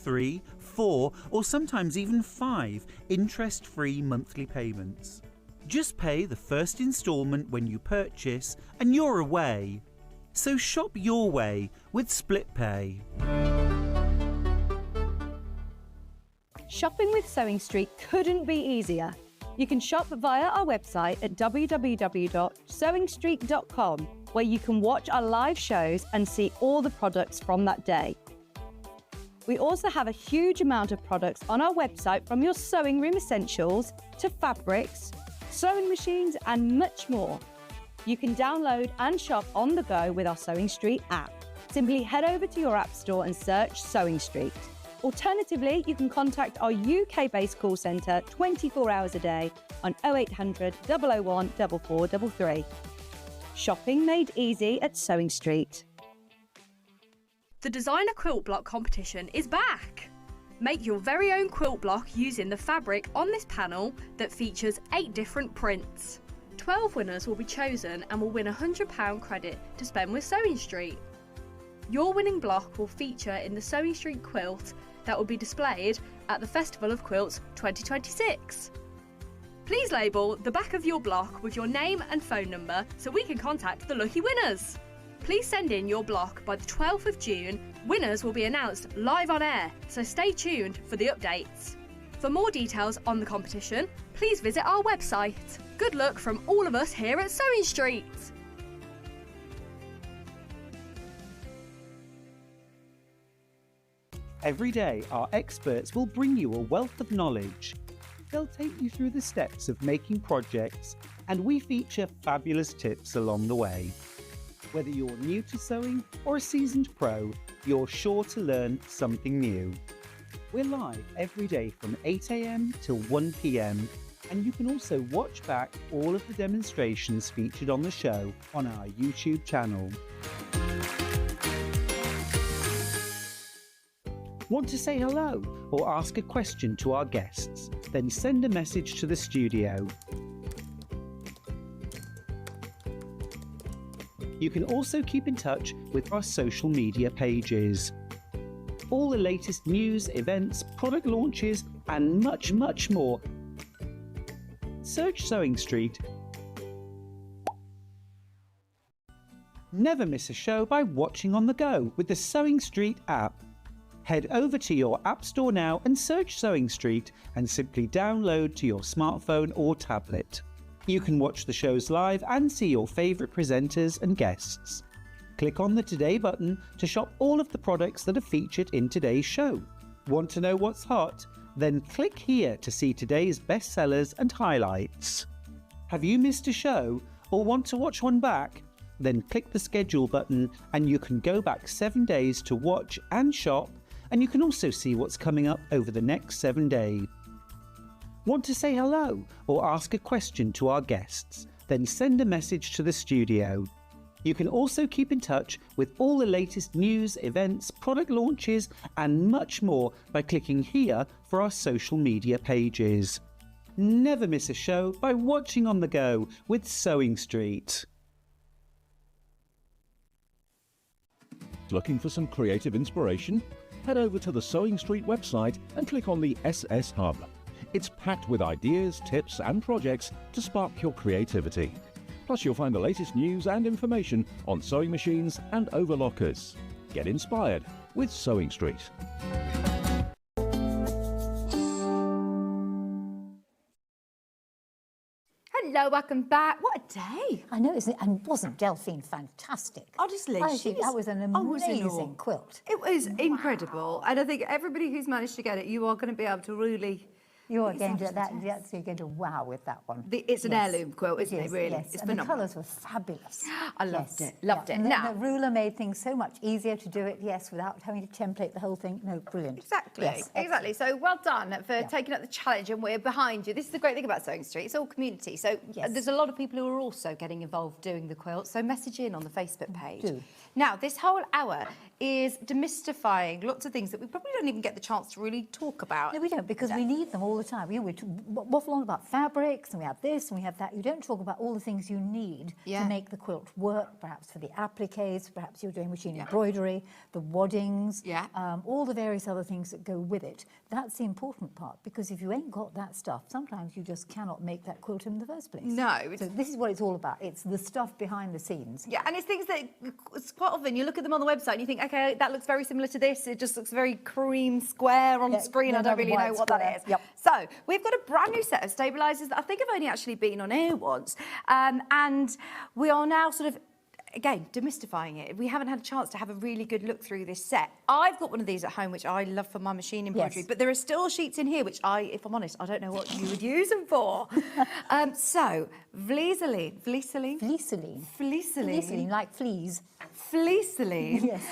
3, 4, or sometimes even 5 interest-free monthly payments. Just pay the first instalment when you purchase and you're away. So shop your way with Split Pay. Shopping with Sewing Street couldn't be easier. You can shop via our website at www.sewingstreet.com, where you can watch our live shows and see all the products from that day. We also have a huge amount of products on our website, from your sewing room essentials to fabrics, sewing machines and much more. You can download and shop on the go with our Sewing Street app. Simply head over to your app store and search Sewing Street. Alternatively, you can contact our UK-based call centre 24 hours a day on 0800 001 4433. Shopping made easy at Sewing Street. The Designer Quilt Block competition is back! Make your very own quilt block using the fabric on this panel that features 8 different prints. 12 winners will be chosen and will win a £100 credit to spend with Sewing Street. Your winning block will feature in the Sewing Street quilt that will be displayed at the Festival of Quilts 2026. Please label the back of your block with your name and phone number so we can contact the lucky winners. Please send in your block by the 12th of June. Winners will be announced live on air, so stay tuned for the updates. For more details on the competition, please visit our website. Good luck from all of us here at Sewing Street. Every day, our experts will bring you a wealth of knowledge. They'll take you through the steps of making projects, and we feature fabulous tips along the way. Whether you're new to sewing or a seasoned pro, you're sure to learn something new. We're live every day from 8 AM till 1 PM, and you can also watch back all of the demonstrations featured on the show on our YouTube channel. Want to say hello or ask a question to our guests? Then send a message to the studio. You can also keep in touch with our social media pages. All the latest news, events, product launches, and much, much more. Search Sewing Street. Never miss a show by watching on the go with the Sewing Street app. Head over to your app store now and search Sewing Street and simply download to your smartphone or tablet. You can watch the shows live and see your favourite presenters and guests. Click on the Today button to shop all of the products that are featured in today's show. Want to know what's hot? Then click here to see today's bestsellers and highlights. Have you missed a show or want to watch one back? Then click the schedule button and you can go back 7 days to watch and shop, and you can also see what's coming up over the next 7 days. Want to say hello or ask a question to our guests? Then send a message to the studio. You can also keep in touch with all the latest news, events, product launches, and much more by clicking here for our social media pages. Never miss a show by watching on the go with Sewing Street. Looking for some creative inspiration? Head over to the Sewing Street website and click on the SS Hub. It's packed with ideas, tips and projects to spark your creativity. Plus you'll find the latest news and information on sewing machines and overlockers. Get inspired with Sewing Street. Hello, welcome back. What a day. I know, isn't it? And wasn't Delphine fantastic? Honestly, I think that was an amazing quilt. It was incredible. And I think everybody who's managed to get it, you are going to be able to really... You're going to you're going to wow with that one. It's an heirloom quilt, isn't it, really? Yes. It's and phenomenal. the colours were fabulous. I loved it, loved it. And now, the ruler made things so much easier to do it, yes, without having to template the whole thing. No, brilliant. Exactly, yes, exactly. So well done for taking up the challenge, and we're behind you. This is the great thing about Sewing Street. It's all community. So there's a lot of people who are also getting involved doing the quilt. So message in on the Facebook page. Now, this whole hour is demystifying lots of things that we probably don't even get the chance to really talk about. No, we don't, because we need them all the time. We waffle on about fabrics, and we have this, and we have that. You don't talk about all the things you need to make the quilt work, perhaps for the appliques, perhaps you're doing machine embroidery, the waddings, all the various other things that go with it. That's the important part, because if you ain't got that stuff, sometimes you just cannot make that quilt in the first place. No. So this is what it's all about. It's the stuff behind the scenes. Yeah, and it's things that it's quite often you look at them on the website and you think, okay, that looks very similar to this. It just looks very cream square on screen. I don't really know what that is. Yep. So we've got a brand new set of stabilisers that I think have only actually been on air once. And we are now sort of, again, demystifying it. We haven't had a chance to have a really good look through this set. I've got one of these at home, which I love for my machine embroidery, but there are still sheets in here, which if I'm honest, I don't know what you would use them for. So, Vliseline, like fleas. Fleeceline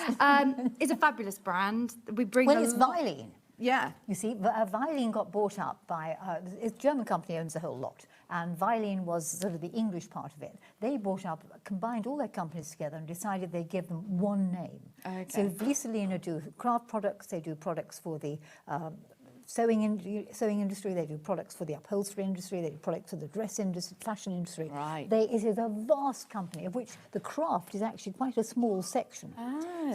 is a fabulous brand. We bring Well, it's Vilene. Yeah. You see, Vilene got bought up by a German company owns the whole lot, and Vilene was sort of the English part of it. They combined all their companies together and decided they'd give them one name. Okay. So Vliseline do craft products, they do products for the sewing industry, they do products for the upholstery industry, they do products for the dress industry, fashion industry. Right. It is a vast company, of which the craft is actually quite a small section.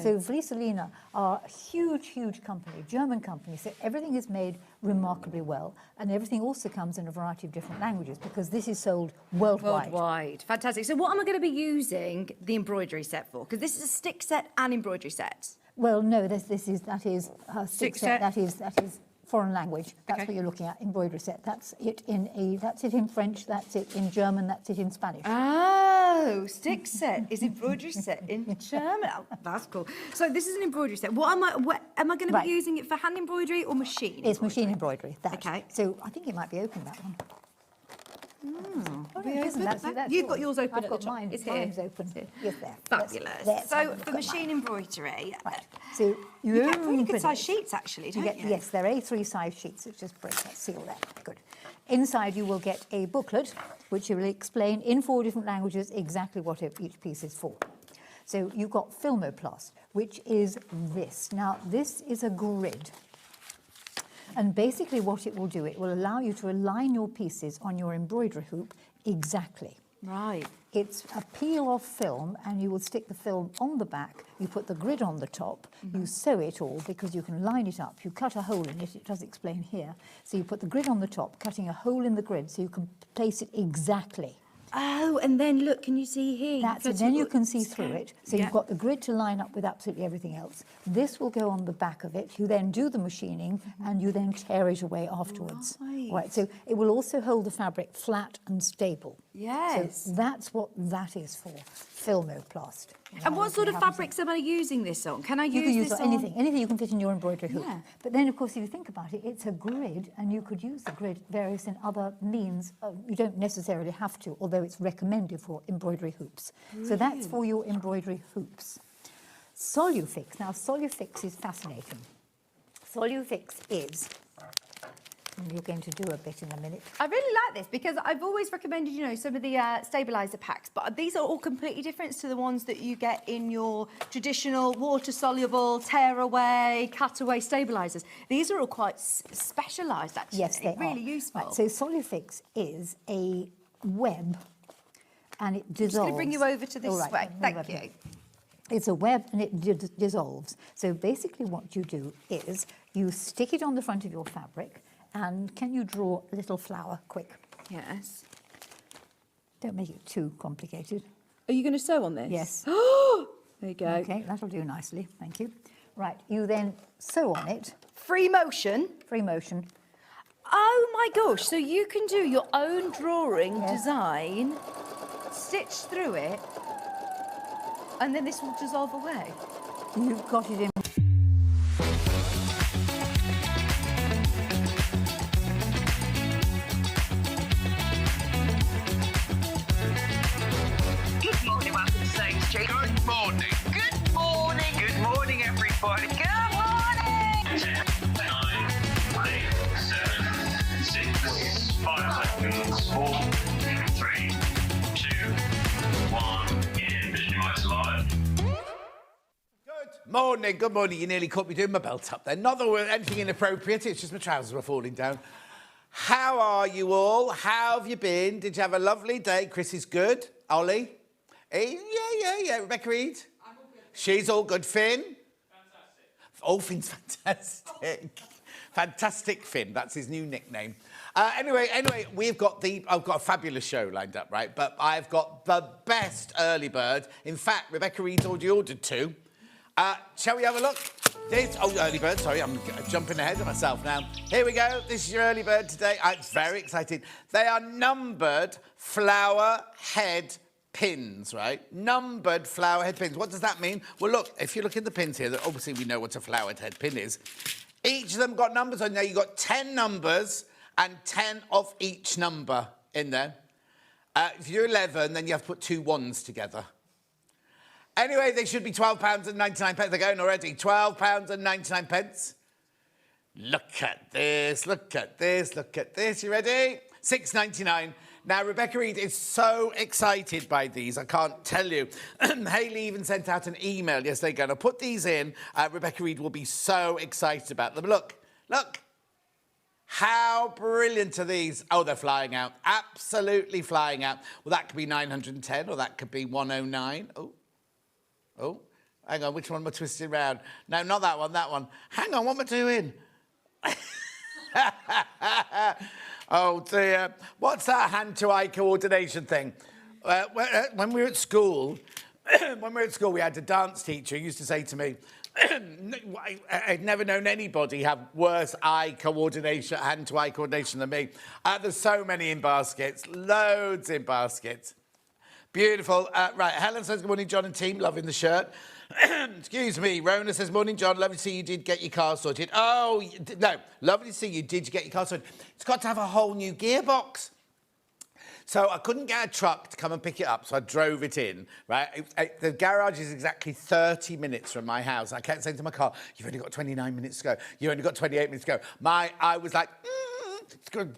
So Vliseline are a huge, huge company, German company, so everything is made remarkably well, and everything also comes in a variety of different languages, because this is sold worldwide. Worldwide. Fantastic. So what am I going to be using the embroidery set for? Because this is a stick set and embroidery set. Well, no, that is a stick set. That is foreign language. That's what you're looking at. Embroidery set. That's it in French. That's it in German. That's it in Spanish. Oh, stick set is embroidery set in German. Oh, that's cool. So this is an embroidery set. Am I going to be using it for hand embroidery or machine? It's machine embroidery. Okay. So I think it might be open, that one. Oh, no, you've got yours open. I've got mine. It's Mine's open. Yes, there. Fabulous. So for machine embroidery, so you get really good size sheets, actually, don't you? Yes, they're A3 size sheets. It's just break that seal there. Good. Inside you will get a booklet which will explain in 4 different languages exactly what each piece is for. So you've got Filmoplast, which is this. Now this is a grid. And basically what it will do, it will allow you to align your pieces on your embroidery hoop exactly. Right. It's a peel-off film, and you will stick the film on the back, you put the grid on the top, you sew it all, because you can line it up, you cut a hole in it, it does explain here. So you put the grid on the top, cutting a hole in the grid so you can place it exactly. Oh, and then look, can you see here? That's it, then you can see through it. So you've got the grid to line up with absolutely everything else. This will go on the back of it. You then do the machining and you then tear it away afterwards. Right, so it will also hold the fabric flat and stable. Yes. So that's what that is for, Filmoplast. And what sort of fabrics am I using this on? Can I use this on? Anything you can fit in your embroidery hoop. Yeah. But then, of course, if you think about it, it's a grid, and you could use the grid various in other means. You don't necessarily have to, although it's recommended for embroidery hoops. So that's for your embroidery hoops. Solufix. Now, Solufix is fascinating. Solufix is... You're going to do a bit in a minute. I really like this because I've always recommended, some of the stabiliser packs, but these are all completely different to the ones that you get in your traditional water-soluble, tear-away, cut-away stabilisers. These are all quite specialised, actually. Yes, they are. Really useful. Right, so Solufix is a web, and it dissolves. I'm just going to bring you over to this way. Thank you. It's a web, and it dissolves. So basically what you do is you stick it on the front of your fabric. And can you draw a little flower, quick? Yes. Don't make it too complicated. Are you going to sew on this? Yes. There you go. Okay, that'll do nicely. Thank you. Right, you then sew on it. Free motion? Free motion. Oh, my gosh. So you can do your own drawing, design, stitch through it, and then this will dissolve away. You've got it in. Good morning. Good morning. Good morning, everybody. Good morning. 10, 9, 8, 7, 6, 5 seconds. 4, 3, 2, 1. Envision live. Morning, good morning. You nearly caught me doing my belt up then. Not that there was anything inappropriate, it's just my trousers were falling down. How are you all? How have you been? Did you have a lovely day? Chris is good. Ollie? Yeah. Rebecca Reid? I'm all good. She's all good. Finn? Fantastic. Oh, Finn's fantastic. Fantastic Finn, that's his new nickname. Anyway, I've got a fabulous show lined up, right? But I've got the best early bird. In fact, Rebecca Reid's already ordered 2. Shall we have a look? Early bird, sorry, I'm jumping ahead of myself now. Here we go, this is your early bird today. I'm very excited. They are numbered flower head pins, right? Numbered flower head pins. What does that mean? Well, look, if you look at the pins here, obviously we know what a flower head pin is. Each of them got numbers on there. You've got 10 numbers and 10 of each number in there. If you're 11, then you have to put 2 1s together. Anyway, they should be £12.99. They're going already. £12.99. Look at this, look at this, look at this. You ready? £6.99. Now, Rebecca Reid is so excited by these, I can't tell you. Hayley even sent out an email yesterday going to put these in. Rebecca Reid will be so excited about them. Look. How brilliant are these? Oh, they're flying out. Absolutely flying out. Well, that could be 910 or that could be 109. Oh, hang on, which one am I twisting around? No, not that one, that one. Hang on, what am I doing? Oh, dear. What's that hand-to-eye coordination thing? When we were at school, we had a dance teacher who used to say to me, I'd never known anybody have worse eye coordination, hand-to-eye coordination than me. There's so many in baskets, loads in baskets. Beautiful. Right, Helen says, good morning, John and team. Loving the shirt. Excuse me. Rona says, morning, John. Lovely to see you did get your car sorted. Oh, no. Lovely to see you did get your car sorted. It's got to have a whole new gearbox. So I couldn't get a truck to come and pick it up, so I drove it in, right? The garage is exactly 30 minutes from my house. I kept saying to my car, you've only got 29 minutes to go. You've only got 28 minutes to go. I was like,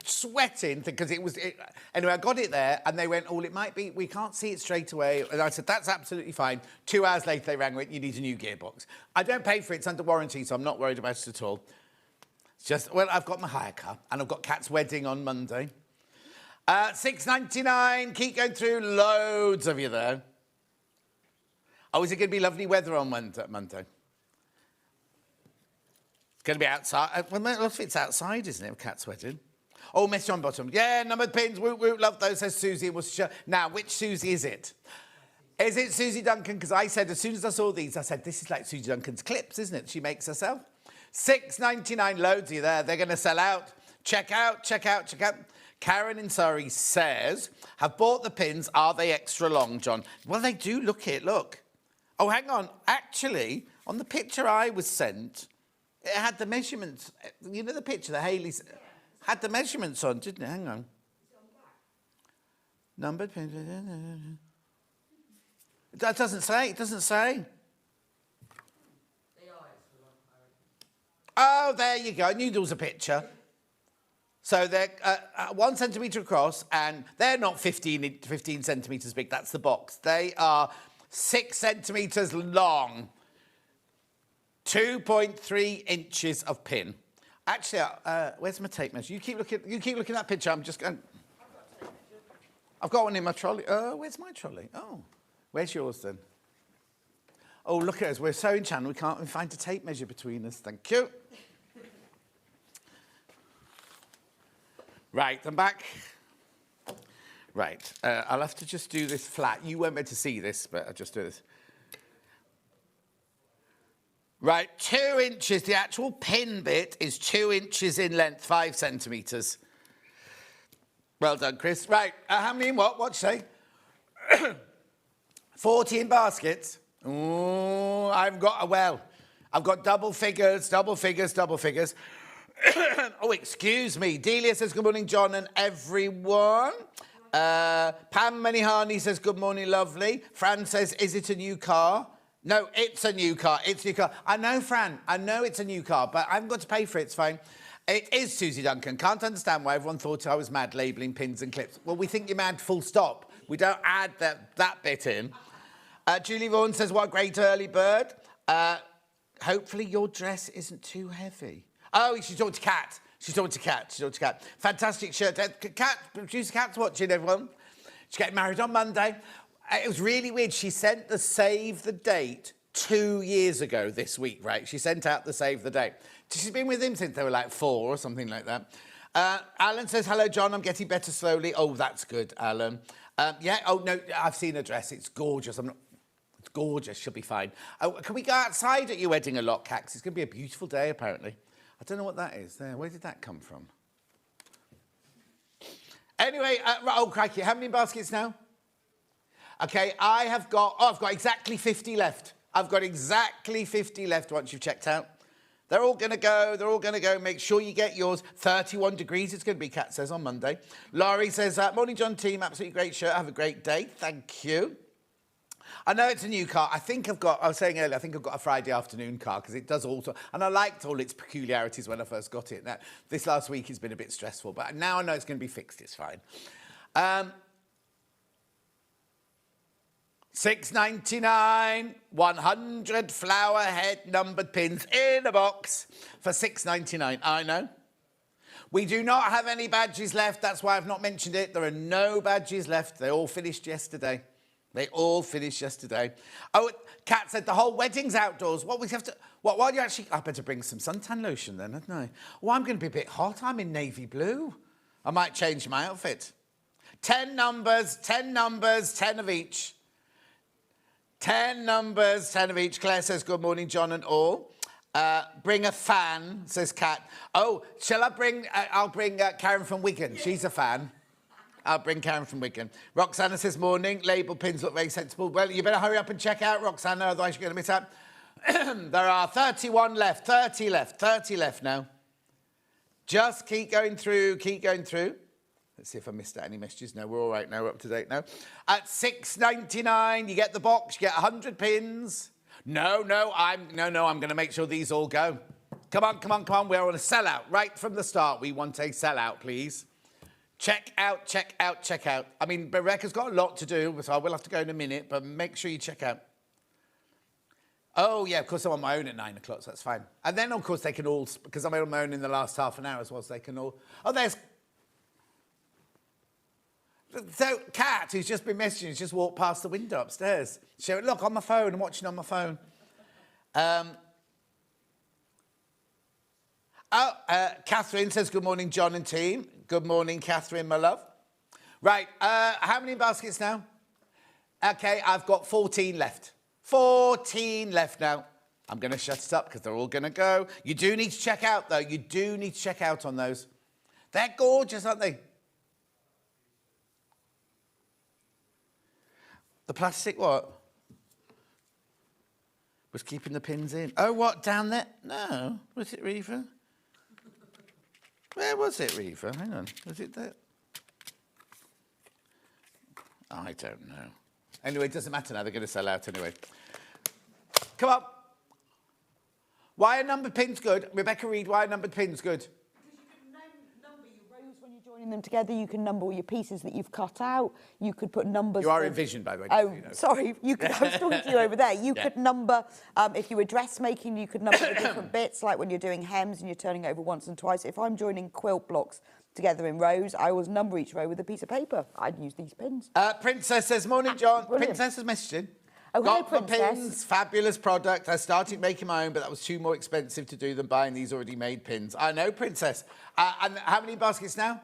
sweating because anyway, I got it there and they went, it might be, we can't see it straight away. And I said, that's absolutely fine. 2 hours later, they rang, went, you need a new gearbox. I don't pay for it, it's under warranty, so I'm not worried about it at all. It's just, well, I've got my hire car and I've got Kat's wedding on Monday. £6.99, keep going through, loads of you there. Oh, is it going to be lovely weather on Monday? It's going to be outside. Well, it's outside, isn't it, Kat's wedding? Oh, message on bottom. Yeah, numbered pins. Woo, love those, says Susie. Now, which Susie is it? Is it Susie Duncan? Because I said, as soon as I saw these, I said, this is like Susie Duncan's clips, isn't it? She makes herself. £6.99, loads of you there. They're going to sell out. Check out. Karen in Surrey says, have bought the pins. Are they extra long, John? Well, they do. Look. Oh, hang on. Actually, on the picture I was sent, it had the measurements. You know the picture that Hayley had the measurements on, didn't it? Hang on. Numbered pins. That doesn't say. Oh, there you go. I knew there was a picture. So they're 1 centimetre across, and they're not 15 centimetres big. That's the box. They are 6 centimetres long. 2.3 inches of pin. Actually, where's my tape measure? You keep looking at that picture. I'm just going. I've got one in my trolley. Where's my trolley? Oh, where's yours then? Oh, look at us. We're sewing channel. We can't even find a tape measure between us. Thank you. Right, I'm back. Right, I'll have to just do this flat. You won't be able to see this, but I'll just do this. Right, 2 inches. The actual pin bit is 2 inches in length, 5 centimetres. Well done, Chris. Right, how many in what? What'd you say? 40 in baskets. Oh, I've got double figures. Oh, excuse me. Delia says, good morning, John and everyone. Pam Menihani says, good morning, lovely. Fran says, is it a new car? No, it's a new car. I know, Fran. I know it's a new car, but I haven't got to pay for it. It's fine. It is Susie Duncan. Can't understand why everyone thought I was mad labelling pins and clips. Well, we think you're mad full stop. We don't add that bit in. Julie Vaughan says, what a great early bird. hopefully your dress isn't too heavy. Oh, she's talking to Kat. She's talking to Kat. Fantastic shirt. Kat, producer Kat's watching, everyone. She's getting married on Monday. It was really weird. She sent the save the date 2 years ago this week, right? She sent out the save the date. She's been with him since they were like 4 or something like that. Alan says, hello, John. I'm getting better slowly. Oh, that's good, Alan. Yeah. Oh, no, I've seen her dress. It's gorgeous. It's gorgeous. She'll be fine. Oh, can we go outside at your wedding a lot, Cax? It's going to be a beautiful day, apparently. I don't know what that is there. Where did that come from? Anyway, oh, crikey. How many baskets now? OK, I've got exactly 50 left. I've got exactly 50 left once you've checked out. They're all going to go. Make sure you get yours. 31 degrees it's going to be, Kat says, on Monday. Laurie says, morning, John team. Absolutely great shirt. Have a great day. Thank you. I know it's a new car. I was saying earlier, I think I've got a Friday afternoon car because it does also, and I liked all its peculiarities when I first got it. Now, this last week has been a bit stressful, but now I know it's going to be fixed. It's fine. $6.99, 100 flower head numbered pins in a box for $6.99. I know. We do not have any badges left. That's why I've not mentioned it. There are no badges left. They all finished yesterday. Oh, Kat said the whole wedding's outdoors. What we have to... While you actually... I better bring some suntan lotion then, hadn't I? Oh, I'm going to be a bit hot. I'm in navy blue. I might change my outfit. 10 numbers, 10 of each. 10 numbers, 10 of each. Claire says, good morning, John and all. Bring a fan, says Kat. Oh, shall I bring... I'll bring Karen from Wigan. She's a fan. I'll bring Karen from Wigan. Roxana says, morning. Label pins look very sensible. Well, you better hurry up and check out, Roxana, otherwise you're going to miss out. There are 31 left, 30 left now. Just keep going through. Let's see if I missed out any messages. No, we're all right now. We're up to date now. At $6.99, you get the box. You get 100 pins. No, I'm going to make sure these all go. Come on. We're on a sellout right from the start. We want a sellout, please. Check out. I mean, Rebecca's got a lot to do, so I will have to go in a minute, but make sure you check out. Oh, yeah, of course, I'm on my own at 9 o'clock, so that's fine. And then, of course, they can all, because I'm on my own in the last half an hour as well, so they can all... Oh, there's... So, Kat, who's just been messaging, has just walked past the window upstairs. She went, look, on my phone, I'm watching on my phone. Catherine says, good morning, John and team. Good morning, Catherine, my love. Right, how many baskets now? OK, I've got 14 left. 14 left now. I'm going to shut it up because they're all going to go. You do need to check out, though. You do need to check out on those. They're gorgeous, aren't they? The plastic what? Was keeping the pins in. Oh, what, down there? No. Was it Reva? Where was it, Reva? Hang on. Was it there? I don't know. Anyway, it doesn't matter now. They're going to sell out anyway. Come on. Why are numbered pins good? Rebecca Reed, why are numbered pins good? Number your rows when you're joining them together. You can number all your pieces that you've cut out. You could put numbers... You are in vision, by the way. Oh, sorry. You could, I was talking to you over there. You could number... if you were dressmaking, you could number the different bits, like when you're doing hems and you're turning over once and twice. If I'm joining quilt blocks together in rows, I always number each row with a piece of paper. I'd use these pins. Princess says, morning, John. Brilliant. Princess has messaged in. Oh, hello, Got the Princess. pins, fabulous product. I started making my own, but that was too more expensive to do than buying these already made pins. I know, Princess. And how many baskets now?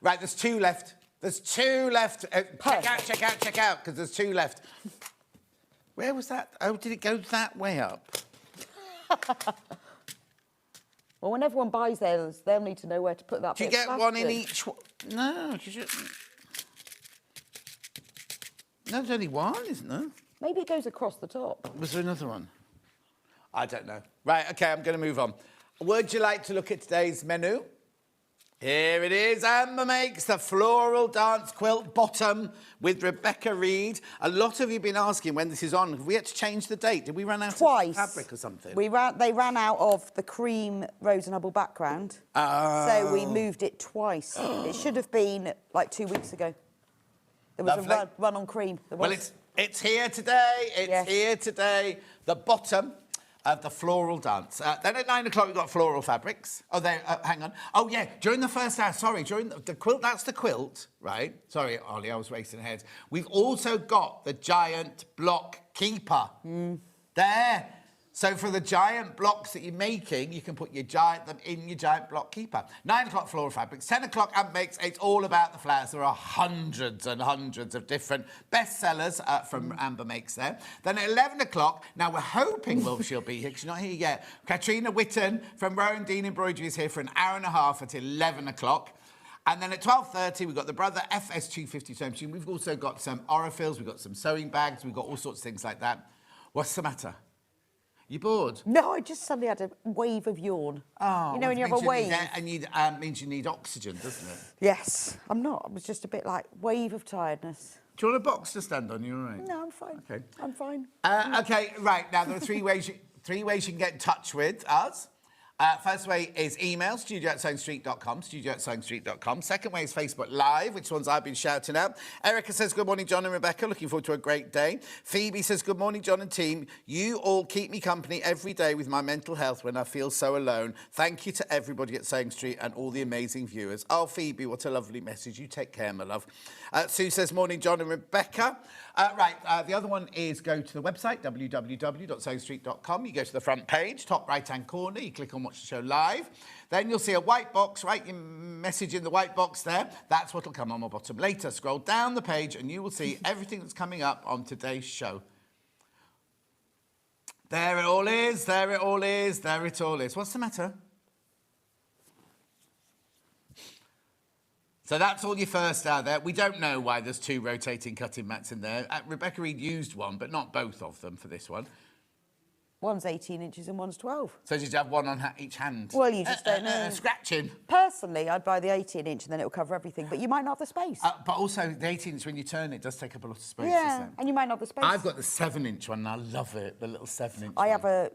Right, there's 2 left. There's 2 left. Check out, because there's 2 left. Where was that? Oh, did it go that way up? Well, when everyone buys theirs, they'll need to know where to put that. Do you get one in each? No, no, there's only one, isn't there? Maybe it goes across the top. Was there another one? I don't know. Right, OK, I'm going to move on. Would you like to look at today's menu? Here it is. Amber makes the floral dance quilt bottom with Rebecca Reed. A lot of you have been asking when this is on. Have we had to change the date? Did we run out of fabric or something? They ran out of the cream Rose and Hubble background. Oh. So we moved it twice. It should have been like 2 weeks ago. There was a run on cream. Well, it's here today. It's here today. The bottom. of the floral dance. Then at 9 o'clock, we've got floral fabrics. Oh, hang on. Oh, yeah, during the first hour, sorry, during the quilt, that's the quilt, right? Sorry, Ollie, I was racing ahead. We've also got the giant block keeper. There. So for the giant blocks that you're making, you can put them in your giant block keeper. 9 o'clock, floral fabrics. 10 o'clock, Amber Makes. It's all about the flowers. There are hundreds and hundreds of different bestsellers from Amber Makes there. Then at 11 o'clock, now we're hoping she'll be here, because she's not here yet. Katrina Witten from Rowan Dean Embroidery is here for an hour and a half at 11 o'clock. And then at 12:30, we've got the Brother FS250 sewing machine. We've also got some Orifils, we've got some sewing bags, we've got all sorts of things like that. What's the matter? You bored? No, I just suddenly had a wave of yawn. Oh, you know when you have a wave? Means you need oxygen, doesn't it? Yes, I'm not. I was just a bit like wave of tiredness. Do you want a box to stand on? You all right? No, I'm fine. Okay. I'm fine. Okay, right. Now, there are three ways you can get in touch with us. First way is email, studio@sewingstreet.com, studio@sewingstreet.com. Second way is Facebook Live, which ones I've been shouting out. Erica says, good morning, John and Rebecca. Looking forward to a great day. Phoebe says, good morning, John and team. You all keep me company every day with my mental health when I feel so alone. Thank you to everybody at Sewing Street and all the amazing viewers. Oh, Phoebe, what a lovely message. You take care, my love. Sue says, morning, John and Rebecca. The other one is go to the website, www.sewingstreet.com. You go to the front page, top right-hand corner. You click on Watch the Show Live. Then you'll see a white box. Write your message in the white box there. That's what will come on my bottom later. Scroll down the page and you will see everything that's coming up on today's show. There it all is. There it all is. There it all is. What's the matter? So that's all your first hour there. We don't know why there's two rotating cutting mats in there. Rebecca Reed used one, but not both of them for this one. One's 18 inches and one's 12. So did you have one on each hand? Well, you just don't know. Scratching. Personally, I'd buy the 18-inch and then it'll cover everything, but you might not have the space. But also, the 18-inch, when you turn it, does take up a lot of space, yeah, doesn't it? and you might not have the space. I've got the 7-inch one, and I love it, the little 7-inch I one. have a...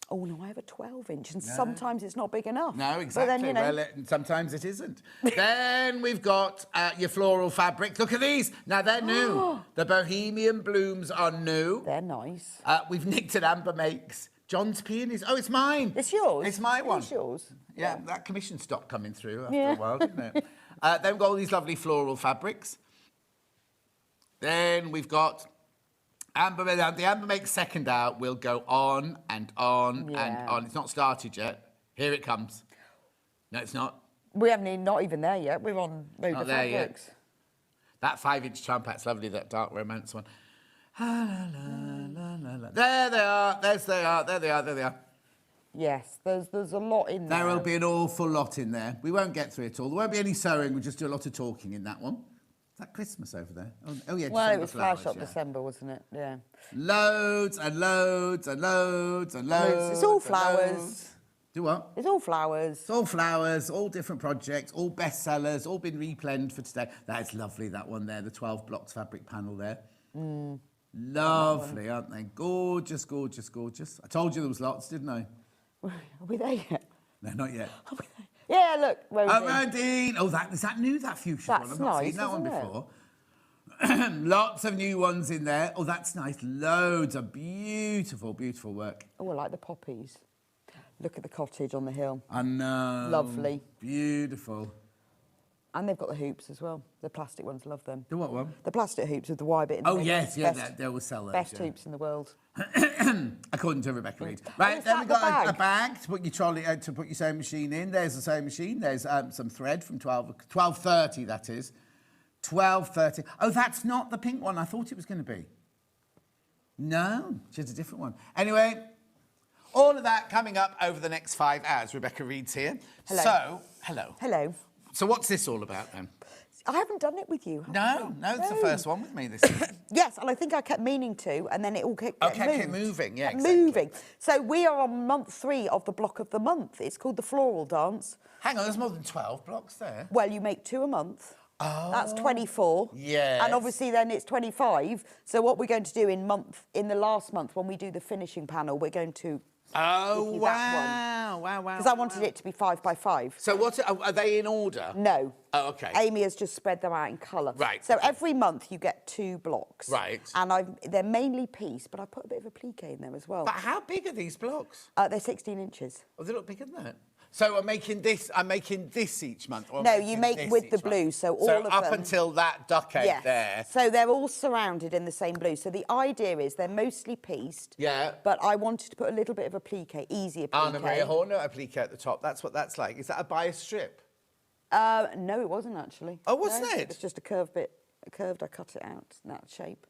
Oh, no, I have a 12-inch, and sometimes it's not big enough. No, exactly. But then, you know... Well, sometimes it isn't. Then we've got your floral fabric. Look at these. Now, they're new. The Bohemian Blooms are new. They're nice. We've nicked at Amber Makes. John's peeing his... Oh, it's mine. It's yours? It's my one. It's yours. Yeah, that commission stopped coming through after a while, didn't it? Then we've got all these lovely floral fabrics. Then we've got... the Amber Makes second hour will go on and on and on. It's not started yet. Here it comes. No, it's not. We haven't even, not even there yet. We're on Mood Not of there Fabrics. yet. That 5-inch trumpet's lovely, that dark romance one. There they are. There they are. There they are. There they are. Yes, there's a lot in there. There will be an awful lot in there. We won't get through it all. There won't be any sewing. We'll just do a lot of talking in that one. Is that Christmas over there? Oh yeah. Well, December it was flowers, Flower Shop December, wasn't it? Yeah. Loads and loads and loads and loads. It's all and flowers. loads. Do what? It's all flowers. It's all flowers, all different projects, all bestsellers, all been replanned for today. That's lovely, that one there, the 12 blocks fabric panel there. Lovely, aren't they? Gorgeous, gorgeous, gorgeous. I told you there was lots, didn't I? Are we there yet? No, not yet. Are we there? Yeah, look, Rosie. Oh, Rodine! Oh, is that new, that fuchsia one? That's I've not nice, seen that one isn't it? before. Lots of new ones in there. Oh, that's nice. Loads of beautiful, beautiful work. Oh, I like the poppies. Look at the cottage on the hill. I know. Lovely. Beautiful. And they've got the hoops as well. The plastic ones, love them. The what one? The plastic hoops with the wire bit in the Oh, middle. yes, yeah, Best- they will sell those. Best yeah. hoops in the world. According to Rebecca Reed. Oh, Right, is then that we've the got a bag? bag to put your trolley, to put your sewing machine in. There's a sewing machine. There's some thread from 12:30, that is. 12:30. Oh, that's not the pink one I thought it was going to be. No, just a different one. Anyway, all of that coming up over the next 5 hours. Rebecca Reed's here. Hello. So, hello. Hello. So what's this all about then? I haven't done it with you. No, it's the first one with me this year. Yes, and I think I kept meaning to, and then it all kept kept moving, yeah, exactly. moving. So we are on month 3 of the block of the month. It's called the Floral Dance. Hang on, there's more than 12 blocks there. Well, you make 2 a month. Oh. That's 24. Yes. And obviously then it's 25. So what we're going to do in the last month when we do the finishing panel, we're going to Oh, That wow. Wow, wow. Because I wanted it to be 5 by 5. So what, are they in order? No. Oh, OK. Amy has just spread them out in colour. Right, So okay. every month you get 2 blocks. Right. And they're mainly piece, but I put a bit of a plique in there as well. But how big are these blocks? They're 16 inches. Oh, they look bigger than that. So I'm making this each month? Or I'm No, making you make this with each the month? blue, so all So of up them... until that duck egg Yes. there. So they're all surrounded in the same blue. So the idea is they're mostly pieced. Yeah. But I wanted to put a little bit of a plique, easier plique. Anna Maria Horner applique at the top. That's what that's like. Is that a bias strip? No, it wasn't actually. Oh, wasn't No, it? It's just a curved bit. Curved, I cut it out in that shape.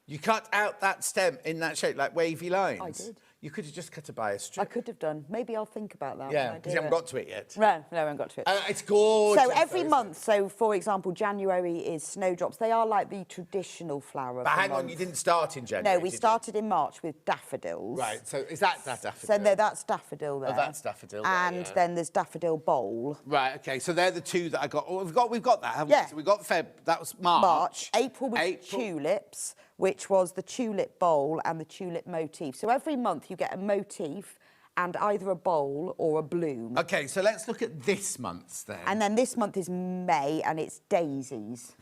You cut out that stem in that shape, like wavy lines? I did. You could have just cut a bias I strip. could have done. Maybe I'll think about that. Yeah, when I because do you haven't it. got to it yet. No, I haven't got to it. It's gorgeous. So every though, month, so for example, January is snowdrops. They are like the traditional flower of But the hang on, month. you didn't start in January, No, we did you? started in March with daffodils. Right, so is that daffodil? So no, that's daffodil there. Oh, that's daffodil there, And yeah. then there's daffodil bowl. Right, OK, so they're the two that I got. Oh, we've got that, haven't Yeah. we? So we got Feb, that was March. April was tulips, which was the tulip bowl and the tulip motif. So every month you get a motif and either a bowl or a bloom. OK, so let's look at this month's then. And then this month is May and it's daisies.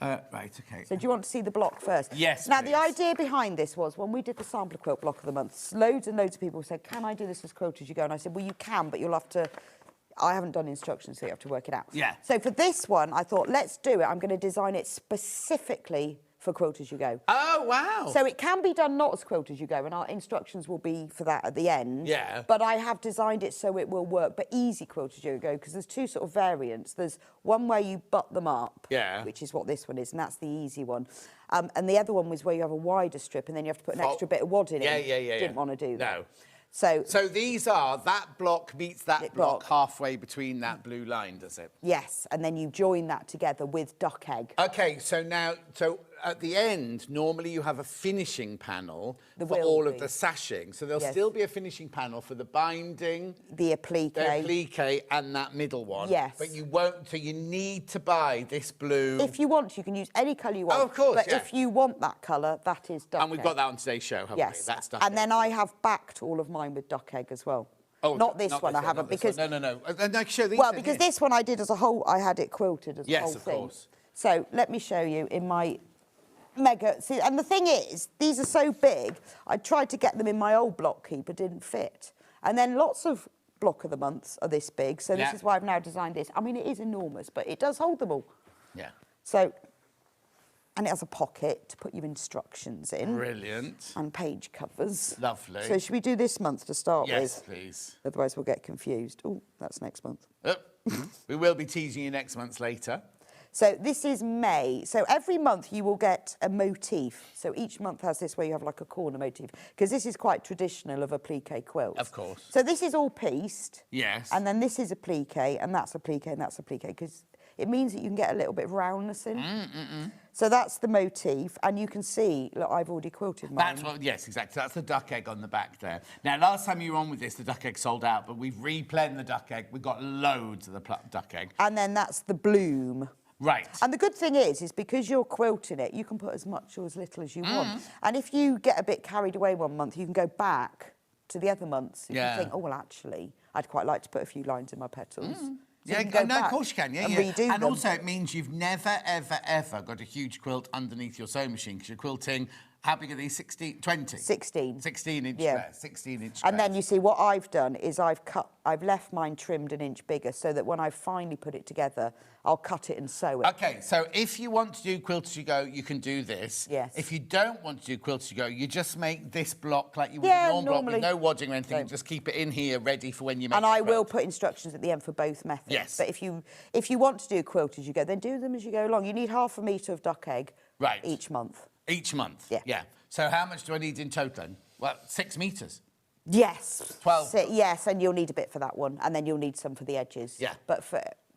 Right, OK. So do you want to see the block first? Yes, Now, please. the idea behind this was when we did the sampler quilt block of the month, loads and loads of people said, can I do this as quilt as you go? And I said, well, you can, but you'll have to... I haven't done instructions, so you have to work it out. Yeah. So for this one, I thought, let's do it. I'm going to design it specifically for quilt as you go. Oh, wow. So it can be done not as quilt as you go, and our instructions will be for that at the end. Yeah. But I have designed it so it will work, but easy quilt as you go, because there's 2 sort of variants. There's one where you butt them up, Yeah. which is what this one is, and that's the easy one. And the other one was where you have a wider strip, and then you have to put an extra bit of wad in Yeah, it. yeah. Didn't want to do that. No. So these are, that block meets that block halfway between that blue line, does it? yes, and then you join that together with duck egg. OK, so now, at the end, normally you have a finishing panel There for will all of be. the sashing. So there'll Yes. still be a finishing panel for the binding, The applique. the applique, and that middle one. Yes. But you won't, so you need to buy this blue. If you want, you can use any colour you want. Oh, of course, But yeah. if you want that colour, that is duck egg. And we've got that on today's show, haven't we? Yes. That's duck And egg. then I have backed all of mine with duck egg as well. Oh, not this one, I haven't, not this because... one. No. And I can show these Well, in because here. this one I did as a whole, I had it quilted as a Yes, whole of thing. course. So let me show you in my mega... See, and the thing is, these are so big, I tried to get them in my old block keeper, didn't fit. And then lots of block of the months are this big, so this Yeah. is why I've now designed this. I mean, it is enormous, but it does hold them all. Yeah. So... And it has a pocket to put your instructions in. Brilliant. And page covers. Lovely. So should we do this month to start Yes, with? please. Otherwise we'll get confused. Oh, that's next month. We will be teasing you next month later. So this is May. So every month you will get a motif. So each month has this where you have like a corner motif. Because this is quite traditional of a plique quilt. Of course. So this is all pieced. Yes. And then this is a plique, and that's a plique, and that's a plique. Because it means that you can get a little bit of roundness in. So that's the motif, and you can see, look, I've already quilted mine. That's what, yes, exactly. That's the duck egg on the back there. Now, last time you were on with this, the duck egg sold out, but we've replaned the duck egg. We've got loads of the duck egg. And then that's the bloom. Right. And the good thing is because you're quilting it, you can put as much or as little as you want. And if you get a bit carried away one month, you can go back to the other months. You can think, oh, well, actually, I'd quite like to put a few lines in my petals. So you can go no, of back course you can. Yeah, and yeah. redo And them. also, it means you've never, ever, ever got a huge quilt underneath your sewing machine because you're quilting. How big are these? 16, 20? 16. 16 inch Yeah. squares. 16 inch And then squares. you see what I've done is I've left mine trimmed an inch bigger so that when I finally put it together, I'll cut it and sew it. OK, so if you want to do quilt as you go, you can do this. Yes. If you don't want to do quilt as you go, you just make this block like you would Yeah, a normal block with normally. no wadding or anything. No. And just keep it in here ready for when you make And the I will quilt. put instructions at the end for both methods. Yes. But if you want to do quilt as you go, then do them as you go along. You need half a metre of duck egg each month. Each month? Yeah. So how much do I need in total then? Well, 6 metres. Yes. 12. Yes, and you'll need a bit for that one, and then you'll need some for the edges. Yeah.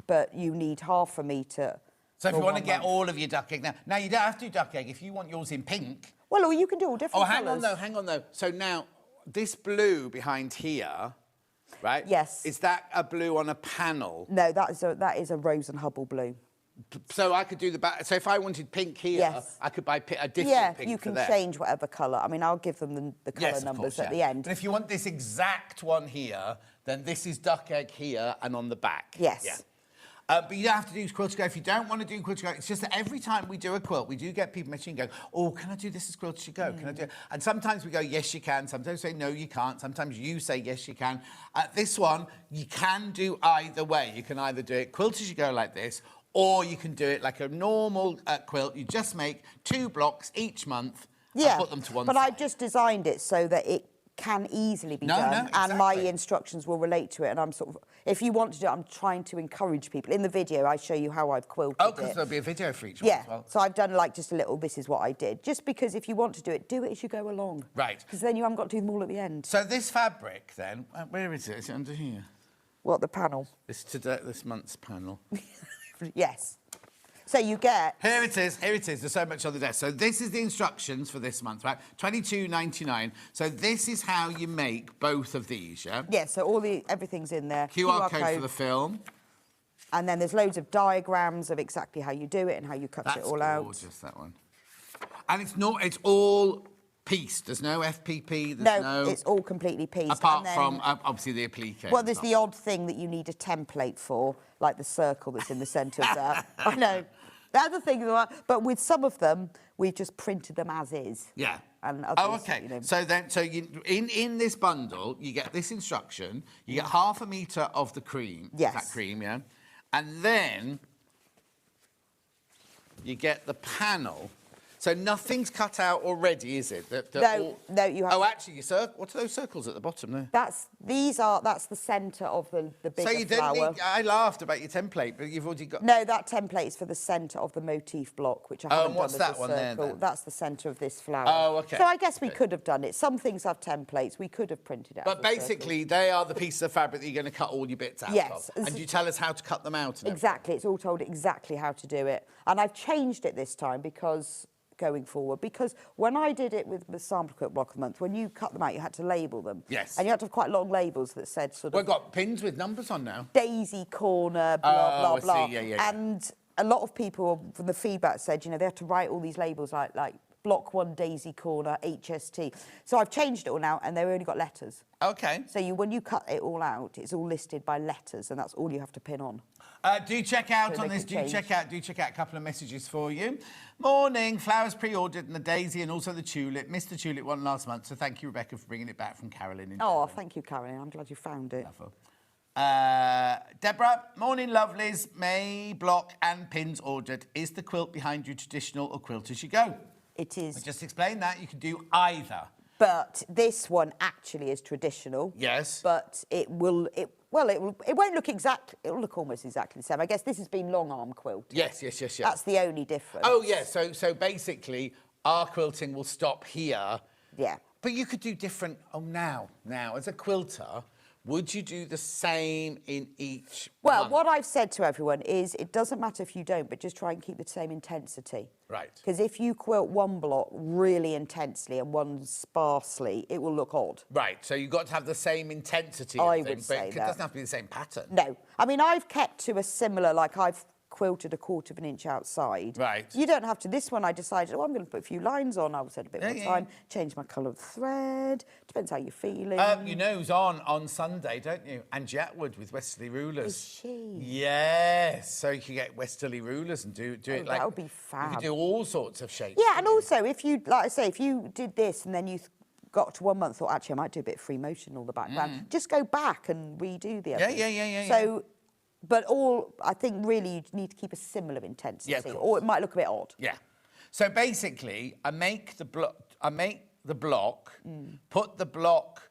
But you need half a metre. So if for you want to 1 get month. all of your duck egg now you don't have to do duck egg. If you want yours in pink... Well, or you can do all different Oh, hang on though. So now, this blue behind here, right? Yes. Is that a blue on a panel? No, that is a Rose and Hubble blue. So I could do the back. So if I wanted pink here, Yes. I could buy a different pink you for can there. change whatever colour. I mean, I'll give them the colour Yes, of numbers course, at the yeah. end. But if you want this exact one here, then this is duck egg here and on the back. Yes. Yeah. But you don't have to do quilt to go. If you don't want to do quilt to go, it's just that every time we do a quilt, we do get people messaging going, oh, can I do this as quilt to go? Can I do it? And sometimes we go, yes, you can. Sometimes we say, no, you can't. Sometimes you say, yes, you can. This one, you can do either way. You can either do it quilt as you go like this, or you can do it like a normal quilt. You just make 2 blocks each month and put them to one side. But I've just designed it so that it can easily be done, and my instructions will relate to it. And I'm sort of, if you want to do it, I'm trying to encourage people. In the video, I show you how I've quilted it. Oh, because there'll be a video for each one as well. So I've done like just a little, this is what I did. Just because if you want to do it as you go along. Right. Because then you haven't got to do them all at the end. So this fabric then, where is it? Is it under here? What, the panel? This month's panel. Yes. So you get... Here it is. There's so much on the desk. So this is the instructions for this month, right? $22.99. So this is how you make both of these, yeah? Yeah, so everything's in there. QR code for the film. And then there's loads of diagrams of exactly how you do it and how you cut it all out. That's gorgeous, that one. And it's all pieced. There's no FPP. No, it's all completely pieced. Apart from, obviously, the applique. Well, there's the odd thing that you need a template for, like the circle that's in the centre of that. I know. The other thing, but with some of them, we've just printed them as is. Yeah. And others, okay. You know. So in this bundle, you get this instruction. You get 1/2 metre of the cream. Yes. That cream, yeah. And then you get the panel. So nothing's cut out already, is it? No, you have. Oh, actually, what are those circles at the bottom there? That's the centre of the bigger So you flower. didn't need, I laughed about your template, but you've already got... No, that template is for the centre of the motif block, which I haven't and what's done as that a one there, circle. then? That's the centre of this flower. Oh, OK. So I guess we could have done it. Some things have templates. We could have printed it But as a basically, they are the pieces of fabric that you're going to cut all your bits out Yes. of. And you tell us how to cut them out. And Exactly. It's all told exactly how to do it. And I've changed it this time because... going forward, because when I did it with the sample quilt block of the month, when you cut them out, you had to label them. Yes. And you had to have quite long labels that said sort of... We've got pins with numbers on now. Daisy corner, blah, blah, I blah. see. Yeah. And a lot of people from the feedback said, they had to write all these labels like block 1 Daisy corner, HST. So I've changed it all now, and they've only got letters. OK. So when you cut it all out, it's all listed by letters, and that's all you have to pin on. Do check out So on they this. can Do change. check out a couple of messages for you. Morning, flowers pre-ordered and the daisy and also the tulip. Missed the tulip one last month, so thank you, Rebecca, for bringing it back from Carolyn. In Oh, thank you, Caroline. I'm glad you found it. Deborah, morning, lovelies. May, block and pins ordered. Is the quilt behind you traditional or quilt as you go? It is. I just explained that. You can do either. But this one actually is traditional. Yes. But it won't look exact. It will look almost exactly the same. I guess this has been long arm quilt. Yes. That's the only difference. Oh, yeah. So basically, our quilting will stop here. Yeah. But you could do different. Oh, now, as a quilter, would you do the same in each Well, month? what I've said to everyone is it doesn't matter if you don't, but just try and keep the same intensity. Right. Because if you quilt one block really intensely and one sparsely, it will look odd. Right, so you've got to have the same intensity. I of thing, would say but that. it doesn't have to be the same pattern. No. I mean, I've kept to a similar, like I've quilted 1/4 inch outside. Right. You don't have to. This one I decided, I'm going to put a few lines on. I was had a bit more time. Change my colour of thread. Depends how you're feeling. You know who's on Sunday, don't you? And Jetwood with Westerly Rulers. Is she? Yes. So you can get Westerly Rulers and do it like... That would be fab. You can do all sorts of shapes. Yeah, and also, if you, like I say, if you did this and then you got to 1 month, thought, actually, I might do a bit of free motion all the background, just go back and redo the other. Yeah. So... But I think really you need to keep a similar intensity, or it might look a bit odd. Yeah. So basically, I make the block, put the block.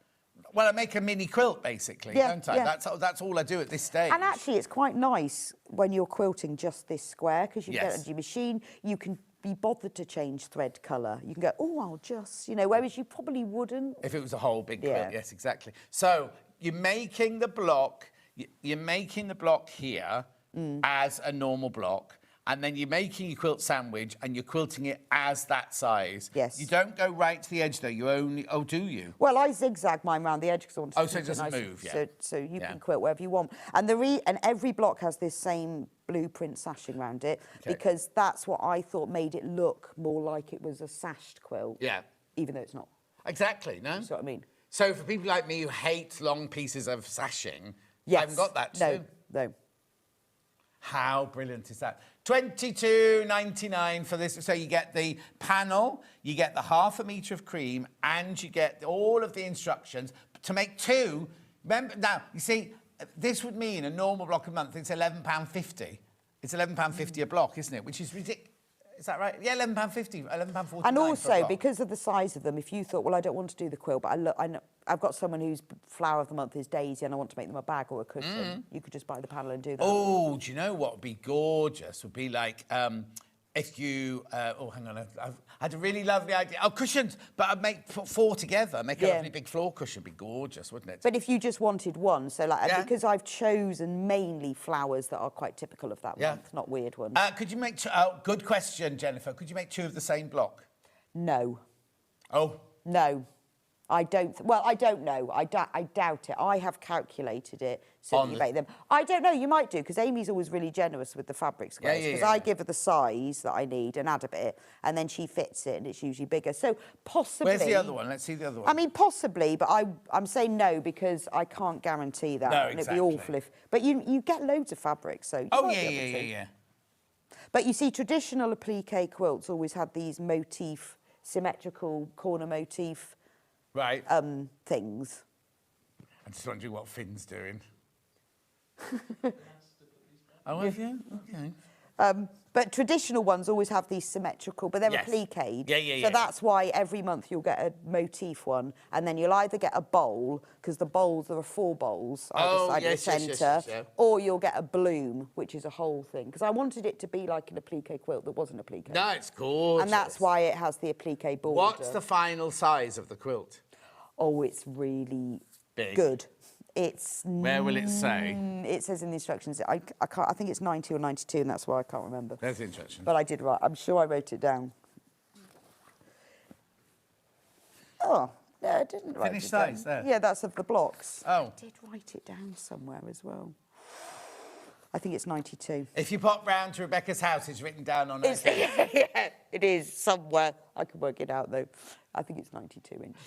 Well, I make a mini quilt basically, don't I? Yeah. That's all I do at this stage. And actually, it's quite nice when you're quilting just this square because you get it under your machine. You can be bothered to change thread colour. You can go, oh, I'll just, whereas you probably wouldn't. If it was a whole big quilt, yes, exactly. So you're making the block. You're making the block here as a normal block, and then you're making your quilt sandwich and you're quilting it as that size. Yes. You don't go right to the edge though. You only. Oh, do you? Well, I zigzag mine round the edge because I want to. Oh, so it doesn't move. Yeah. So you can quilt wherever you want, and and every block has this same blueprint sashing around it because that's what I thought made it look more like it was a sashed quilt. Yeah. Even though it's not. Exactly. No. That's what I mean. So for people like me who hate long pieces of sashing, Yes. I haven't got that too. No. How brilliant is that? $22.99 for this. So you get the panel, you get the half a metre of cream, and you get all of the instructions to make two. Remember, now, you see, this would mean a normal block a month, it's £11.50. It's £11.50 a block, isn't it? Which is ridiculous. Is that right? Yeah, £11.50, £11.49. And also, because of the size of them, if you thought, well, I don't want to do the quilt, but I know, I've got someone whose flower of the month is Daisy and I want to make them a bag or a cushion, you could just buy the panel and do that. Oh, do you know what would be gorgeous? Would be like if you... oh, hang on. I had a really lovely idea. Oh, cushions, but I'd put four together, make a lovely big floor cushion. Be gorgeous, wouldn't it? But if you just wanted one, so like, and because I've chosen mainly flowers that are quite typical of that month, not weird ones. Could you make... good question, Jennifer. Could you make two of the same block? No. Oh. No. I don't. Well, I don't know. I doubt it. I have calculated it so that you make them. I don't know. You might do because Amy's always really generous with the fabric squares. Because I give her the size that I need and add a bit, and then she fits it, and it's usually bigger. So possibly. Where's the other one? Let's see the other one. I mean, possibly, but I'm saying no because I can't guarantee that. No, and it'd be awful if. But you get loads of fabric, so. You might be able to. Yeah. But you see, traditional applique quilts always had these motif, symmetrical corner motif. Right. Things. I'm just wondering what Finn's doing. Oh, have you? Okay. But traditional ones always have these symmetrical, but they're appliqued. So that's why every month you'll get a motif one, and then you'll either get a bowl, because the bowls, there are 4 bowls either side of the centre, or you'll get a bloom, which is a whole thing. Because I wanted it to be like an applique quilt that wasn't applique. No, it's gorgeous. And that's why it has the applique border. What's the final size of the quilt? Oh, it's really big. Good. It's... Where will it say? It says in the instructions. I think it's 90 or 92, and that's why I can't remember. There's the instructions. But I did write. I'm sure I wrote it down. Oh, no, I didn't write Finished it down. size there? Yeah, that's of the blocks. Oh. I did write it down somewhere as well. I think it's 92. If you pop round to Rebecca's house, it's written down on her. Yeah, it is somewhere. I can work it out, though. I think it's 92 inches.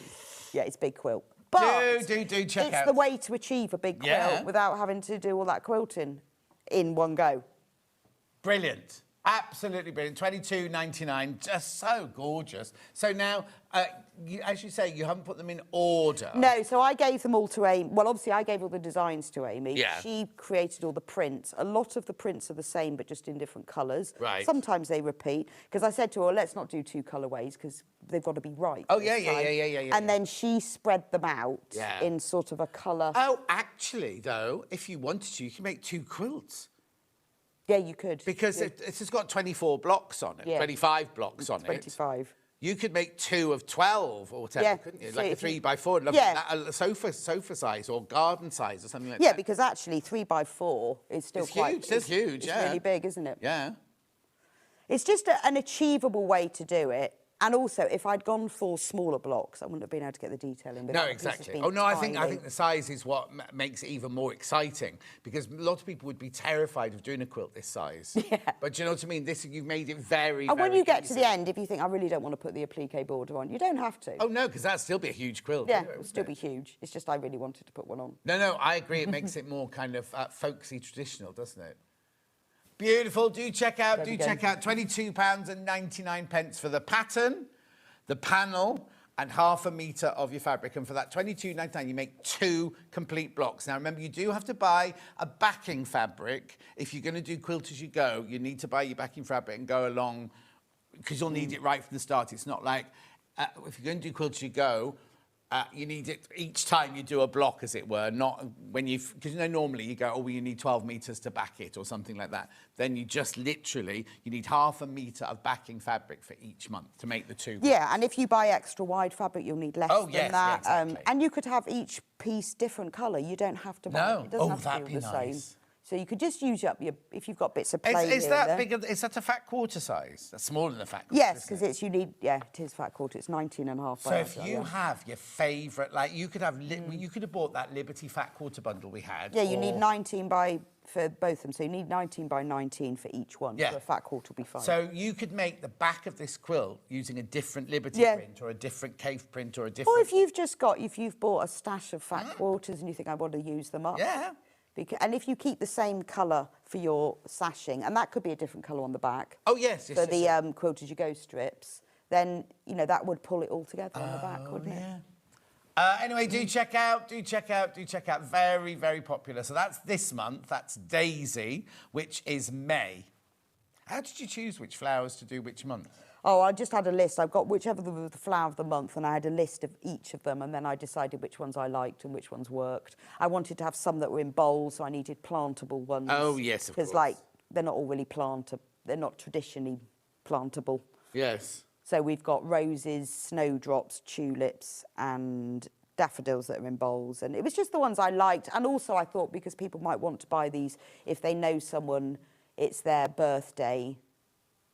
Yeah, it's big quilt. But do check out. It's the way to achieve a big quilt without having to do all that quilting in one go. Brilliant. Absolutely brilliant. $22.99. Just so gorgeous. So now, as you say, you haven't put them in order. No, so I gave them all to Amy. Well, obviously, I gave all the designs to Amy. Yeah. She created all the prints. A lot of the prints are the same, but just in different colours. Right. Sometimes they repeat. Because I said to her, let's not do 2 colourways, because they've got to be right. Oh, yeah. And then she spread them out in sort of a colour. Oh, actually, though, if you wanted to, you can make 2 quilts. Yeah, you could. Because it's just got 24 blocks on it, 25 blocks on 25. it. You could make 2 of 12 or whatever, couldn't you? Like a 3x4, a sofa size or garden size or something like that. Yeah, because actually 3x4 is still huge. It's huge, It's really big, isn't it? Yeah. It's just an achievable way to do it. And also, if I'd gone for smaller blocks, I wouldn't have been able to get the detail in. No, exactly. Oh, no, I think the size is what makes it even more exciting, because a lot of people would be terrified of doing a quilt this size. Yeah. But do you know what I mean? You've made it very, and very when you get easy. to the end, if you think, I really don't want to put the applique border on, you don't have to. Oh, no, because that'd still be a huge quilt. Yeah, it would still be huge. It's just I really wanted to put one on. No, I agree. It makes it more kind of folksy traditional, doesn't it? Beautiful. Do check out £22.99 for the pattern, the panel, and half a metre of your fabric. And for that $22.99, you make 2 complete blocks. Now, remember, you do have to buy a backing fabric. If you're going to do quilt as you go, you need to buy your backing fabric and go along, because you'll need it right from the start. It's not like, if you're going to do quilt as you go, you need it each time you do a block, as it were, not when because normally you go, oh, well, you need 12 metres to back it or something like that. Then you just literally, you need half a metre of backing fabric for each month to make the 2 blocks. Yeah, and if you buy extra wide fabric, you'll need less than that. Yeah, exactly. And you could have each piece different colour. You don't have to buy it. It doesn't have to that'd be be the nice. same. So you could just use up your, if you've got bits of plain Is here that and there. bigger? Is that a fat quarter size? That's smaller than a fat quarter. Yes, isn't because you need, yeah, it is fat quarter. It's 19 and a half So by if you have your favourite, like you could have, you could have bought that Liberty fat quarter bundle we had. Yeah, you need or- 19 by, for both of them. So you need 19 by 19 for each one. Yeah. So a fat quarter will be fine. So you could make the back of this quilt using a different Liberty Yeah. print or a different cave print or a different... Or if you've just got, if you've bought a stash of fat quarters and you think I want to use them up. Yeah. And if you keep the same colour for your sashing, and that could be a different colour on the back. Oh, yes, yes, For yes, the yes. Quilt As You Go strips, then, you know, that would pull it all together on the back, wouldn't it? Anyway, do check out. Very, very popular. So that's this month. That's Daisy, which is May. How did you choose which flowers to do which month? Oh, I just had a list. I've got whichever the flower of the month, and I had a list of each of them, and then I decided which ones I liked and which ones worked. I wanted to have some that were in bowls, so I needed plantable ones. Oh, yes, of course. Because, like, they're not all really they're not traditionally plantable. Yes. So we've got roses, snowdrops, tulips, and daffodils that are in bowls. And it was just the ones I liked. And also I thought because people might want to buy these if they know someone, it's their birthday.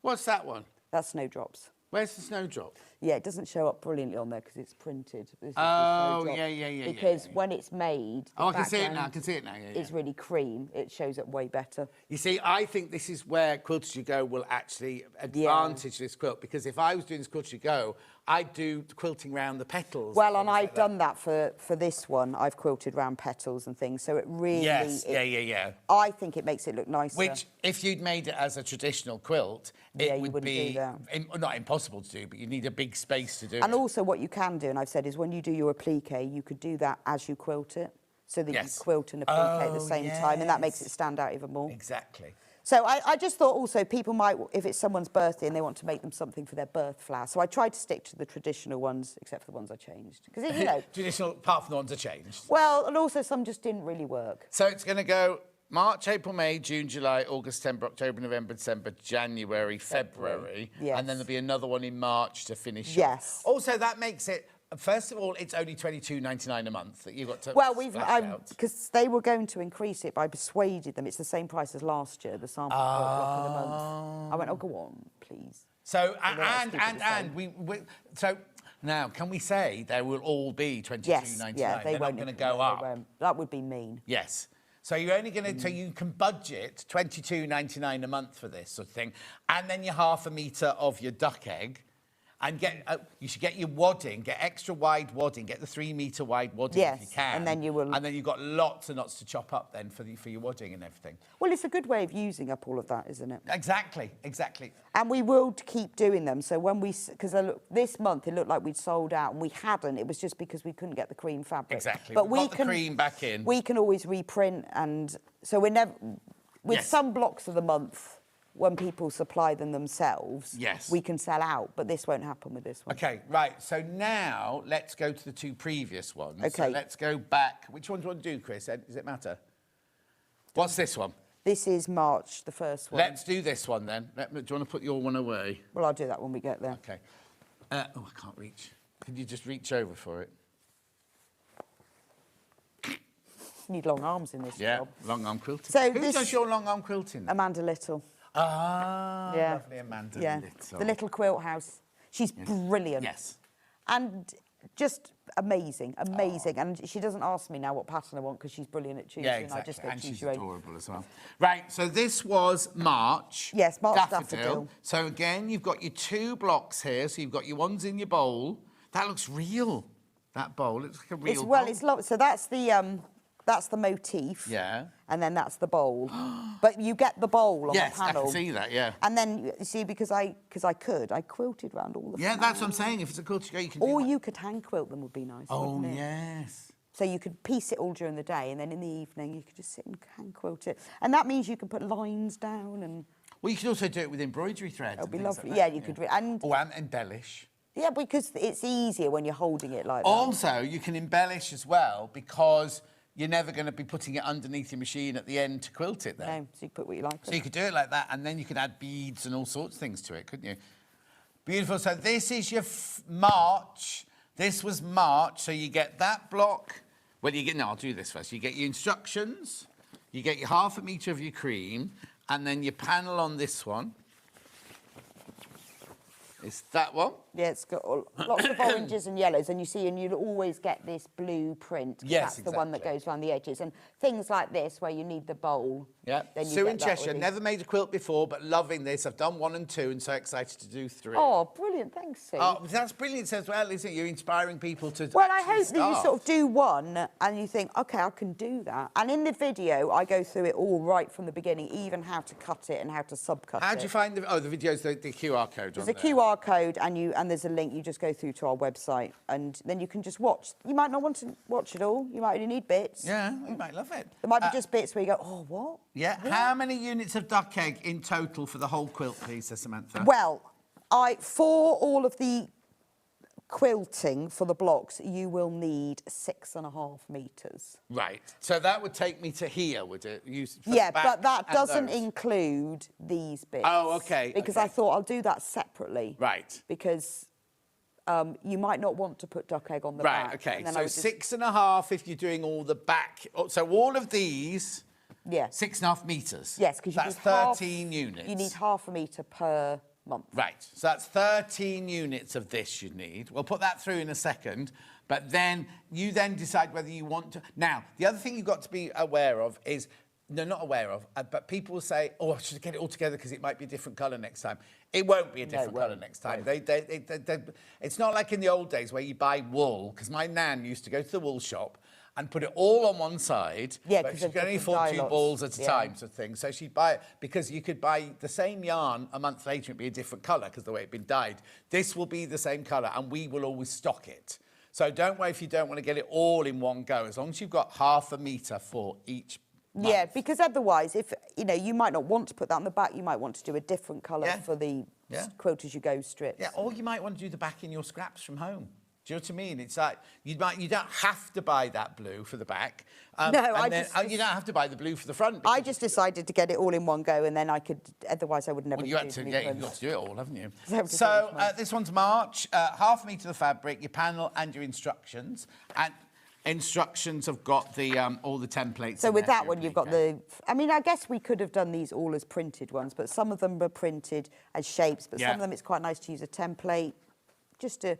What's that one? That's snowdrops. Where's the snowdrop? Yeah, it doesn't show up brilliantly on there because it's printed. This is the Oh, snowdrop. yeah. Because when it's made, Oh, I the can see it now. I background can see it now. Yeah. is really cream. It shows up way better. You see, I think this is where Quilt As You Go will actually advantage this quilt, because if I was doing this Quilt As You Go, I'd do quilting round the petals. Well, and I've like done that for this one. I've quilted round petals and things, so it really... Yes, yeah. I think it makes it look nicer. Which, if you'd made it as a traditional quilt, Yeah, it you would wouldn't be do that. not impossible to do, but you need a big space to do And it. also what you can do, and I've said, is when you do your applique, you could do that as you quilt it, so that Yes. you quilt and applique at the Oh, same time, and that makes yes. it stand out even more. Exactly. So I just thought also people might, if it's someone's birthday and they want to make them something for their birth flower, so I tried to stick to the traditional ones, except for the ones I changed. Because, you know... Traditional, apart from the ones that changed. Well, and also some just didn't really work. So it's going to go March, April, May, June, July, August, September, October, November, December, January, February. Yes. And then there'll be another one in March to finish. Yes. Off. Also, that makes it, first of all, it's only $22.99 a month that you've got to Well, splash out. because they were going to increase it, but I persuaded them. It's the same price as last year, the sample block of the month. I went, oh, go on, please. So, let's keep it the and same. so now, can we say they will all be $22.99? Yes, yeah, They're not going to go they up. won't. That would be mean. Yes. So you're only going to, so you can budget $22.99 a month for this sort of thing, and then your half a metre of your duck egg, and you should get your wadding, get extra wide wadding, get the 3 metre wide wadding if you Yes, can. and then you will- And then you've got lots and lots to chop up then for your wadding and everything. Well, it's a good way of using up all of that, isn't it? Exactly. And we will keep doing them. So when because this month it looked like we'd sold out, and we hadn't. It was just because we couldn't get the cream fabric. Exactly. But We've got the cream back in. We can always reprint, and so we're never with Yes. some blocks of the month. When people supply them themselves, Yes. we can sell out, but this won't happen with this one. Okay, right. So now let's go to the 2 previous ones. So Okay. let's go back. Which one do you want to do, Chris? Does it matter? What's this one? This is March, the first one. Let's do this one then. Do you want to put your one away? Well, I'll do that when we get there. Okay. Oh, I can't reach. Can you just reach over for it? You need long arms in this Yeah, job. long arm quilting. So Who this- does your long arm quilting? Amanda Little. Yeah. Lovely Amanda Yeah, Little. the Little Quilt House. She's brilliant. Yes. And just amazing. And she doesn't ask me now what pattern I want because she's brilliant at choosing. Yeah, I exactly. just go And choose she's your own. adorable as well. Right, so this was March. Yes, March daffodil. So again, you've got your 2 blocks here. So you've got your ones in your bowl. That looks real, that bowl. It looks like a real bowl. It's lovely. So that's the motif. Yeah. And then that's the bowl. But you get the bowl on Yes, the panel. I can see that, yeah. And then, you see, because I quilted around all the Yeah, that's what I'm saying. If it's a quilted go, you can do Or that. you could hand quilt them would be nice, Oh, wouldn't it? yes. So you could piece it all during the day, and then in the evening you could just sit and hand quilt it. And that means you can put lines down, and Well, you could also do it with embroidery threads. it'll and be things lovely. like Yeah, that, you couldn't could. And and embellish. yeah, because it's easier when you're holding it like that. Also, you can embellish as well because you're never going to be putting it underneath your machine at the end to quilt it then. No, so you put what you like. So you could do it like that, and then you could add beads and all sorts of things to it, couldn't you? Beautiful. So this is your March. This was March. So you get that block. Well, I'll do this first. You get your instructions. You get your half a metre of your cream, and then your panel on this one. It's that one. Yeah, it's got lots of oranges and yellows, and you'll always get this blue print. 'Cause Yes, that's the one that goes around the edges. And things like this, where you need the bowl. Yeah. Then you Sue get in that Cheshire, already. never made a quilt before, but loving this. I've done 1 and 2, and so excited to do 3. Oh, brilliant! Thanks, Sue. Oh, that's brilliant as well, isn't it? You're inspiring people to. Well, I actually hope that you start. sort of do one and you think, OK, I can do that. And in the video, I go through it all right from the beginning, even how to cut it and how to subcut it. How do you find the videos, the QR code? There's a QR code and there's a link. You just go through to our website and then you can just watch. You might not want to watch it all. You might only need bits. Yeah, you might love it. There might be just bits where you go, oh, what? Yeah. How many units of duck egg in total for the whole quilt, please, says Samantha? Well, for all of the quilting for the blocks, you will need 6.5 metres. Right. So that would take me to here, would it? Yeah, but that and doesn't those. include these bits. Oh, OK. Because okay. I thought I'll do that separately. Right. Because you might not want to put duck egg on the Right, back. OK. And then So I would just- 6.5 if you're doing all the back. So all of these, Yeah. 6.5 metres. Yes, because that's 13 units. You need half a metre per month. Right, so that's 13 units of this you need. We'll put that through in a second, but then you then decide whether you want to... Now, the other thing you've got to be aware of is... No, not aware of, but people will say, oh, I should get it all together because it might be a different colour next time. It won't be a different colour next time. It's not like in the old days where you buy wool, because my nan used to go to the wool shop and put it all on one side, Yeah, but 'cause she of could only different afford 2 dye balls lots. at a Yeah. time, sort of thing. So she'd buy it because you could buy the same yarn a month later, it'd be a different colour because the way it'd been dyed. This will be the same colour and we will always stock it. So don't worry if you don't want to get it all in one go, as long as you've got half a metre for each month. Yeah, because otherwise, if you might not want to put that on the back, you might want to do a different colour Yeah. for the Yeah. quilt as you go strips. Yeah, or you might want to do the back in your scraps from home. Do you know what I mean? It's like you don't have to buy that blue for the back. No, you don't have to buy the blue for the front. I just decided to get it all in one go, and then I could. Otherwise, I would never. Well, you had to, do yeah, any you've got to do it all, haven't you? So So this one's March. Half a metre of the fabric, your panel, and your instructions. And instructions have got the all the templates. So in with there that for one, your you've got plique. the... I mean, I guess we could have done these all as printed ones, but some of them were printed as shapes, but Yeah. some of them it's quite nice to use a template, just to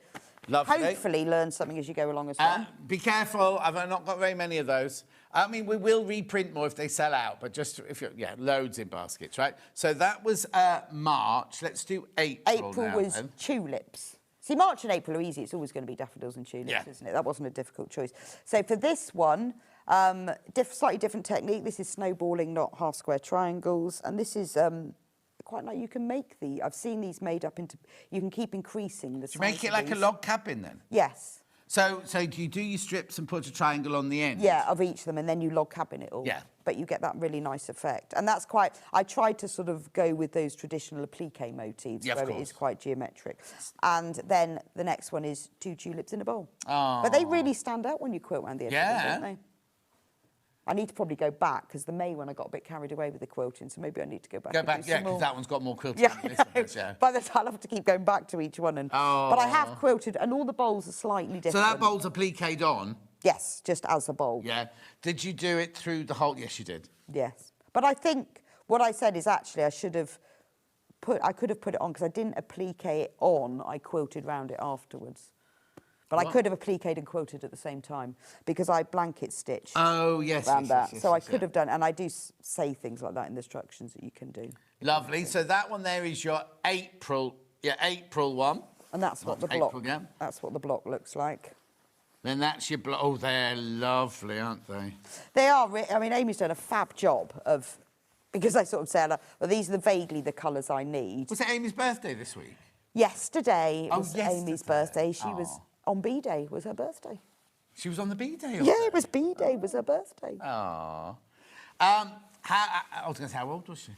Lovely. hopefully learn something as you go along as well. Be careful. I've not got very many of those. I mean, we will reprint more if they sell out, but just if you're, loads in baskets, right? So that was March. Let's do April April now, was then. tulips. See, March and April are easy. It's always going to be daffodils and tulips, Yeah. isn't it? That wasn't a difficult choice. So for this one, slightly different technique. This is snowballing, not half square triangles. And this is quite like you can make I've seen these made up into... You can keep increasing the Do you make it like a log cabin then? Yes. So do you do your strips and put a triangle on the end? Yeah, of each of them, and then you log cabin it all. Yeah. But you get that really nice effect. And that's quite... I tried to sort of go with those traditional applique motifs, Yeah, of where it course. is quite geometric. And then the next one is 2 tulips in a bowl. Oh. But they really stand out when you quilt around the edge of Yeah. them, don't they? I need to probably go back, because the May one I got a bit carried away with the quilting, so maybe I need to go back Go and back, do yeah, some more. because that one's got more quilting Yeah, than this I one know. has, yeah. By the time I'll have to keep going back to each one. But I have quilted, and all the bowls are slightly different. So that bowl's appliqued on? Yes, just as a bowl. Yeah. Did you do it through the whole... Yes, you did. Yes. But I think what I said is actually I could have put it on, because I didn't applique it on, I quilted round it afterwards. But I could have appliqued and quilted at the same time, because I blanket stitched Oh, yes. around yes, that. yes, So I yes, could yeah. have done, and I do say things like that in the instructions that you can do. Lovely. So that one there is your April one. And that's what the April, block, yeah. that's what the block looks like. Then that's your block. Oh, they're lovely, aren't they? They are, I mean, Amy's done a fab job of, because I sort of said, well, these are vaguely the colours I need. Was it Amy's birthday this week? Yesterday Oh, was Amy's yesterday. birthday. She was Aw. on B-Day, was her birthday. She was on the B-Day? Yeah, it was B-Day, was her birthday. Oh. I was going to say, how old was she?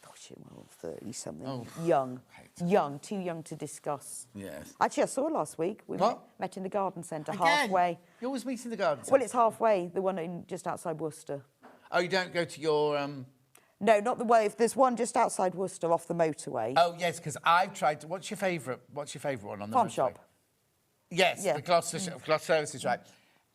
Oh, she was 30-something. Oh. Young. Hate. Young, too young to discuss. Yes. Actually, I saw her last week. We What? met in the garden centre, Again? halfway. You always meet in the garden Well, it's halfway, the one just outside Worcester. Oh, you don't go to your... No, not the way. There's one just outside Worcester off the motorway. Oh, yes, because I've tried to... What's your favourite one on the Farm motorway? shop. Yes, Yeah. the Gloucester Services, right.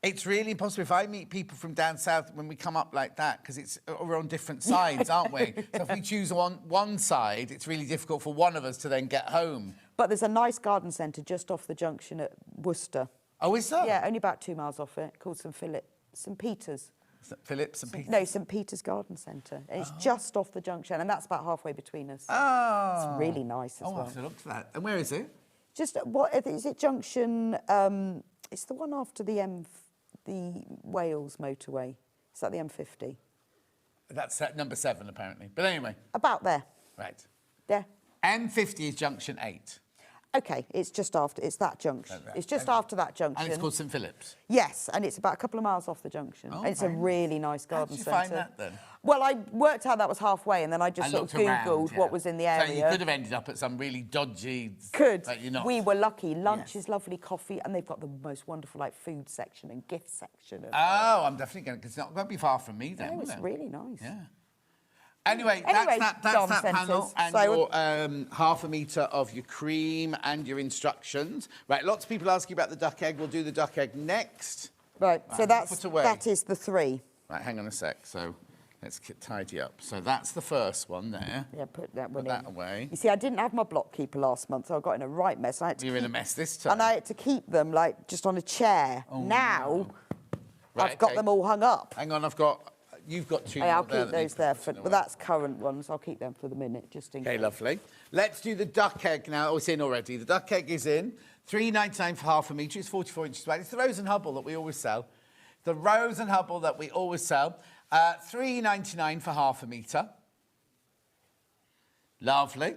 It's really impossible. If I meet people from down south when we come up like that, because we're on different sides, aren't we? So if we choose one side, it's really difficult for one of us to then get home. But there's a nice garden centre just off the junction at Worcester. Oh, is there? Yeah, only about 2 miles off it, called St Peter's. St Peter's? No, St Peter's Garden Centre. And it's just off the junction, and that's about halfway between us. Oh. It's really nice as well. I'll have to look for that. And where is it? Just, what is it, junction... it's the one after the Wales motorway. Is that the M50? That's number 7, apparently. But anyway. About there. Right. There. M50 is junction 8. OK, it's just after, it's that junction. It's just after that junction. And it's called St Philip's? Yes, and it's about a couple of miles off the junction. Oh, and it's a really nice garden centre. How did you find that, then? Well, I worked out that was halfway, and then I just sort of Googled what was in the area. So you could have ended up at some really dodgy... Could. But you're not. We were lucky. Lunch is lovely, coffee, and they've got the most wonderful, like, food section and gift section. Oh, I'm definitely going to... Because it's not going to be far from me, then, No, will it's it? really nice. Yeah. Anyway, that's that panel and your half a metre of your cream and your instructions. Right, lots of people asking about the duck egg. We'll do the duck egg next. Right, so that is the 3. Right, hang on a sec. So let's tidy up. So that's the first one there. Yeah, put that one in. Put that away. You see, I didn't have my block keeper last month, so I got in a right mess. You're in a mess this time. And I had to keep them, like, just on a chair. Oh, now, no. Right, I've got them all hung up. Hang on, you've got 2 I'll keep those there, but that's current ones. I'll keep them for the minute, just in case. Okay, lovely. Let's do the duck egg now. Oh, it's in already. The duck egg is in. $3.99 for half a metre. It's 44 inches wide. It's the Rose and Hubble that we always sell. The Rose and Hubble that we always sell. $3.99 for half a metre. Lovely.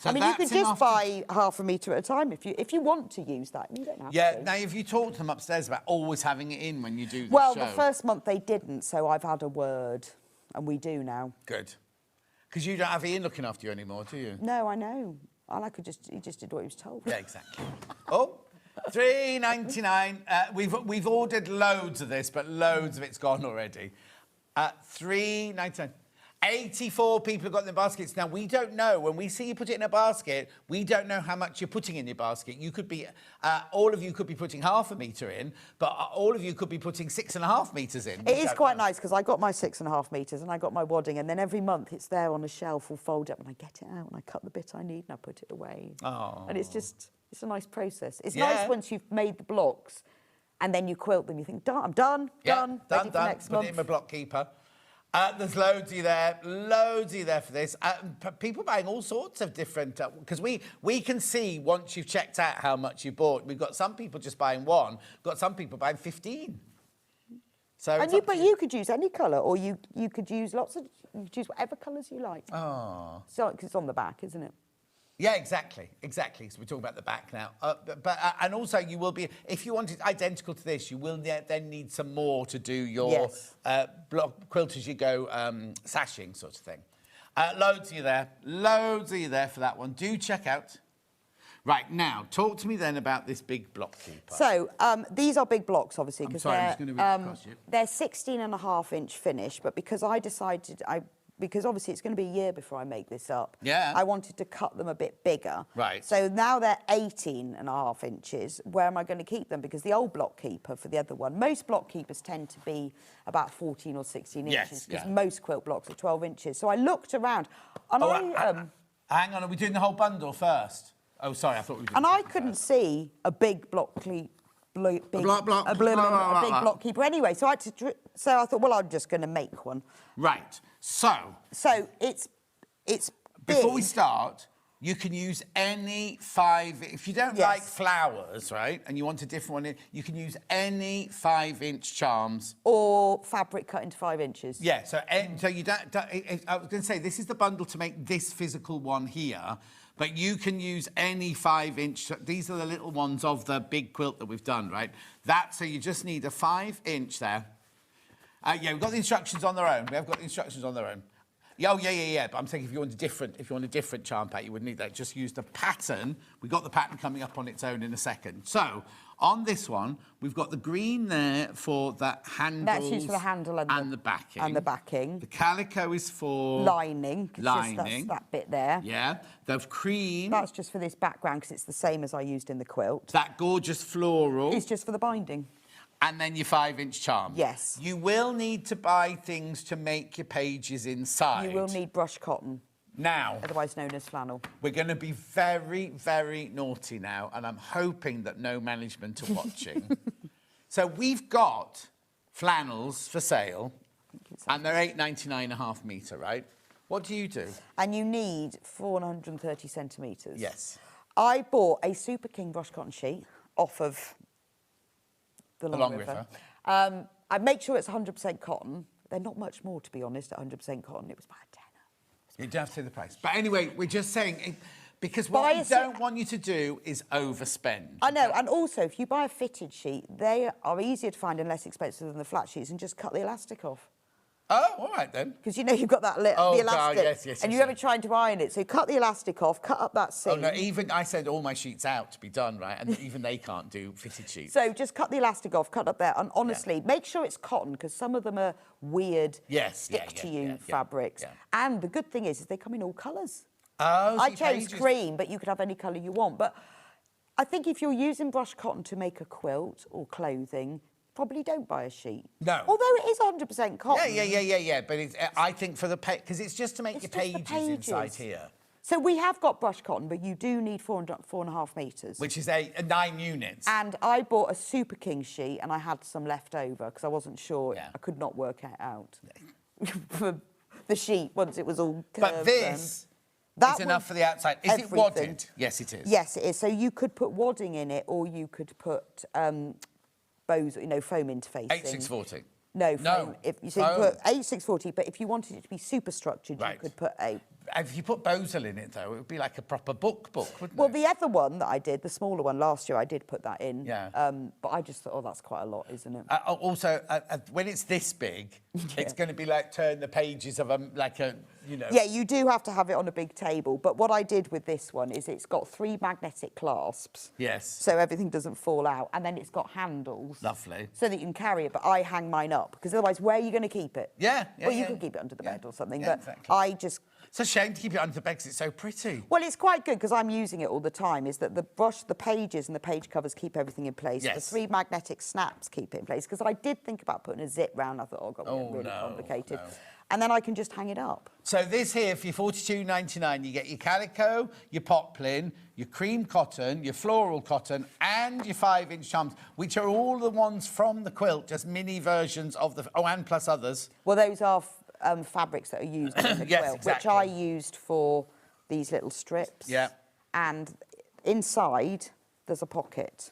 So I mean, you could just buy half a metre at a time if you want to use that. You don't have to. Yeah, now, if you talk to them upstairs about always having it in when you do the show... Well, the first month they didn't, so I've had a word, and we do now. Good. Because you don't have Ian looking after you anymore, do you? No, I know. He just did what he was told. Yeah, exactly. Oh, $3.99. We've ordered loads of this, but loads of it's gone already. $3.99. 84 people have got in their baskets. Now, we don't know. When we see you put it in a basket, we don't know how much you're putting in your basket. You could be, all of you could be putting half a metre in, but all of you could be putting 6.5 metres in. It is quite nice, because I got my 6.5 metres and I got my wadding, and then every month it's there on a shelf, all folded up, and I get it out and I cut the bit I need and I put it away. Oh. And it's a nice process. It's nice once you've made the blocks and then you quilt them. You think, I'm done, done, ready for next month. Put it in my block keeper. There's loads of you there for this. People buying all sorts of different... Because we can see once you've checked out how much you bought. We've got some people just buying 1. We've got some people buying 15. So but you could use any colour, or you could use you could use whatever colours you like. Oh. So, because it's on the back, isn't it? Yeah, exactly. So we're talking about the back now. And also, you will be, if you want it identical to this, you will then need some more to do your block quilt as you go sashing sort of thing. Loads of you there for that one. Do check out. Right, now, talk to me then about this big block keeper. So, these are big blocks, obviously, because they're 16.5-inch finish, but because I decided... Because obviously it's going to be a year before I make this up. Yeah. I wanted to cut them a bit bigger. Right. So now they're 18.5 inches. Where am I going to keep them? Because the old block keeper for the other one, most block keepers tend to be about 14 or 16 inches. Because most quilt blocks are 12 inches. So I looked around and hang on, are we doing the whole bundle first? Oh, sorry, I thought we were doing... And I couldn't see a big block keeper. A big block keeper anyway. So I thought, well, I'm just going to make one. Right. So it's before big. we start, you can use any 5... If you don't like flowers, right, and you want a different one, you can use any 5-inch charms. Or fabric cut into 5 inches. Yeah, so you don't... I was going to say, this is the bundle to make this physical one here, but you can use any 5-inch... These are the little ones of the big quilt that we've done, right? So you just need a 5-inch there. Yeah, we've got the instructions on their own. We have got the instructions on their own. Yeah. But I'm saying if you want a different charm pack, you would need that. Just use the pattern. We've got the pattern coming up on its own in a second. So on this one, we've got the green there for the handles. That's used for the handle and the backing. And the backing. The calico is for lining. Lining. That's that bit there. Yeah. The cream. That's just for this background because it's the same as I used in the quilt. That gorgeous floral. It's just for the binding. And then your 5-inch charm. Yes. You will need to buy things to make your pages inside. You will need brush cotton, Now, otherwise known as flannel. we're going to be very, very naughty now, and I'm hoping that no management are watching. So we've got flannels for sale, and they're $8.99 a half metre, right? What do you do? And you need 430 centimetres. Yes. I bought a Super King brush cotton sheet off of the Long River. I make sure it's 100% cotton. They're not much more, to be honest, at 100% cotton. It was about a tenner. You don't have to say the price. But anyway, we're just saying, because what we don't want you to do is overspend. I know, and also, if you buy a fitted sheet, they are easier to find and less expensive than the flat sheets, and just cut the elastic off. Oh, all right then. Because you know you've got that the elastic, yes, and you're ever trying to iron it. So cut the elastic off, cut up that seam. Oh no, even I send all my sheets out to be done, right? And even they can't do fitted sheets. So just cut the elastic off, cut up there, and honestly, make sure it's cotton, because some of them are weird, stick-to-you fabrics. Yeah. And the good thing is they come in all colours. Oh, I chose cream, but you could have any colour you want. But I think if you're using brush cotton to make a quilt or clothing, probably don't buy a sheet. No. Although it is 100% cotton. Yeah. But it's, I think for the because it's just to make your just the pages inside here. So we have got brush cotton, but you do need 4.5 metres. Which is a 9 units. And I bought a Super King sheet, and I had some left over because I wasn't sure. Yeah. I could not work it out for the sheet once it was all curved. But this is enough for the outside. Is it wadded? Yes, it is. Yes, it is. So you could put wadding in it, or you could put bows, foam interfacing. 8640. No, foam. If you put 8640, but if you wanted it to be super structured, you could put a. If you put Bosel in it, though, it would be like a proper book, wouldn't it? Well, the other one that I did, the smaller one last year, I did put that in. Yeah. But I just thought, oh, that's quite a lot, isn't it? Also, when it's this big, it's going to be like turn the pages of Yeah, you do have to have it on a big table. But what I did with this one is it's got 3 magnetic clasps. Yes. So everything doesn't fall out. And then it's got handles. Lovely. So that you can carry it. But I hang mine up, because otherwise, where are you going to keep it? Yeah. Well, you could keep it under the bed or something. Yeah, but exactly. I just... It's a shame to keep it under the bed because it's so pretty. Well, it's quite good because I'm using it all the time, is that the brush, the pages and the page covers keep everything in place. Yes. The 3 magnetic snaps keep it in place, because I did think about putting a zip round. I thought, oh, God, really complicated. No. And then I can just hang it up. So this here, for your $42.99, you get your calico, your poplin, your cream cotton, your floral cotton, and your 5-inch charms, which are all the ones from the quilt, just mini versions of the... Oh, and plus others. Well, those are fabrics that are used in the Yes, quilt, exactly. which I used for these little strips. Yeah. And inside, there's a pocket,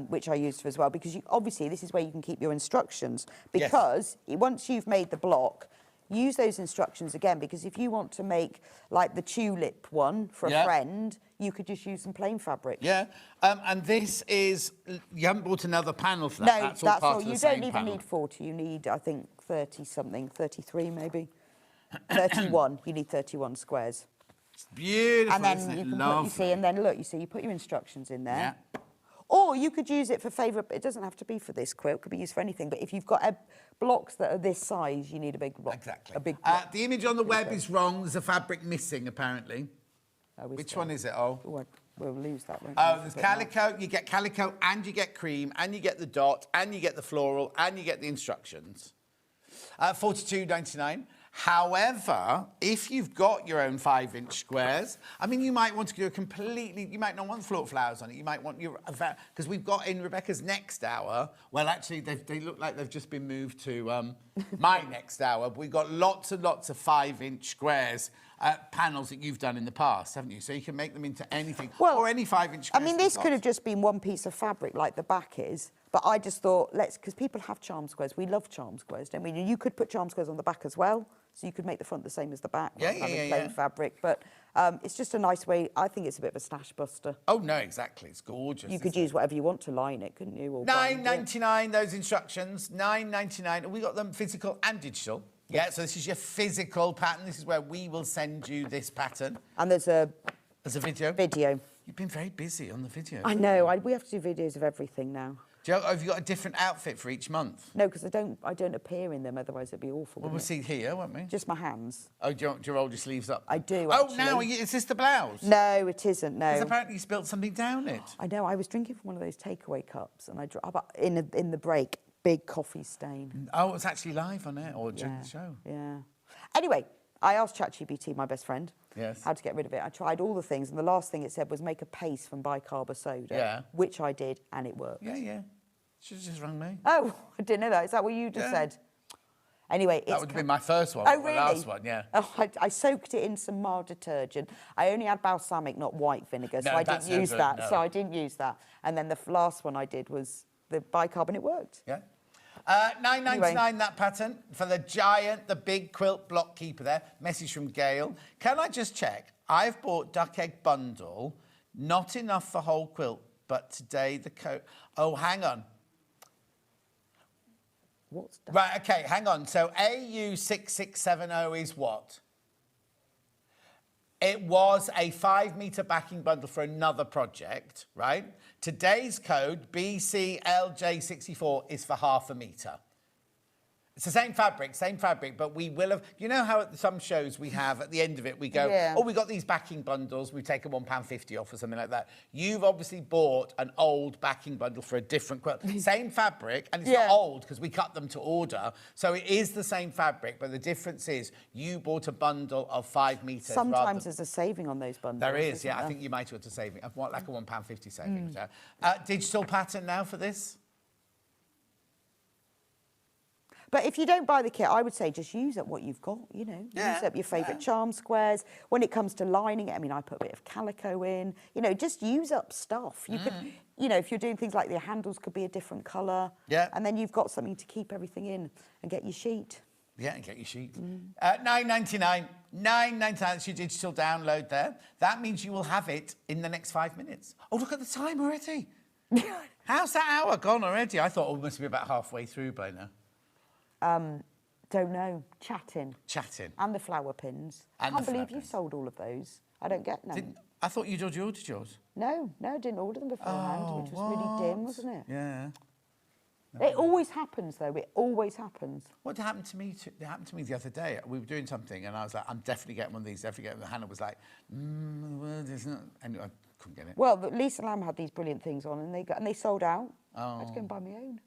which I used for as well, because obviously this is where you can keep your instructions, because once you've made the block, use those instructions again, because if you want to make like the tulip one for a friend, you could just use some plain fabric. Yeah, and this is, you haven't bought another panel for that. No, that's all part of the you same don't even panel. need 40, you need, I think, 30-something, 33 maybe. 31, you need 31 squares. It's beautiful, And then isn't it? you can Lovely. put, you put your instructions in there. Yeah. Or you could use it for favourite, it doesn't have to be for this quilt, it could be used for anything, but if you've got blocks that are this size, you need a big block. Exactly. A big block. The image on the web is wrong, there's a fabric missing, apparently. Which one is it, We'll lose that one. Oh, there's calico, you get calico, and you get cream, and you get the dot, and you get the floral, and you get the instructions. $42.99. However, if you've got your own 5-inch squares, I mean, you might want to do you might not want floral flowers on it. You might want because we've got in Rebecca's next hour, well, actually, they look like they've just been moved to my next hour. But we've got lots and lots of 5-inch squares, panels that you've done in the past, haven't you? So you can make them into anything, or any 5-inch squares. I mean, this could have just been one piece of fabric like the back is, but I just thought, because people have charm squares. We love charm squares, don't we? You could put charm squares on the back as well, so you could make the front the same as the back, having plain fabric. But it's just a nice way. I think it's a bit of a stash buster. Oh, no, exactly. It's gorgeous. You could use whatever you want to line it, couldn't you? $9.99, those instructions, $9.99. We got them physical and digital. Yeah, so this is your physical pattern. This is where we will send you this pattern. And there's a video. Video. You've been very busy on the video. I know. We have to do videos of everything now. Have you got a different outfit for each month? No, because I don't appear in them, otherwise it'd be awful. Well, we'll see here, won't we? Just my hands. Oh, do you roll your sleeves up? I do, Oh, actually. now, is this the blouse? No, it isn't, no. Because apparently you spilled something down it. I know, I was drinking from one of those takeaway cups and in the break, big coffee stain. Oh, it's actually live on air or during the show. Yeah. Anyway, I asked ChatGPT, my best friend, Yes. how to get rid of it. I tried all the things, and the last thing it said was make a paste from bicarb soda, Yeah. which I did, and it worked. Yeah. Should have just rung me. Oh, I didn't know that. Is that what you just said? Anyway, That would have been my first one. Oh, The really? last one, yeah. Oh, I soaked it in some mild detergent. I only had balsamic, not white vinegar, so No, I that's didn't no use good, that. no. So I didn't use that. And then the last one I did was the bicarb, and it worked. Yeah. $9.99 that pattern for the big quilt block keeper there. Message from Gail. Can I just check? I've bought duck egg bundle, not enough for whole quilt, but today the coat. Oh, hang on. What's that? Right, okay, hang on. So AU6670 is what? It was a 5-metre backing bundle for another project, right? Today's code, BCLJ64, is for half a metre. It's the same fabric, but we will have... You know how at some shows we have, at the end of it, we go, Yeah. oh, we got these backing bundles, we've taken £1.50 off or something like that. You've obviously bought an old backing bundle for a different quilt. Same fabric, and it's not old, because we cut them to order. So it is the same fabric, but the difference is you bought a bundle of 5 metres. Sometimes there's a saving on those bundles. There is, isn't yeah. I there? think you might want to saving. I've got like a £1.50 saving. Digital pattern now for this? But if you don't buy the kit, I would say just use up what you've got, you know. Use up your favourite charm squares. When it comes to lining it, I mean, I put a bit of calico in. You know, just use up stuff. You could, you know, if you're doing things like the handles could be a different colour. Yeah. And then you've got something to keep everything in and get your sheet. Yeah, and get your sheet. $9.99. $9.99, that's your digital download there. That means you will have it in the next 5 minutes. Oh, look at the time already. How's that hour gone already? I thought it must be about halfway through by now. Don't know. Chatting. Chatting. And the flower pins. And I can't the flower believe you pins. sold all of those. I don't get them. I thought you'd already ordered yours. No, I didn't order them beforehand, which was really dim, wasn't it? Yeah. It always happens, though. It always happens. What happened to me? It happened to me the other day. We were doing something, and I was like, "I'm definitely getting one of these. Definitely getting." And Hannah was like, "The word is not." Anyway, I couldn't get it. Well, Lisa Lamb had these brilliant things on, and they sold out. Oh. I had to go and buy my own.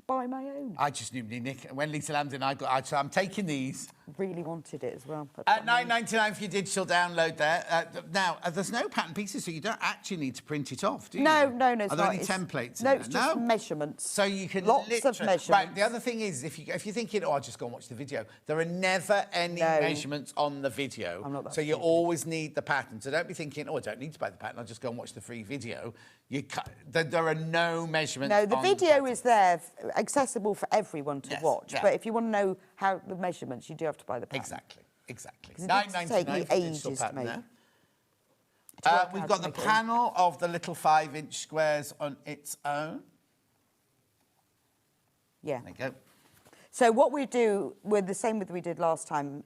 Buy my own. I just knew Nick. When Lisa Lamb's in, so I'm taking these. Really wanted it as well. At $9.99 for your digital download there. Now, there's no pattern pieces, so you don't actually need to print it off, do you? No, Are it's there not. any templates? No, in it's there? just measurements. So you can Lots of literally... measurements. Right, the other thing is, if you're thinking, oh, I'll just go and watch the video, there are never any measurements on the video. I'm not that so you stupid. always need the pattern. So don't be thinking, oh, I don't need to buy the pattern, I'll just go and watch the free video. There are no measurements. No, the on video is there, accessible for everyone to Yes, watch. yeah. But if you want to know how the measurements, you do have to buy the pattern. Exactly. 'Cause it does take me $9.99 for digital ages to pattern make. there. To work We've out got to the make it. panel of the little 5-inch squares on its own. Yeah. There you go. So what we do, with the same with we did last time,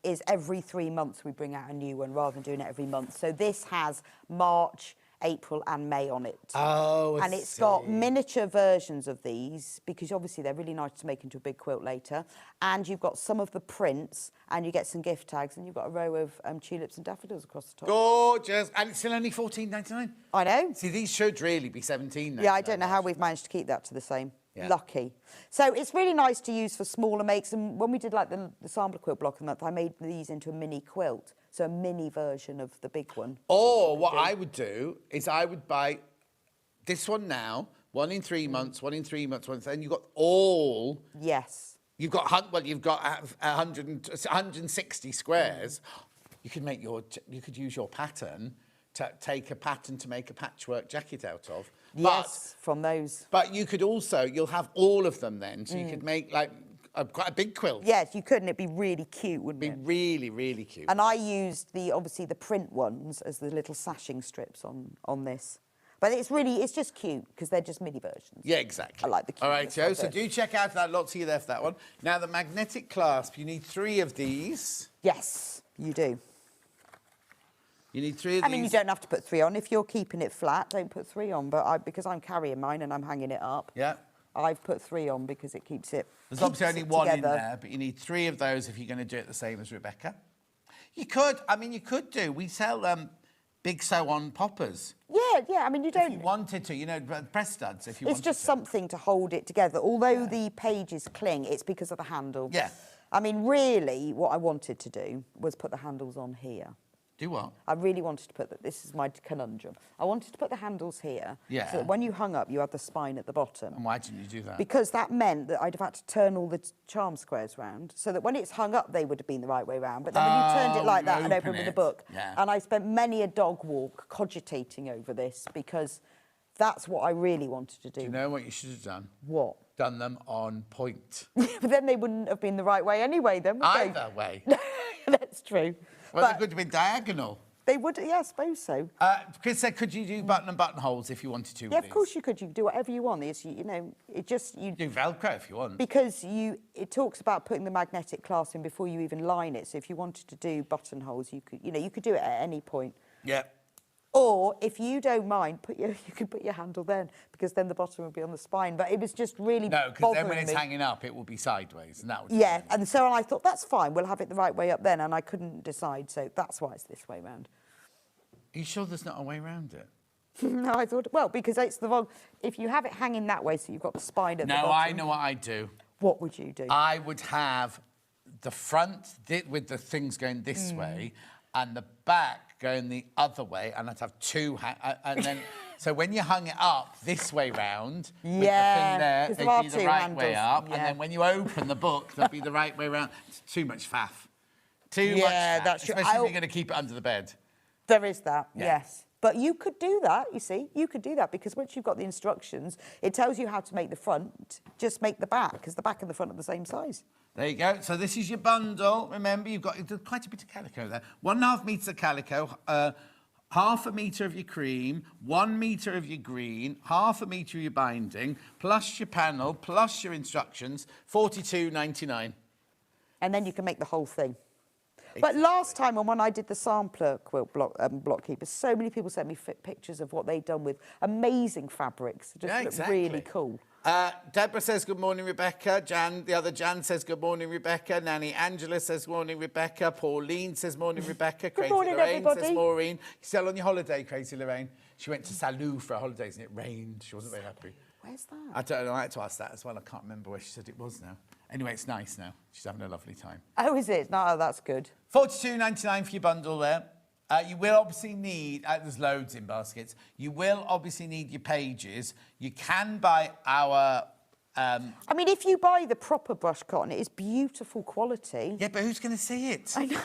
is every 3 months we bring out a new one rather than doing it every month. So this has March, April and May on it. Oh, I And it's got miniature versions of these, because obviously they're really nice to make into a big quilt later. And you've got some of the prints, and you get some gift tags, and you've got a row of tulips and daffodils across the top. Gorgeous. And it's still only $14.99. I know. See, these should really be $17.99. Yeah, I don't know how we've managed to keep that to the same. Yeah. Lucky. So it's really nice to use for smaller makes. And when we did like the sampler quilt block of the month, I made these into a mini quilt. So a mini version of the big one. Or what I would do is I would buy this one now, 1 in 3 months, 1 in 3 months, and you've got all... Yes. You've got 160 squares. You could use your pattern to take a pattern to make a patchwork jacket out of. Yes, from those. But you could also, you'll have all of them then, so you could make like quite a big quilt. Yes, you could, and it'd be really cute, wouldn't it? It'd be really, really cute. And I used obviously the print ones as the little sashing strips on this. But it's just cute because they're just mini versions. Yeah, exactly. I like the cuteness All right, Joe, of so it. do check out that. Lots of you there for that one. Now, the magnetic clasp, you need 3 of these. Yes, you do. You need 3 of I these. mean, you don't have to put 3 on. If you're keeping it flat, don't put 3 on. But because I'm carrying mine and I'm hanging it up, Yeah. I've put 3 on because it keeps it There's obviously only one in together. there, but you need 3 of those if you're going to do it the same as Rebecca. You could, I mean, you could do. We sell big sew-on poppers. Yeah. I mean, you don't. If you wanted to, you know, press studs. If you It's wanted just to. something to hold it together. Although the pages cling, it's because of the handle. Yeah. I mean, really, what I wanted to do was put the handles on here. Do what? I really wanted to put that. This is my conundrum. I wanted to put the handles here. Yeah. So that when you hung up, you had the spine at the bottom. And why didn't you do that? Because that meant that I'd have had to turn all the charm squares round, so that when it's hung up, they would have been the right way round. But then when you turned it like that and open opened with it. the book, Yeah. and I spent many a dog walk cogitating over this because that's what I really wanted to do. Do you know what you should have done? What? Done them on point. But then they wouldn't have been the right way anyway, then, would they? Either way. That's true. Well, they But could have been diagonal. they would, yeah, I suppose so. Chris said, could you do buttonholes if you wanted to? Yeah, with of course these? you could. You could do whatever you want. It's, you know, it just you Do Velcro if you want. because it talks about putting the magnetic clasp in before you even line it. So if you wanted to do buttonholes, you could do it at any point. Yeah. Or if you don't mind, you could put your handle then, because then the bottom would be on the spine. But it was just really No, because bothering then when it's me. hanging up, it will be sideways, and that would. Yeah, and so I thought that's fine. We'll have it the right way up then, and I couldn't decide, so that's why it's this way round. Are you sure there's not a way around it? No, I thought well because it's the wrong. If you have it hanging that way, so you've got the spine at the bottom. No, I know what I'd do. What would you do? I would have the front with the things going this way, and the back going the other way, and I'd have 2 and then. So when you hung it up this way round, with the Yeah, thing there, 'cause they'd there are be the 2 right way handles, up, yeah. and then when you open the book, they'll be the right way round. It's too much faff. Too much Yeah, faff, that's true. especially if you're going to keep it under the bed. There is that, Yeah. yes. But you could do that, you see. You could do that because once you've got the instructions, it tells you how to make the front, just make the back, because the back and the front are the same size. There you go. So this is your bundle. Remember, you've got quite a bit of calico there. 1.5 metres of calico, 1/2 metre of your cream, 1 metre of your green, 1/2 metre of your binding, plus your panel, plus your instructions, $42.99. And then you can make the whole thing. But last time when I did the sampler quilt block keepers, so many people sent me pictures of what they'd done with amazing fabrics. It just Yeah, looked exactly. really cool. Deborah says, good morning, Rebecca. The other Jan says, good morning, Rebecca. Nanny Angela says, morning, Rebecca. Pauline says, morning, Rebecca. Crazy morning, Lorraine says, everybody. Maureen. You're still on your holiday, Crazy Lorraine? She went to Salou for her holidays and it rained. She wasn't very happy. Where's that? I don't know. I had to ask that as well. I can't remember where she said it was now. Anyway, it's nice now. She's having a lovely time. Oh, is it? No, that's good. $42.99 for your bundle there. You will obviously need, there's loads in baskets. You will obviously need your pages. You can buy our... I mean, if you buy the proper brush cotton, it is beautiful quality. Yeah, but who's going to see it? I know.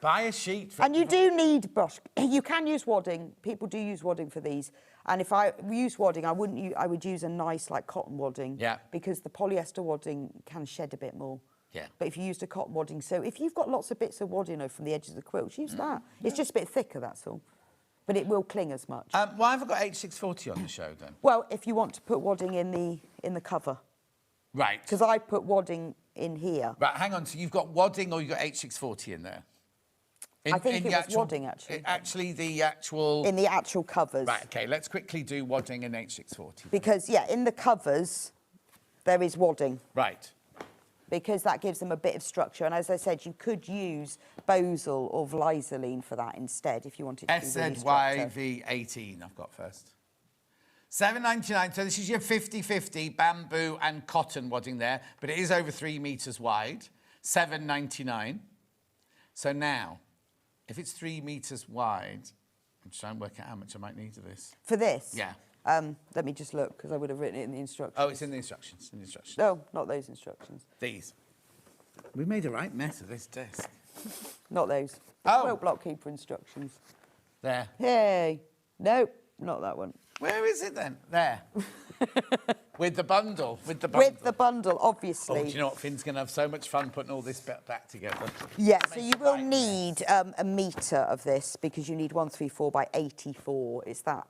Buy a sheet. For And you do need brush. You can use wadding. People do use wadding for these. And if I use wadding, I would use a nice like cotton wadding. Yeah. Because the polyester wadding can shed a bit more. Yeah. But if you used a cotton wadding, so if you've got lots of bits of wadding from the edges of the quilt, use that. It's just a bit thicker, that's all. But it will cling as much. Why have I got H640 on the show then? Well, if you want to put wadding in the cover, Right. because I put wadding in here. Right, hang on. So you've got wadding or you've got H640 in there? I think it was wadding, actually. Actually, the actual... In the actual covers. Right, OK, let's quickly do wadding and H640. Because, yeah, in the covers, there is wadding. Right. Because that gives them a bit of structure. And as I said, you could use Bosal or Vlizoline for that instead if you wanted to be really structured. SZYV18 I've got first. $7.99. So this is your 50/50 bamboo and cotton wadding there, but it is over 3 metres wide. $7.99. So now, if it's 3 metres wide, I'm just trying to work out how much I might need of this. For this? Yeah. Let me just look, because I would have written it in the instructions. Oh, it's in the instructions. No, not those instructions. These. We made a right mess of this desk. Not those. The Oh. quilt block keeper instructions. There. Hey. Nope, not that one. Where is it then? There. With the bundle. With the bundle, obviously. Oh, do you know what? Finn's going to have so much fun putting all this back together. Yeah, so you will need a metre of this because you need 134 by 84. It's that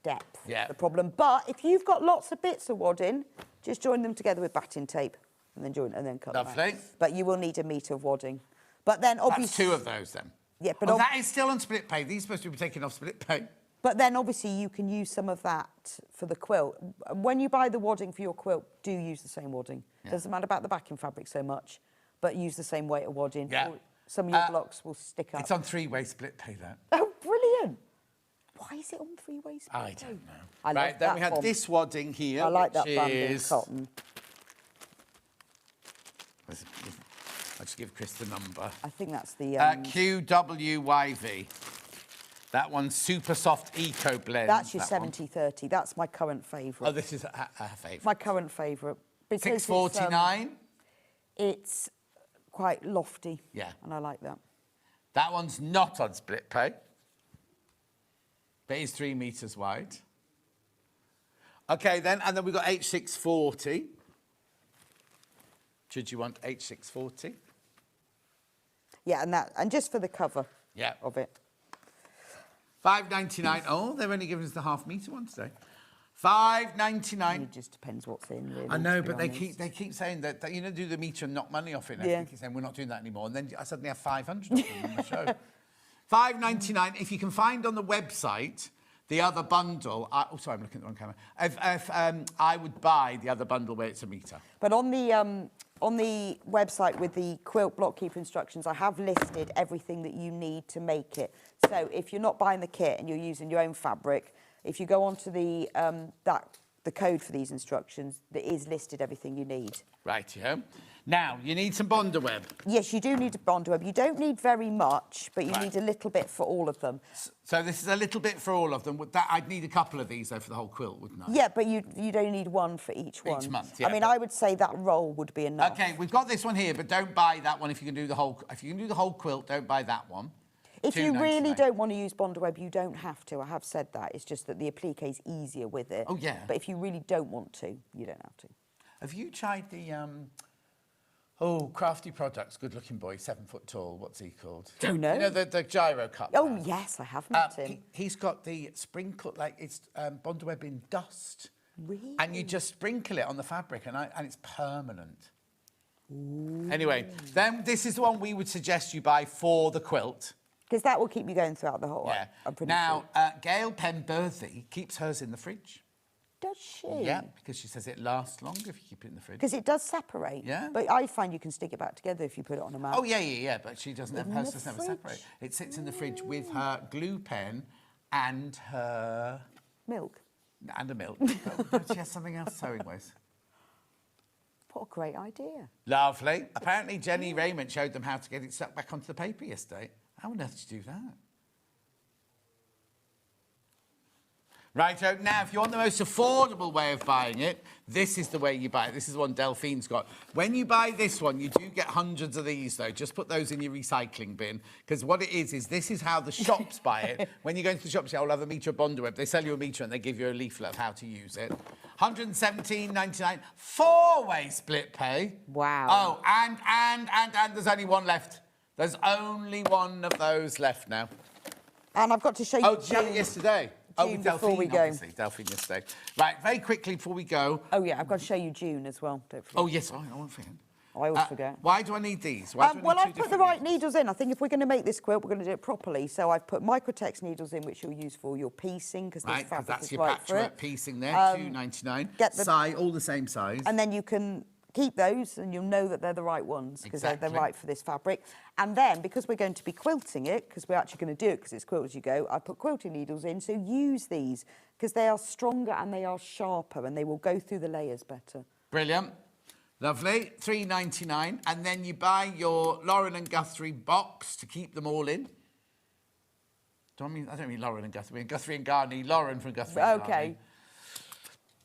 depth. Yeah. The problem. But if you've got lots of bits of wadding, just join them together with batting tape and then cut them out. Lovely. But you will need a metre of wadding. But then That's obviously 2 of those then. Yeah, but that is still on split pay. These are supposed to be taken off split pay. But then obviously you can use some of that for the quilt. When you buy the wadding for your quilt, do use the same wadding. Doesn't matter about the backing fabric so much, but use the same weight of wadding. Yeah. Some of your blocks will stick up. It's on 3-way split pay, that. Oh, brilliant. Why is it on 3-way split I pay? don't know. I love Right, then that we had one. this wadding here, I like which that bundle is... cotton. I'll just give Chris the number. I think that's the... QWYV. That one's super soft eco blend. That's your that one. 70/30. That's my current favourite. Oh, this is a favourite. My current favourite. Because $6.49. It's quite lofty. Yeah. And I like that. That one's not on split pay. But it's 3 metres wide. Okay, then, and then we've got H640. Should you want H640? Yeah, and just for the cover of it. $5.99. Oh, they've only given us the half-metre one today. $5.99. It just depends what's in, really. I know, to be but they honest. keep saying that do the metre and knock money off it. And Yeah. I keep saying we're not doing that anymore. And then I suddenly have 500 of them on the show. $5.99. If you can find on the website the other bundle, I'm looking at the wrong camera. If I would buy the other bundle where it's a metre. But on the website with the quilt block keeper instructions, I have listed everything that you need to make it. So if you're not buying the kit and you're using your own fabric, if you go onto the code for these instructions, there is listed everything you need. Right, yeah. Now, you need some Bonder web. Yes, you do need a Bonder web. You don't need very much, but you need a little bit for all of them. So this is a little bit for all of them. I'd need a couple of these, though, for the whole quilt, wouldn't I? Yeah, but you'd only need one for each one. Each month, yeah. I mean, I would say that roll would be enough. Okay, we've got this one here, but don't buy that one if you can do the whole... If you can do the whole quilt, don't buy that one. If you really $2.99. don't want to use Bonder web, you don't have to. I have said that. It's just that the applique is easier with it. Oh, yeah. But if you really don't want to, you don't have to. Have you tried the... Crafty Products, good-looking boy, 7 foot tall. What's he called? Don't know. You know, the gyro cup. Oh, yes, I have met him. He's got the sprinkle, it's Bonder web in dust. Really? And you just sprinkle it on the fabric, and it's permanent. Ooh. Anyway, then this is the one we would suggest you buy for the quilt. Because that will keep you going throughout the whole. Yeah. I'm pretty now, sure. Gail Penberthy keeps hers in the fridge. Does she? Yeah, because she says it lasts longer if you keep it in the fridge. Because it does separate. Yeah. But I find you can stick it back together if you put it on a mat. Oh, yeah, but she doesn't have, hers doesn't fridge? never separate. It sits in the fridge with her glue pen and her... Milk. And a milk. But she has something else sewing with. What a great idea. Lovely. Apparently, Jenny Raymond showed them how to get it stuck back onto the paper yesterday. How on earth did you do that? Righto, now if you want the most affordable way of buying it, this is the way you buy it. This is the one Delphine's got. When you buy this one, you do get hundreds of these, though. Just put those in your recycling bin. Because what it is this is how the shops buy it. When you go into the shop, you say, I'll have a metre of Bonder web. They sell you a metre and they give you a leaflet of how to use it. $117.99, 4-way split pay. Wow. Oh, and there's only one left. There's only one of those left now. And I've got to show you. Oh, did you have it yesterday? June before we go. Obviously, Delphine yesterday. Right, very quickly before we go. Oh, yeah, I've got to show you June as well. Don't forget. Oh, yes, I won't forget. I always forget. Why do I need these? Why do I well, need two I've put the different right needles in. I think if we're going to make this quilt, we're going to do it properly. So I've put Microtex needles in, which you'll use for your piecing, because this Right, because fabric that's is your right for patchwork it. piecing there, $2.99. Get the- Size, all the same size. And then you can keep those, and you'll know that they're the right ones, because they're Exactly. right for this fabric. And then, because we're going to be quilting it, because we're actually going to do it because it's quilt as you go, I put quilting needles in, so use these, because they are stronger and they are sharper, and they will go through the layers better. Brilliant. Lovely. $3.99. And then you buy your Lauren and Guthrie box to keep them all in. I don't mean Lauren and Guthrie. I mean Guthrie and Garney. Lauren from Guthrie and Okay. Garney.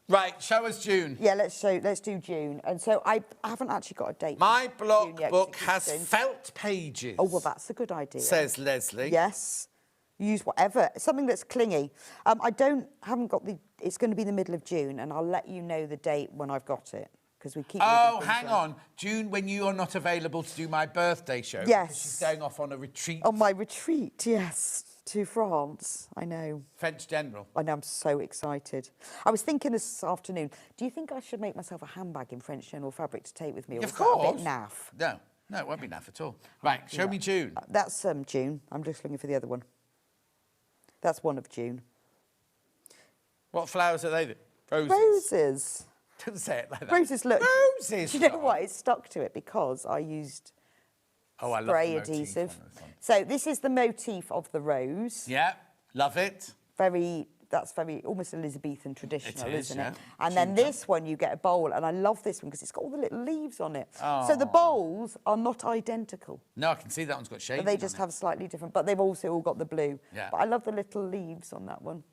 Right, show us June. Yeah, let's do June. And so I haven't actually got a date. My for block June yet, book 'cause has it's soon. felt pages. Oh, well, that's a good idea. Says Leslie. Yes. Use whatever, something that's clingy. Haven't got the, it's going to be the middle of June, and I'll let you know the date when I've got it, because we keep... Oh, moving hang things around. on. June, when you are not available to do my birthday show. Yes. Because she's going off on a retreat. On my retreat, yes, to France. I know. French General. I know, I'm so excited. I was thinking this afternoon, do you think I should make myself a handbag in French General fabric to take with me? Or Of is that a course. bit naff? No. No, it won't be naff at all. Right, show me June. That's June. I'm just looking for the other one. That's one of June. What flowers are they? Then? Roses. Roses. Don't say it like that. Roses, look. Roses. Do you know what? It's stuck to it because I used spray adhesive. So this is the motif of the rose. Yeah, love it. That's very almost Elizabethan traditional, It is, isn't yeah. it? And then this one, you get a bowl, and I love this one because it's got all the little leaves on it. So the bowls are not identical. No, I can see that one's got shades. But they just have slightly different, but they've also all got the blue. Yeah. But I love the little leaves on that one.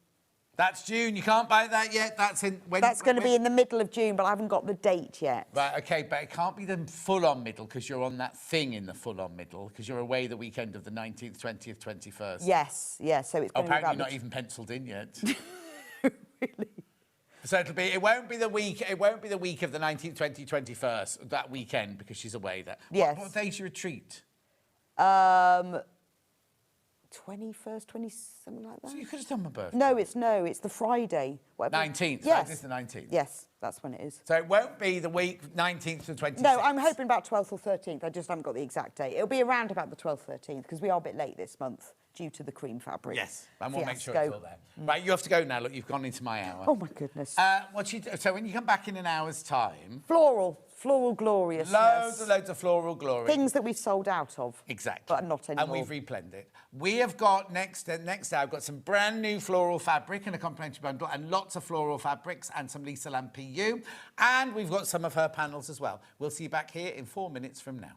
That's June. You can't buy that yet. That's in. That's going to be in the middle of June, but I haven't got the date yet. Right, okay, but it can't be the full-on middle because you're on that thing in the full-on middle because you're away the weekend of the 19th, 20th, 21st. Yes, so it's going to be apparently about not even penciled in yet. Really? So it won't be the week of the 19th, 20th, 21st, that weekend because she's away there. Yes. What day's your retreat? 21st, 20, something like that. So you could have done my birthday. No, it's the Friday. Whatever. 19th. Yes. Right, it's the 19th. Yes, that's when it is. So it won't be the week 19th to 26th. No, I'm hoping about 12th or 13th. I just haven't got the exact date. It'll be around about the 12th, 13th because we are a bit late this month due to the cream fabric. Yes, and we'll make sure fiasco. it's all there. Right, you have to go now. Look, you've gone into my hour. Oh my goodness. So when you come back in an hour's time, Floral gloriousness. loads of floral glory. Things that we've sold out of. Exactly. But not anymore. And we've replanned it. We have got next hour, I've got some brand new floral fabric in a complimentary bundle and lots of floral fabrics and some Lisa Lamb PU. And we've got some of her panels as well. We'll see you back here in 4 minutes from now.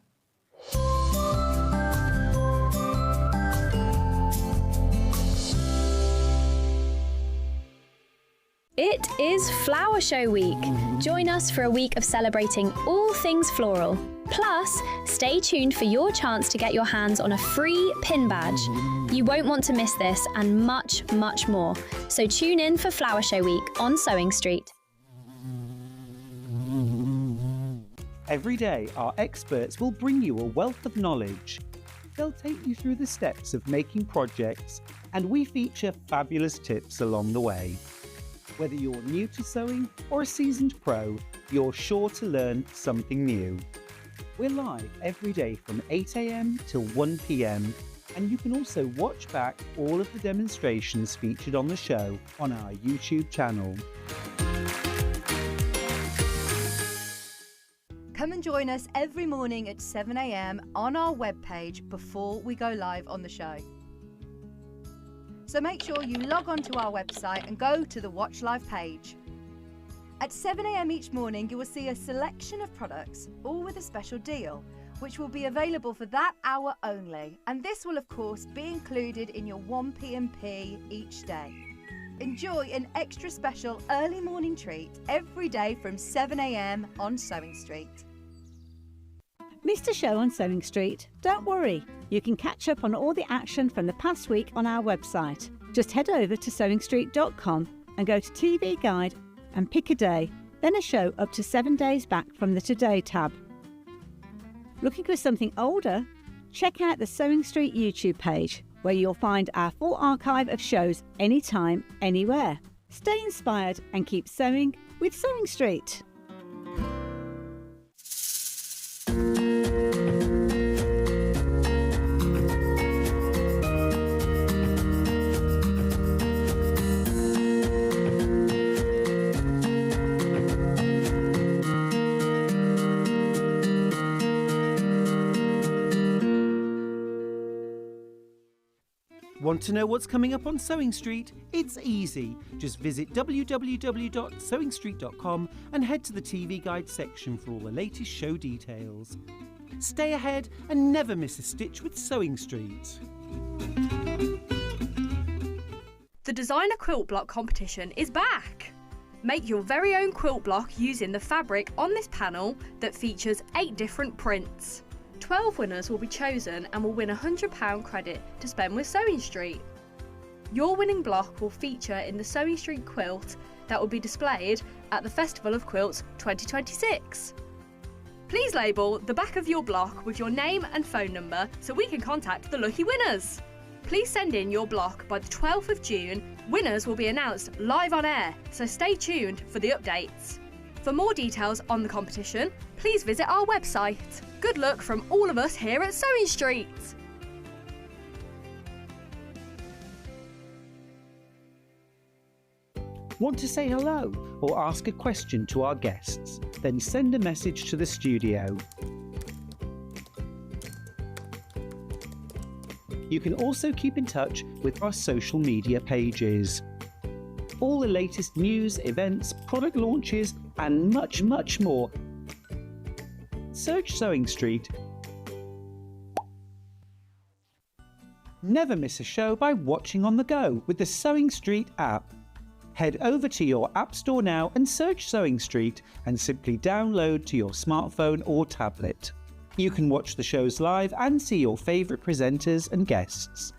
It is Flower Show Week. Join us for a week of celebrating all things floral. Plus, stay tuned for your chance to get your hands on a free pin badge. You won't want to miss this and much, much more. So tune in for Flower Show Week on Sewing Street. Every day, our experts will bring you a wealth of knowledge. They'll take you through the steps of making projects, and we feature fabulous tips along the way. Whether you're new to sewing or a seasoned pro, you're sure to learn something new. We're live every day from 8 a.m. till 1 p.m. and you can also watch back all of the demonstrations featured on the show on our YouTube channel. Come and join us every morning at 7 a.m. on our webpage before we go live on the show. So make sure you log on to our website and go to the Watch Live page. At 7 a.m. each morning, you will see a selection of products, all with a special deal, which will be available for that hour only. And this will, of course, be included in your 1 p.m. each day. Enjoy an extra special early morning treat every day from 7 a.m. on Sewing Street. Missed a show on Sewing Street? Don't worry, you can catch up on all the action from the past week on our website. Just head over to sewingstreet.com and go to TV Guide and pick a day, then a show up to 7 days back from the Today tab. Looking for something older? Check out the Sewing Street YouTube page, where you'll find our full archive of shows anytime, anywhere. Stay inspired and keep sewing with Sewing Street. Want to know what's coming up on Sewing Street? It's easy. Just visit www.sewingstreet.com and head to the TV Guide section for all the latest show details. Stay ahead and never miss a stitch with Sewing Street. The Designer Quilt Block competition is back! Make your very own quilt block using the fabric on this panel that features 8 different prints. 12 winners will be chosen and will win a £100 credit to spend with Sewing Street. Your winning block will feature in the Sewing Street quilt that will be displayed at the Festival of Quilts 2026. Please label the back of your block with your name and phone number so we can contact the lucky winners. Please send in your block by the 12th of June. Winners will be announced live on air, so stay tuned for the updates. For more details on the competition, please visit our website. Good luck from all of us here at Sewing Street. Want to say hello or ask a question to our guests? Then send a message to the studio. You can also keep in touch with our social media pages. All the latest news, events, product launches, and much, much more. Search Sewing Street. Never miss a show by watching on the go with the Sewing Street app. Head over to your App Store now and search Sewing Street and simply download to your smartphone or tablet. You can watch the shows live and see your favourite presenters and guests.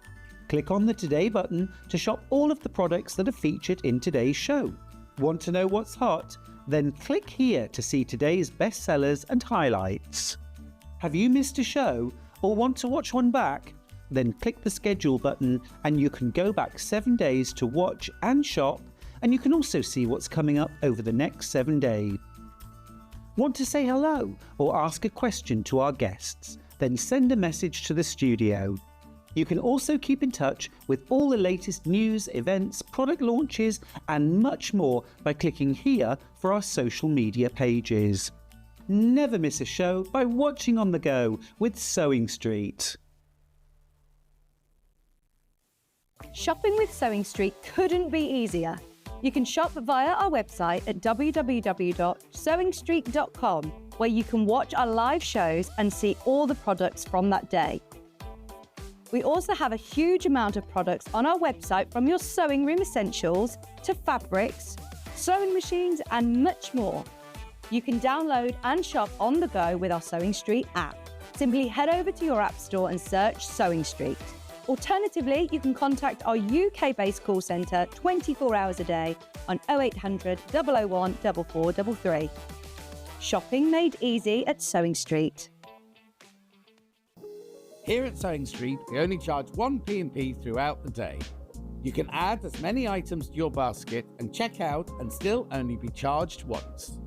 Click on the Today button to shop all of the products that are featured in today's show. Want to know what's hot? Then click here to see today's bestsellers and highlights. Have you missed a show or want to watch one back? Then click the schedule button and you can go back 7 days to watch and shop, and you can also see what's coming up over the next 7 days. Want to say hello or ask a question to our guests? Then send a message to the studio. You can also keep in touch with all the latest news, events, product launches, and much more by clicking here for our social media pages. Never miss a show by watching on the go with Sewing Street. Shopping with Sewing Street couldn't be easier. You can shop via our website at www.sewingstreet.com, where you can watch our live shows and see all the products from that day. We also have a huge amount of products on our website, from your sewing room essentials to fabrics, sewing machines, and much more. You can download and shop on the go with our Sewing Street app. Simply head over to your App Store and search Sewing Street. Alternatively, you can contact our UK-based call centre 24 hours a day on 0800 001 4433. Shopping made easy at Sewing Street. Here at Sewing Street, we only charge one P&P throughout the day. You can add as many items to your basket and check out and still only be charged once.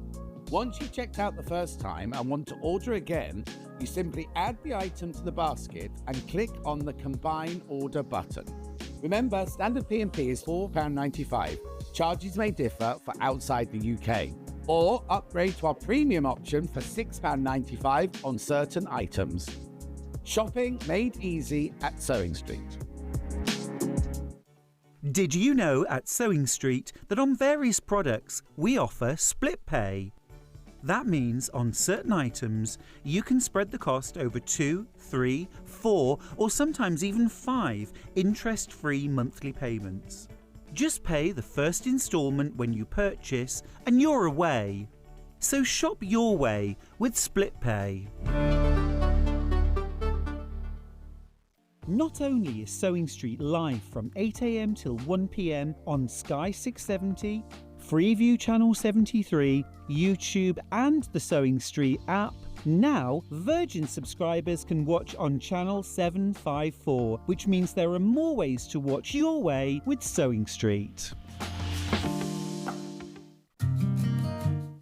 Once you've checked out the first time and want to order again, you simply add the item to the basket and click on the Combine Order button. Remember, standard P&P is £4.95. Charges may differ for outside the UK. Or upgrade to our premium option for £6.95 on certain items. Shopping made easy at Sewing Street. Did you know at Sewing Street that on various products we offer split pay? That means on certain items you can spread the cost over 2, 3, 4 or sometimes even 5 interest-free monthly payments. Just pay the first instalment when you purchase and you're away. So shop your way with split pay. Not only is Sewing Street live from 8 AM till 1 PM on Sky 670, Freeview Channel 73, YouTube and the Sewing Street app, now Virgin subscribers can watch on Channel 754, which means there are more ways to watch your way with Sewing Street.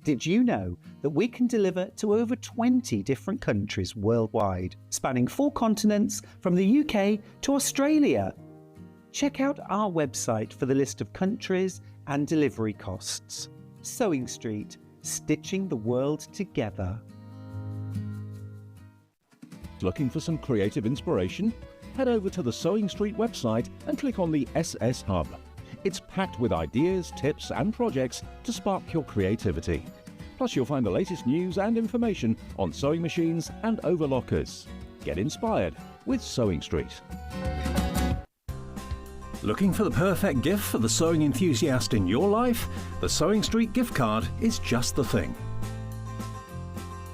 Did you know that we can deliver to over 20 different countries worldwide, spanning 4 continents from the UK to Australia? Check out our website for the list of countries and delivery costs. Sewing Street, stitching the world together. Looking for some creative inspiration? Head over to the Sewing Street website and click on the SS Hub. It's packed with ideas, tips and projects to spark your creativity. Plus you'll find the latest news and information on sewing machines and overlockers. Get inspired with Sewing Street. Looking for the perfect gift for the sewing enthusiast in your life? The Sewing Street gift card is just the thing.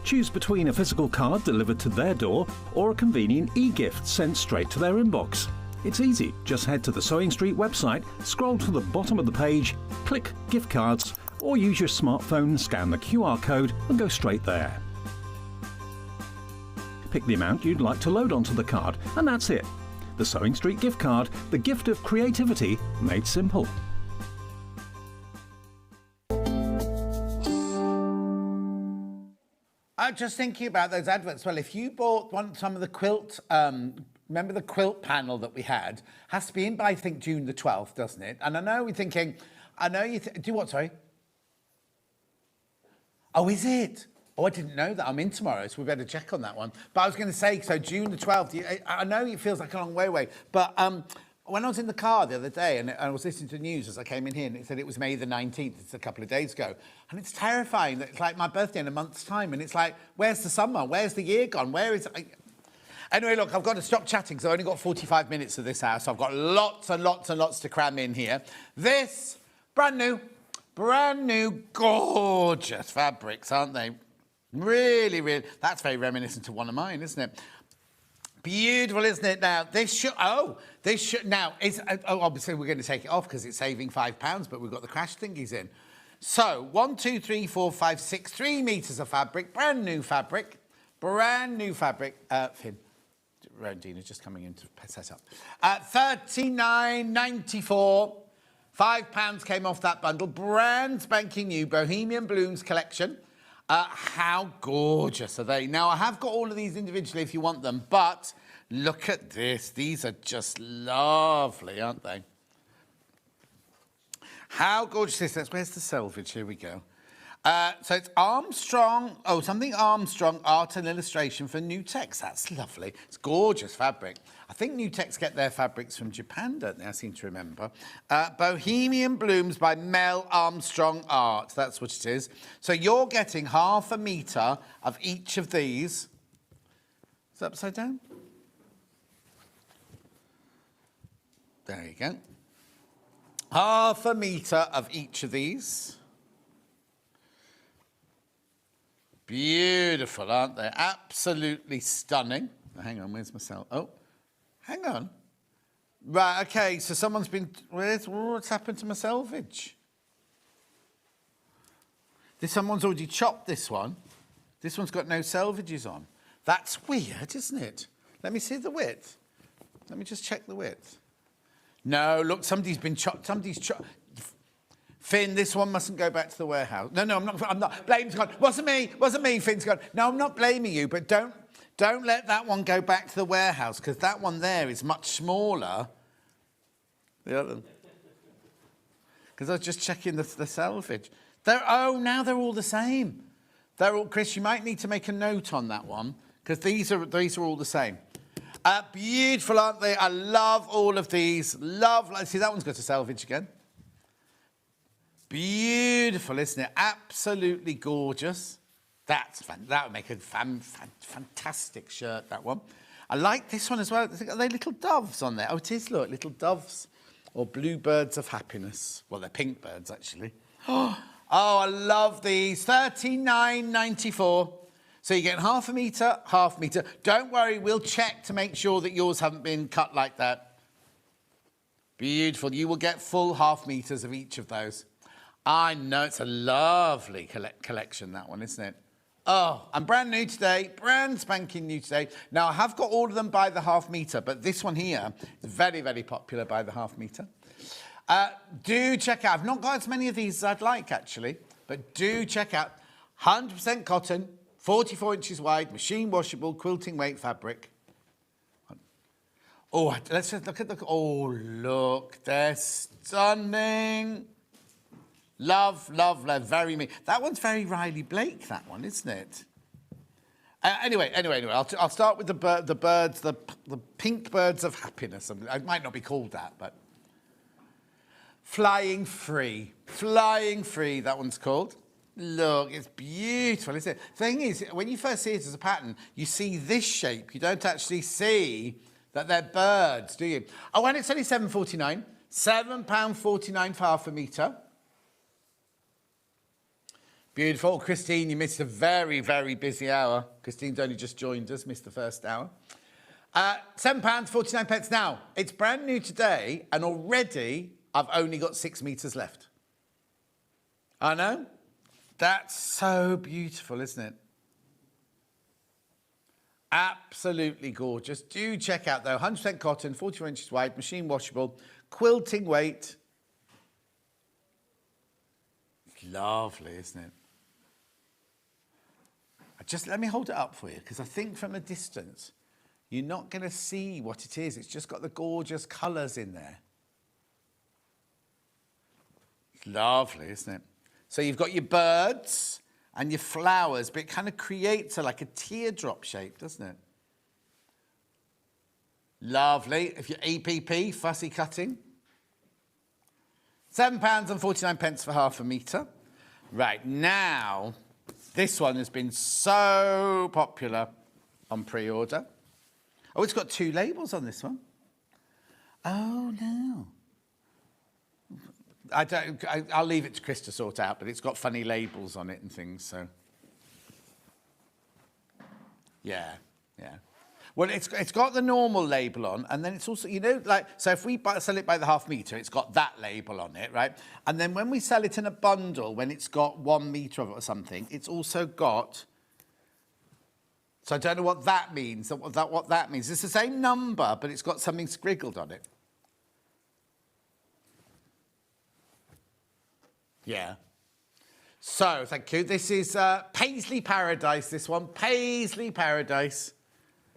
Choose between a physical card delivered to their door or a convenient e-gift sent straight to their inbox. It's easy. Just head to the Sewing Street website, scroll to the bottom of the page, click Gift Cards, or use your smartphone, scan the QR code and go straight there. Pick the amount you'd like to load onto the card, and that's it. The Sewing Street gift card, the gift of creativity made simple. Just thinking about those adverts. Well, if you bought some of the quilt, remember the quilt panel that we had? Has to be in by, I think, June the 12th, doesn't it? And I know we're thinking, do what, sorry? Oh, is it? Oh, I didn't know that. I'm in tomorrow, so we better check on that one. But I was going to say, so June the 12th, I know it feels like a long way away, but when I was in the car the other day and I was listening to the news as I came in here and it said it was May the 19th, it's a couple of days ago, and it's terrifying that it's like my birthday in a month's time and it's like, where's the summer? Where's the year gone? Where is it? Anyway, look, I've got to stop chatting because I've only got 45 minutes of this hour, so I've got lots and lots and lots to cram in here. This, brand new, gorgeous fabrics, aren't they? Really, really, that's very reminiscent to one of mine, isn't it? Beautiful, isn't it? Now, obviously we're going to take it off because it's saving £5, but we've got the crash thingies in. So, 1, 2, 3, 4, 5, 6, 3 metres of fabric, brand new fabric. Finn, Rondina's just coming in to set up. £39.94. £5 came off that bundle. Brand spanking new Bohemian Blooms collection. How gorgeous are they? Now, I have got all of these individually if you want them, but look at this. These are just lovely, aren't they? How gorgeous is this? Where's the selvage? Here we go. So it's Armstrong, something Armstrong art and illustration for Nutex. That's lovely. It's gorgeous fabric. I think Nutex get their fabrics from Japan, don't they? I seem to remember. Bohemian Blooms by Mel Armstrong Art. That's what it is. So you're getting half a metre of each of these. Is it upside down? There you go. Half a metre of each of these. Beautiful, aren't they? Absolutely stunning. Oh, hang on, where's my cell? Oh, hang on. Right, okay, so someone's been... What's happened to my selvage? Someone's already chopped this one. This one's got no selvages on. That's weird, isn't it? Let me see the width. Let me just check the width. No, look, somebody's been chopped. Finn, this one mustn't go back to the warehouse. No, I'm not. Blame's gone. Wasn't me, Finn's gone. No, I'm not blaming you, but don't let that one go back to the warehouse because that one there is much smaller. The other. Because I was just checking the selvage. Now they're all the same. Chris, you might need to make a note on that one because these are all the same. Beautiful, aren't they? I love all of these. See, that one's got a selvage again. Beautiful, isn't it? Absolutely gorgeous. That would make a fantastic shirt, that one. I like this one as well. Are they little doves on there? Oh, it is, look, little doves. Or bluebirds of happiness. Well, they're pink birds, actually. Oh, I love these. £39.94. So you get half a metre. Don't worry, we'll check to make sure that yours haven't been cut like that. Beautiful. You will get full half metres of each of those. I know, it's a lovely collection, that one, isn't it? Oh, and brand new today, brand spanking new today. Now, I have got all of them by the half metre, but this one here is very, very popular by the half metre. Do check out, I've not got as many of these as I'd like, actually, but do check out 100% cotton, 44 inches wide, machine washable, quilting weight fabric. Oh, let's just look at oh, look, they're stunning. Love, very me. That one's very Riley Blake, that one, isn't it? Anyway, I'll start with the birds, the pink birds of happiness. It might not be called that, but... Flying Free, that one's called. Look, it's beautiful, isn't it? Thing is, when you first see it as a pattern, you see this shape. You don't actually see that they're birds, do you? Oh, and it's only £7.49. £7.49 for half a metre. Beautiful. Christine, you missed a very, very busy hour. Christine's only just joined us, missed the first hour. £7.49. Now, it's brand new today, and already I've only got 6 metres left. I know. That's so beautiful, isn't it? Absolutely gorgeous. Do check out, though. 100% cotton, 44 inches wide, machine washable, quilting weight. It's lovely, isn't it? Just let me hold it up for you, because I think from a distance, you're not going to see what it is. It's just got the gorgeous colours in there. It's lovely, isn't it? So you've got your birds and your flowers, but it kind of creates like a teardrop shape, doesn't it? Lovely. If you're EPP, fussy cutting. £7.49 for half a metre. Right, now, this one has been so popular on pre-order. Oh, it's got 2 labels on this one. Oh, no. I'll leave it to Chris to sort out, but it's got funny labels on it and things, so. Yeah. Well, it's got the normal label on, and then it's also, you know, like, so if we sell it by the half metre, it's got that label on it, right? And then when we sell it in a bundle, when it's got 1 metre of it or something, it's also got, so I don't know what that means, what that means. It's the same number, but it's got something scriggled on it. Yeah. So, thank you. This is Paisley Paradise, this one. Paisley Paradise.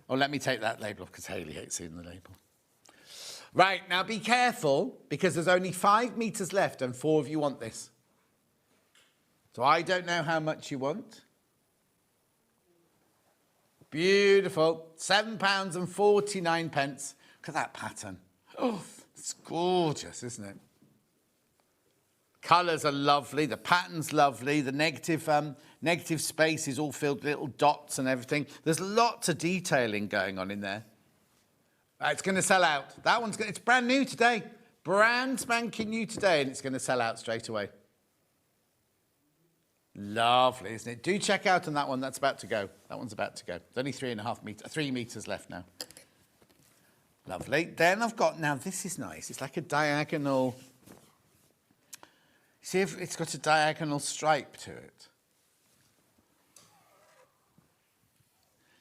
Oh, let me take that label off, because Hayley hates seeing the label. Right, now be careful, because there's only 5 metres left and 4 of you want this. So I don't know how much you want. Beautiful. £7.49. Look at that pattern. Oh, it's gorgeous, isn't it? Colours are lovely, the pattern's lovely, the negative space is all filled with little dots and everything. There's lots of detailing going on in there. It's going to sell out. That one's it's brand new today. Brand spanking new today, and it's going to sell out straight away. Lovely, isn't it? Do check out on that one. That's about to go. That one's about to go. There's only 3 metres left now. Lovely. Then I've got, now this is nice. It's like a diagonal... See if it's got a diagonal stripe to it.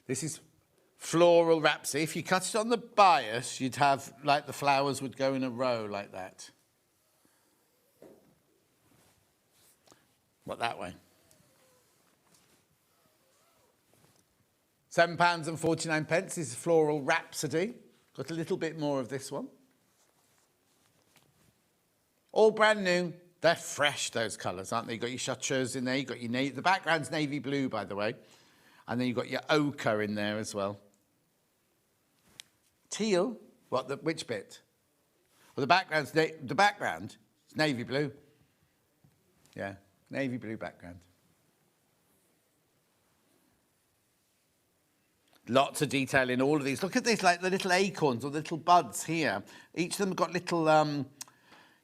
This is Floral Rhapsody. If you cut it on the bias, you'd have, like, the flowers would go in a row like that. What, that way? £7.49. This is Floral Rhapsody. Got a little bit more of this one. All brand new. They're fresh, those colours, aren't they? You've got your chartreuse in there. You've got your the background's navy blue, by the way. And then you've got your ochre in there as well. Teal? What, which bit? Well, the background is navy blue. Yeah, navy blue background. Lots of detail in all of these. Look at this, like the little acorns or the little buds here. Each of them have got little...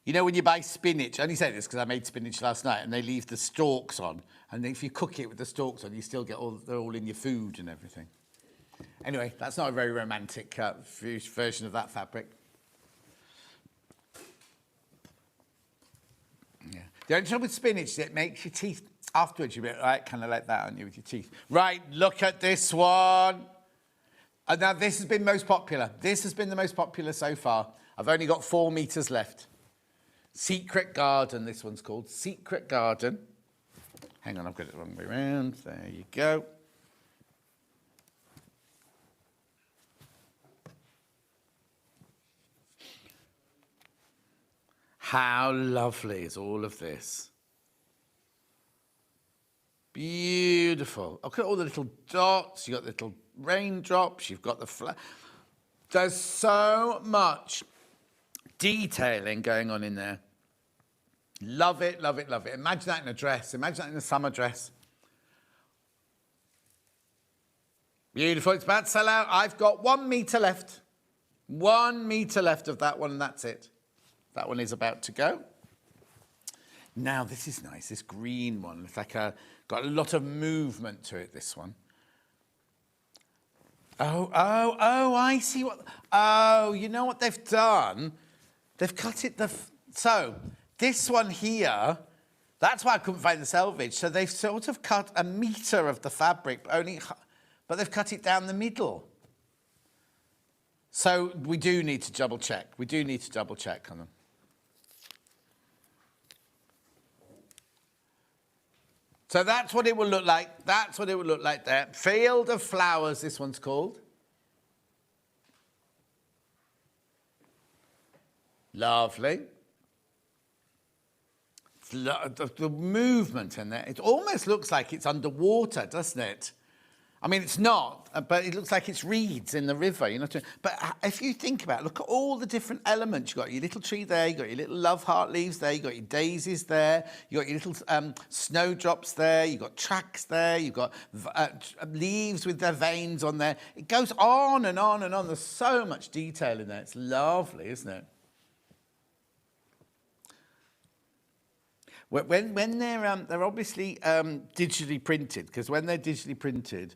you know when you buy spinach, I only say this because I made spinach last night, and they leave the stalks on, and if you cook it with the stalks on, you still get they're all in your food and everything. Anyway, that's not a very romantic version of that fabric. Yeah. The only trouble with spinach is it makes your teeth, afterwards you're a bit like, kind of like that, aren't you, with your teeth? Right, look at this one. And now this has been most popular. This has been the most popular so far. I've only got 4 metres left. Secret Garden, this one's called. Secret Garden. Hang on, I've got it the wrong way around. There you go. How lovely is all of this? Beautiful. Look at all the little dots. You've got little raindrops. You've got the There's so much detailing going on in there. Love it, love it, love it. Imagine that in a dress. Imagine that in a summer dress. Beautiful. It's about to sell out. I've got 1 metre left. 1 metre left of that one, and that's it. That one is about to go. Now, this is nice. This green one. It's like got a lot of movement to it, this one. Oh, I see what... Oh, you know what they've done? They've cut it so, this one here, that's why I couldn't find the selvage. So they've sort of cut 1 metre of the fabric, but they've cut it down the middle. So we do need to double check. We do need to double check on them. So that's what it will look like. That's what it will look like there. Field of Flowers, this one's called. Lovely. The movement in there, it almost looks like it's underwater, doesn't it? I mean, it's not, but it looks like it's reeds in the river, you know. But if you think about it, look at all the different elements. You've got your little tree there, you've got your little love heart leaves there, you've got your daisies there, you've got your little snowdrops there, you've got tracks there, you've got leaves with their veins on there. It goes on and on and on. There's so much detail in there. It's lovely, isn't it? When they're obviously digitally printed, because when they're digitally printed,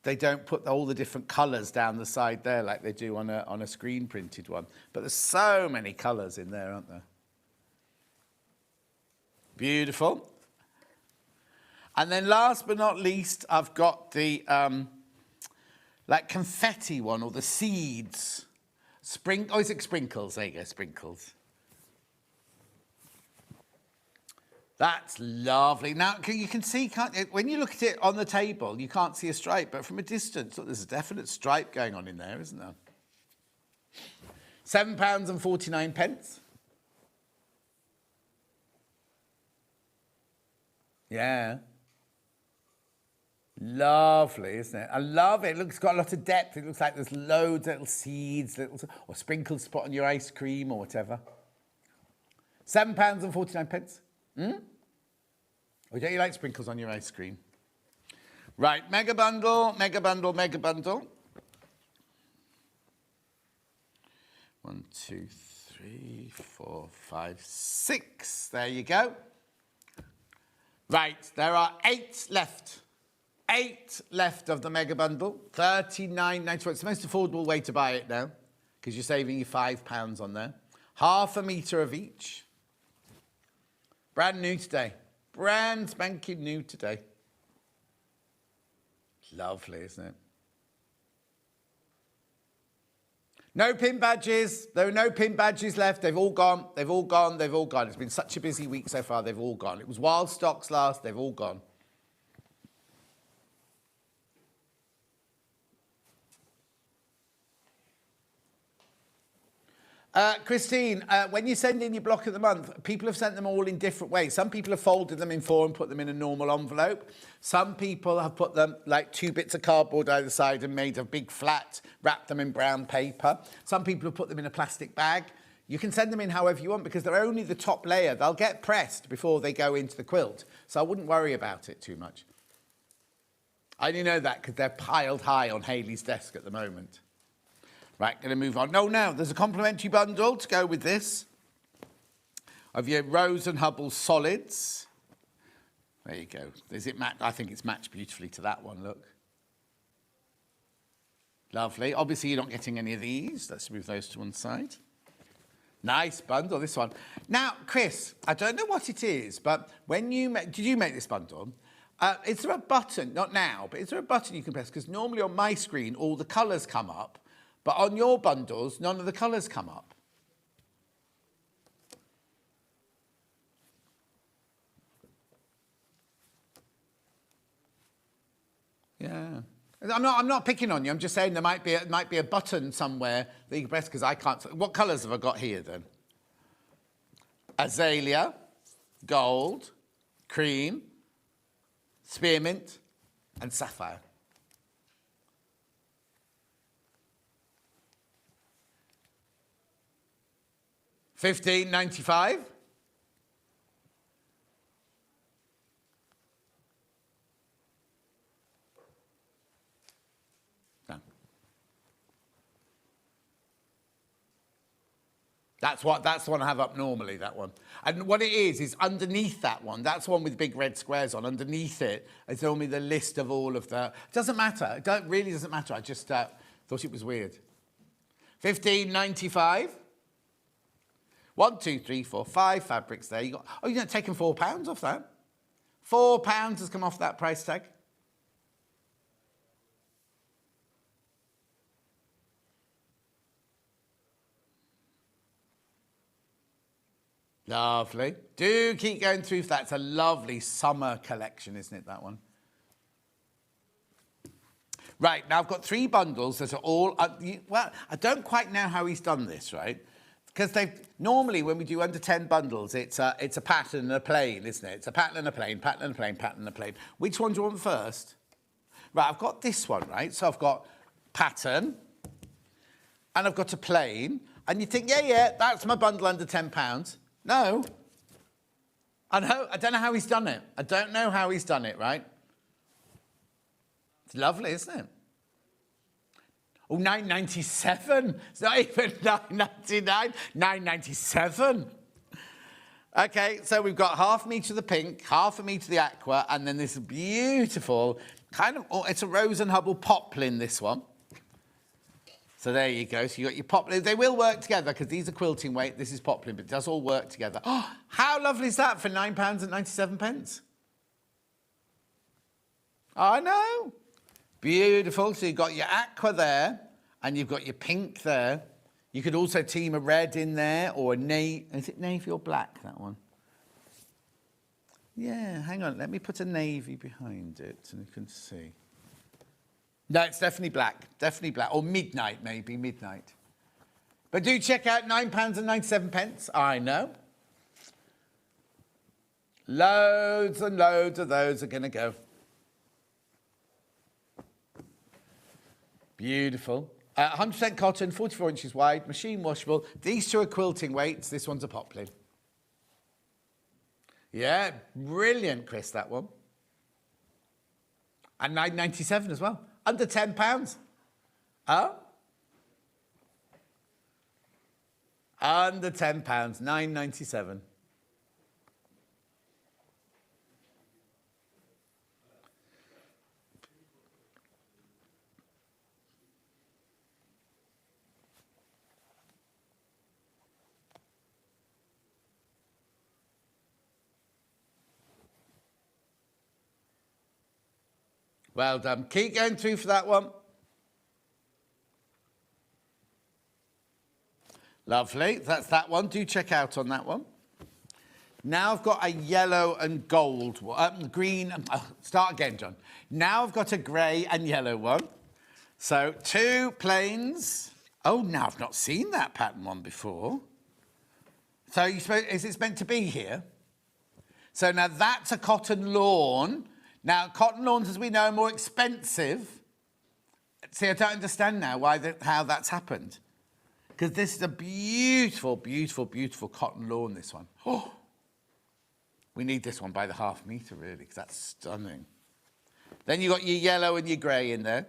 they don't put all the different colours down the side there like they do on a screen printed one. But there's so many colours in there, aren't there? Beautiful. And then last but not least, I've got the like confetti one, or the seeds. Oh, is it sprinkles? There you go, sprinkles. That's lovely. Now, you can see, can't you, when you look at it on the table, you can't see a stripe, but from a distance, look, there's a definite stripe going on in there, isn't there? £7.49. Yeah. Lovely, isn't it? I love it. It's got a lot of depth. It looks like there's loads of little seeds, or sprinkles to put on your ice cream or whatever. £7.49. Or don't you like sprinkles on your ice cream? Right, mega bundle, mega bundle, mega bundle. 1, 2, 3, 4, 5, 6. There you go. Right, there are 8 left. 8 left of the mega bundle. $39.94. It's the most affordable way to buy it now, because you're saving your £5 on there. Half a metre of each. Brand new today. Brand spanking new today. Lovely, isn't it? No pin badges. There are no pin badges left. They've all gone. They've all gone. They've all gone. It's been such a busy week so far. They've all gone. It was wild stocks last. They've all gone. Christine, when you send in your block of the month, people have sent them all in different ways. Some people have folded them in 4 and put them in a normal envelope. Some people have put them like 2 bits of cardboard either side and made a big flat, wrapped them in brown paper. Some people have put them in a plastic bag. You can send them in however you want, because they're only the top layer. They'll get pressed before they go into the quilt. So I wouldn't worry about it too much. I only know that because they're piled high on Hayley's desk at the moment. Right, going to move on. No, now, there's a complimentary bundle to go with this of your Rose and Hubble solids. There you go. Is it I think it's matched beautifully to that one, look. Lovely. Obviously, you're not getting any of these. Let's move those to one side. Nice bundle, this one. Now, Chris, I don't know what it is, but when you did you make this bundle? Is there a button, not now, but is there a button you can press? Because normally on my screen, all the colours come up. But on your bundles, none of the colours come up. Yeah. I'm not picking on you. I'm just saying there might be a button somewhere that you can press, because I can't. What colours have I got here then? Azalea, gold, cream, spearmint, and sapphire. $15.95. No. That's the one I have up normally, that one. And what it is underneath that one, that's the one with big red squares on. Underneath it is normally the list of all of the... It doesn't matter. It really doesn't matter. I just thought it was weird. $15.95. 1, 2, 3, 4, 5 fabrics there. You're not taking £4 off that. £4 has come off that price tag. Lovely. Do keep going through for that. It's a lovely summer collection, isn't it, that one? Right, now I've got 3 bundles that are all... well, I don't quite know how he's done this, right? Because normally when we do under 10 bundles, it's a pattern and a plane, isn't it? It's a pattern and a plane, pattern and a plane, pattern and a plane. Which one do you want first? Right, I've got this one, right? So I've got pattern, and I've got a plane, and you think, yeah, that's my bundle under £10. No. I don't know how he's done it. I don't know how he's done it, right? It's lovely, isn't it? Oh, £9.97. It's not even £9.99. £9.97. Okay, so we've got half a metre of the pink, half a metre of the aqua, and then this beautiful kind of, it's a Rose and Hubble poplin, this one. So there you go. So you got your poplin. They will work together because these are quilting weight. This is poplin, but it does all work together. Oh, how lovely is that for £9.97? I know. Beautiful. So you've got your aqua there, and you've got your pink there. You could also team a red in there, or a navy. Is it navy or black, that one? Yeah, hang on. Let me put a navy behind it, and you can see. No, it's definitely black. Definitely black. Or midnight, maybe, midnight. But do check out £9.97. I know. Loads and loads of those are going to go. Beautiful. 100% cotton, 44 inches wide, machine washable. These 2 are quilting weights. This one's a poplin. Yeah, brilliant, Chris, that one. And £9.97 as well. Under £10. Oh? Under £10, £9.97. Well done. Keep going through for that one. Lovely. That's that one. Do check out on that one. Now I've got a yellow and gold one. Green. Start again, John. Now I've got a grey and yellow one. So 2 plains. Oh, now I've not seen that pattern one before. So is it meant to be here? So now that's a cotton lawn. Now, cotton lawns, as we know, are more expensive. See, I don't understand now how that's happened. Because this is a beautiful, beautiful, beautiful cotton lawn, this one. Oh, we need this one by the half metre, really, because that's stunning. Then you've got your yellow and your grey in there.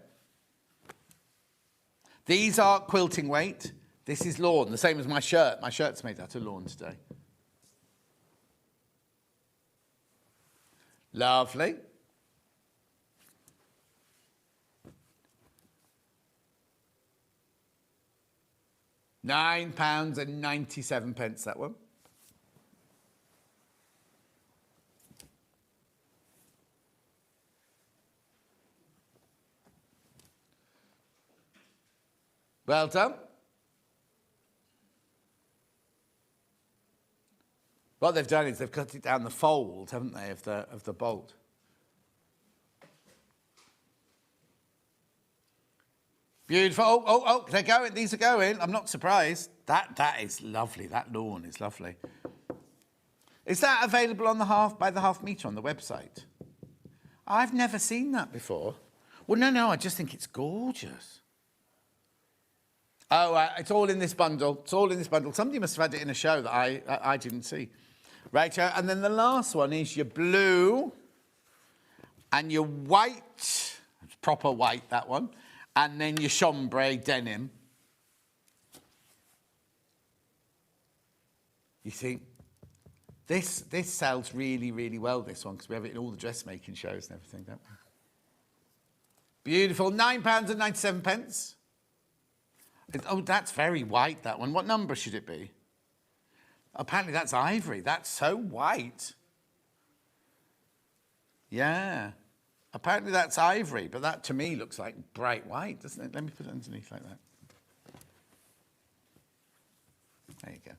These are quilting weight. This is lawn, the same as my shirt. My shirt's made out of lawn today. Lovely. £9.97, that one. Well done. What they've done is they've cut it down the fold, haven't they, of the bolt. Beautiful. Oh, they're going. These are going. I'm not surprised. That is lovely. That lawn is lovely. Is that available on by the half metre on the website? I've never seen that before. Well, no, I just think it's gorgeous. Oh, it's all in this bundle. It's all in this bundle. Somebody must have had it in a show that I didn't see. Right, and then the last one is your blue and your white. It's proper white, that one. And then your chambray denim. You see, this sells really, really well, this one, because we have it in all the dressmaking shows and everything, don't we? Beautiful. £9.97. Oh, that's very white, that one. What number should it be? Apparently that's ivory. That's so white. Yeah. Apparently that's ivory, but that to me looks like bright white, doesn't it? Let me put it underneath like that. There you go.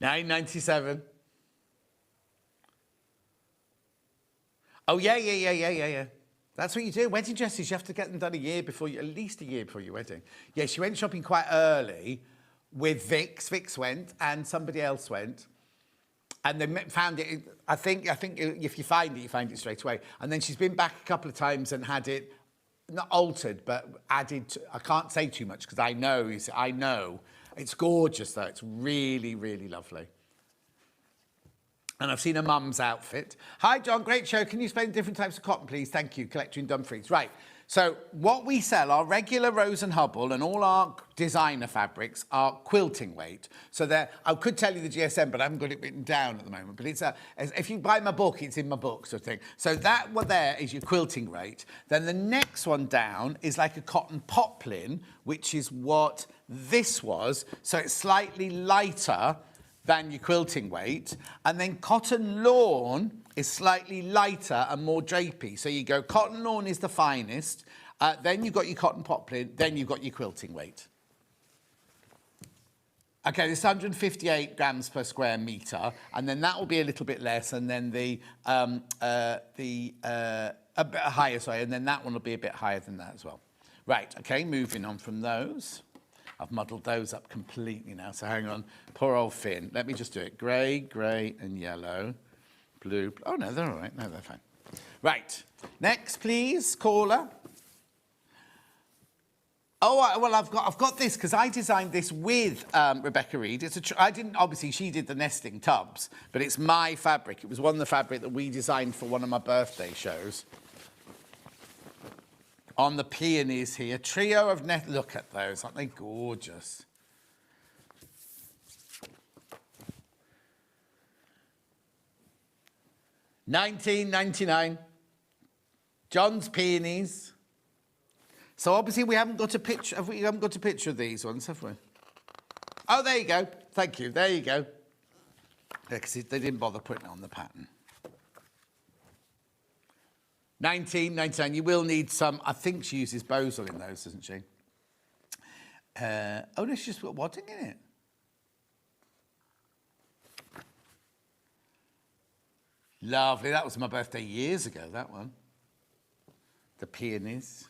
9.97. Oh, yeah. That's what you do. Wedding dresses, you have to get them done a year before at least a year before your wedding. Yeah, she went shopping quite early with Vix. Vix went and somebody else went. And they found it, I think if you find it straight away. And then she's been back a couple of times and had it, not altered, but added to, I can't say too much because I know. It's gorgeous though. It's really, really lovely. And I've seen her mum's outfit. Hi, John, great show. Can you explain different types of cotton, please? Thank you, collector in Dumfries. Right, so what we sell, our regular Rose and Hubble and all our designer fabrics are quilting weight. So I could tell you the GSM, but I haven't got it written down at the moment. But if you buy my book, it's in my book sort of thing. So that one there is your quilting rate. Then the next one down is like a cotton poplin, which is what this was. So it's slightly lighter than your quilting weight. And then cotton lawn is slightly lighter and more drapey. So you go cotton lawn is the finest, then you've got your cotton poplin, then you've got your quilting weight. Okay, this is 158 grams per square metre, and then that will be a little bit less, and then a bit higher, sorry, and then that one will be a bit higher than that as well. Right, okay, moving on from those. I've muddled those up completely now, so hang on. Poor old Finn. Let me just do it. Grey, and yellow. Blue. Oh, no, they're all right. No, they're fine. Right. Next, please, caller. Oh, well, I've got this because I designed this with Rebecca Reed. I didn't, obviously, she did the nesting tubs, but it's my fabric. It was one of the fabric that we designed for one of my birthday shows. On the peonies here, trio of net. Look at those, aren't they gorgeous? $19.99. John's peonies. So obviously we haven't got a picture. We haven't got a picture of these ones, have we? Oh, there you go. Thank you. There you go. Yeah, because they didn't bother putting it on the pattern. $19.99. You will need some. I think she uses Bosal in those, doesn't she? Oh, no, she's just got wadding in it. Lovely. That was my birthday years ago, that one. The peonies.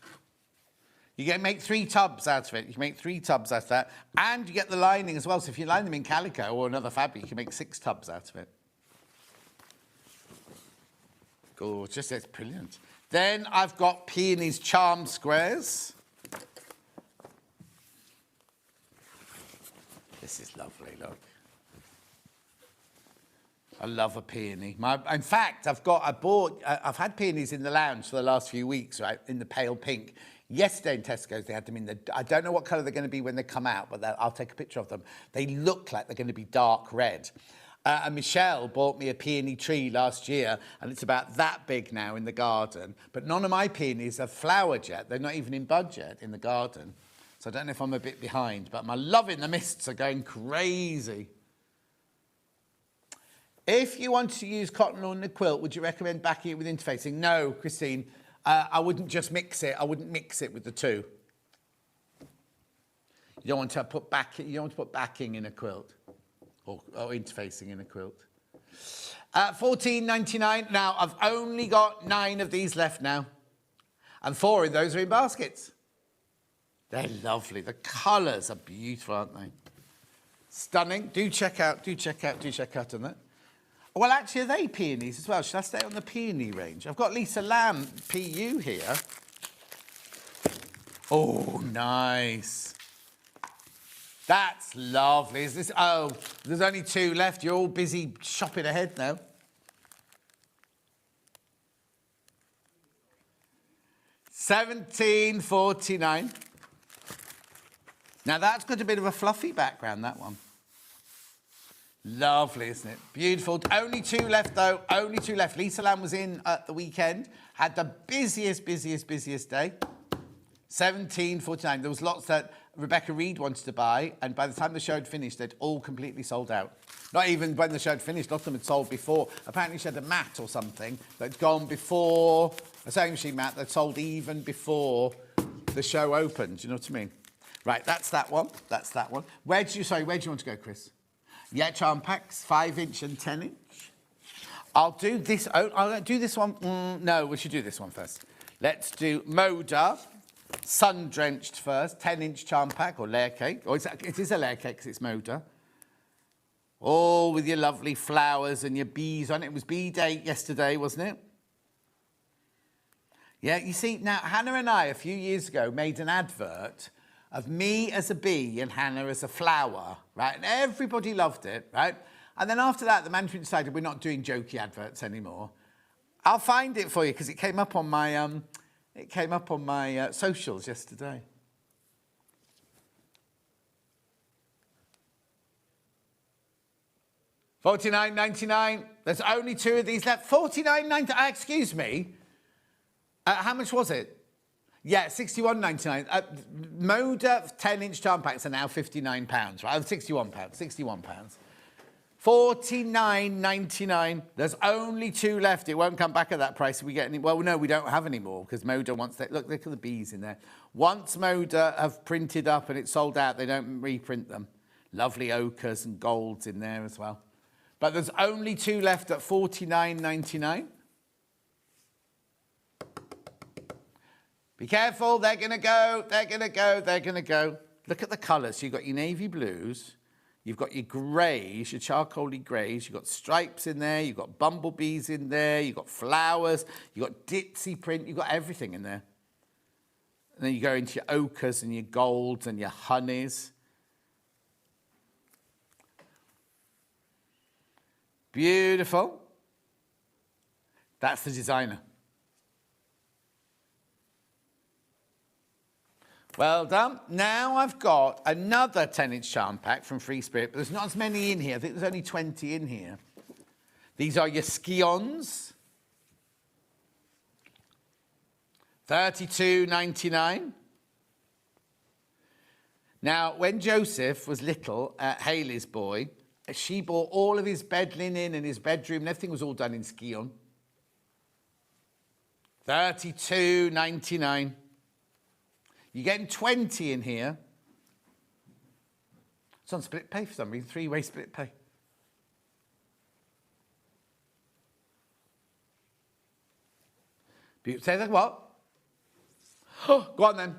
You can make 3 tubs out of it. You can make 3 tubs out of that. And you get the lining as well. So if you line them in calico or another fabric, you can make 6 tubs out of it. Gorgeous. That's brilliant. Then I've got peonies charm squares. This is lovely, look. I love a peony. In fact, I've had peonies in the lounge for the last few weeks, right, in the pale pink. Yesterday in Tesco's, they had them in I don't know what colour they're going to be when they come out, but I'll take a picture of them. They look like they're going to be dark red. And Michelle bought me a peony tree last year, and it's about that big now in the garden. But none of my peonies have flowered yet. They're not even in bud yet in the garden. So I don't know if I'm a bit behind, but my love in the mists are going crazy. If you want to use cotton lawn in a quilt, would you recommend backing it with interfacing? No, Christine. I wouldn't just mix it. I wouldn't mix it with the two. You don't want to put backing in a quilt or interfacing in a quilt. $14.99. Now, I've only got 9 of these left now. And 4 of those are in baskets. They're lovely. The colours are beautiful, aren't they? Stunning. Do check out on that. Well, actually, are they peonies as well? Should I stay on the peony range? I've got Lisa Lamb PU here. Oh, nice. That's lovely. Is this? Oh, there's only 2 left. You're all busy shopping ahead now. $17.49. Now, that's got a bit of a fluffy background, that one. Lovely, isn't it? Beautiful. Only 2 left, though. Only 2 left. Lisa Lamb was in at the weekend. Had the busiest day. $17.49. There was lots that Rebecca Reed wanted to buy, and by the time the show had finished, they'd all completely sold out. Not even when the show had finished. Lots of them had sold before. Apparently, she had a mat or something that'd gone before, a sewing machine mat that sold even before the show opened. Do you know what I mean? Right, that's that one. That's that one. Where do you want to go, Chris? Yeah, charm packs, 5-inch and 10-inch. I'll do this. Oh, I'll do this one. No, we should do this one first. Let's do Moda, sun-drenched first, 10-inch charm pack or layer cake. Oh, it is a layer cake because it's Moda. All with your lovely flowers and your bees on it. It was bee day yesterday, wasn't it? Yeah, you see, now Hannah and I, a few years ago, made an advert of me as a bee and Hannah as a flower, right? And everybody loved it, right? And then after that, the management decided we're not doing jokey adverts anymore. I'll find it for you because it came up on my socials yesterday. $49.99. There's only 2 of these left. $49.99. Excuse me. How much was it? Yeah, £61.99. Moda 10-inch charm packs are now £59, right? £61. £61. $49.99. There's only 2 left. It won't come back at that price if we get any. Well, no, we don't have any more because Moda wants that. Look at the bees in there. Once Moda have printed up and it's sold out, they don't reprint them. Lovely ochres and golds in there as well. But there's only 2 left at $49.99. Be careful, they're going to go, they're going to go, they're going to go. Look at the colours. You've got your navy blues, you've got your greys, your charcoaly greys, you've got stripes in there, you've got bumblebees in there, you've got flowers, you've got ditzy print, you've got everything in there. And then you go into your ochres and your golds and your honeys. Beautiful. That's the designer. Well done. Now I've got another 10-inch charm pack from Free Spirit, but there's not as many in here. I think there's only 20 in here. These are your scions. $32.99. Now, when Joseph was little, Haley's boy, she bought all of his bed linen and his bedroom, and everything was all done in scion. $32.99. You're getting 20 in here. It's on split pay for some reason, 3-way split pay. Say that what? Oh, go on then.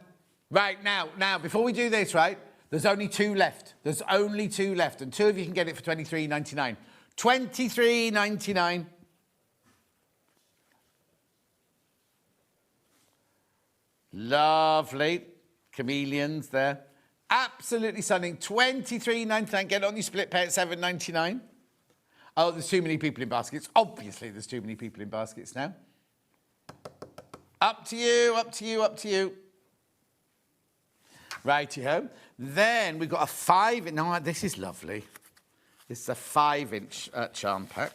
Right, now, before we do this, right, there's only 2 left. There's only 2 left, and 2 of you can get it for $23.99. $23.99. Lovely. Chameleons there. Absolutely stunning. $23.99. Get it on your split pay at $7.99. Oh, there's too many people in baskets. Obviously, there's too many people in baskets now. Up to you, up to you, up to you. Righty-ho. Then we've got a 5... No, this is lovely. This is a 5-inch charm pack.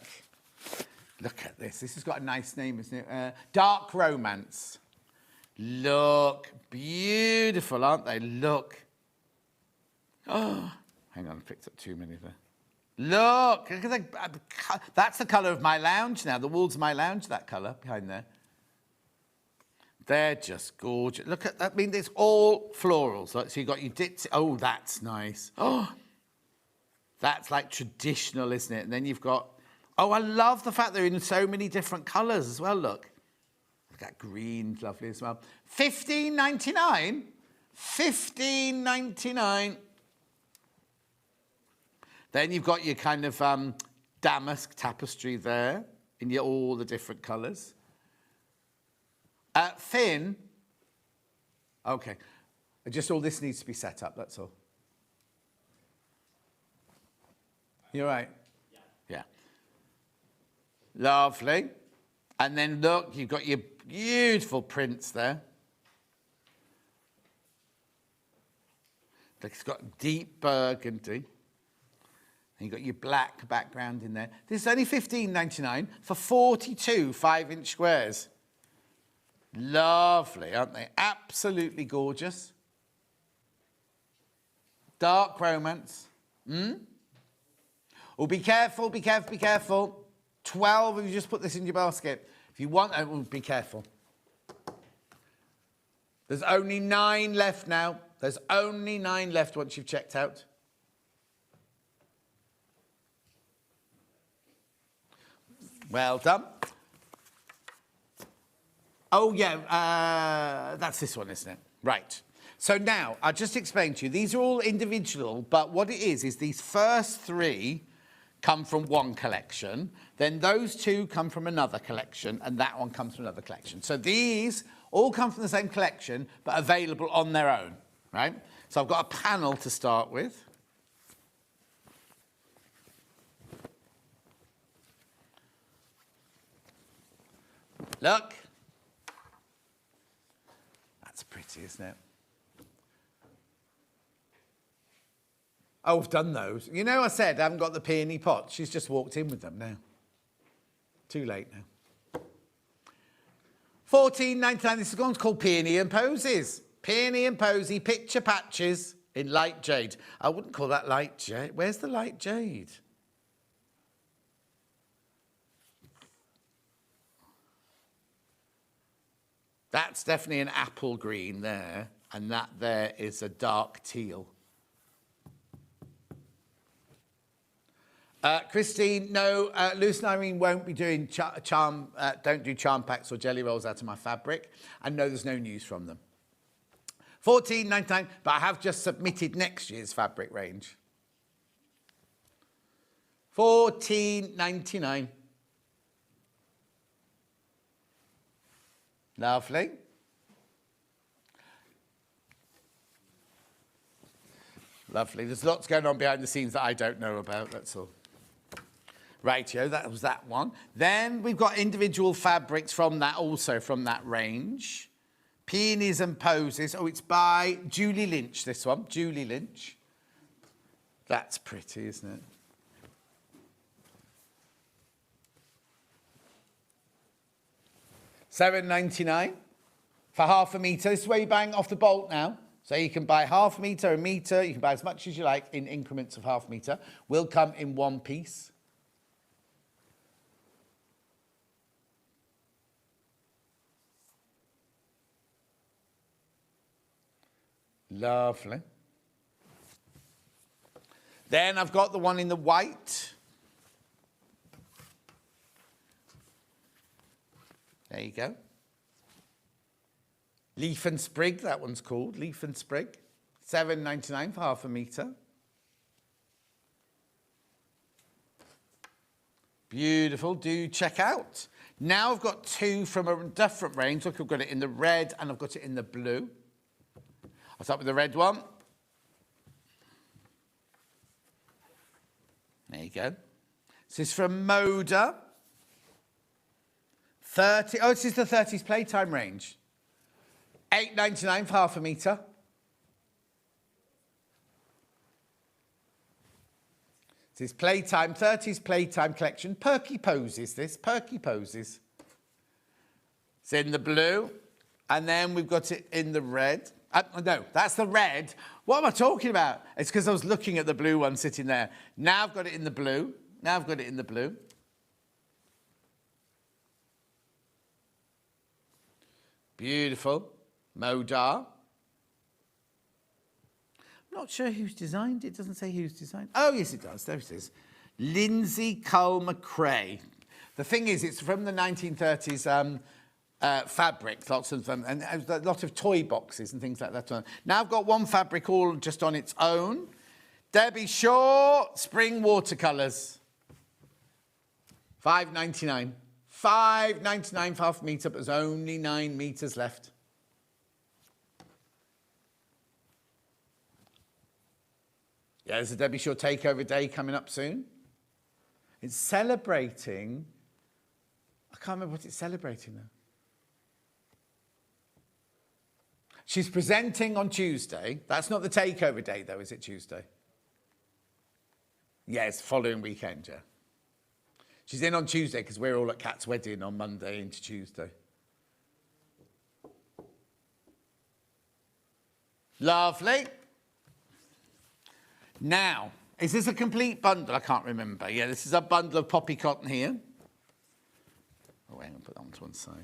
Look at this. This has got a nice name, isn't it? Dark Romance. Look. Beautiful, aren't they? Look. Oh, hang on. I picked up too many there. Look. That's the colour of my lounge now. The walls of my lounge, that colour behind there. They're just gorgeous. Look at that. I mean, it's all florals. So you've got your ditzy. Oh, that's nice. Oh, that's like traditional, isn't it? And then you've got... Oh, I love the fact they're in so many different colours as well, look. Look at that green, lovely as well. $15.99? $15.99. Then you've got your kind of damask tapestry there in all the different colours. Finn. Okay. Just all this needs to be set up, that's all. You're right? Yeah. Lovely. And then look, you've got your beautiful prints there. Look, it's got deep burgundy. And you've got your black background in there. This is only $15.99 for 42 5-inch squares. Lovely, aren't they? Absolutely gorgeous. Dark Romance. Oh, be careful, be careful, be careful. 12 if you just put this in your basket. If you want, be careful. There's only 9 left now. There's only 9 left once you've checked out. Well done. Oh, yeah, that's this one, isn't it? Right. So now, I'll just explain to you. These are all individual, but what it is these first 3 come from one collection, then those 2 come from another collection, and that one comes from another collection. So these all come from the same collection, but available on their own, right? So I've got a panel to start with. Look. That's pretty, isn't it? Oh, I've done those. You know, I said I haven't got the peony pot. She's just walked in with them now. Too late now. $14.99. This one's called Peony and Posies. Peony and Posy picture patches in light jade. I wouldn't call that light jade. Where's the light jade? That's definitely an apple green there, and that there is a dark teal. Christine, no, Luce and Irene won't be doing don't do charm packs or jelly rolls out of my fabric. And no, there's no news from them. $14.99, but I have just submitted next year's fabric range. $14.99. Lovely. Lovely. There's lots going on behind the scenes that I don't know about, that's all. Rightio, that was that one. Then we've got individual fabrics from that, also from that range. Peonies and Posies. Oh, it's by Julie Lynch, this one. Julie Lynch. That's pretty, isn't it? $7.99 for half a metre. This is where you bang off the bolt now. So you can buy half a metre, a metre. You can buy as much as you like in increments of half a metre. Will come in one piece. Lovely. Then I've got the one in the white. There you go. Leaf and Sprig, that one's called. Leaf and Sprig. $7.99 for half a metre. Beautiful. Do check out. Now I've got 2 from a different range. Look, I've got it in the red and I've got it in the blue. I'll start with the red one. There you go. This is from Moda. 30. Oh, this is the 30s Playtime range. $8.99 for half a metre. This is Playtime, 30s Playtime collection. Perky Posies, this. Perky Posies. It's in the blue. And then we've got it in the red. No, that's the red. What am I talking about? It's because I was looking at the blue one sitting there. Now I've got it in the blue. Now I've got it in the blue. Beautiful. Modar. I'm not sure who's designed it. It doesn't say who's designed. Oh, yes, it does. There it is. Lindsay Cole McRae. The thing is, it's from the 1930s fabric, lots of them, and a lot of toy boxes and things like that. Now I've got one fabric all just on its own. Debbie Shaw, Spring Watercolours. $5.99. $5.99 for half a metre, but there's only 9 metres left. Yeah, there's a Debbie Shaw Takeover Day coming up soon. It's celebrating... I can't remember what it's celebrating now. She's presenting on Tuesday. That's not the Takeover Day, though, is it Tuesday? Yes, following weekend, yeah. She's in on Tuesday because we're all at Kat's wedding on Monday into Tuesday. Lovely. Now, is this a complete bundle? I can't remember. Yeah, this is a bundle of poppy cotton here. Oh, hang on, put that one to one side.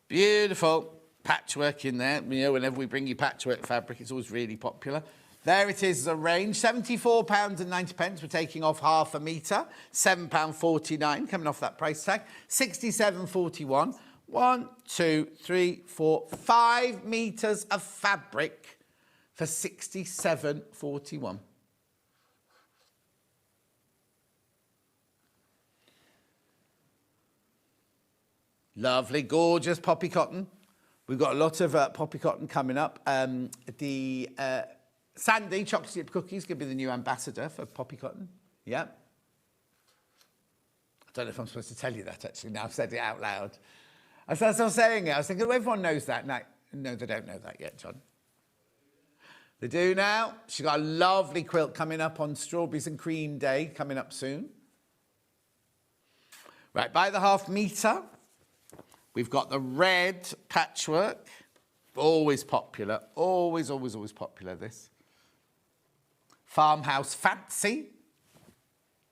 Beautiful patchwork in there. You know, whenever we bring you patchwork fabric, it's always really popular. There it is as a range, £74.90. We're taking off half a metre, £7.49 coming off that price tag, £67.41. 1, 2, 3, 4, 5 metres of fabric for £67.41. Lovely, gorgeous poppy cotton. We've got a lot of poppy cotton coming up. Sandy, chocolate chip cookies, going to be the new ambassador for poppy cotton. Yeah. I don't know if I'm supposed to tell you that, actually. Now I've said it out loud. As I was saying it, I was thinking, oh, everyone knows that. No, they don't know that yet, John. They do now. She's got a lovely quilt coming up on Strawberries and Cream Day, coming up soon. Right, by the half metre, we've got the red patchwork. Always popular. Always, always, always popular, this. Farmhouse Fancy.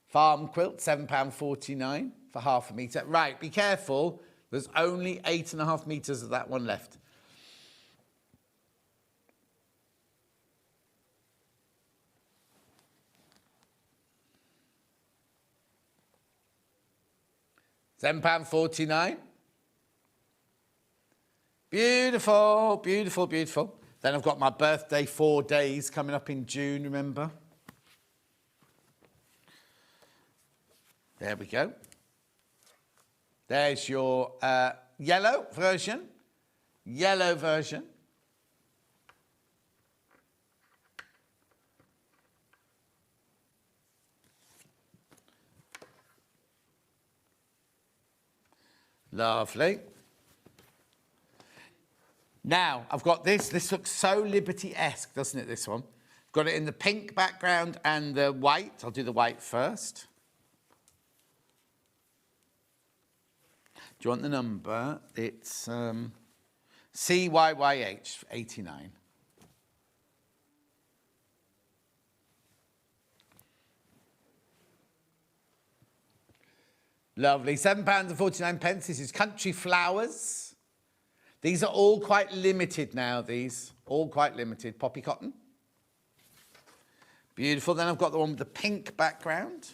Farm quilt, £7.49 for half a metre. Right, be careful. There's only 8.5 metres of that one left. £7.49. Beautiful, beautiful, beautiful. Then I've got my birthday 4 days coming up in June, remember? There we go. There's your yellow version. Yellow version. Lovely. Now, I've got this. This looks so Liberty-esque, doesn't it, this one? Got it in the pink background and the white. I'll do the white first. Do you want the number? It's CYYH 89. Lovely. £7.49. This is Country Flowers. These are all quite limited now, these. All quite limited. Poppy cotton. Beautiful. Then I've got the one with the pink background.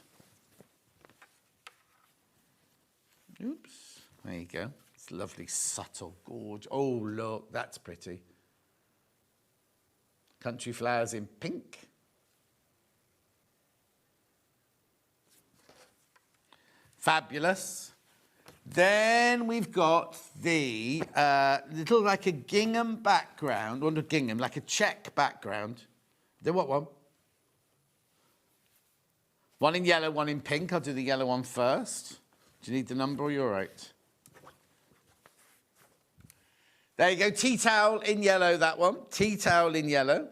Oops. There you go. It's lovely, subtle, gorgeous. Oh, look, that's pretty. Country Flowers in pink. Fabulous. Then we've got the little, like a gingham background, or not gingham, like a check background. Then what one? One in yellow, one in pink. I'll do the yellow one first. Do you need the number or you're all right? There you go, tea towel in yellow, that one. Tea towel in yellow.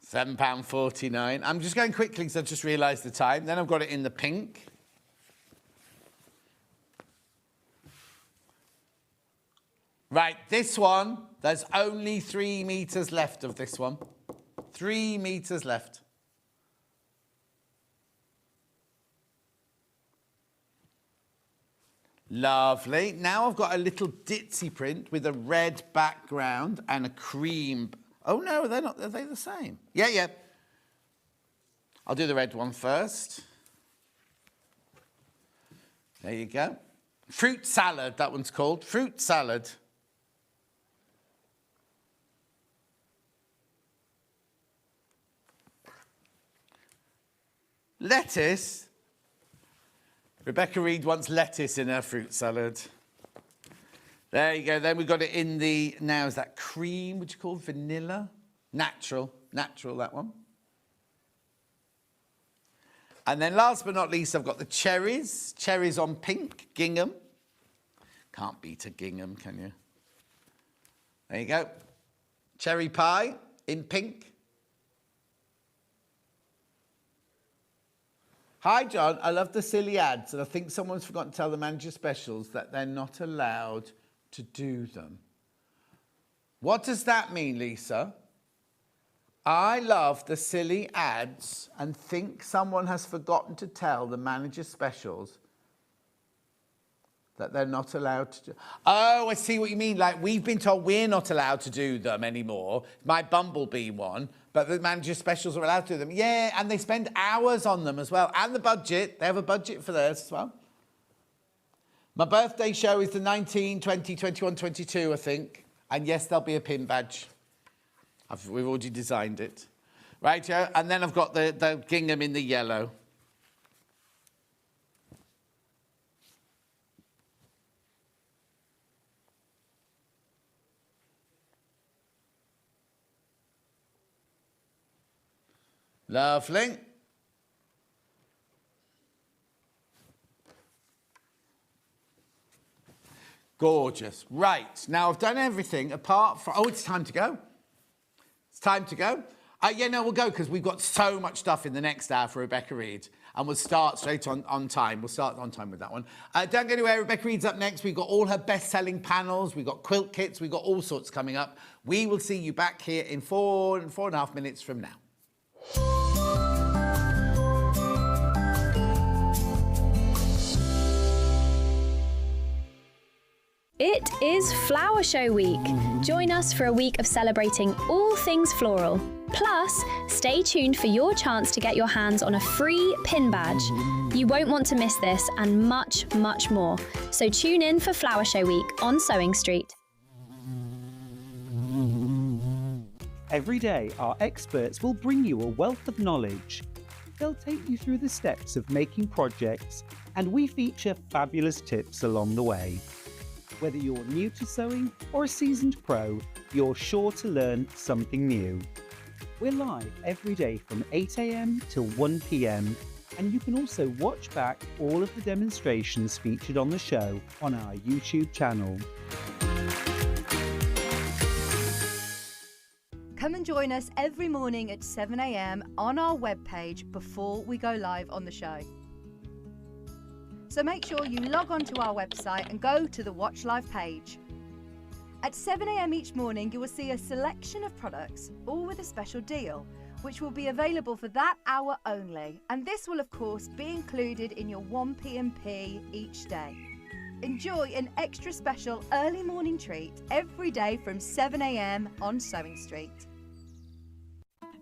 £7.49. I'm just going quickly because I've just realised the time. Then I've got it in the pink. Right, this one, there's only 3 metres left of this one. 3 metres left. Lovely. Now I've got a little ditzy print with a red background and a cream. Oh, no, they're not. Are they the same? Yeah, yeah. I'll do the red one first. There you go. Fruit salad, that one's called. Fruit salad. Lettuce. Rebecca Reed wants lettuce in her fruit salad. There you go. Then we've got it in the, now is that cream, would you call it? Vanilla? Natural, that one. And then last but not least, I've got the cherries. Cherries on pink, gingham. Can't beat a gingham, can you? There you go. Cherry pie in pink. Hi, John. I love the silly ads, and I think someone's forgotten to tell the manager specials that they're not allowed to do them. What does that mean, Lisa? I love the silly ads and think someone has forgotten to tell the manager specials that they're not allowed to do. Oh, I see what you mean. Like, we've been told we're not allowed to do them anymore. My Bumblebee one, but the manager specials are allowed to do them. Yeah, and they spend hours on them as well. And the budget. They have a budget for theirs as well. My birthday show is the 19, 20, 21, 22, I think. And yes, there'll be a pin badge. We've already designed it. Right, Joe? And then I've got the gingham in the yellow. Lovely. Gorgeous. Right, now I've done everything apart from... Oh, it's time to go. It's time to go. Yeah, no, we'll go because we've got so much stuff in the next hour for Rebecca Reid. And we'll start straight on time. We'll start on time with that one. Don't go anywhere. Rebecca Reid's up next. We've got all her best-selling panels. We've got quilt kits. We've got all sorts coming up. We will see you back here in 4.5 minutes from now. It is Flower Show Week. Join us for a week of celebrating all things floral. Plus, stay tuned for your chance to get your hands on a free pin badge. You won't want to miss this and much, much more. So tune in for Flower Show Week on Sewing Street. Every day, our experts will bring you a wealth of knowledge. They'll take you through the steps of making projects, and we feature fabulous tips along the way. Whether you're new to sewing or a seasoned pro, you're sure to learn something new. We're live every day from 8 a.m. till 1 p.m, and you can also watch back all of the demonstrations featured on the show on our YouTube channel. Come and join us every morning at 7 a.m. on our webpage before we go live on the show. So make sure you log on to our website and go to the Watch Live page. At 7 a.m. each morning, you will see a selection of products, all with a special deal, which will be available for that hour only. And this will, of course, be included in your 1 p.m. each day. Enjoy an extra special early morning treat every day from 7 a.m. on Sewing Street.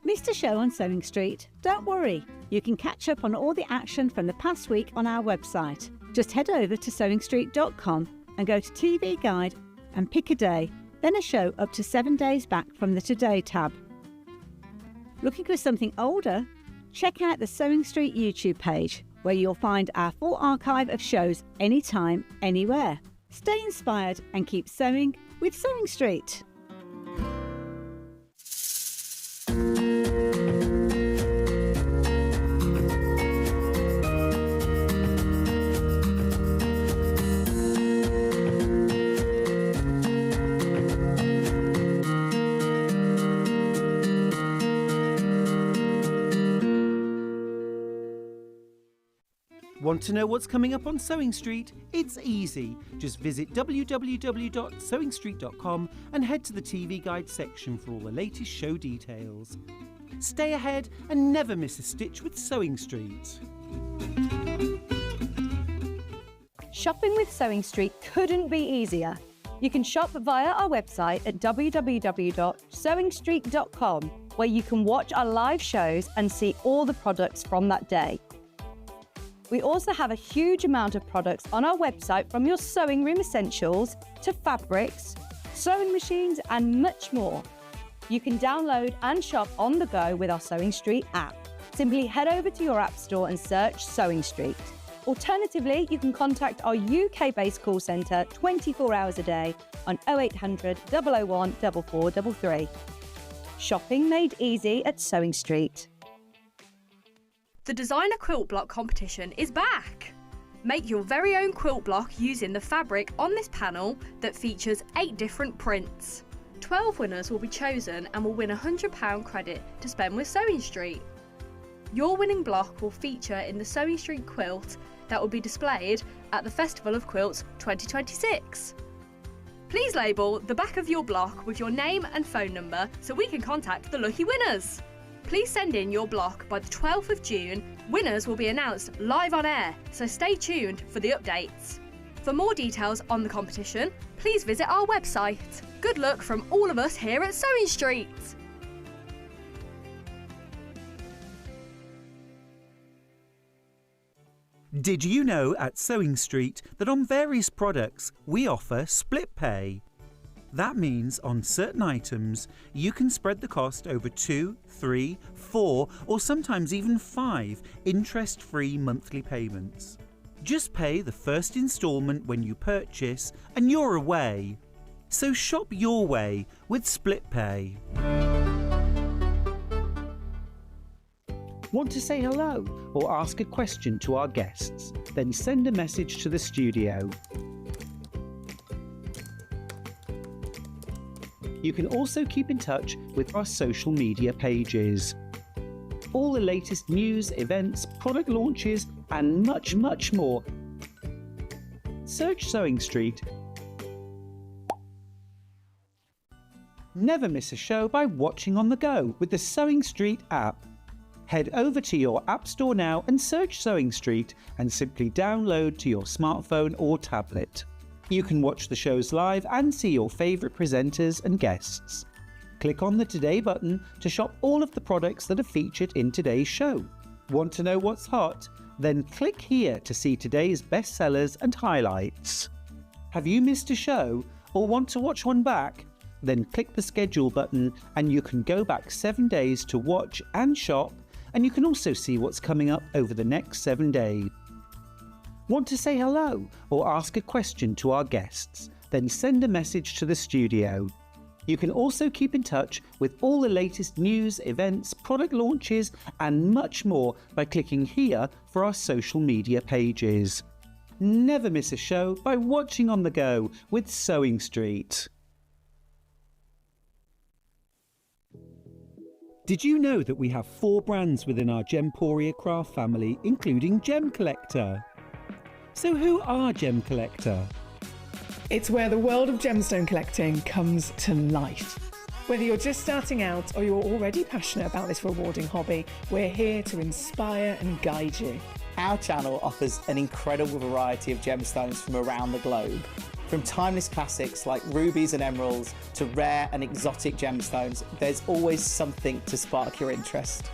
Missed a show on Sewing Street? Don't worry, you can catch up on all the action from the past week on our website. Just head over to sewingstreet.com and go to TV Guide and pick a day, then a show up to 7 days back from the Today tab. Looking for something older? Check out the Sewing Street YouTube page, where you'll find our full archive of shows anytime, anywhere. Stay inspired and keep sewing with Sewing Street. Want to know what's coming up on Sewing Street? It's easy. Just visit www.sewingstreet.com and head to the TV Guide section for all the latest show details. Stay ahead and never miss a stitch with Sewing Street. Shopping with Sewing Street couldn't be easier. You can shop via our website at www.sewingstreet.com, where you can watch our live shows and see all the products from that day. We also have a huge amount of products on our website, from your sewing room essentials to fabrics, sewing machines and much more. You can download and shop on the go with our Sewing Street app. Simply head over to your app store and search Sewing Street. Alternatively, you can contact our UK-based call centre 24 hours a day on 0800 001 4433. Shopping made easy at Sewing Street. The Designer Quilt Block competition is back! Make your very own quilt block using the fabric on this panel that features 8 different prints. 12 winners will be chosen and will win a £100 credit to spend with Sewing Street. Your winning block will feature in the Sewing Street quilt that will be displayed at the Festival of Quilts 2026. Please label the back of your block with your name and phone number so we can contact the lucky winners. Please send in your block by the 12th of June. Winners will be announced live on air, so stay tuned for the updates. For more details on the competition, please visit our website. Good luck from all of us here at Sewing Street. Did you know at Sewing Street that on various products we offer split pay? That means on certain items you can spread the cost over 2, 3, 4 or sometimes even 5 interest-free monthly payments. Just pay the first instalment when you purchase and you're away. So shop your way with split pay. Want to say hello or ask a question to our guests? Then send a message to the studio. You can also keep in touch with our social media pages. All the latest news, events, product launches and much, much more. Search Sewing Street. Never miss a show by watching on the go with the Sewing Street app. Head over to your App Store now and search Sewing Street and simply download to your smartphone or tablet. You can watch the shows live and see your favourite presenters and guests. Click on the Today button to shop all of the products that are featured in today's show. Want to know what's hot? Then click here to see today's bestsellers and highlights. Have you missed a show or want to watch one back? Then click the schedule button and you can go back 7 days to watch and shop, and you can also see what's coming up over the next 7 days. Want to say hello or ask a question to our guests? Then send a message to the studio. You can also keep in touch with all the latest news, events, product launches and much more by clicking here for our social media pages. Never miss a show by watching on the go with Sewing Street. Did you know that we have 4 brands within our Gemporia craft family, including Gem Collector? So who are Gem Collector? It's where the world of gemstone collecting comes to life. Whether you're just starting out or you're already passionate about this rewarding hobby, we're here to inspire and guide you. Our channel offers an incredible variety of gemstones from around the globe. From timeless classics like rubies and emeralds to rare and exotic gemstones, there's always something to spark your interest.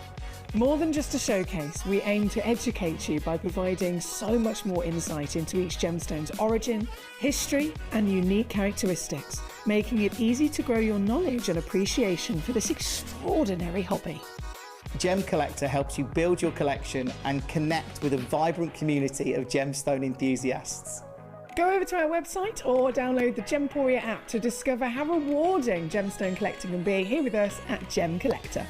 More than just a showcase, we aim to educate you by providing so much more insight into each gemstone's origin, history, and unique characteristics, making it easy to grow your knowledge and appreciation for this extraordinary hobby. Gem Collector helps you build your collection and connect with a vibrant community of gemstone enthusiasts. Go over to our website or download the Gemporia app to discover how rewarding gemstone collecting can be here with us at Gem Collector.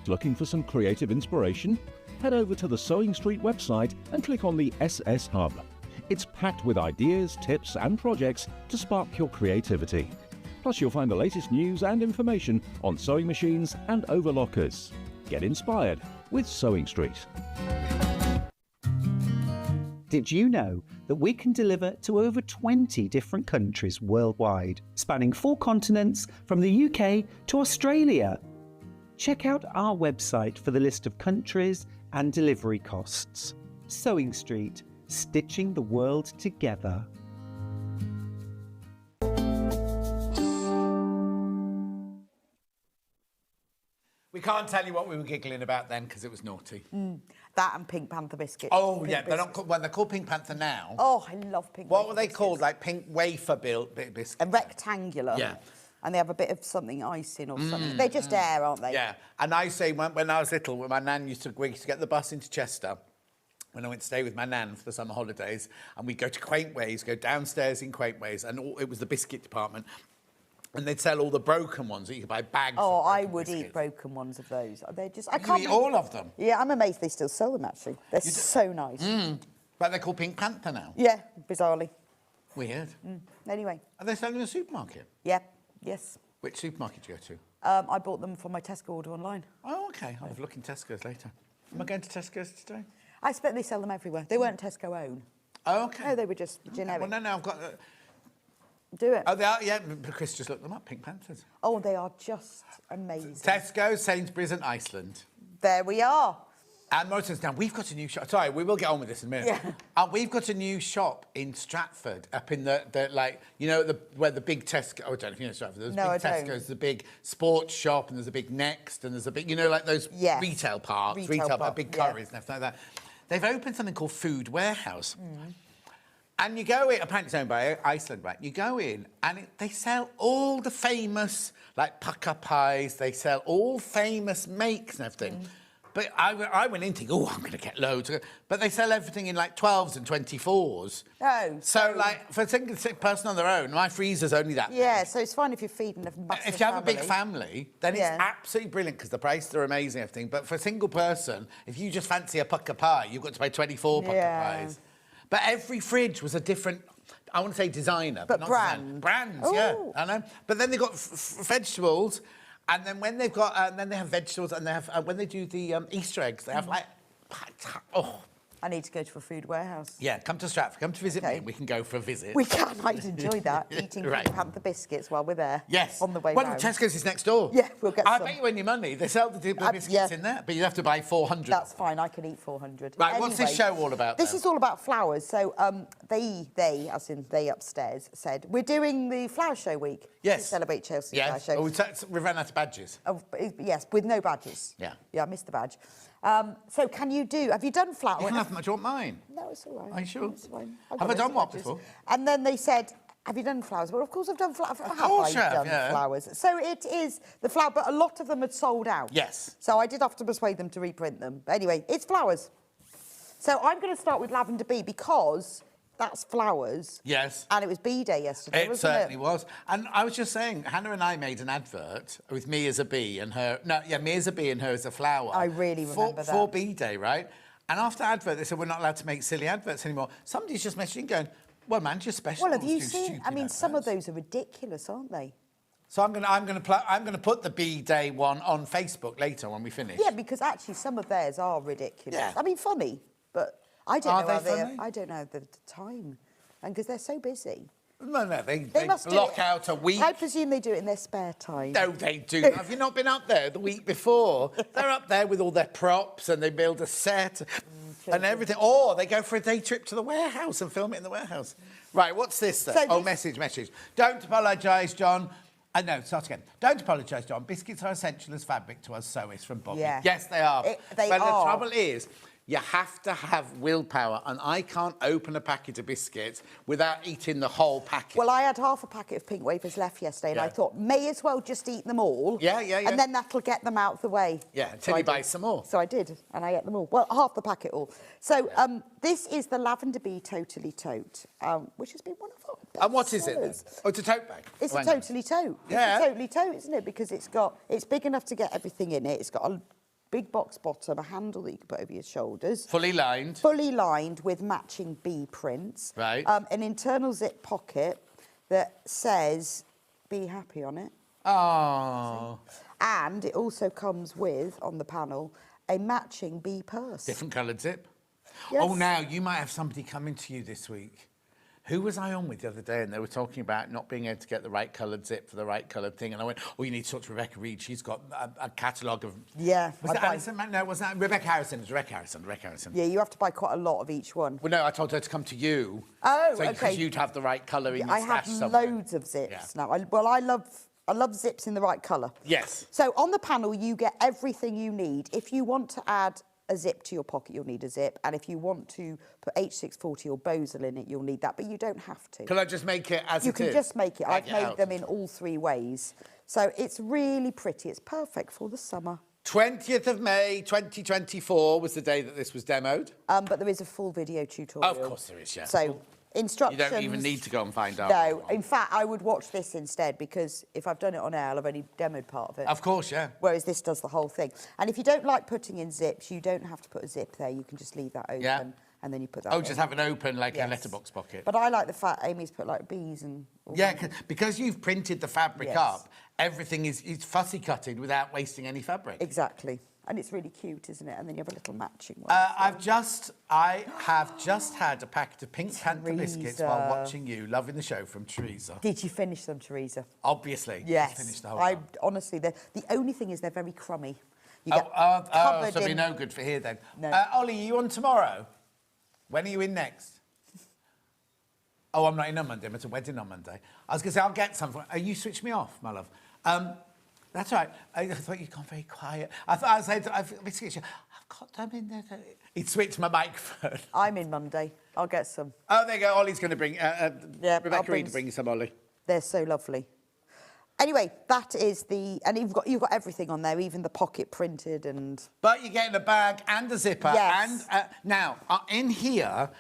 Looking for some creative inspiration? Head over to the Sewing Street website and click on the SS Hub. It's packed with ideas, tips and projects to spark your creativity. Plus you'll find the latest news and information on sewing machines and overlockers. Get inspired with Sewing Street. Did you know that we can deliver to over 20 different countries worldwide, spanning 4 continents from the UK to Australia? Check out our website for the list of countries and delivery costs. Sewing Street, stitching the world together. We can't tell you what we were giggling about then because it was naughty. That and Pink Panther biscuits. Oh, yeah, they're not called, well, they're called Pink Panther now. Oh, I love Pink Panther What were they biscuits. called? Like pink wafer biscuits? A rectangular. Yeah. And they have a bit of something icing or something. They're just air, aren't they? Yeah. And I say when I was little, when my nan used to get the bus into Chester, when I went to stay with my nan for the summer holidays, and we'd go to Quaint Ways, go downstairs in Quaint Ways, and it was the biscuit department. And they'd sell all the broken ones that you could buy bags of. Oh, I broken would biscuits. eat broken ones of those. They're just. I You can't eat believe- all of them? Yeah, I'm amazed they still sell them. Actually, they're so nice. But they're called Pink Panther now. Yeah, bizarrely. Weird. Anyway. Are they selling in a supermarket? Yeah. Yes. Which supermarket do you go to? I bought them for my Tesco order online. Oh, OK. I'll have a look in Tesco's later. Am I going to Tesco's today? I expect they sell them everywhere. They weren't Tesco own. Oh, OK. No, they were just generic. Well, no, I've got... Do it. Oh, they are, yeah. Chris just looked them up, Pink Panthers. Oh, they are just amazing. Tesco, Sainsbury's and Iceland. There we are. And Morrison's now, we've got a new shop. Sorry, we will get on with this in a minute. Yeah. We've got a new shop in Stratford, up in the like, you know, where the big Tesco. Oh, I don't know if you know Stratford. There's No, big I don't. Tesco's, the big sports shop, and there's a big Next, and there's a big, you know, like those retail parks, big Currys and everything like that. They've opened something called Food Warehouse. And you go in, apparently it's owned by Iceland, right? You go in and they sell all the famous, like pucker pies, they sell all famous makes and everything. But I went in thinking, oh, I'm going to get loads. But they sell everything in like 12s and 24s. Oh. So, like, for a single person on their own, my freezer's only that Yeah, so it's fine if you're feeding a massive If you have a big family, then it's absolutely brilliant because the prices are amazing and everything. But for a single person, if you just fancy a pucker pie, you've got to buy 24 pucker pies. But every fridge was a different, I want to say designer. But not brand. Design. Brands, yeah. I know. But then they've got vegetables. And then when they've got, then they have vegetables, and they have when they do the Easter eggs, they have like, I need to go to a Food Warehouse. Yeah, come to Stratford, come to visit me. We can go for a visit. We can. I'd enjoy that. Eating Right. Pink Panther biscuits while we're there. Yes. On the way Well, round. Tesco's is next door. Yeah, we'll get I some. bet you any money. They sell the biscuits in there, but you have to buy 400. That's fine. I can eat 400. Right, what's this show all about? This is all about flowers. So they, as in they upstairs, said we're doing the flower show week. Yes. To celebrate Chelsea's flower Yes. show. Oh, we ran out of badges. Oh, yes, with no badges. Yeah. Yeah, I missed the badge. So can you do? Have you done flower? You can have much. Do you want mine? No, it's all right. Are you sure? It's fine. Have I done what before? And then they said, have you done flowers? Well, of course I've done flowers. Of course you have, done yeah. flowers. So it is the flower, but a lot of them had sold out. Yes. So I did have to persuade them to reprint them. But anyway, it's flowers. So I'm going to start with Lavender Bee because that's flowers. Yes. And it was Bee Day yesterday, It wasn't certainly was. And I was just saying, Hannah and I made an advert with me as a bee and her... No, yeah, me as a bee and her as a flower. I really remember that. For Bee Day, right? And after advert, they said, we're not allowed to make silly adverts anymore. Somebody's just messaging going, well, man, you're special. Well, have you seen? I mean, some of those are ridiculous, aren't they? So I'm going to put the Bee Day one on Facebook later when we finish. Yeah, because actually some of theirs are ridiculous. Yeah. I mean, funny, but I don't Are know they how funny? I don't know the time, and because they're so busy. No, they must do block it- out a week. I presume they do it in their spare time. No, they do. Have you not been up there the week before? They're up there with all their props and they build a set and everything. Or they go for a day trip to the warehouse and film it in the warehouse. Right, what's this then? So Message. Don't apologise, John. No, start again. Don't apologise, John. Biscuits are essential as fabric to us sewists from Bobby. Yeah. Yes, they are. They but are. the trouble is, you have to have willpower, and I can't open a packet of biscuits without eating the whole packet. Well, I had half a packet of pink wafers left yesterday, and I thought, may as well just eat them all. Yeah. And then that'll get them out of the way. Yeah, until you buy some more. So I did, and I ate them all. Well, half the packet all. So this is the Lavender Bee Totally Tote, which has been one of our best And what is it then? sellers. Oh, it's a tote bag. It's Oh, a hang on. Totally Tote. Yeah. It's a Totally Tote, isn't it? Because it's big enough to get everything in it. It's got a big box bottom, a handle that you can put over your shoulders. Fully lined. Fully lined with matching bee prints. Right. An internal zip pocket that says "Be Happy" on it. Oh. And it also comes with, on the panel, a matching bee purse. Different coloured zip. Yes. Oh, now you might have somebody coming to you this week. Who was I on with the other day? And they were talking about not being able to get the right coloured zip for the right coloured thing. And I went, oh, you need to talk to Rebecca Reed. She's got a catalogue of... Yeah. Was that Alison? No, wasn't that Rebecca Harrison? It was Rebecca Harrison. Yeah, you have to buy quite a lot of each one. Well, no, I told her to come to you. Oh, so, okay. Because you'd have the right colour in your I have stash somewhere. loads of zips Yeah. now. I love zips in the right colour. Yes. So on the panel, you get everything you need. If you want to add a zip to your pocket, you'll need a zip. And if you want to put H640 or Bosal in it, you'll need that. But you don't have to. Can I just make it as You it can is? just make it. Bag I've made out. them in all three ways. So it's really pretty. It's perfect for the summer. 20th of May 2024 was the day that this was demoed. But there is a full video tutorial. Of course there is, yeah. So instructions... You don't even need to go and find out. No, in fact, I would watch this instead because if I've done it on air, I've only demoed part of it. Of course, yeah. Whereas this does the whole thing. And if you don't like putting in zips, you don't have to put a zip there. You can just leave that open. Yeah. And then you put that Oh, in. just have it open like Yes. a letterbox pocket. But I like the fact Amy's put like bees and... all Yeah, that. because you've printed the fabric Yes. up, everything is fussy cutted without wasting any fabric. Exactly. And it's really cute, isn't it? And then you have a little matching one. I have just had a packet of Pink Panther biscuits while Teresa. watching you, loving the show from Teresa. Did you finish them, Teresa? Obviously. Yes. Just finished the whole I lot. honestly, the only thing is they're very crummy. So covered it'll be in... no good for here then. No. Ollie, are you on tomorrow? When are you in next? Oh, I'm not in on Monday. I'm at a wedding on Monday. I was going to say, I'll get some. You switched me off, my love. That's right. I thought you'd gone very quiet. I thought I was saying, I've got them in there. He'd switched my microphone. I'm in Monday. I'll get some. Oh, there you go. Ollie's going to bring... Rebecca Reed to bring you some, Ollie. They're so lovely. Anyway, that is the... And you've got everything on there, even the pocket printed and... But you're getting a bag and a zipper. Yes. And now, in here...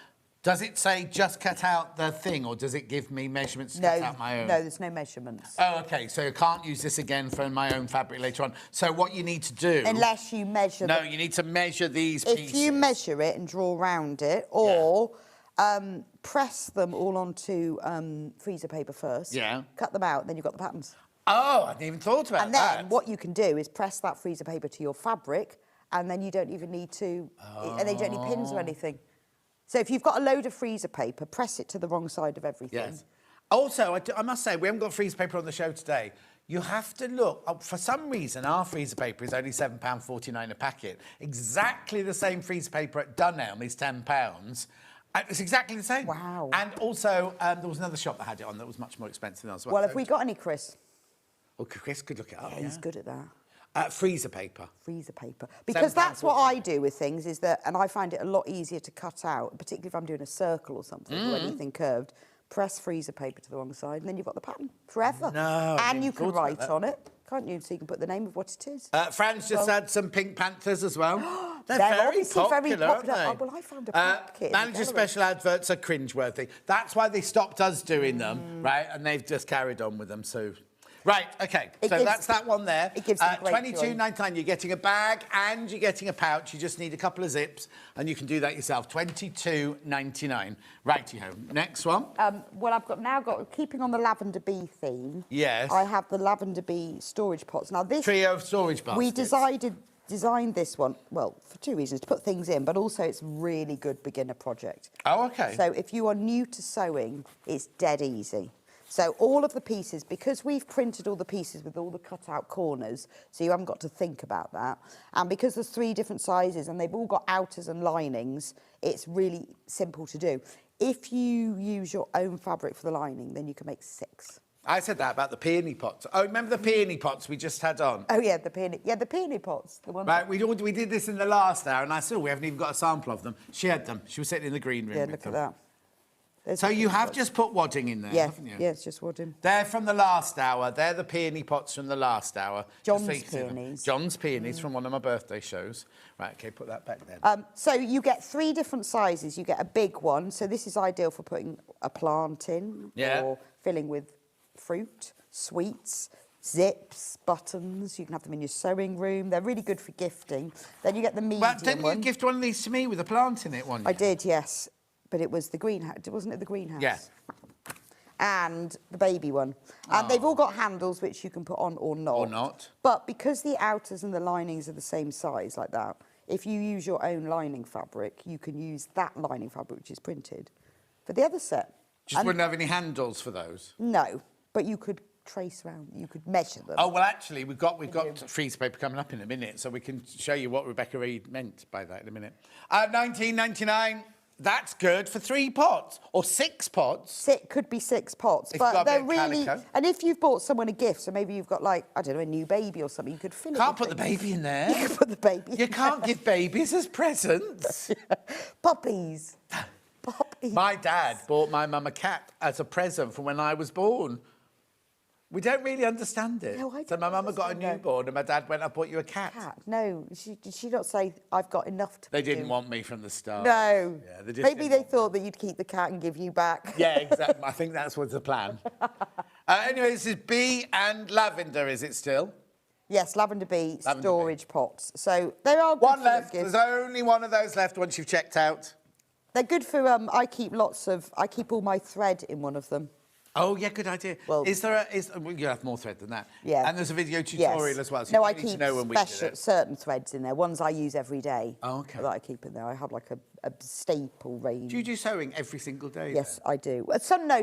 Does it say just cut out the thing, or does it give me measurements to cut out my own? No, there's no measurements. Oh, OK, so you can't use this again for my own fabric later on. So what you need to do... Unless you measure... No, you need to measure these pieces. If you measure it and draw around it, or press them all onto freezer paper first. Yeah. Cut them out, then you've got the patterns. Oh, I hadn't even thought about that. And then what you can do is press that freezer paper to your fabric, and then you don't even need to... And then you don't need pins or anything. So if you've got a load of freezer paper, press it to the wrong side of everything. Yes. Also, I must say, we haven't got freezer paper on the show today. You have to look... for some reason, our freezer paper is only £7.49 a packet. Exactly the same freezer paper at Dunelm is £10. It's exactly the same. Wow. And also, there was another shop that had it on that was much more expensive than ours. Well, have we got any, Chris? Well, Chris could look it up. Yeah, he's good at that. Freezer paper. Freezer paper. Because that's what I do with things, is that, and I find it a lot easier to cut out, particularly if I'm doing a circle or something, or anything curved, press freezer paper to the wrong side, and then you've got the pattern forever. No. And you can write on it, can't you? So you can put the name of what it is. Fran's just had some Pink Panthers as well. They're very obviously popular, very popular. aren't they? Oh, well, I found a packet. in the Manager gallery. special adverts are cringeworthy. That's why they stopped us doing them, right? And they've just carried on with them, so... Right, OK, so that's that one there. It gives them great joy. £22.99. You're getting a bag and you're getting a pouch. You just need a couple of zips, and you can do that yourself. £22.99. Righty-ho. Next one. Well, I've now got, keeping on the lavender bee theme. Yes. I have the lavender bee storage pots. Now, this... Trio of storage baskets. We designed this one, well, for two reasons, to put things in, but also it's a really good beginner project. Oh, OK. So if you are new to sewing, it's dead easy. So all of the pieces, because we've printed all the pieces with all the cut-out corners, so you haven't got to think about that, and because there's 3 different sizes and they've all got outers and linings, it's really simple to do. If you use your own fabric for the lining, then you can make 6. I said that about the peony pots. Oh, remember the peony pots we just had on? Oh, yeah, the peony pots. The ones right, we did this in the last hour, and I said, we haven't even got a sample of them. She had them. She was sitting in the green room with them. Look at that. So you have just put wadding in there, haven't you? Yeah, it's just wadding. They're from the last hour. They're the peony pots from the last hour. John's peonies. John's peonies from one of my birthday shows. Right, OK, put that back then. So you get 3 different sizes. You get a big one. So this is ideal for putting a plant in or filling with fruit, sweets, zips, buttons. You can have them in your sewing room. They're really good for gifting. Then you get the medium one. Didn't you gift one of these to me with a plant in it one year? I did, yes. But it was the greenhouse, wasn't it the greenhouse? Yeah. And the baby one. And they've all got handles which you can put on or not. Or not. But because the outers and the linings are the same size like that, if you use your own lining fabric, you can use that lining fabric which is printed for the other set. Just wouldn't have any handles for those? No, but you could trace around, you could measure them. Oh, well, actually, we've got freezer paper coming up in a minute, so we can show you what Rebecca Reed meant by that in a minute. £19.99. That's good for 3 pots or 6 pots. It could be 6 pots, but they're really. And if you've bought someone a gift, so maybe you've got like I don't know a new baby or something, you could fill it. Can't put the baby in there. You can put the baby. You can't give babies as presents. Puppies. Puppies. My dad bought my mum a cat as a present from when I was born. We don't really understand it. No, I don't. So my mum got a newborn and my dad went, I bought you a cat. No, did she not say, I've got enough to They didn't want me from the start. No. Yeah, they just Maybe they thought that you'd keep the cat and give you back. Yeah, exactly. I think that's what's the plan. Anyway, this is bee and lavender, is it still? Yes, lavender bee storage pots. So they are good. One left. There's only one of those left once you've checked out. They're good for, I keep all my thread in one of them. Oh, yeah, good idea. Well, you have more thread than that. Yeah. And there's a video tutorial as well, so no, you I need keep to know when we do it. certain threads in there, ones I use every day. Oh, OK. That I keep in there. I have like a staple range. Do you do sewing every single day? Yes, then? I do.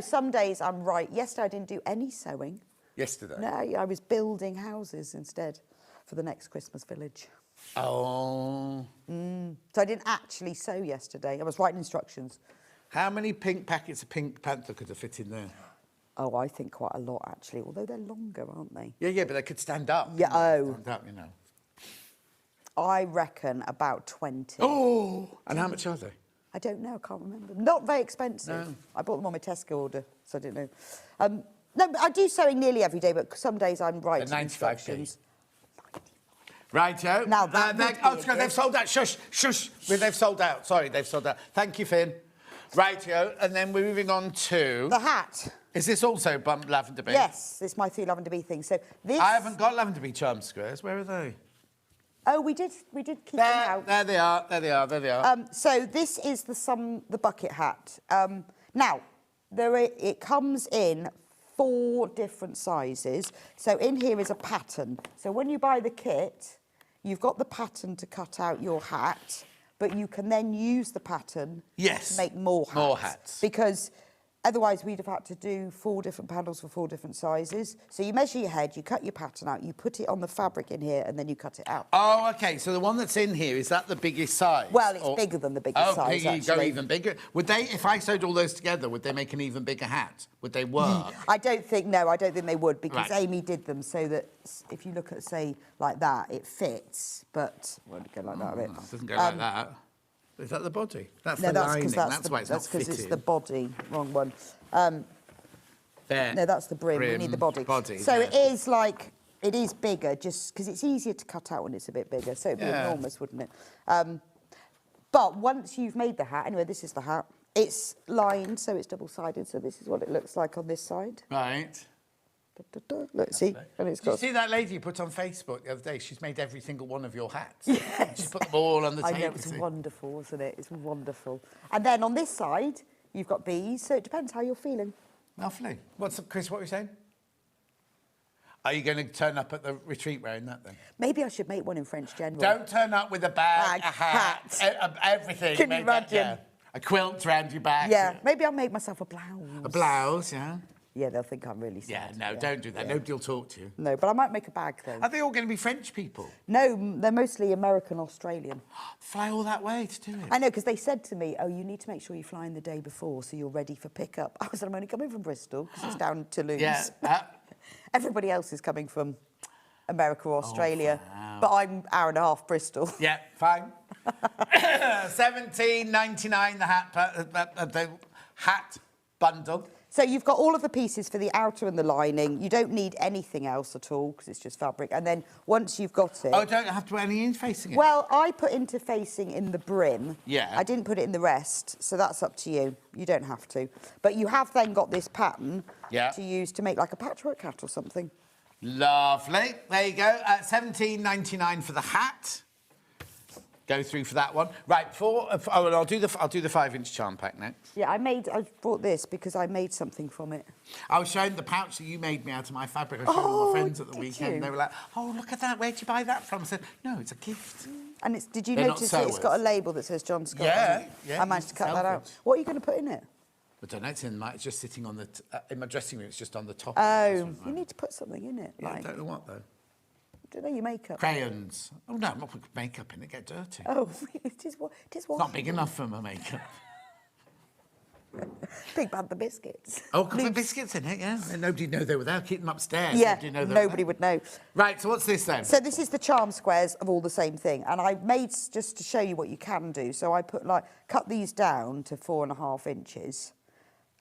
Some days I'm right. Yesterday I didn't do any sewing. Yesterday? No, I was building houses instead for the next Christmas village. Oh. So I didn't actually sew yesterday. I was writing instructions. How many pink packets of Pink Panther could have fit in there? Oh, I think quite a lot, actually, although they're longer, aren't they? Yeah, but they could stand up. Yeah, oh. Stand up, you know. I reckon about 20. Oh! And how much are they? I don't know, I can't remember. Not very expensive. No. I bought them on my Tesco order, so I didn't know. No, but I do sewing nearly every day, but some days I'm writing 95p. instructions. Righto. Now that would oh, be God, they've sold out. Shush, shush. They've sold out. Sorry, they've sold out. Thank you, Finn. Righto. And then we're moving on to... The hat. Is this also lavender bee? Yes, it's my 3 lavender bee thing. So this... I haven't got lavender bee charm squares. Where are they? Oh, we did keep them out. There they are. There they are. There they are. So this is the bucket hat. Now, it comes in 4 different sizes. So in here is a pattern. So when you buy the kit, you've got the pattern to cut out your hat, but you can then use the pattern to make more hats. More hats. Because otherwise we'd have had to do 4 different panels for 4 different sizes. So you measure your head, you cut your pattern out, you put it on the fabric in here, and then you cut it out. Oh, OK. So the one that's in here, is that the biggest size? Well, it's bigger than the biggest size, you go actually. even bigger. Would they, if I sewed all those together, would they make an even bigger hat? Would they work? I don't think they would, because Right. Amy did them so that if you look at, say, like that, it fits, but it won't go like that a bit. It doesn't go like that. Is that the body? That's No, the that's lining. because That's why it's not that's because fitted. it's the body. Wrong one. There. No, that's the brim. We need the body. So it is like, it is bigger, just because it's easier to cut out when it's a bit bigger. So it'd be enormous, wouldn't it? But once you've made the hat, anyway, this is the hat. It's lined, so it's double-sided. So this is what it looks like on this side. Right. Look, see? And it's Did you got... see that lady you put on Facebook the other day? She's made every single one of your hats. Yes. She put them all on the table. I know, it's wonderful, wasn't it? It's wonderful. And then on this side, you've got bees, so it depends how you're feeling. Lovely. Chris, what were you saying? Are you going to turn up at the retreat wearing that then? Maybe I should make one in French General. Don't turn up with a bag, a hat, everything. Can you imagine? A quilt round your back. Yeah, maybe I'll make myself a blouse. A blouse, yeah. Yeah, they'll think I'm really sad. Yeah, no, don't do that. Nobody will talk to you. No, but I might make a bag, though. Are they all going to be French people? No, they're mostly American, Australian. Fly all that way to do it? I know, because they said to me, oh, you need to make sure you fly in the day before so you're ready for pickup. I said, I'm only coming from Bristol, because it's down to Toulouse. Yeah. Everybody else is coming from America or Australia. Oh, wow. But I'm hour and a half Bristol. Yeah, fine. $17.99 the hat bundle. So you've got all of the pieces for the outer and the lining. You don't need anything else at all because it's just fabric. And then once you've got it... Oh, don't have to put any interfacing in? Well, I put interfacing in the brim. Yeah. I didn't put it in the rest, so that's up to you. You don't have to. But you have then got this pattern to use to make like a patchwork hat or something. Lovely. There you go. $17.99 for the hat. Go through for that one. Right, and I'll do the 5-inch charm pack next. Yeah, I bought this because I made something from it. I was showing the pouch that you made me out of my fabric. I showed all my friends at the weekend. You? They were like, oh, look at that. Where'd you buy that from? I said, no, it's a gift. And did you They're notice that it's got a label that says John Scott? Yeah, on it? yeah. I managed to cut that out. What are you going to put in it? I don't know. It's just sitting on the... in my dressing room, it's just on the top. Oh, you need to put something in it. Yeah, like, I don't know what, though. I don't know, your makeup. Crayons. Oh, no, I'm not putting makeup in it. Get dirty. Oh, it is It's not big enough for my makeup. Big Panther biscuits. Oh, could put biscuits in it, yeah. And nobody'd know they were there. Keep them upstairs. Yeah, Nobody would know. Right, so what's this then? So this is the charm squares of all the same thing. And I made, just to show you what you can do, so I put cut these down to 4.5 inches.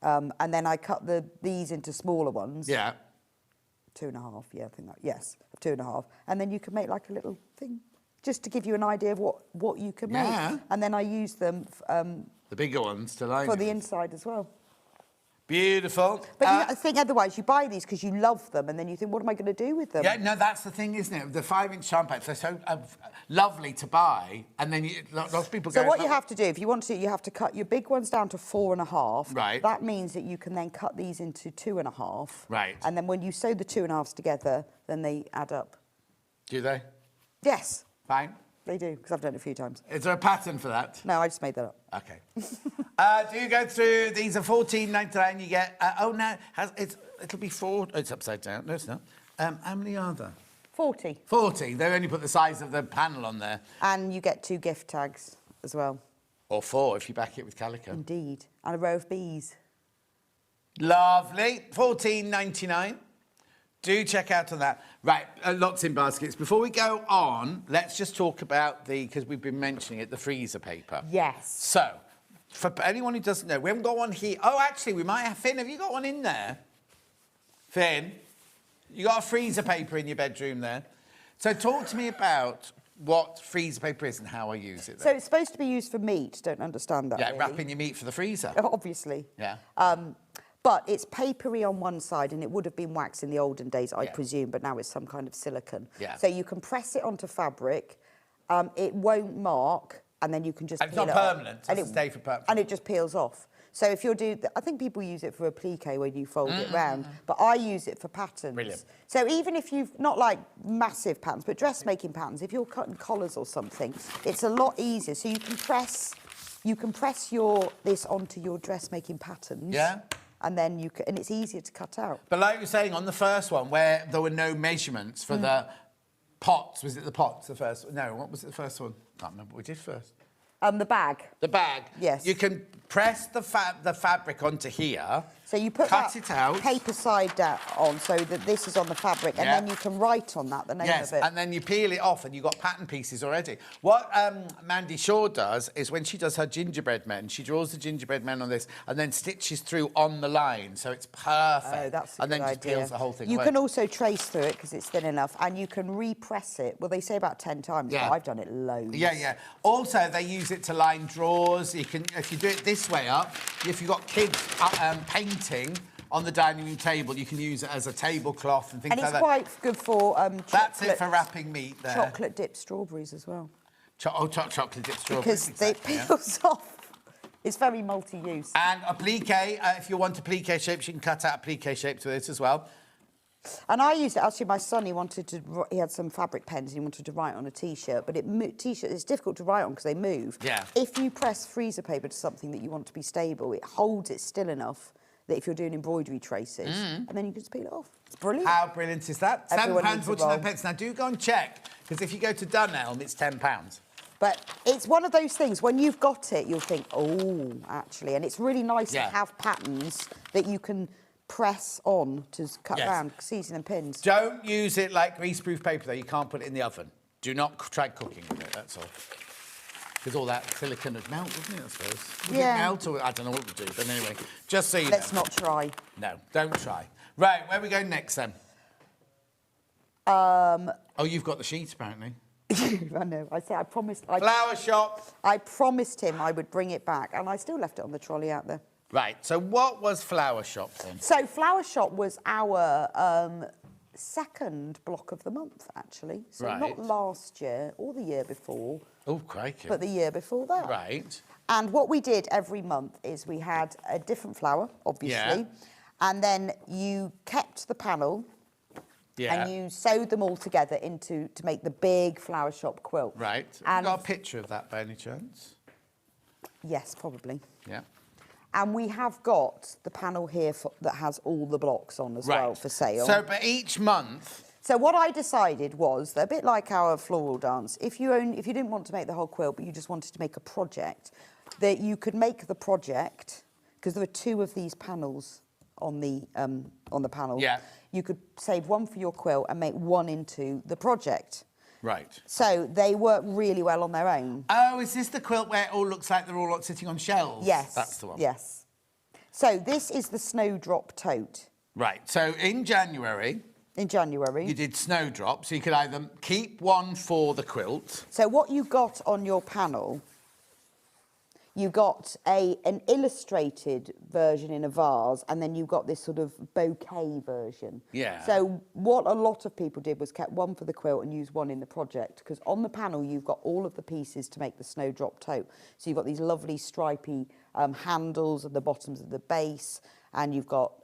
And then I cut these into smaller ones. Yeah. 2.5, yeah, I think that, yes, 2.5. And then you can make like a little thing, just to give you an idea of what you can make. And then I use them the bigger ones to line for the inside as well. Beautiful. But I think otherwise you buy these because you love them, and then you think, what am I going to do with them? Yeah, no, that's the thing, isn't it? The 5-inch charm packs, they're so lovely to buy, and then lots of people go... So what you have to do, if you want to, you have to cut your big ones down to 4.5. Right. That means that you can then cut these into 2.5. Right. And then when you sew the 2.5s together, then they add up. Do they? Yes. Fine. They do, because I've done it a few times. Is there a pattern for that? No, I just made that up. OK. Do you go through... These are $14.99. You get... oh, no, it'll be 4... Oh, it's upside down. No, it's not. How many are there? 40. 40. They only put the size of the panel on there. And you get 2 gift tags as well. Or 4 if you back it with calico. Indeed. And a row of bees. Lovely. $14.99. Do check out on that. Right, lots in baskets. Before we go on, let's just talk about because we've been mentioning it, the freezer paper. Yes. So, for anyone who doesn't know, we haven't got one here. Oh, actually, we might have. Finn, have you got one in there? Finn, you got a freezer paper in your bedroom there. So talk to me about what freezer paper is and how I use it. So it's supposed to be used for meat. Don't understand that. Yeah, really. wrapping your meat for the freezer. Obviously. Yeah. But it's papery on one side, and it would have been wax in the olden days, I presume, but now it's some kind of silicone. Yeah. So you can press it onto fabric. It won't mark, and then you can just And it's peel not it off. permanent. It And doesn't stay for permanent. And it just peels off. So if you're doing, I think people use it for applique when you fold it round, but I use it for patterns. Brilliant. So even if you've not like massive patterns, but dressmaking patterns, if you're cutting collars or something, it's a lot easier. So you can press this onto your dressmaking patterns. Yeah. And then and it's easier to cut out. But like you were saying, on the first one, where there were no measurements for the pots, was it the pots, the first one? No, what was it, the first one? I can't remember what we did first. The bag. The bag. Yes. You can press the fabric onto here. So you put cut that it out. paper side down on so that this is on the fabric, and then you can write on that the name of it. And then you peel it off and you've got pattern pieces already. What Mandy Shaw does is when she does her gingerbread men, she draws the gingerbread men on this and then stitches through on the line, so it's perfect. Oh, that's a and good then just idea. peels the whole thing You away. can also trace through it because it's thin enough, and you can repress it. Well, they say about 10 times, Yeah. but I've done it loads. Yeah, yeah. Also, they use it to line drawers. You can, if you do it this way up, if you've got kids painting on the dining room table, you can use it as a tablecloth and things And like it's that. quite good for That's it for wrapping meat there. chocolate dipped strawberries as well. Chocolate dipped strawberries. Because it peels off. It's very multi-use. And applique, if you want applique shapes, you can cut out applique shapes with it as well. And I used it, actually, my son, he had some fabric pens, and he wanted to write on a T-shirt, but T-shirt, it's difficult to write on because they move. Yeah. If you press freezer paper to something that you want to be stable, it holds it still enough that if you're doing embroidery traces, and then you can just peel it off. It's brilliant. How brilliant is that? Everyone needs a roll. £7.49. Now, do go and check, because if you go to Dunelm, it's £10. But it's one of those things, when you've got it, you'll think, oh, actually. And it's really nice to have patterns that you can press on to cut round, season and pins. Don't use it like greaseproof paper, though. You can't put it in the oven. Do not try cooking with it, that's all. Because all that silicone would melt, wouldn't it, I suppose? Would it melt, or I don't know what it would do. But anyway, just so you know. Let's not try. No, don't try. Right, where are we going next, then? Oh, you've got the sheet, apparently. I know. I promised. Flower shop. I promised him I would bring it back, and I still left it on the trolley out there. Right, so what was Flower Shop then? So Flower Shop was our second block of the month, actually. So not last year or the year before. Oh, crikey. But the year before that. Right. And what we did every month is we had a different flower, obviously, and then you kept the panel. Yeah. And you sewed them all together to make the big Flower Shop quilt. Right. And got a picture of that by any chance? Yes, probably. Yeah. And we have got the panel here that has all the blocks on as well for sale. So, but each month... So what I decided was, a bit like our floral dance, if you didn't want to make the whole quilt, but you just wanted to make a project, that you could make the project, because there were 2 of these panels on the panel. Yeah. You could save one for your quilt and make one into the project. Right. So they work really well on their own. Oh, is this the quilt where it all looks like they're all sitting on shelves? Yes. That's the one. Yes. So this is the Snowdrop tote. Right. So in January... You did Snowdrop, so you could either keep one for the quilt... So what you got on your panel... You got an illustrated version in a vase, and then you got this sort of bouquet version. Yeah. So what a lot of people did was kept one for the quilt and used one in the project, because on the panel you've got all of the pieces to make the Snowdrop tote. So you've got these lovely stripy handles at the bottoms of the base, and you've got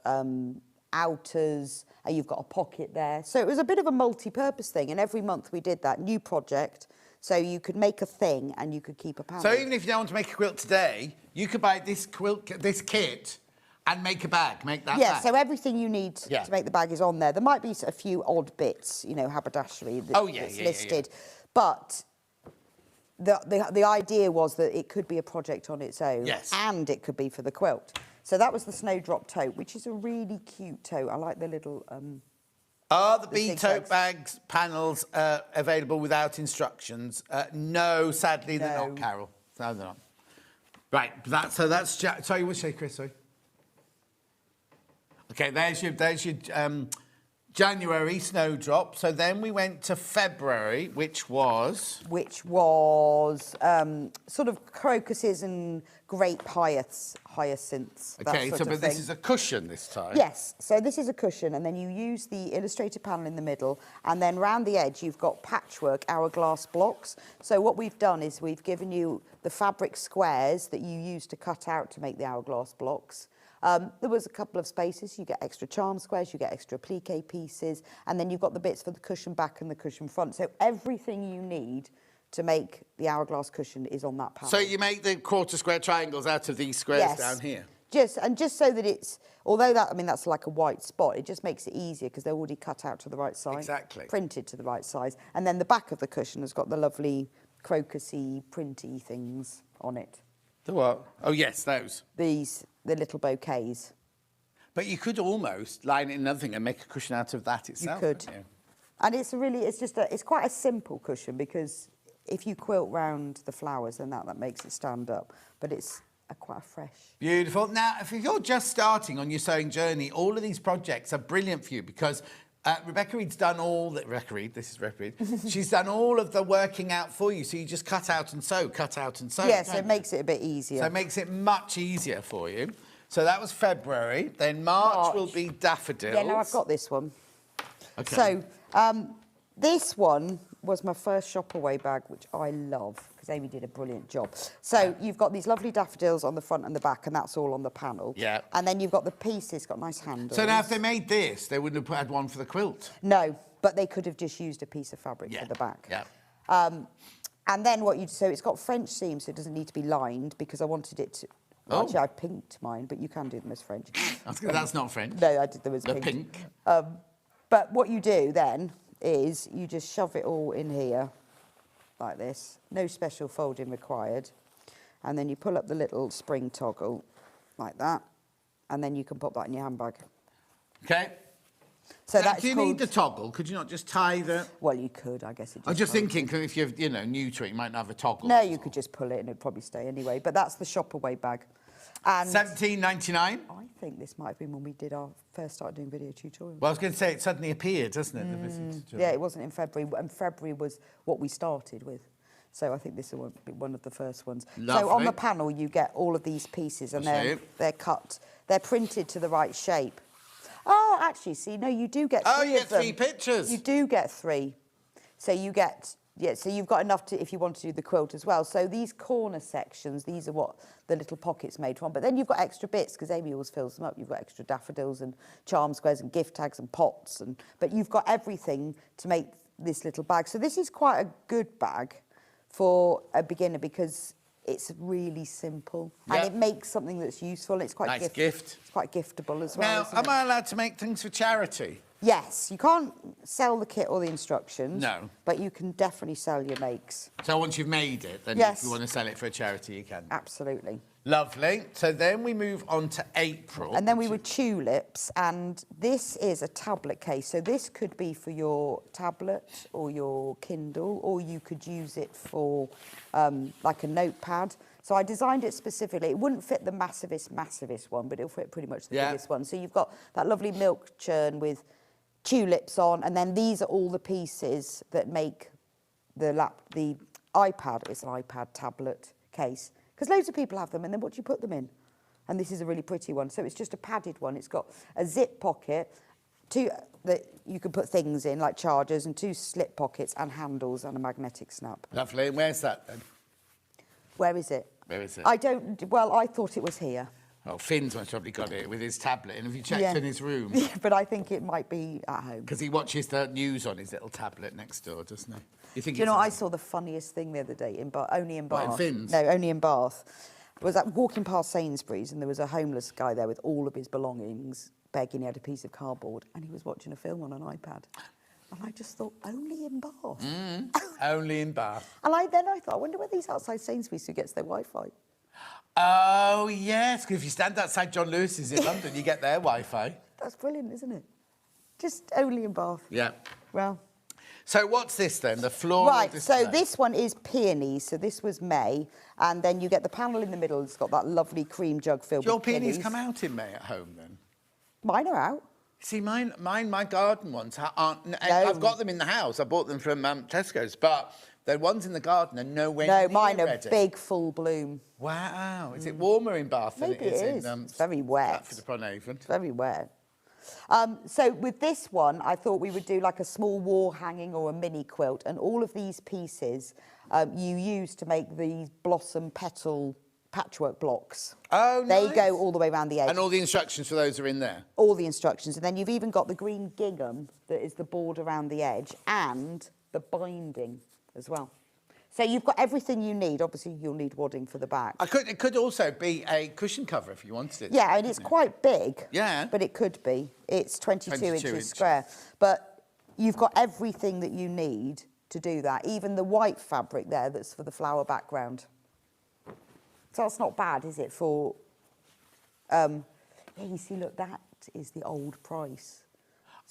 outers, and you've got a pocket there. So it was a bit of a multi-purpose thing, and every month we did that new project. So you could make a thing and you could keep a panel. So even if you don't want to make a quilt today, you could buy this kit And make a bag, make that Yeah, bag. so everything you need to make the bag is on there. There might be a few odd bits, you know, haberdashery that's listed. But the idea was that it could be a project on its own. Yes. And it could be for the quilt. So that was the Snowdrop tote, which is a really cute tote. I like the little... Are the bee tote bags panels available without instructions? No, sadly they're not, Carol. No, they're not. Right, that's... Sorry, what'd you say, Chris? Sorry. Okay, there's your January Snowdrop. So then we went to February, which was... sort of crocuses and grape hyacinths. Okay, but this is a cushion this time. Yes, so this is a cushion, and then you use the illustrated panel in the middle, and then round the edge you've got patchwork hourglass blocks. So what we've done is we've given you the fabric squares that you use to cut out to make the hourglass blocks. There was a couple of spaces. You get extra charm squares, you get extra applique pieces, and then you've got the bits for the cushion back and the cushion front. So everything you need to make the hourglass cushion is on that panel. So you make the quarter square triangles out of these squares down here? Just so that it's, although that's like a white spot, it just makes it easier because they're already cut out to the right size. Exactly. Printed to the right size. And then the back of the cushion has got the lovely crocusy, printy things on it. The what? Oh, yes, those. The little bouquets. But you could almost line it in another thing and make a cushion out of that itself. You could. And it's quite a simple cushion because if you quilt round the flowers, then that makes it stand up. But it's quite a fresh. Beautiful. Now, if you're just starting on your sewing journey, all of these projects are brilliant for you because Rebecca Reed's done all that. This is Rebecca Reed. She's done all of the working out for you. So you just cut out and sew, cut out and sew. Yeah, so it makes it a bit easier. So it makes it much easier for you. So that was February. Then March will be daffodils. Yeah, no, I've got this one. Okay. So this one was my first shop away bag, which I love because Amy did a brilliant job. So you've got these lovely daffodils on the front and the back, and that's all on the panel. Yeah. And then you've got the pieces, got nice handles. So now if they made this, they wouldn't have had one for the quilt. No, but they could have just used a piece of fabric for the back. Yeah. And then so it's got French seams, so it doesn't need to be lined because I wanted it to... Actually, I pinked mine, but you can do them as French. That's not French. No, I did them as pink. But what you do then is you just shove it all in here like this. No special folding required. And then you pull up the little spring toggle like that. And then you can pop that in your handbag. Okay. So now, that's do you need the toggle? Could you not just tie the... Well, you could, I guess. I'm just thinking, cause if you're new to it, you might not have a toggle. No, you could just pull it and it'd probably stay anyway. But that's the shop away bag. And $17.99? I think this might have been when we first started doing video tutorials. Well, I was going to say, it suddenly appeared, doesn't it? Yeah, it wasn't in February, and February was what we started with. So I think this will be one of the first ones. Lovely. So on the panel, you get all of these pieces, and they're cut. They're printed to the right shape. Oh, actually, see, no, you do get three of them. Oh, you get 3 pictures. You do get 3. So you get... Yeah, so you've got enough if you want to do the quilt as well. So these corner sections, these are what the little pocket's made from. But then you've got extra bits, because Amy always fills them up. You've got extra daffodils and charm squares and gift tags and pots. But you've got everything to make this little bag. So this is quite a good bag for a beginner because it's really simple. And it makes something that's useful. It's quite nice gift. It's quite giftable as well. Now, am I allowed to make things for charity? Yes, you can't sell the kit or the instructions. No. But you can definitely sell your makes. So once you've made it, then yes. if you want to sell it for a charity, you can. Absolutely. Lovely. So then we move on to April. And then we were tulips, and this is a tablet case. So this could be for your tablet or your Kindle, or you could use it for like a notepad. So I designed it specifically. It wouldn't fit the massivest one, but it'll fit pretty much the biggest one. So you've got that lovely milk churn with tulips on, and then these are all the pieces that make the iPad. It's an iPad tablet case because loads of people have them, and then what do you put them in? And this is a really pretty one. So it's just a padded one. It's got a zip pocket, 2 that you can put things in like chargers, and 2 slip pockets and handles and a magnetic snap. Lovely. And where's that then? Where is it? Where is it? I thought it was here. Oh, Finn's most probably got it with his tablet. And have you checked in his room? Yeah, but I think it might be at home. Because he watches the news on his little tablet next door, doesn't he? You think? Do you know, I saw the funniest thing the other day only in Bath. What, in Finn's? No, only in Bath. was walking past Sainsbury's and there was a homeless guy there with all of his belongings, begging. He had a piece of cardboard and he was watching a film on an iPad. And I just thought, only in Bath? Only in Bath. And then I thought, I wonder where these outside Sainsbury's who gets their Wi-Fi. Oh, yes, because if you stand outside John Lewis's in London, you get their Wi-Fi. That's brilliant, isn't it? Just only in Bath. Yeah. Well. So what's this then? The floral Right, display? so this one is peonies. So this was May. And then you get the panel in the middle. It's got that lovely cream jug filled Your with peonies. peonies come out in May at home then? Mine are out. See, my garden ones aren't... No. I've got them in the house. I bought them from Tesco's, but the ones in the garden are nowhere near mine are ready. big, full bloom. Wow. Is it warmer in Bath than Maybe it is in... in... it's very wet. Stratford-upon-Avon? It's very wet. So with this one, I thought we would do like a small wall hanging or a mini quilt, and all of these pieces you use to make these blossom petal patchwork blocks. Oh, They nice. go all the way around the edge. And all the instructions for those are in there? All the instructions. And then you've even got the green gingham that is the board around the edge and the binding as well. So you've got everything you need. Obviously, you'll need wadding for the back. It could also be a cushion cover if you wanted it. Yeah, and it's quite big. Yeah. But it could be. It's 22 22 inches square. But you've got everything that you need to do that. Even the white fabric there that's for the flower background. So that's not bad, is it, for... yeah, you see, look, that is the old price.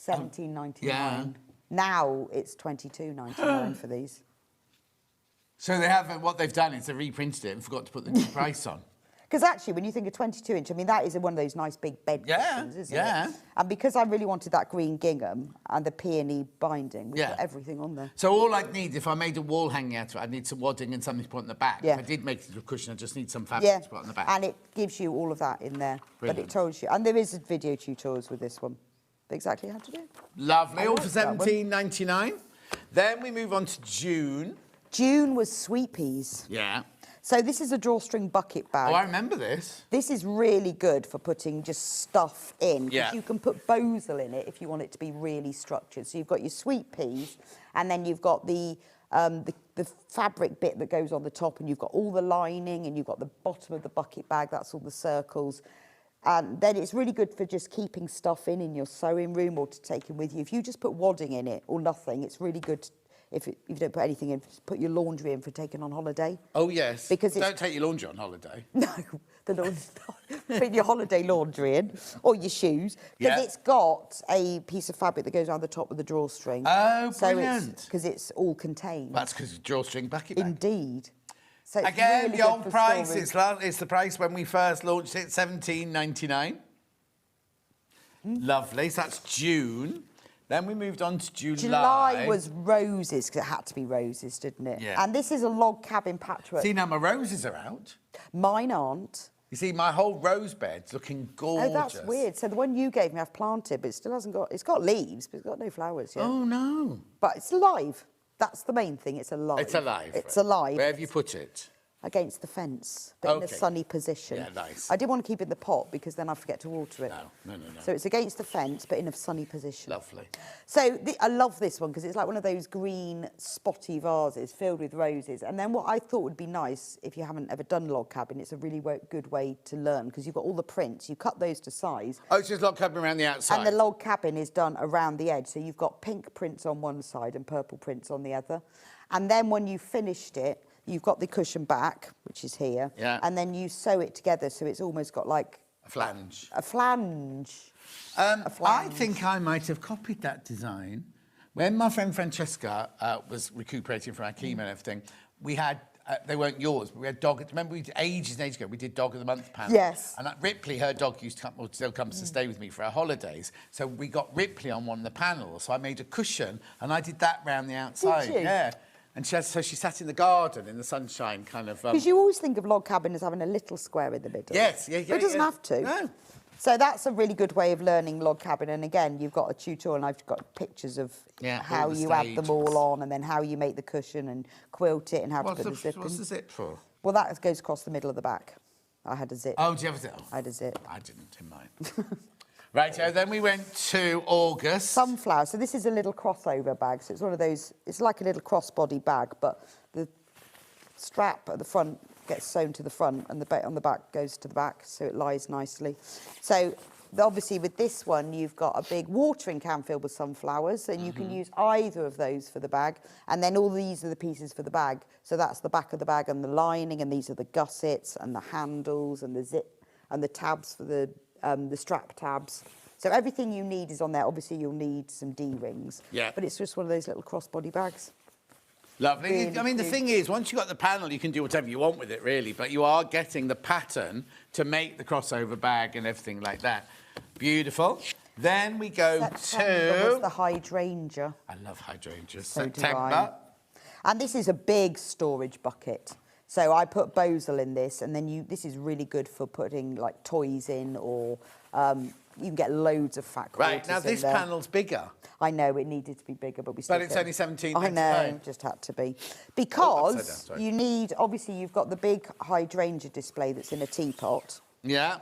$17.99. Yeah. Now it's $22.99 for these. So they have what they've done is they reprinted it and forgot to put the new price on. Because actually, when you think of 22 inch, I mean, that is one of those nice big bed cushions, isn't it? And because I really wanted that green gingham and the peony binding, we've got everything on there. So all I'd need, if I made a wall hanging out of it, I'd need some wadding and something to put on the back. Yeah. If I did make it a cushion, I just need some fabric to put on the back. And it gives you all of that in there. Brilliant. But it tells you, and there is video tutorials with this one, exactly how to do it. Lovely, I all like for that one. $17.99. Then we move on to June. June was sweet peas. Yeah. So this is a drawstring bucket bag. Oh, I remember this. This is really good for putting just stuff in. 'Cause Yeah. you can put bosal in it if you want it to be really structured. So you've got your sweet peas, and then you've got the fabric bit that goes on the top, and you've got all the lining, and you've got the bottom of the bucket bag, that's all the circles. And then it's really good for just keeping stuff in your sewing room or to take in with you. If you just put wadding in it or nothing, it's really good. If you don't put anything in, just put your laundry in for taking on holiday. Oh, yes. Because don't take your laundry on holiday. No, the laundry. Put your holiday laundry in, or your shoes. Because Yeah. it's got a piece of fabric that goes around the top of the drawstring. Oh, so brilliant. Because it's all contained. That's because it's drawstring bucket bag. Indeed. So it's Again, really the good old for price, storing. it's the price when we first launched it, $17.99. Lovely, so that's June. Then we moved on to July. July was roses, because it had to be roses, didn't it? Yeah. And this is a log cabin patchwork. See, now my roses are out. Mine aren't. You see, my whole rose bed's looking gorgeous. Oh, that's weird. So the one you gave me, I've planted, but it still hasn't got... It's got leaves, but it's got no flowers yet. Oh, no. But it's alive. That's the main thing. It's alive. It's alive. It's alive. Where have you put it? Against the fence, but in a Okay. sunny position. Yeah, nice. I did want to keep it in the pot because then I forget to water it. No. So it's against the fence, but in a sunny position. Lovely. So I love this one because it's like one of those green spotty vases filled with roses. And then what I thought would be nice, if you haven't ever done log cabin, it's a really good way to learn because you've got all the prints. You cut those to size. Oh, it's just log cabin around the outside. And the log cabin is done around the edge. So you've got pink prints on one side and purple prints on the other. And then when you've finished it, you've got the cushion back, which is here. Yeah. And then you sew it together so it's almost got like... A flange. A flange. I think I might have copied that design. When my friend Francesca was recuperating from our chemo and everything, we had... they weren't yours, but we had dog... Remember, ages and ages ago, we did Dog of the Month panel. Yes. And Ripley, her dog, used to come, or still comes to stay with me for our holidays. So we got Ripley on one of the panels. So I made a cushion, and I did that round the outside. Did you? Yeah. And she sat in the garden in the sunshine, kind of... Because you always think of log cabin as having a little square in the middle. Yes, yeah. But it doesn't have to. No. So that's a really good way of learning log cabin. And again, you've got a tutorial and I've got pictures of how all the you add them stages. all on and then how you make the cushion and quilt it and how to put the zip in. What's the zip for? Well, that goes across the middle of the back. I had a zip. Oh, do you have a zip? I had a zip. I didn't in mine. Right, so then we went to August. Sunflower. So this is a little crossover bag. So it's one of those, it's like a little crossbody bag, but the strap at the front gets sewn to the front and the bit on the back goes to the back, so it lies nicely. So obviously with this one, you've got a big watering can filled with sunflowers, and you can use either of those for the bag. And then all these are the pieces for the bag. So that's the back of the bag and the lining, and these are the gussets and the handles and the zip and the tabs for the strap tabs. So everything you need is on there. Obviously, you'll need some D-rings. Yeah. But it's just one of those little crossbody bags. Lovely. Really I mean, the cute. thing is, once you've got the panel, you can do whatever you want with it, really. But you are getting the pattern to make the crossover bag and everything like that. Beautiful. Then we go September was to... the hydrangea. I love hydrangeas. So do September. I. And this is a big storage bucket. So I put Bosel in this, and then this is really good for putting like toys in, or you can get loads of fat quarters Right, now in this there. panel's bigger. I know, it needed to be bigger, but we still But it's get- only 17 I know, just had to be. Because upside down, sorry. you need, obviously you've got the big hydrangea display that's in a teapot. Yeah.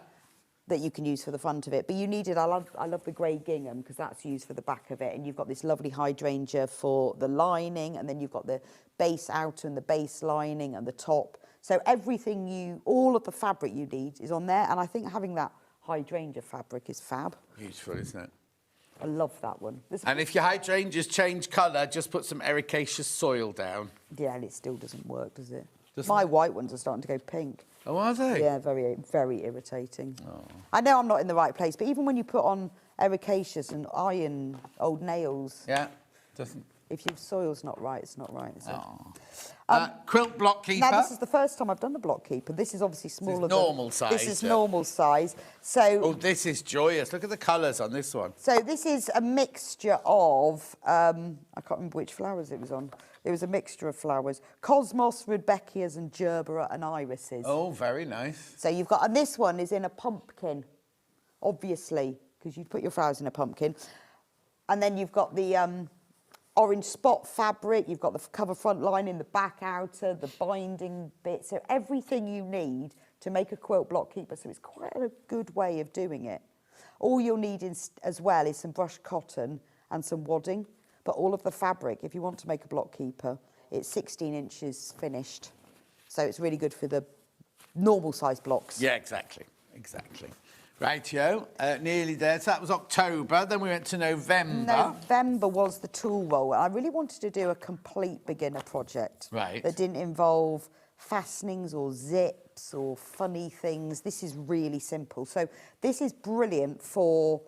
That you can use for the front of it, but you needed, I love the grey gingham because that's used for the back of it, and you've got this lovely hydrangea for the lining, and then you've got the base outer and the base lining and the top. So everything all of the fabric you need is on there, and I think having that hydrangea fabric is fab. Beautiful, isn't it? I love that one. And if your hydrangeas change colour, just put some ericaceous soil down. Yeah, and it still doesn't work, does it? Doesn't My it? white ones are starting to go pink. Oh, are they? Yeah, very, very irritating. Oh. I know I'm not in the right place, but even when you put on ericaceous and iron old nails, Yeah, doesn't... if your soil's not right, it's not right, is it? Quilt block keeper. Now, this is the first time I've done the block keeper. This is obviously smaller than... normal size, This is yeah. normal size. So... Oh, this is joyous. Look at the colours on this one. So this is a mixture of... I can't remember which flowers it was on. It was a mixture of flowers. Cosmos, Rudbeckias and Gerbera and Irises. Oh, very nice. So you've got... And this one is in a pumpkin, obviously, because you put your flowers in a pumpkin. And then you've got the... orange spot fabric, you've got the cover front lining, the back outer, the binding bit, so everything you need to make a quilt block keeper, so it's quite a good way of doing it. All you'll need as well is some brushed cotton and some wadding, but all of the fabric, if you want to make a block keeper, it's 16 inches finished, so it's really good for the normal size blocks. Yeah, exactly. Rightio, nearly there. So that was October. Then we went to November. November was the tool roll. I really wanted to do a complete beginner project. Right. That didn't involve fastenings or zips or funny things. This is really simple. So this is brilliant for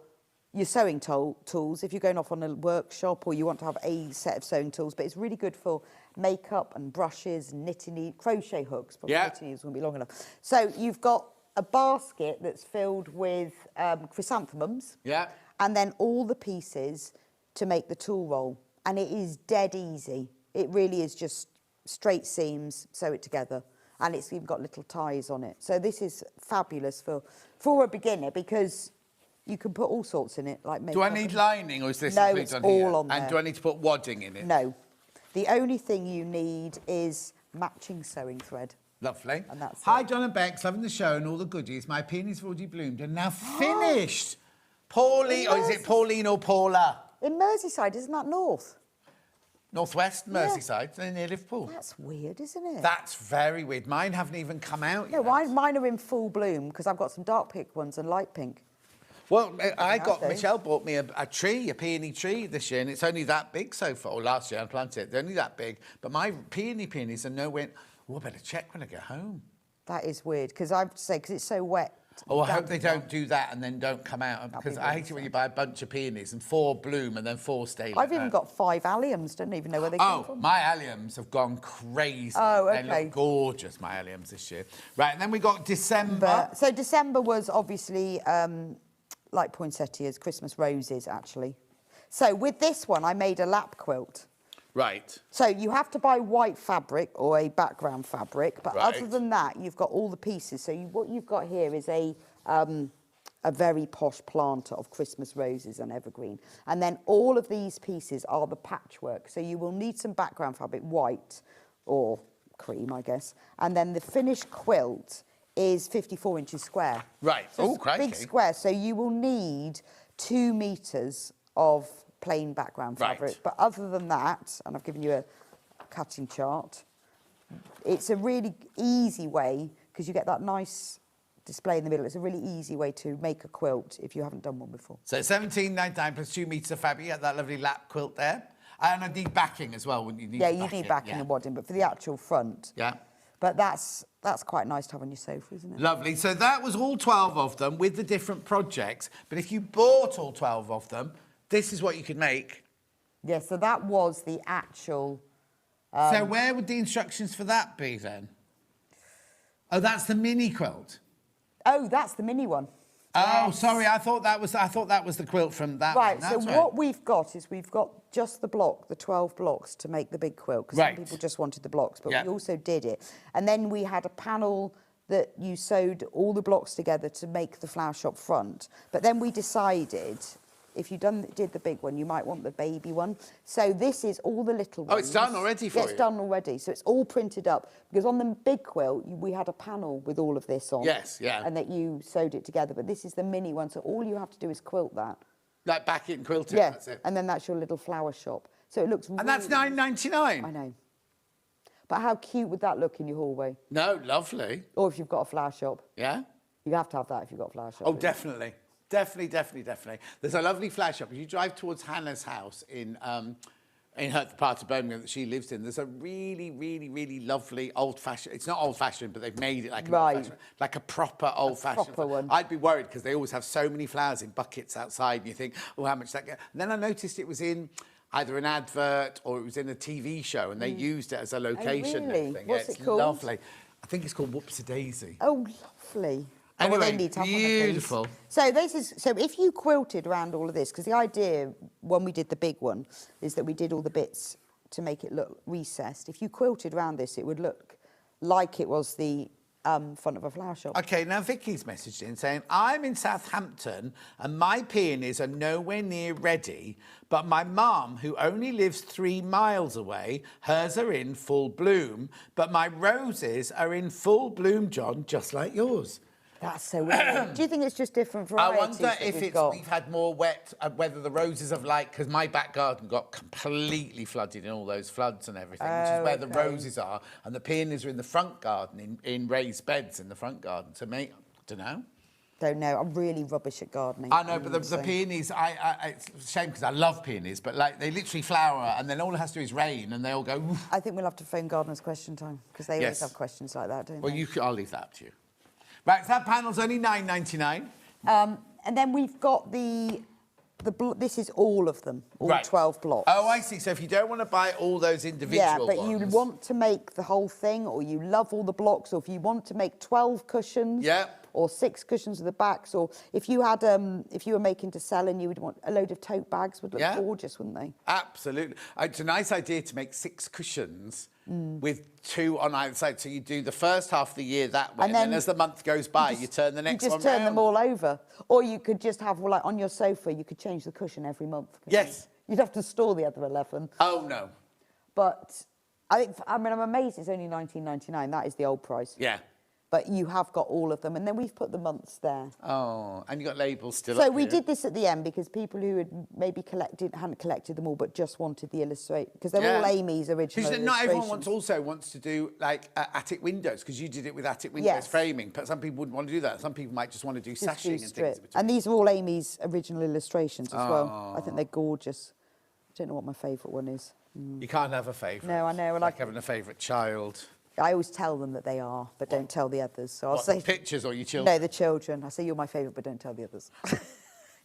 your sewing tools if you're going off on a workshop or you want to have a set of sewing tools, but it's really good for makeup and brushes, knitting, crochet hooks. Probably knitting needles won't be long enough. So you've got a basket that's filled with chrysanthemums. Yeah. And then all the pieces to make the tool roll. And it is dead easy. It really is just straight seams, sew it together. And it's even got little ties on it. So this is fabulous for a beginner because you can put all sorts in it, like makeup. Do I need lining or is this No, included it's on all here? on there. And do I need to put wadding in it? No. The only thing you need is matching sewing thread. Lovely. And that's Hi, John and Bex, loving the show and all the goodies. My peonies have already bloomed and now finished. Pauline, or is it Pauline or Paula? In Merseyside, isn't that north? Northwest Merseyside, they're near Liverpool. That's weird, isn't it? That's very weird. Mine haven't even come out yet. No, mine are in full bloom because I've got some dark pink ones and light pink. Well, those. Michelle bought me a tree, a peony tree this year, and it's only that big so far. Or last year I planted it, they're only that big. But my peonies are nowhere. Oh, I better check when I get home. That is weird because I have to say, because it's so wet. Oh, I hope they don't do that and then don't come out. Because I hate it when you buy a bunch of peonies and 4 bloom and then 4 stay like I've even got 5 alliums, don't even know where they come from. My alliums have gone crazy. Oh, okay. They look gorgeous, my alliums this year. Right, and then we got December. So December was obviously like poinsettias, Christmas roses, actually. So with this one, I made a lap quilt. Right. So you have to buy white fabric or a background fabric, but Right. other than that, you've got all the pieces. So what you've got here is a very posh planter of Christmas roses and evergreen. And then all of these pieces are the patchwork. So you will need some background fabric, white or cream, I guess. And then the finished quilt is 54 inches square. Right. So Oh, it's crikey. big square. So you will need 2 meters of plain background Right. fabric. But other than that, and I've given you a cutting chart, it's a really easy way, because you get that nice display in the middle. It's a really easy way to make a quilt if you haven't done one before. So £17.99 plus 2 metres of fabric. You get that lovely lap quilt there. And I need backing as well, wouldn't you? Yeah, you need backing and wadding, but for the actual front. Yeah. But that's quite nice to have on your sofa, isn't it? Lovely. So that was all 12 of them with the different projects. But if you bought all 12 of them, this is what you could make. Yeah, so that was the actual... so where would the instructions for that be then? Oh, that's the mini quilt. Oh, that's the mini one. Oh, Yes. sorry. I thought that was the quilt from that Right, one. so That's what we've got is we've got just the block, the 12 blocks to make the big quilt, because Right. some people just wanted the blocks, but Yeah. we also did it. And then we had a panel that you sewed all the blocks together to make the flower shop front. But then we decided, if you did the big one, you might want the baby one. So this is all the little ones. Oh, it's done already for Yeah, you? it's done already. So it's all printed up. Because on the big quilt, we had a panel with all of this on. Yes, yeah. And that you sewed it together. But this is the mini one, so all you have to do is quilt that. Like back it and quilt it. Yeah, That's it. and then that's your little flower shop. So it looks And that's £9.99. I know. But how cute would that look in your hallway? No, lovely. Or if you've got a flower shop. Yeah? You have to have that if you've got a flower shop. Oh, definitely. Definitely. There's a lovely flower shop. If you drive towards Hannah's house in her part of Birmingham that she lives in, there's a really lovely old-fashioned... It's not old-fashioned, but they've made it like an old-fashioned, like a proper old-fashioned... proper one. I'd be worried because they always have so many flowers in buckets outside, and you think, oh, how much that get? And then I noticed it was in either an advert or it was in a TV show, and they used it as a location. Oh, really? And everything. What's It's it called? lovely. I think it's called Whoops-a-Daisy. Oh, lovely. Oh, well, Anyway, they need to have one of these. beautiful. So if you quilted around all of this, because the idea when we did the big one is that we did all the bits to make it look recessed. If you quilted around this, it would look like it was the front of a flower shop. OK, now Vicky's messaged in saying, I'm in Southampton and my peonies are nowhere near ready, but my mum, who only lives 3 miles away, hers are in full bloom, but my roses are in full bloom, John, just like yours. That's so weird. Do you think it's just different I varieties wonder that if we've had more wet, whether the roses have because my back garden got completely flooded in all those floods and everything, which is where the roses are, and the peonies are in the front garden, in raised beds in the front garden. So, mate, I don't know. Don't know. I'm really rubbish at gardening. I know, but the peonies, it's a shame because I love peonies, but like they literally flower and then all it has to do is rain and they all go... Oof. I think we'll have to phone Gardeners Question Time, because they always have questions like that, don't Well, they? I'll leave that up to you. Right, so that panel's only £9.99. And then we've got this is all of them, all 12 blocks. Oh, I see. So if you don't want to buy all those individual but you want to make the whole thing, or you love all the blocks, or if you want to make 12 cushions, or 6 cushions at the backs, or if you had, if you were making to sell and you would want a load of tote bags, would look gorgeous, wouldn't they? Absolutely. It's a nice idea to make 6 cushions with 2 on either side. So you do the first half of the year that way, and then as the month goes by, you turn the next one You just turn them all over. Or you could just have, like, on your sofa, you could change the cushion every month. Yes. You'd have to store the other 11. Oh, no. But, I mean, I'm amazed it's only £19.99. That is the old price. Yeah. But you have got all of them, and then we've put the months there. Oh, and you got labels still So up we here. did this at the end because people who had maybe hadn't collected them all, but just wanted the illustration, because they're all Amy's original Because not everyone illustrations. wants to do like attic windows, because you did it with attic windows framing. But some people wouldn't want to do that. Some people might just want to do Just sashing do and strip. things. And these are all Amy's original illustrations as well. I Oh. think they're gorgeous. I don't know what my favourite one is. You can't have a favourite. No, I know. It's like having a favourite child. I always tell them that they are, but don't tell the others. So I'll What, say the pictures or your children? No, the children. I say you're my favourite, but don't tell the others.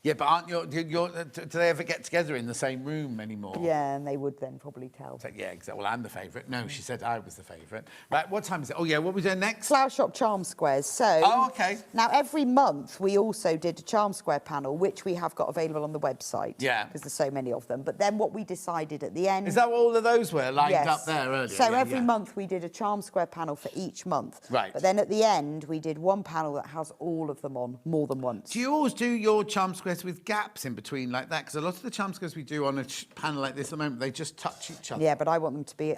Yeah, but aren't do they ever get together in the same room anymore? Yeah, and they would then probably tell. It's like, yeah, exactly. Well, I'm the favourite. No, she said I was the favourite. Right, what time is it? Oh, yeah, what was there next? Flower Shop Charm Squares. So, okay. Now, every month, we also did a Charm Square panel, which we have got available on the website. Yeah. Because there's so many of them. But then what we decided at the end... Is that what all of those were lined Yes. up there earlier? So Yeah, every yeah. month we did a Charm Square panel for each month. Right. But then at the end, we did one panel that has all of them on, more than once. Do you always do your charm squares with gaps in between like that? Because a lot of the charm squares we do on a panel like this at the moment, they just touch each other. Yeah, but I want them to be...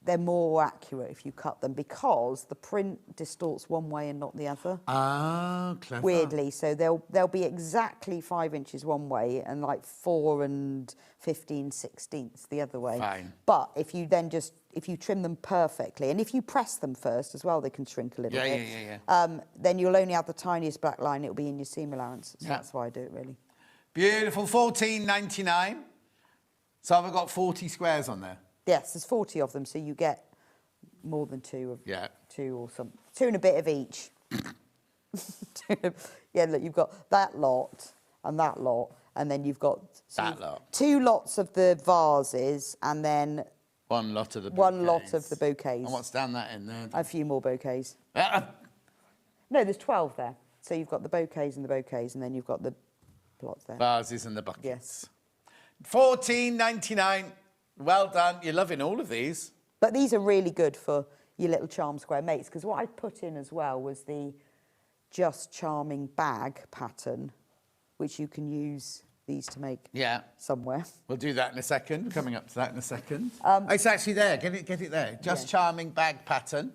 they're more accurate if you cut them because the print distorts one way and not the other. Ah, clever. Weirdly, so they'll be exactly 5 inches one way and like 4 15/16 the other way. Fine. But if you trim them perfectly, and if you press them first as well, they can shrink a little bit. Yeah. Then you'll only have the tiniest black line. It'll be in your seam allowance. So Yeah. that's why I do it really. Beautiful, $14.99. So have I got 40 squares on there? Yes, there's 40 of them, so you get more than two Yeah. 2 or some 2 and a bit of each. Yeah, look, you've got that lot, and then you've got That lot. 2 lots of the vases, and then One lot of the bouquets. one lot of the bouquets. And what's down that end there? A few more bouquets. Ah, No, there's 12 there. So you've got the bouquets, and then you've got the plots there. vases and the buckets. Yes. $14.99. Well done. You're loving all of these. But these are really good for your little charm square mates, because what I put in as well was the Just Charming bag pattern, which you can use these to make somewhere. We'll do that in a second. Coming up to that in a second. It's actually there. Get it there. Just Charming bag pattern.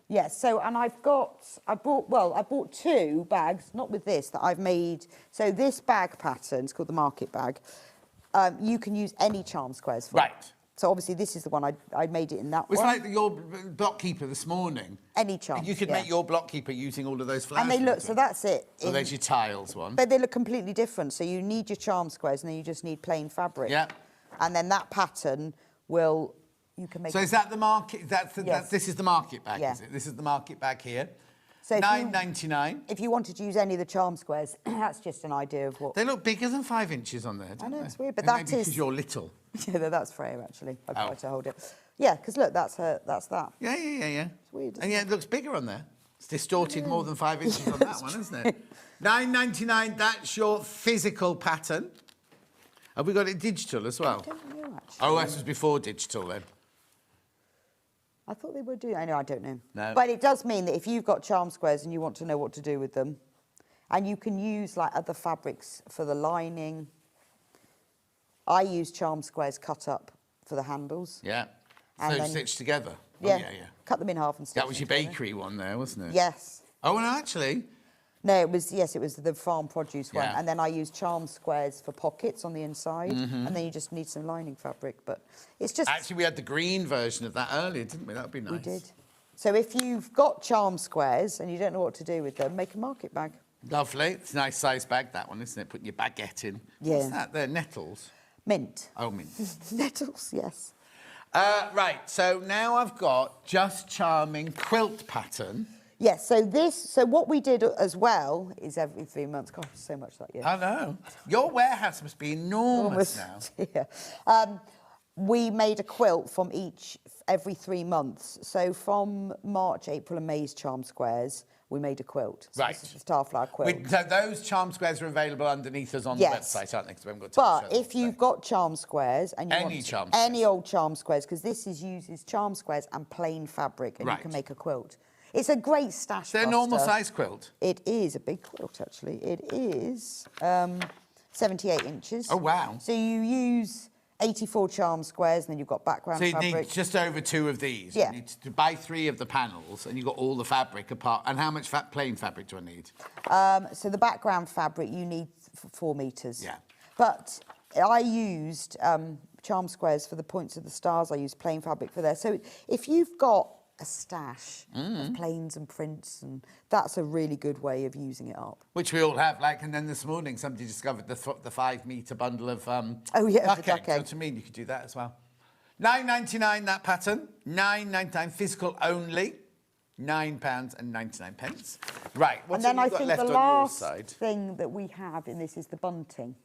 Yes, so, and I bought 2 bags, not with this, that I've made. So this bag pattern, it's called the market bag. You can use any charm squares for. Right. So obviously this is the one I made it in that It's one. like your block keeper this morning. Any charm. You could make your block keeper using all of those flowers. And they look, so that's it. So there's your tiles one. But they look completely different. So you need your charm squares, and then you just need plain fabric. Yeah. And then that pattern you can make. So is that the market? Yes. This is the market bag, Yeah. is it? This is the market bag here. So $9.99. If you wanted to use any of the charm squares, that's just an idea of what. They look bigger than 5 inches on there, don't they? I know, it's weird, but Maybe that is. because you're little. Yeah, that's Freya actually. I tried to hold it. Yeah, because look, that's that. Yeah. It's weird. And yeah, it looks bigger on there. It's distorted more than 5 inches on that one, isn't it? $9.99, that's your physical pattern. Have we got it digital as well? I don't know, actually. Oh, that was before digital then. I thought they were doing. I don't know. No. But it does mean that if you've got charm squares and you want to know what to do with them, and you can use like other fabrics for the lining. I use charm squares cut up for the handles. Yeah. And So then- stitched together. Yeah. Oh, yeah. Cut them in half and stitch That was your them together. bakery one there, wasn't it? Yes. Oh, and actually, No, it was the farm produce one, Yeah. and then I use charm squares for pockets on the inside, Mhm. and then you just need some lining fabric. But it's just actually, we had the green version of that earlier, didn't we? That'd be nice. we did. So if you've got charm squares and you don't know what to do with them, make a market bag. Lovely. It's a nice size bag, that one, isn't it? Putting your baguette in. Yeah. What's that? They're nettles. Mint. Oh, mint. Nettles, yes. Right, so now I've got Just Charming quilt pattern. Yes. So what we did as well is every 3 months. God, so much that year. I know. Your warehouse must be enormous now. Yeah. We made a quilt from every 3 months. So from March, April and May's charm squares, we made a quilt. So Right. This is the Starflower quilt. So those charm squares are available underneath us on Yes. the website, aren't they? 'Cause we haven't got time to But show if you've got charm squares and you Any want charm any old charm squares, because this uses charm squares and plain fabric, and Right. you can make a quilt. It's a great stash. They're a normal buster. size quilt. It is a big quilt, actually. It is 78 inches. Oh, wow. So you use 84 charm squares, and then you've got background So you fabric. need just over 2 of these. Yeah. You need to buy 3 of the panels, and you've got all the fabric apart. And how much plain fabric do I need? So the background fabric you need 4 metres. Yeah. But I used charm squares for the points of the stars. I used plain fabric for there. So if you've got a stash of plains and prints, and that's a really good way of using it up. Which we all have, like, and then this morning somebody discovered the 5-metre bundle of Oh, yeah, duck the duck eggs. You know egg. what I mean? You could do that as well. $9.99 that pattern. $9.99 physical only. £9.99. Right. What's And then I got think left the on your last side? thing that we have in this is the bunting.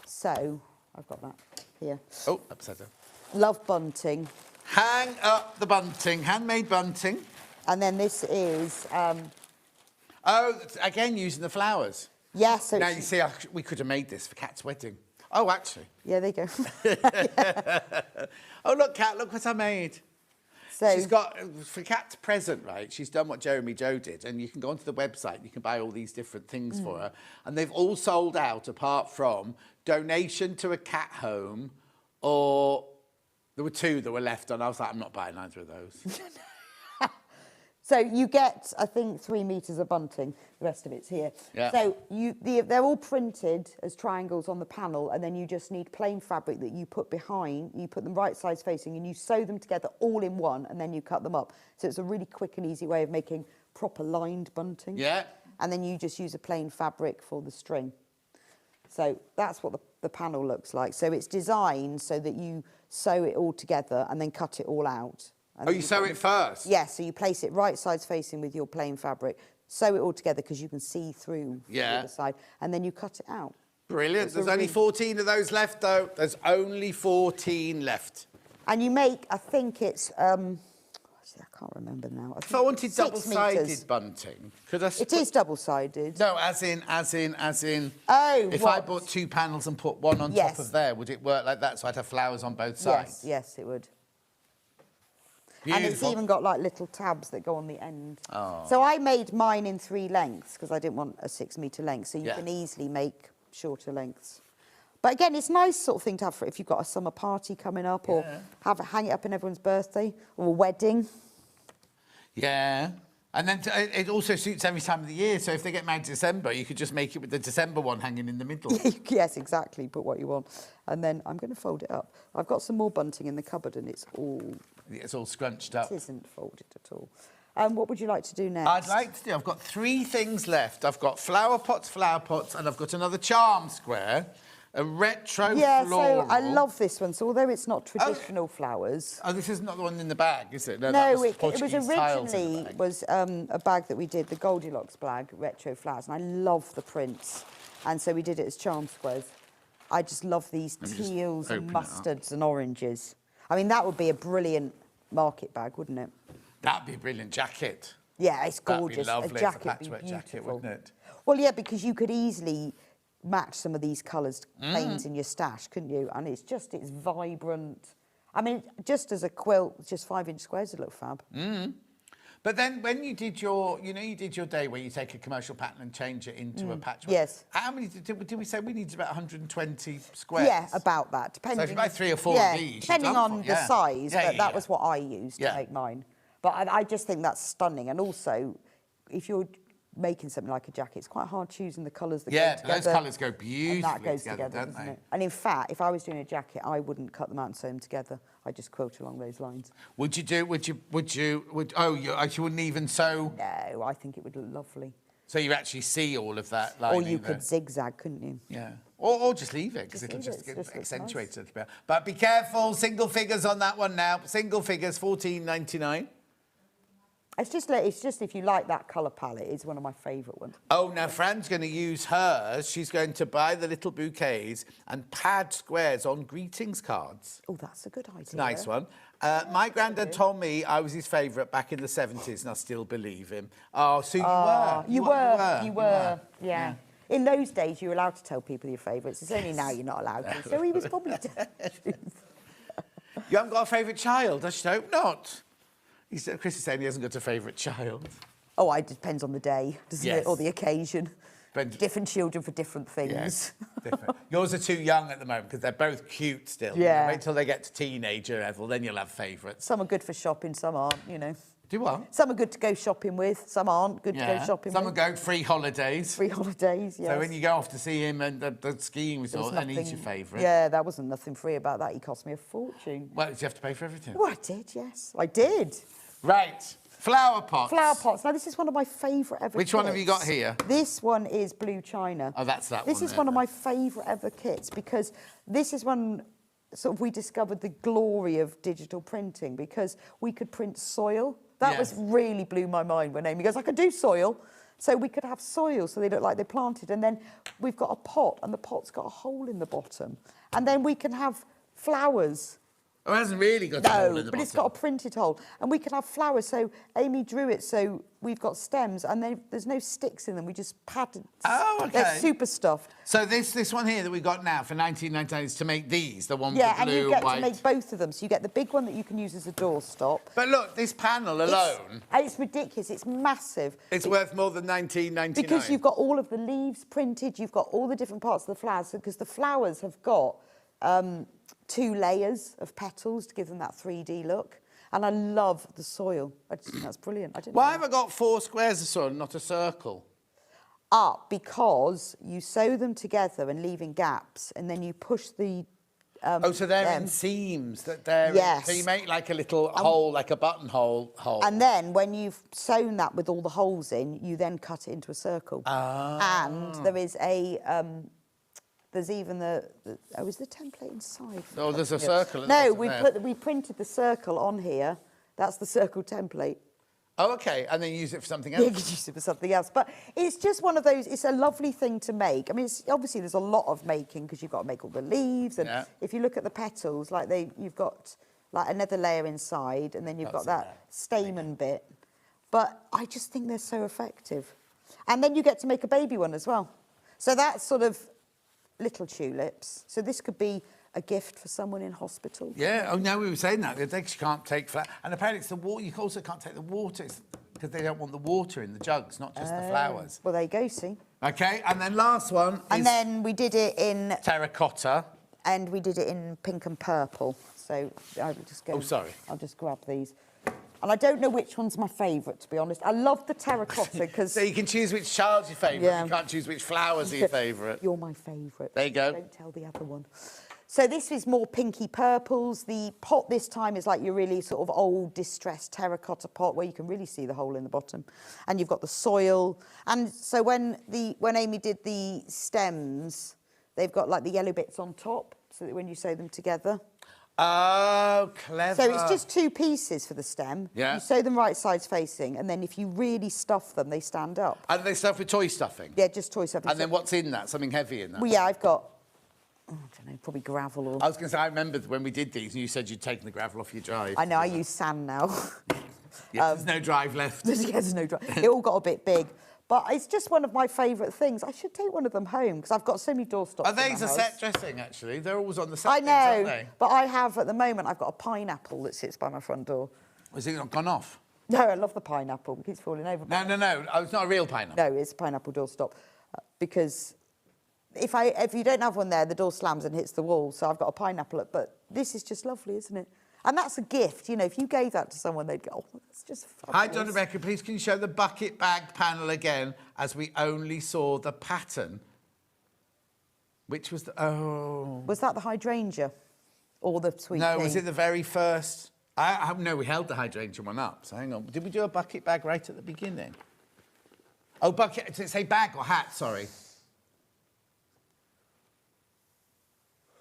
So I've got that here. Oh, upside down. Love bunting. Hang up the bunting, handmade bunting. And then this is Oh, again using the flowers. yes. So Now it's- you see, we could have made this for Kat's wedding. Oh, actually. yeah, there you go. Oh, look, Kat, look what I made. So She's got, for Kat's present, right, she's done what Jeremy Joe did, and you can go onto the website, you can buy all these different things for her, and they've all sold out apart from donation to a cat home or There were 2 that were left on. I was like, I'm not buying either of those. So you get, I think, 3 metres of bunting. The rest of it's here. Yeah. So they're all printed as triangles on the panel, and then you just need plain fabric that you put behind. You put them right sides facing, and you sew them together all in one, and then you cut them up. So it's a really quick and easy way of making proper lined bunting. Yeah. And then you just use a plain fabric for the string. So that's what the panel looks like. So it's designed so that you sew it all together and then cut it all out. And you sew it first? Yes, so you place it right sides facing with your plain fabric, sew it all together because you can see through the other side, and then you cut it out. Brilliant. There's only 14 of those left, though. There's only 14 left. And you make, I think it's, I can't remember now. If I wanted double-sided bunting, could I... It is double-sided. No, as in... Oh, If I bought 2 panels and put one on top of there, would it work like that, so I'd have flowers on both sides? Yes, it would. Beautiful. And it's even got like little tabs that go on the end. Oh. So I made mine in 3 lengths because I didn't want a 6 metre length. So you can easily make shorter lengths. But again, it's a nice sort of thing to have for if you've got a summer party coming up or hang it up in everyone's birthday or a wedding. Yeah. And then it also suits every time of the year. So if they get married in December, you could just make it with the December one hanging in the middle. Yes, exactly. Put what you want. And then I'm going to fold it up. I've got some more bunting in the cupboard and it's all scrunched up. It isn't folded at all. What would you like to do next? I'd like to do... I've got 3 things left. I've got flower pots, and I've got another charm square, a retro floral. So I love this one. So although it's not traditional flowers... Oh, this is not the one in the bag, is it? No, that was it was originally a bag that we did, the Goldilocks bag, retro flowers, and I love the prints. And so we did it as charm squares. I just love these teals and mustards and oranges. I mean, that would be a brilliant market bag, wouldn't it? That'd be a brilliant jacket. Yeah, it's gorgeous. That'd be lovely. A jacket it's a patchwork jacket, wouldn't it? Well, yeah, because you could easily match some of these colours, plains in your stash, couldn't you? And it's vibrant. I mean, just as a quilt, just 5-inch squares would look fab. But then when you did your, you did your day where you take a commercial pattern and change it into a patchwork. Yes. How many, did we say we needed about 120 squares? Yeah, about that. Depending, so if you buy 3 or 4 of these, depending on the size, but that was what I used to Yeah. make mine. But I just think that's stunning. And also, if you're making something like a jacket, it's quite hard choosing the colours that go together. Yeah, those colours go beautifully and that goes together, don't doesn't they? it? And in fact, if I was doing a jacket, I wouldn't cut them out and sew them together. I just quilt along those lines. Would you wouldn't even sew? No, I think it would look lovely. So you actually see all of that Or lining you there. could zigzag, couldn't you? Yeah. Or just leave it, because it'll just accentuate it a bit. But be careful, single figures on that one now. Single figures, $14.99. It's just if you like that colour palette, it's one of my favourite ones. Oh, now Fran's going to use hers. She's going to buy the little bouquets and pad squares on greetings cards. Oh, that's a good idea. It's a nice one. My granddad told me I was his favourite back in the 70s, and I still believe him. Oh, so you were. You were. Yeah. In those days, you were allowed to tell people your favourites. It's only now you're not allowed to. So he was probably telling the truth. You haven't got a favourite child? I should hope not. Chris is saying he hasn't got a favourite child. Oh, it depends on the day, doesn't it, or the occasion. But different children for different things. Yes, different. Yours are too young at the moment because they're both cute still. Yeah. Wait till they get to teenager level, then you'll have favourites. Some are good for shopping, some aren't, Do what? Some are good to go shopping with, some aren't good to go shopping some with. Some are go free holidays. Free holidays, yes. So when you go off to see him and the skiing resort, then he's your favourite. Yeah, there wasn't nothing free about that. He cost me a fortune. Well, did you have to pay for everything? Well, I did, yes. I did. Right. Flower pots. Flower pots. Now, this is one of my favourite ever Which one have you got here? This one is blue china. Oh, that's that one. This is one of my favourite ever kits because this is when we discovered the glory of digital printing because we could print soil. That was really blew my mind when Amy goes, I could do soil. So we could have soil so they look like they're planted. And then we've got a pot and the pot's got a hole in the bottom. And then we can have flowers. Oh, it hasn't really got a hole in the No, but bottom. it's got a printed hole. And we can have flowers. So Amy drew it so we've got stems and there's no sticks in them. We just patterned. Oh, okay. They're super stuffed. So this one here that we got now for $19.99 is to make these, the one with the blue, and you get white. to make both of them. So you get the big one that you can use as a doorstop. But look, this panel alone. It's ridiculous. It's massive. It's worth more than $19.99. Because you've got all of the leaves printed. You've got all the different parts of the flowers. Because the flowers have got 2 layers of petals to give them that 3D look. And I love the soil. I just think that's brilliant. Why have I got 4 squares of soil and not a circle? Because you sew them together and leaving gaps, and then you push the... so they're in seams. So you make like a little hole, like a buttonhole hole. And then when you've sewn that with all the holes in, you then cut it into a circle. And there is a... there's even is the template inside? Oh, there's a circle. No, we printed the circle on here. That's the circle template. Oh, okay, and then use it for something else. You could use it for something else. But it's just one of those, it's a lovely thing to make. I mean, obviously there's a lot of making because you've got to make all the leaves. And if you look at the petals, like you've got like another layer inside, and then you've got that stamen bit. But I just think they're so effective. And then you get to make a baby one as well. So that's sort of little tulips. So this could be a gift for someone in hospital. Yeah, oh no, we were saying that. They can't take flat. And apparently it's the water. You also can't take the water because they don't want the water in the jugs, not just the flowers. Well, there you go, see. Okay, and then last one And then we did it in... terracotta. And we did it in pink and purple. So I will just go... Oh, sorry. I'll just grab these. And I don't know which one's my favourite, to be honest. I love the terracotta because... So you can choose which child's your favourite. Yeah. You can't choose which flowers are your favourite. You're my favourite. There you go. Don't tell the other one. So this is more pinky purples. The pot this time is like your really sort of old distressed terracotta pot where you can really see the hole in the bottom. And you've got the soil. And so when Amy did the stems, they've got like the yellow bits on top so that when you sew them together. Oh, clever. So it's just 2 pieces for the stem. Yeah. You sew them right sides facing, and then if you really stuff them, they stand up. And they stuff with toy stuffing? Yeah, just toy stuffing. And then what's in that? Something heavy in that? Well, yeah, I've got, I don't know, probably gravel or... I was going to say, I remember when we did these, and you said you'd taken the gravel off your drive. I know, I use sand now. Yeah, there's no drive left. There's no drive. It all got a bit big. But it's just one of my favourite things. I should take one of them home because I've got so many doorstops. Are these a set dressing, actually? They're always on the set. I know, aren't they? but I have, at the moment, I've got a pineapple that sits by my front door. Has it not gone off? No, I love the pineapple. It keeps falling over. No. Oh, it's not a real pineapple. No, it's a pineapple doorstop. Because if you don't have one there, the door slams and hits the wall. So I've got a pineapple. But this is just lovely, isn't it? And that's a gift. You know, if you gave that to someone, they'd go, oh, that's just fabulous. Hi, John and Rebecca. Please can you show the bucket bag panel again as we only saw the pattern? Which was the... Oh. Was that the hydrangea? Or the sweet No, pea? was it the very first... No, we held the hydrangea one up. So hang on. Did we do a bucket bag right at the beginning? Oh, bucket... Did it say bag or hat? Sorry.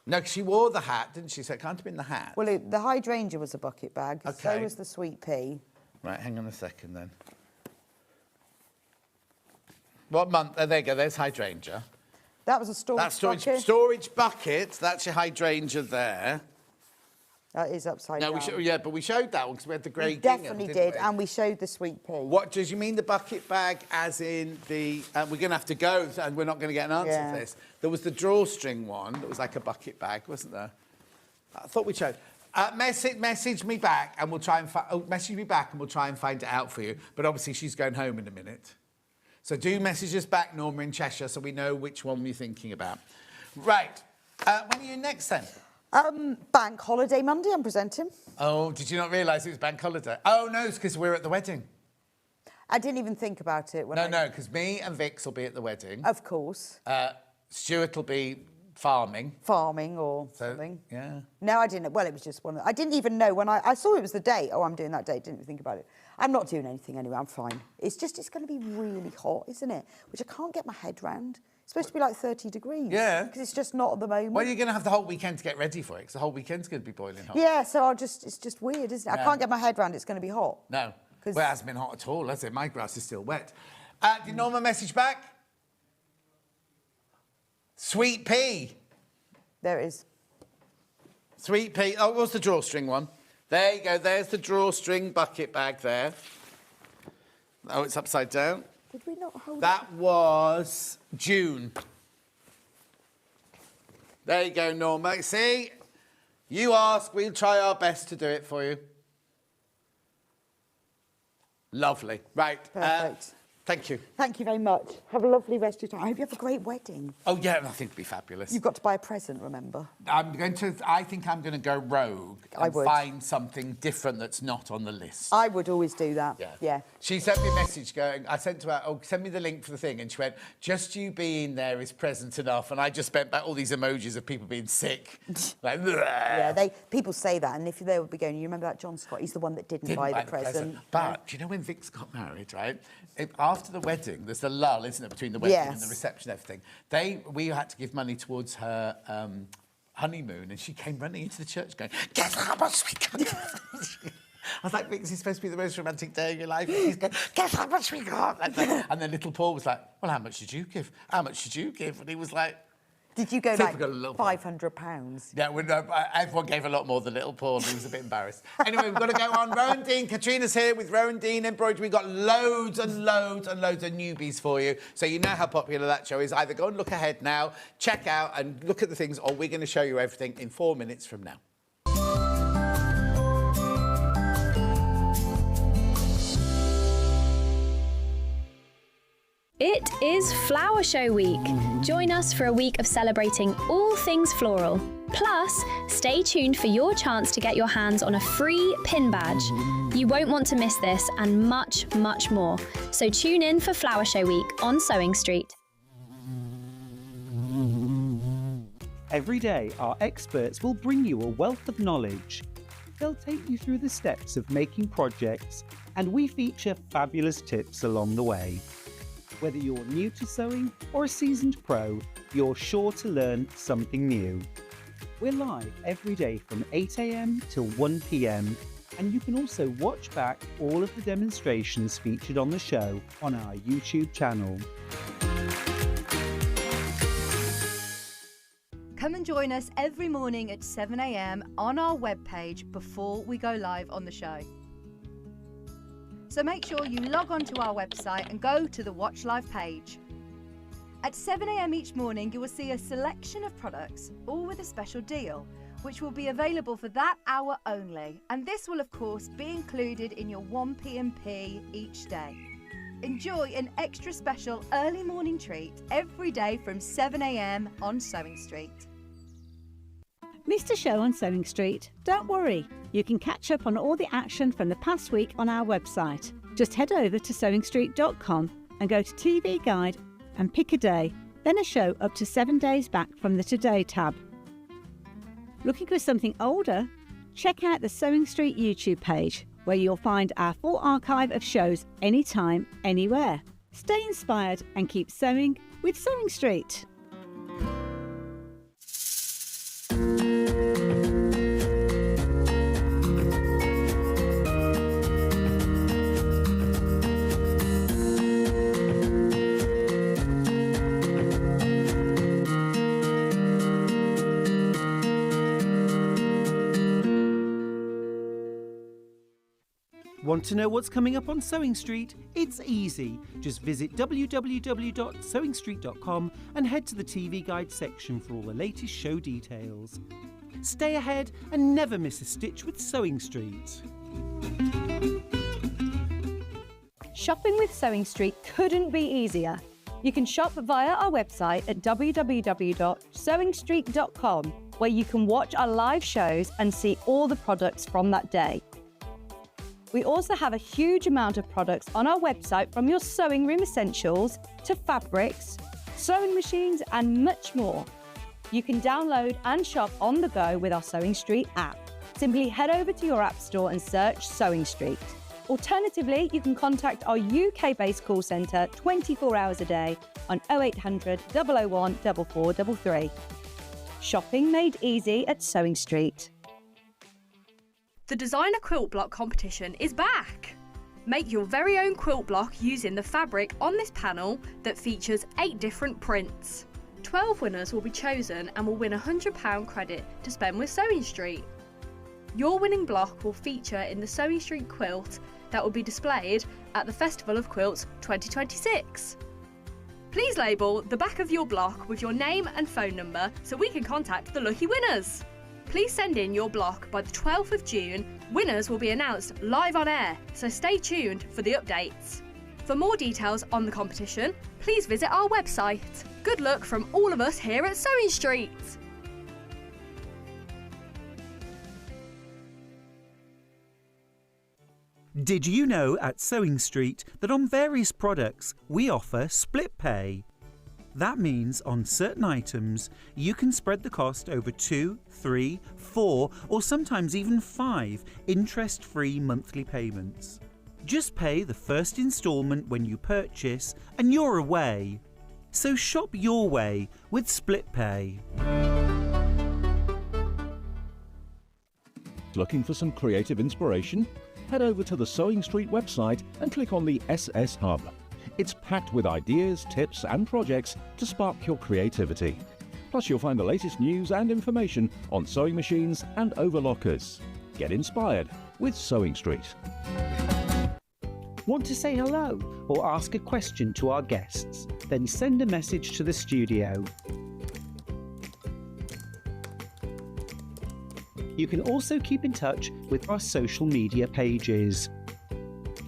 No, 'cause she wore the hat, didn't she? So it can't have been the hat. Well, the hydrangea was a bucket bag. Okay. So was the sweet pea. Right, hang on a second then. What month? Oh, there you go. There's hydrangea. That was a storage bucket. Storage bucket. That's your hydrangea there. That is upside down. Yeah, but we showed that one because we had the grey gingham. Definitely did, and we showed the sweet pea. What does you mean the bucket bag? As in the we're going to have to go, and we're not going to get an answer to this. There was the drawstring one that was like a bucket bag, wasn't there? I thought we showed. Message me back, and we'll try and message me back, and we'll try and find it out for you. But obviously, she's going home in a minute, so do message us back, Norma in Cheshire, so we know which one we're thinking about. Right. When are you next then? Bank holiday Monday, I'm presenting. Oh, did you not realise it was bank holiday? Oh, no, it's because we're at the wedding. I didn't even think about it. No, because me and Vix will be at the wedding. Of course. Stuart will be farming. Farming or something. Yeah. No, I didn't. Well, it was just one. I didn't even know when I saw it was the date. Oh, I'm doing that date. Didn't even think about it. I'm not doing anything anyway. I'm fine. It's going to be really hot, isn't it? Which I can't get my head round. It's supposed to be like 30 degrees. Yeah. Because it's just not at the moment. Well, you're going to have the whole weekend to get ready for it, because the whole weekend's going to be boiling hot. Yeah, so it's just weird, isn't it? Yeah. I can't get my head round it's going to be hot. No. Well, it hasn't been hot at all, has it? My grass is still wet. Did Norma message back? Sweet pea. There it is. Sweet pea. Oh, what's the drawstring one? There you go. There's the drawstring bucket bag there. Oh, it's upside down. Did we not hold that? Was June. There you go, Norma. See? You ask, we'll try our best to do it for you. Lovely. Right. Perfect. Thank you. Thank you very much. Have a lovely rest of your time. I hope you have a great wedding. Oh, yeah, I think it'd be fabulous. You've got to buy a present, remember? I think I'm going to go rogue I and would. find something different that's not on the list. I would always do that. Yeah. She sent me a message going, I sent to her, oh, send me the link for the thing. And she went, just you being there is present enough. And I just spent back all these emojis of people being sick. Like, yeah, people say that. And if they would be going, you remember that John Scott? He's the one that didn't buy the present. But do you know when Vix got married, right? After the wedding, there's the lull, isn't it, between the wedding and the reception and everything. We had to give money towards her honeymoon, and she came running into the church going, guess how much we got? I was like, Vix, it's supposed to be the most romantic day of your life. And she's going, guess how much we got? And then little Paul was like, well, how much did you give? How much did you give? And he was like... Did you go like £500? Yeah, everyone gave a lot more than little Paul. He was a bit embarrassed. Anyway, we've got to go on. Rowan Dean, Katrina's here with Rowan Dean Embroidery. We've got loads and loads and loads of newbies for you. So you know how popular that show is. Either go and look ahead now, check out and look at the things, or we're going to show you everything in 4 minutes from now. It is Flower Show Week. Join us for a week of celebrating all things floral. Plus, stay tuned for your chance to get your hands on a free pin badge. You won't want to miss this and much, much more. So tune in for Flower Show Week on Sewing Street. Every day, our experts will bring you a wealth of knowledge. They'll take you through the steps of making projects, and we feature fabulous tips along the way. Whether you're new to sewing or a seasoned pro, you're sure to learn something new. We're live every day from 8 a.m. till 1 p.m, and you can also watch back all of the demonstrations featured on the show on our YouTube channel. Come and join us every morning at 7 a.m. on our webpage before we go live on the show. So make sure you log on to our website and go to the Watch Live page. At 7 a.m. each morning, you will see a selection of products, all with a special deal, which will be available for that hour only. And this will, of course, be included in your 1p&p each day. Enjoy an extra special early morning treat every day from 7 a.m. on Sewing Street. Missed a show on Sewing Street? Don't worry, you can catch up on all the action from the past week on our website. Just head over to sewingstreet.com and go to TV Guide and pick a day, then a show up to 7 days back from the Today tab. Looking for something older? Check out the Sewing Street YouTube page, where you'll find our full archive of shows anytime, anywhere. Stay inspired and keep sewing with Sewing Street. Want to know what's coming up on Sewing Street? It's easy. Just visit www.sewingstreet.com and head to the TV Guide section for all the latest show details. Stay ahead and never miss a stitch with Sewing Street. Shopping with Sewing Street couldn't be easier. You can shop via our website at www.sewingstreet.com, where you can watch our live shows and see all the products from that day. We also have a huge amount of products on our website, from your sewing room essentials to fabrics, sewing machines and much more. You can download and shop on the go with our Sewing Street app. Simply head over to your app store and search Sewing Street. Alternatively, you can contact our UK-based call centre 24 hours a day on 0800 001 4433. Shopping made easy at Sewing Street. The Designer Quilt Block competition is back! Make your very own quilt block using the fabric on this panel that features 8 different prints. 12 winners will be chosen and will win a £100 credit to spend with Sewing Street. Your winning block will feature in the Sewing Street quilt that will be displayed at the Festival of Quilts 2026. Please label the back of your block with your name and phone number so we can contact the lucky winners. Please send in your block by the 12th of June. Winners will be announced live on air, so stay tuned for the updates. For more details on the competition, please visit our website. Good luck from all of us here at Sewing Street. Did you know at Sewing Street that on various products we offer split pay? That means on certain items you can spread the cost over 2, 3, 4 or sometimes even 5 interest-free monthly payments. Just pay the first instalment when you purchase and you're away. So shop your way with split pay. Looking for some creative inspiration? Head over to the Sewing Street website and click on the SS Hub. It's packed with ideas, tips and projects to spark your creativity. Plus you'll find the latest news and information on sewing machines and overlockers. Get inspired with Sewing Street. Want to say hello or ask a question to our guests? Then send a message to the studio. You can also keep in touch with our social media pages.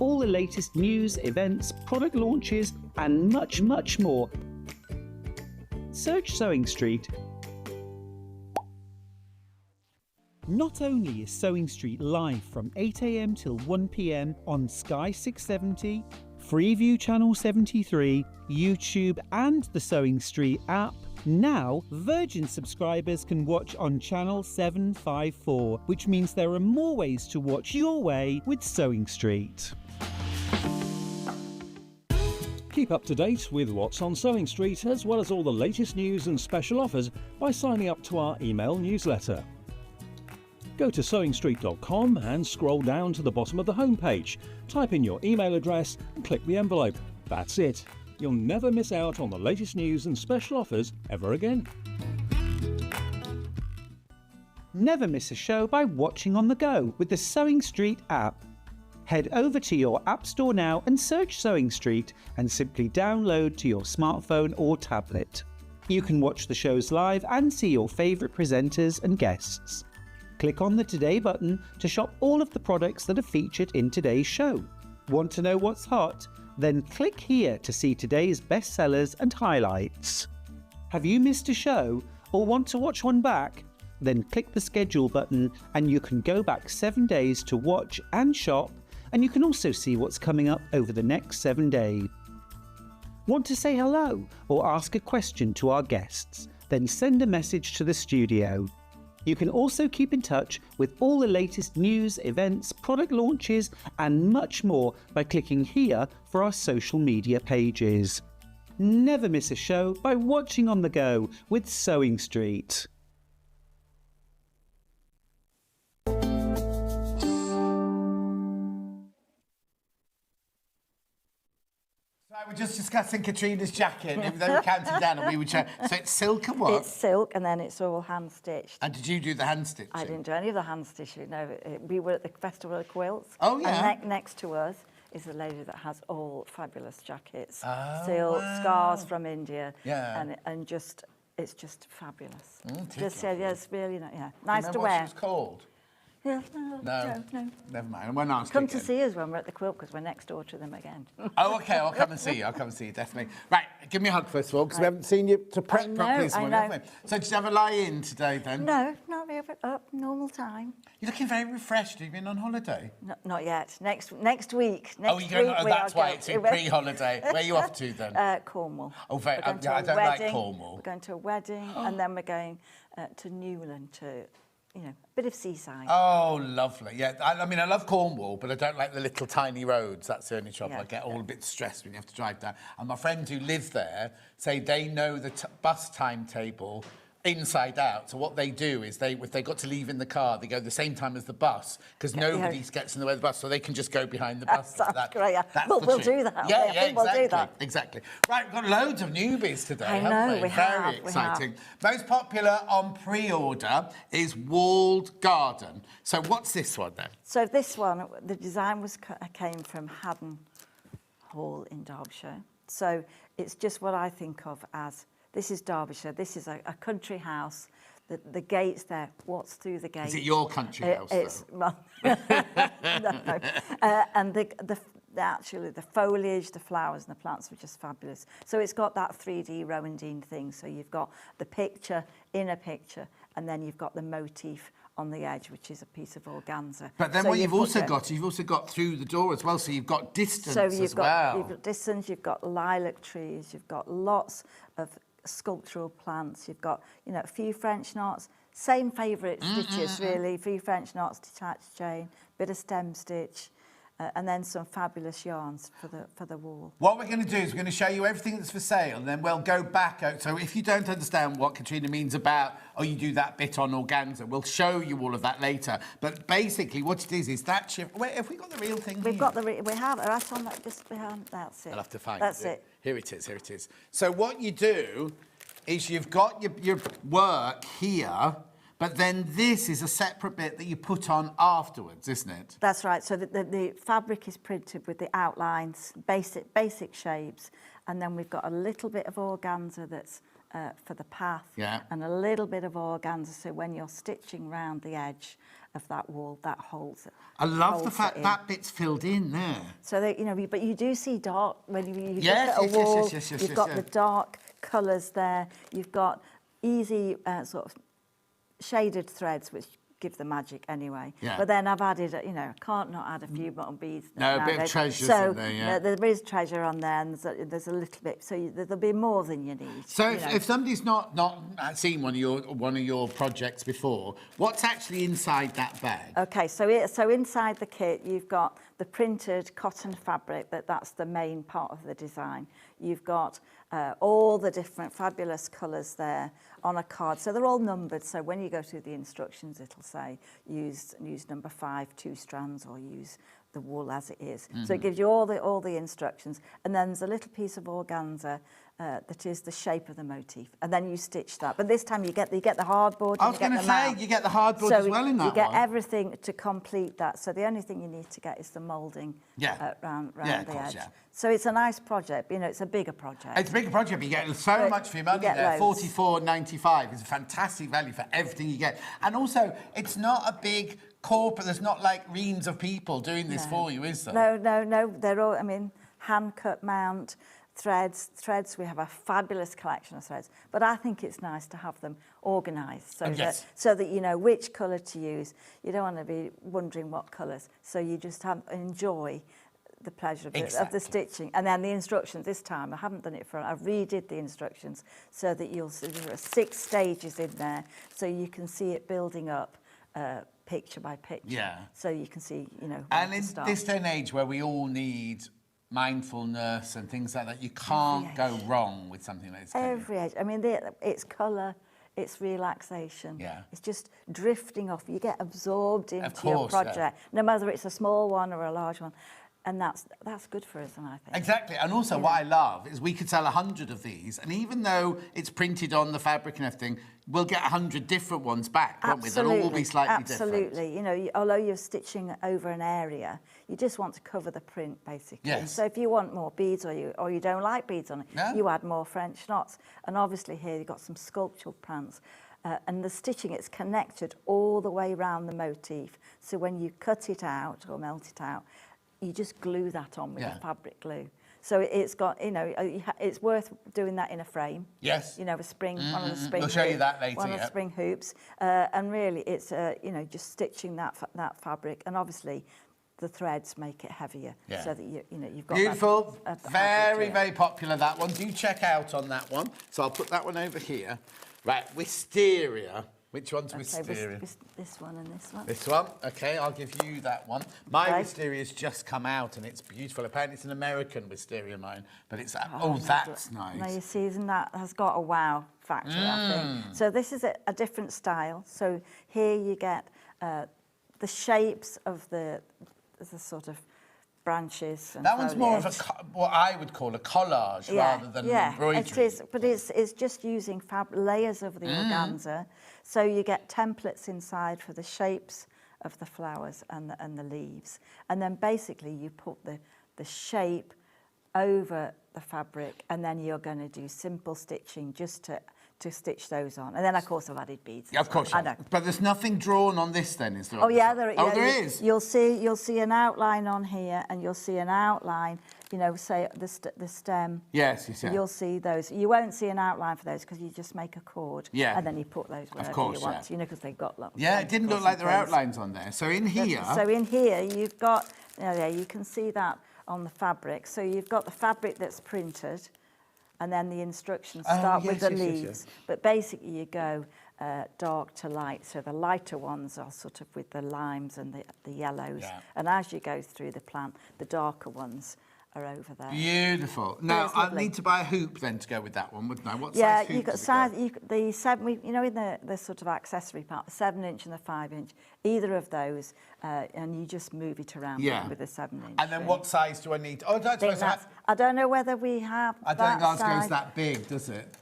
All the latest news, events, product launches and much more. Search Sewing Street. Not only is Sewing Street live from 8 AM till 1 PM on Sky 670, Freeview Channel 73, YouTube and the Sewing Street app, now Virgin subscribers can watch on Channel 754, which means there are more ways to watch your way with Sewing Street. Keep up to date with what's on Sewing Street as well as all the latest news and special offers by signing up to our email newsletter. Go to sewingstreet.com and scroll down to the bottom of the homepage. Type in your email address and click the envelope. That's it. You'll never miss out on the latest news and special offers ever again. Never miss a show by watching on the go with the Sewing Street app. Head over to your App Store now and search Sewing Street and simply download to your smartphone or tablet. You can watch the shows live and see your favourite presenters and guests. Click on the Today button to shop all of the products that are featured in today's show. Want to know what's hot? Then click here to see today's bestsellers and highlights. Have you missed a show or want to watch one back? Then click the schedule button and you can go back 7 days to watch and shop, and you can also see what's coming up over the next 7 days. Want to say hello or ask a question to our guests? Then send a message to the studio. You can also keep in touch with all the latest news, events, product launches and much more by clicking here for our social media pages. Never miss a show by watching on the go with Sewing Street. We're just discussing Katrina's jacket. They were counting down and we were chatting. So it's silk and what? It's silk and then it's all hand-stitched. And did you do the hand stitching? I didn't do any of the hand-stitching, no. We were at the Festival of Quilts. Oh, yeah. And next to us is a lady that has all fabulous jackets. Silk, scarves from India. Yeah. And just, it's just fabulous. Just it's really, nice to wear. What she was called? Yeah, No. Never mind. And when I was Come to see us when we're at the Quilt, because we're next door to them again. Oh, OK, I'll come and see you. Definitely. Right, give me a hug first of all, because we haven't seen you to prep properly this morning, have we? So did you have a lie-in today, then? No, not really. Up, normal time. You're looking very refreshed. Have you been on holiday? No, not yet. Next week. That's why it's pre-holiday. Where are you off to, then? Cornwall. Oh, very. I don't like Cornwall. We're going to a wedding, and then we're going to Newland to... a bit of seaside. Oh, lovely. Yeah, I mean, I love Cornwall, but I don't like the little tiny roads. That's the only trouble. I get all a bit stressed when you have to drive down. And my friends who live there say they know the bus timetable inside out. So what they do is if they got to leave in the car, they go the same time as the bus, because nobody gets in the way of the bus, so they can just go behind the bus. That's great. We'll do that. Yeah, exactly. We'll do that. Exactly. Right, we've got loads of newbies today, haven't we? Very exciting. Most popular on pre-order is Walled Garden. So what's this one, then? So this one, the design came from Haddon Hall in Derbyshire. So it's just what I think of as... This is Derbyshire. This is a country house. The gates there. What's through the gate? Is it your country house? It's no. And actually the foliage, the flowers and the plants are just fabulous. So it's got that 3D Rowendine thing. So you've got the picture in a picture, and then you've got the motif on the edge, which is a piece of organza. But then so what you've also got through the door as well, so you've got distance so as well. You've got distance, you've got lilac trees, you've got lots of sculptural plants, you've got, you know, a few French knots, same favourite stitches really, a few French knots, detached chain, bit of stem stitch, and then some fabulous yarns for the wall. What we're going to do is we're going to show you everything that's for sale, and then we'll go back out. So if you don't understand what Katrina means about, oh, you do that bit on organza, we'll show you all of that later. But basically, what it is that shift. Wait, have we got the real thing? We have it right on that, just behind. That's it. I'll have to find That's it. Here it is. Here it is. So what you do is you've got your work here. But then this is a separate bit that you put on afterwards, isn't it? That's right. So the fabric is printed with the outlines, basic shapes, and then we've got a little bit of organza that's for the path, and a little bit of organza. So when you're stitching round the edge of that wall, that holds it. I love the fact that bit's filled in there. So that, you know, but you do see dark when you look yes, at a wall. Yes, you've got the dark colours there. You've got easy sort of shaded threads, which give the magic anyway. Yeah. But then I've added, you know, can't not add a few button beads. No, a bit of treasures in there, yeah. There is treasure on there, and there's a little bit, so there'll be more than you need. So if somebody's not seen one of your projects before, what's actually inside that bag? Okay, so inside the kit you've got the printed cotton fabric, that's the main part of the design. You've got all the different fabulous colours there on a card. So they're all numbered, so when you go through the instructions it'll say use number 5, 2 strands, or use the wool as it is. So it gives you all the instructions, and then there's a little piece of organza that is the shape of the motif, and then you stitch that. But this time you get the hardboard. I was going to say, you get the hardboard as well in that you get one. everything to complete that. So the only thing you need to get is the moulding round the edge. Yeah. So it's a nice project. You know, it's a bigger project. It's a bigger project, but you get so much for your money there. $44.95 is a fantastic value for everything you get. And also, it's not a big corporate, there's not like reams of people doing this for you, is there? No. They're all, I mean, hand-cut mount, threads. We have a fabulous collection of threads. But I think it's nice to have them organised so that you know which colour to use. You don't want to be wondering what colours. So you just enjoy the pleasure of the stitching. And then the instructions this time, I haven't done it I redid the instructions so that you'll see there are 6 stages in there, so you can see it building up picture by picture. Yeah. So you can see, you know, and in this day and age where we all need mindfulness and things like that, you can't go wrong with something like this. Every age. I mean, it's colour, it's relaxation. Yeah. It's just drifting off. You get absorbed into your project, no matter it's a small one or a large one. And that's good for us, and I think. Exactly, and also what I love is we could sell 100 of these, and even though it's printed on the fabric and everything, we'll get 100 different ones back, won't we? They'll all be slightly different. Absolutely. You know, although you're stitching over an area, you just want to cover the print, basically. Yes. So if you want more beads, or you don't like beads on it, you add more French knots. And obviously here you've got some sculptural plants. And the stitching, it's connected all the way around the motif. So when you cut it out or melt it out, you just glue that on with the fabric glue. So it's got, you know, it's worth doing that in a frame. Yes. You know, a spring, one of the spring. We'll show you that later. One of the spring hoops, and really, it's you know, just stitching that fabric, and obviously, the threads make it heavier, so that you know you've got beautiful, that very popular. That one. Do check out on that one. So I'll put that one over here. Right, wisteria. Which one's wisteria? This one and this one. This one? OK, I'll give you that one. My wisteria's just come out and it's beautiful. Apparently it's an American wisteria, mine, but it's... that's nice. Now you see, that has got a wow factor, I think. So this is a different style. So here you get the shapes of the sort of branches and that one's more of what I would call a collage rather than embroidery. It is, but it's just using layers of the organza. So you get templates inside for the shapes of the flowers and the leaves. And then basically you put the shape over the fabric, and then you're going to do simple stitching just to to stitch those on. And then, of course, I've added beads. Yeah, of course. I know. But there's nothing drawn on this then, is there? Oh, yeah, there is. You'll see an outline on here, and you'll see an outline, you know, say the stem. Yes. You'll see those. You won't see an outline for those because you just make a cord. Yeah. And then you put those wherever course, you want, you know, because they've got lots. Yeah, it didn't look like there were outlines on there. So in here... So in here, you've got, you can see that on the fabric. So you've got the fabric that's printed, and then the instructions start with the leaves. But basically, you go dark to light. So the lighter ones are sort of with the limes and the yellows. Yeah. And as you go through the plant, the darker ones are over there. Beautiful. Now, I need to buy a hoop then to go with that one, wouldn't I? What size hoop? Yeah, you've got size, the 7, you know, in the sort of accessory part, the 7-inch and the 5-inch, either of those, and you just move it around with the 7-inch. And then what size do I need? Oh, I don't know whether we have I don't think ours goes that big, does it?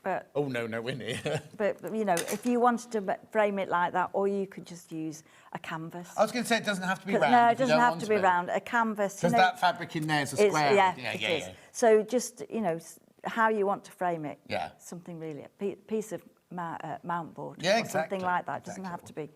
But, oh, no, in here. but, you know, if you wanted to frame it like that, or you could just use a canvas. I was going to say it doesn't have to be round. No, it doesn't have to be round. A canvas. Because that fabric in there is a square. Yeah, it is. So just, you know, how you want to frame it. Yeah. Something really, a piece of mount board. Yeah, or something like that. It doesn't have to be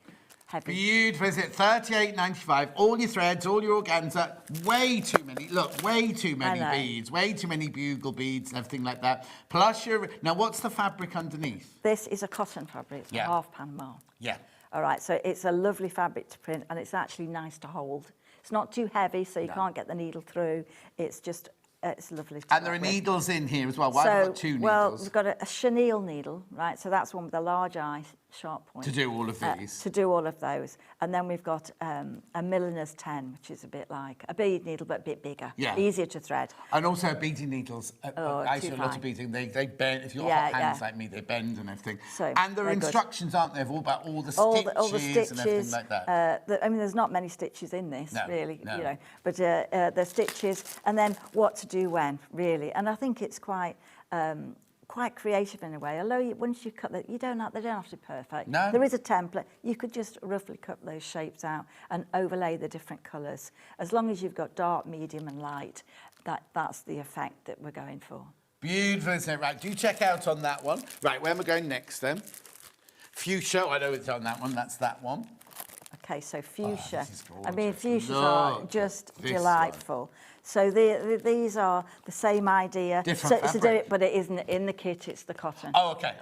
heavy. Beautiful, is it? $38.95. All your threads, all your organza. Way too many. Look, way too many beads. Way too many bugle beads and everything like that. Plus your... Now, what's the fabric underneath? This is a cotton fabric. It's a half Panama. Yeah. All right, so it's a lovely fabric to print, and it's actually nice to hold. It's not too heavy, so you can't get the needle through. It's just... it's lovely to And there are needles in here as well. Why have we got 2 needles? Well, we've got a chenille needle, right? So that's one with a large eye, sharp point. To do all of these? To do all of those. And then we've got a milliner's 10, which is a bit like a bead needle, but a bit bigger. Yeah. Easier to thread. And also beading needles. I see a lot of beading. They bend. If you've got hot hands like me, they bend and everything. So and there are instructions, aren't there, about all the stitches, all the stitches and everything like that? I mean, there's not many stitches in this, really, no. you know. But the stitches, and then what to do when, really. And I think it's quite creative in a way. Although once you cut that, they don't have to be perfect. No. There is a template. You could just roughly cut those shapes out and overlay the different colours. As long as you've got dark, medium, and light, that's the effect that we're going for. Beautiful, isn't it? Right, do check out on that one. Right, where am I going next then? Fuchsia, I know it's on that one. That's that one. Okay, so fuchsia. This is gorgeous. I mean, fuchsias are just delightful. So these are the same idea. Different fabric. But it isn't in the kit, it's the cotton. Oh, okay,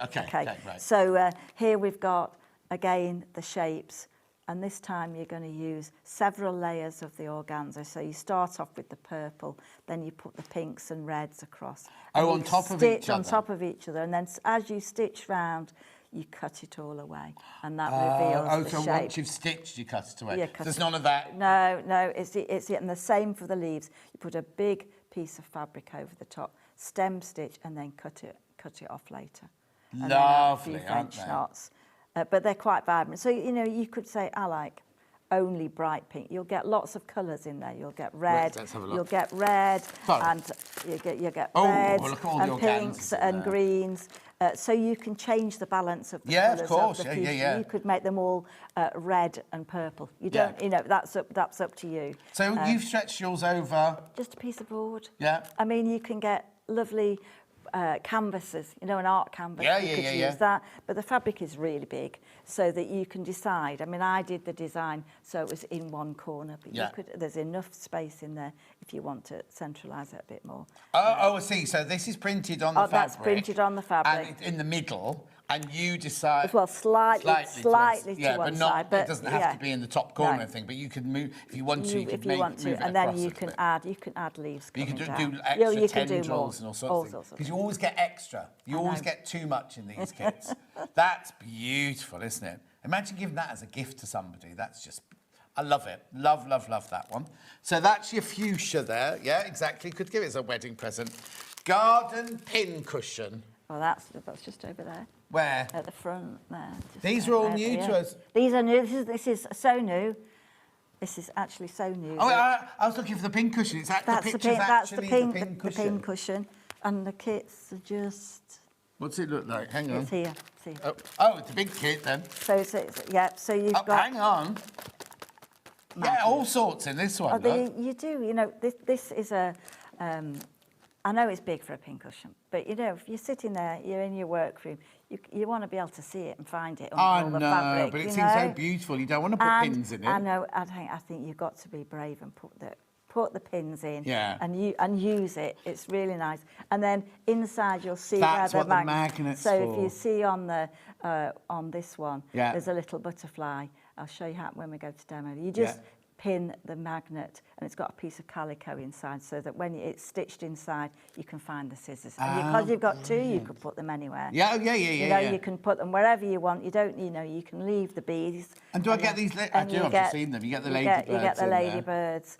right. So here we've got, again, the shapes. And this time you're going to use several layers of the organza. So you start off with the purple, then you put the pinks and reds across. Oh, on top of each other? On top of each other. And then as you stitch round, you cut it all away, and that reveals the shape. So once you've stitched, you cut it away. Yeah, There's none of that. No, it's and the same for the leaves. You put a big piece of fabric over the top, stem stitch, and then cut it off later. And Lovely, then a few French knots. But they're quite vibrant. So you know, you could say, I like only bright pink. You'll get lots of colours in there. You'll get red. Let's have a look. You'll get red, and you get reds and pinks and greens. So you can change the balance of the colours of the fuchsia. You could make them all red and purple. You don't, you know, that's up to you. So you've stretched yours over? Just a piece of board. Yeah. I mean, you can get lovely canvases, you know, an art canvas. You could use that. But the fabric is really big, so that you can decide. I mean, I did the design so it was in one corner, but you could, there's enough space in there if you want to centralise it a bit more. Oh, I see. So this is printed on the fabric. That's printed on the fabric. And it's in the middle, and you decide... Well, slightly to one side. But it doesn't have to be in the top corner or anything, but you can move, if you want to, you can move it and then across you can add leaves You can coming do down. extra you can tendrils do more. and all sorts of things. Because you always get extra. You always get too much in these kits. That's beautiful, isn't it? Imagine giving that as a gift to somebody. That's just... I love it. Love, love, love that one. So that's your fuchsia there. Yeah, exactly. Could give it as a wedding present. Garden pin cushion. Well, that's just over there. Where? At the front there. These are all new to us. These are new. This is so new. This is actually so new. Oh, I was looking for the pin cushion. It's actually the pin cushion. And the kits are just... What's it look like? Hang on. It's here. Oh, it's a big kit then. So you've got... Hang on. Yeah, all sorts in this one. You do. You know, this is a I know it's big for a pincushion, but you know, if you're sitting there, you're in your workroom, you want to be able to see it and find it under all the fabric. But it seems so beautiful. You don't want to put pins in it. I know. I think you've got to be brave and put the pins in. Yeah. And use it. It's really nice. And then inside you'll see That's where what the magnet's So for. if you see on the on this one, Yeah. there's a little butterfly. I'll show you how when we go to demo. You just pin the magnet, and it's got a piece of calico inside, so that when it's stitched inside, you can find the scissors. And because you've got two, you could put them anywhere. Yeah, You know, you can put them wherever you want. You don't, you know, you can leave the beads. And do I get these? I do. I've just seen them. You get the ladybirds. You get the ladybirds.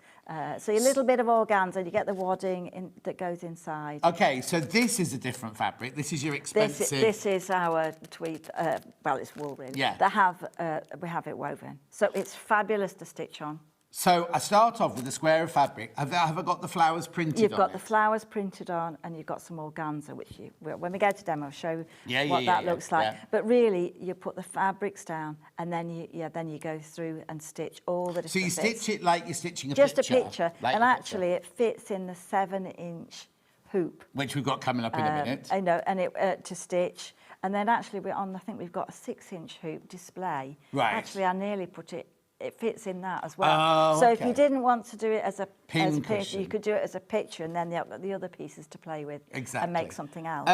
So a little bit of organza. You get the wadding that goes inside. Okay, so this is a different fabric. This is your expensive. This is our tweed. Well, it's wool really. Yeah. We have it woven, so it's fabulous to stitch on. So I start off with a square of fabric. Have I got the flowers printed on You've got it? the flowers printed on, and you've got some organza, which when we go to demo, I'll show what that looks like. Yeah. But really, you put the fabrics down, and then you go through and stitch all the different So you bits. stitch it like you're stitching a Just picture. a picture, like and a actually it fits in the 7-inch hoop. Which we've got coming up in a minute. I know, and it to stitch. And then actually I think we've got a 6-inch hoop display. Right. Actually, I nearly put it fits in that as well. Oh, so okay. if you didn't want to do it as a Pincushion. you could do it as a picture, and then the other pieces to play with and make something else.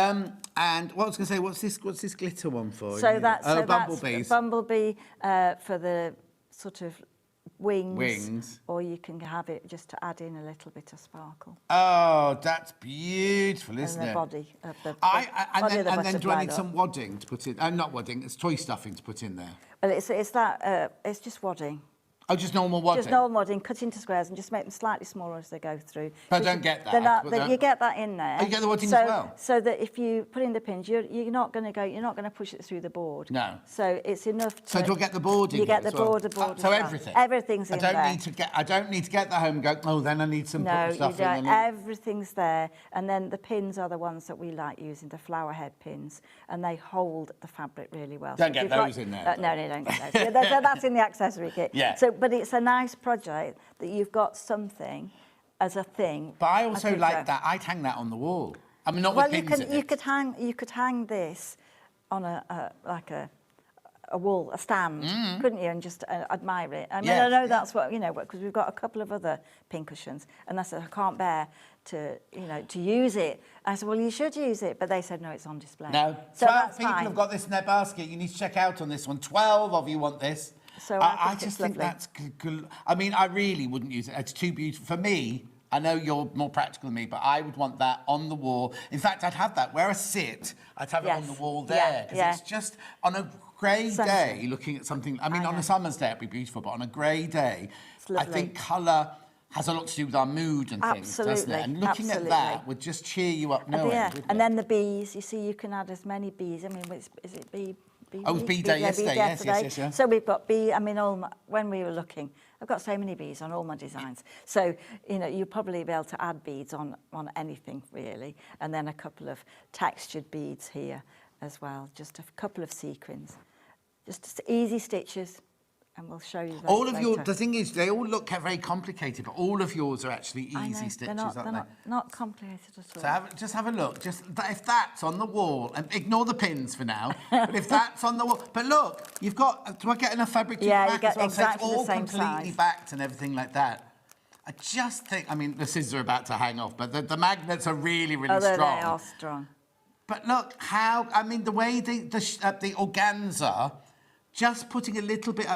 And what I was going to say, what's this glitter one for? So that's bumblebees. Bumblebee for the sort of wings. Wings. Or you can have it just to add in a little bit of sparkle. Oh, that's beautiful, isn't and it? the body of the and then do I need butterfly some wadding to put in? Not wadding, it's toy stuffing to put in there. Well, it's just wadding. Oh, just normal wadding? Just normal wadding, cut into squares and just make them slightly smaller as they go through. But I don't get that. You get that in there. Oh, you get the wadding as well? So that if you put in the pins, you're not going to push it through the board. No. So it's enough to... So do I get the board in You get there the as well? board as So well. everything? Everything's in there. I don't need to get that home and go, oh, then I need some No, stuff you don't. in. Everything's there. And then the pins are the ones that we like using, the flower head pins, and they hold the fabric really well. Don't get those in there. No, don't get those. That's in the accessory kit. Yeah. So, but it's a nice project that you've got something as a thing. But I also like that. I'd hang that on the wall. I mean, not with pins in it. You could hang this on a wall, a stand, couldn't you, and just admire it. I mean, I know that's what, because we've got a couple of other pincushions, and I said, I can't bear to use it. I said, well, you should use it, but they said, no, it's on display. No, so 12 people have got this in their basket. You need to check out on this one. 12 of you want this. So I just think that's good. I mean, I really wouldn't use it. It's too beautiful. For me, I know you're more practical than me, but I would want that on the wall. In fact, I'd have that. Where I sit, I'd have it on the wall there. Because it's just on a grey day, looking at something... I mean, on a summer's day, it'd be beautiful, but on a grey day, I think colour has a lot to do with our mood and things, doesn't it? And looking at that would just cheer you up no end, and then the bees, you see, you can add as many bees. I mean, is it bee... Oh, it was bee day yesterday, yes. So we've got bee, I mean, when we were looking, I've got so many bees on all my designs. So, you'll probably be able to add beads on anything, really. And then a couple of textured beads here as well, just a couple of sequins. Just easy stitches, and we'll show you those all of later. the thing is, they all look very complicated, but all of yours are actually easy stitches, they're aren't they? not complicated at all. So just have a look. If that's on the wall, and ignore the pins for now, but if that's on the wall... But look, you've got... Do I get enough fabric to back you get as well? exactly so it's all the same completely size. backed and everything like that. I just think... I mean, the scissors are about to hang off, but the magnets are really, really strong. They are strong. But look how... I mean, the way the organza... Just putting a little bit...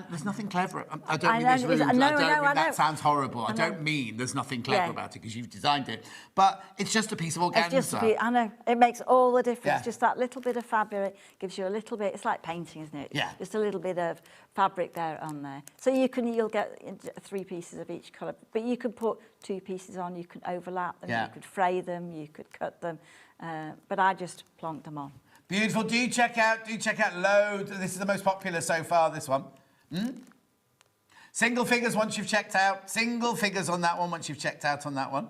there's nothing clever. I don't mean there's rude. I don't mean that sounds horrible. I don't mean there's nothing clever about it, because you've designed it. But it's just a piece of organza. I know. It makes all the difference. Yeah. Just that little bit of fabric gives you a little bit... It's like painting, isn't it? Yeah. Just a little bit of fabric there on there. So you'll get 3 pieces of each colour. But you could put 2 pieces on. You could overlap them. You could fray them. You could cut them. But I just plonked them on. Beautiful. Do check out loads. This is the most popular so far, this one. Single figures once you've checked out. Single figures on that one once you've checked out on that one.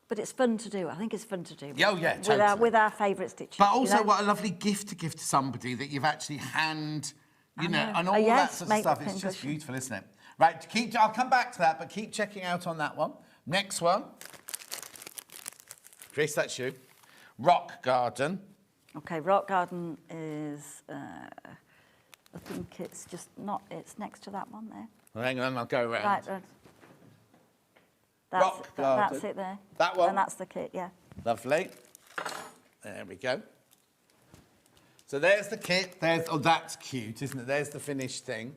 But it's fun to do. I think it's fun to do. Oh, yeah, totally. With our favourite stitches. But also, what a lovely gift to give to somebody that you've actually and all that sort of stuff. It's just beautiful, isn't it? Right, I'll come back to that, but keep checking out on that one. Next one. Chris, that's you. Rock garden. Okay, rock garden is, I think it's just not, it's next to that one there. Well, hang on, I'll go around. Right, Rock garden. That's it there. That one? And that's the kit, yeah. Lovely. There we go. So there's the kit. Oh, that's cute, isn't it? There's the finished thing.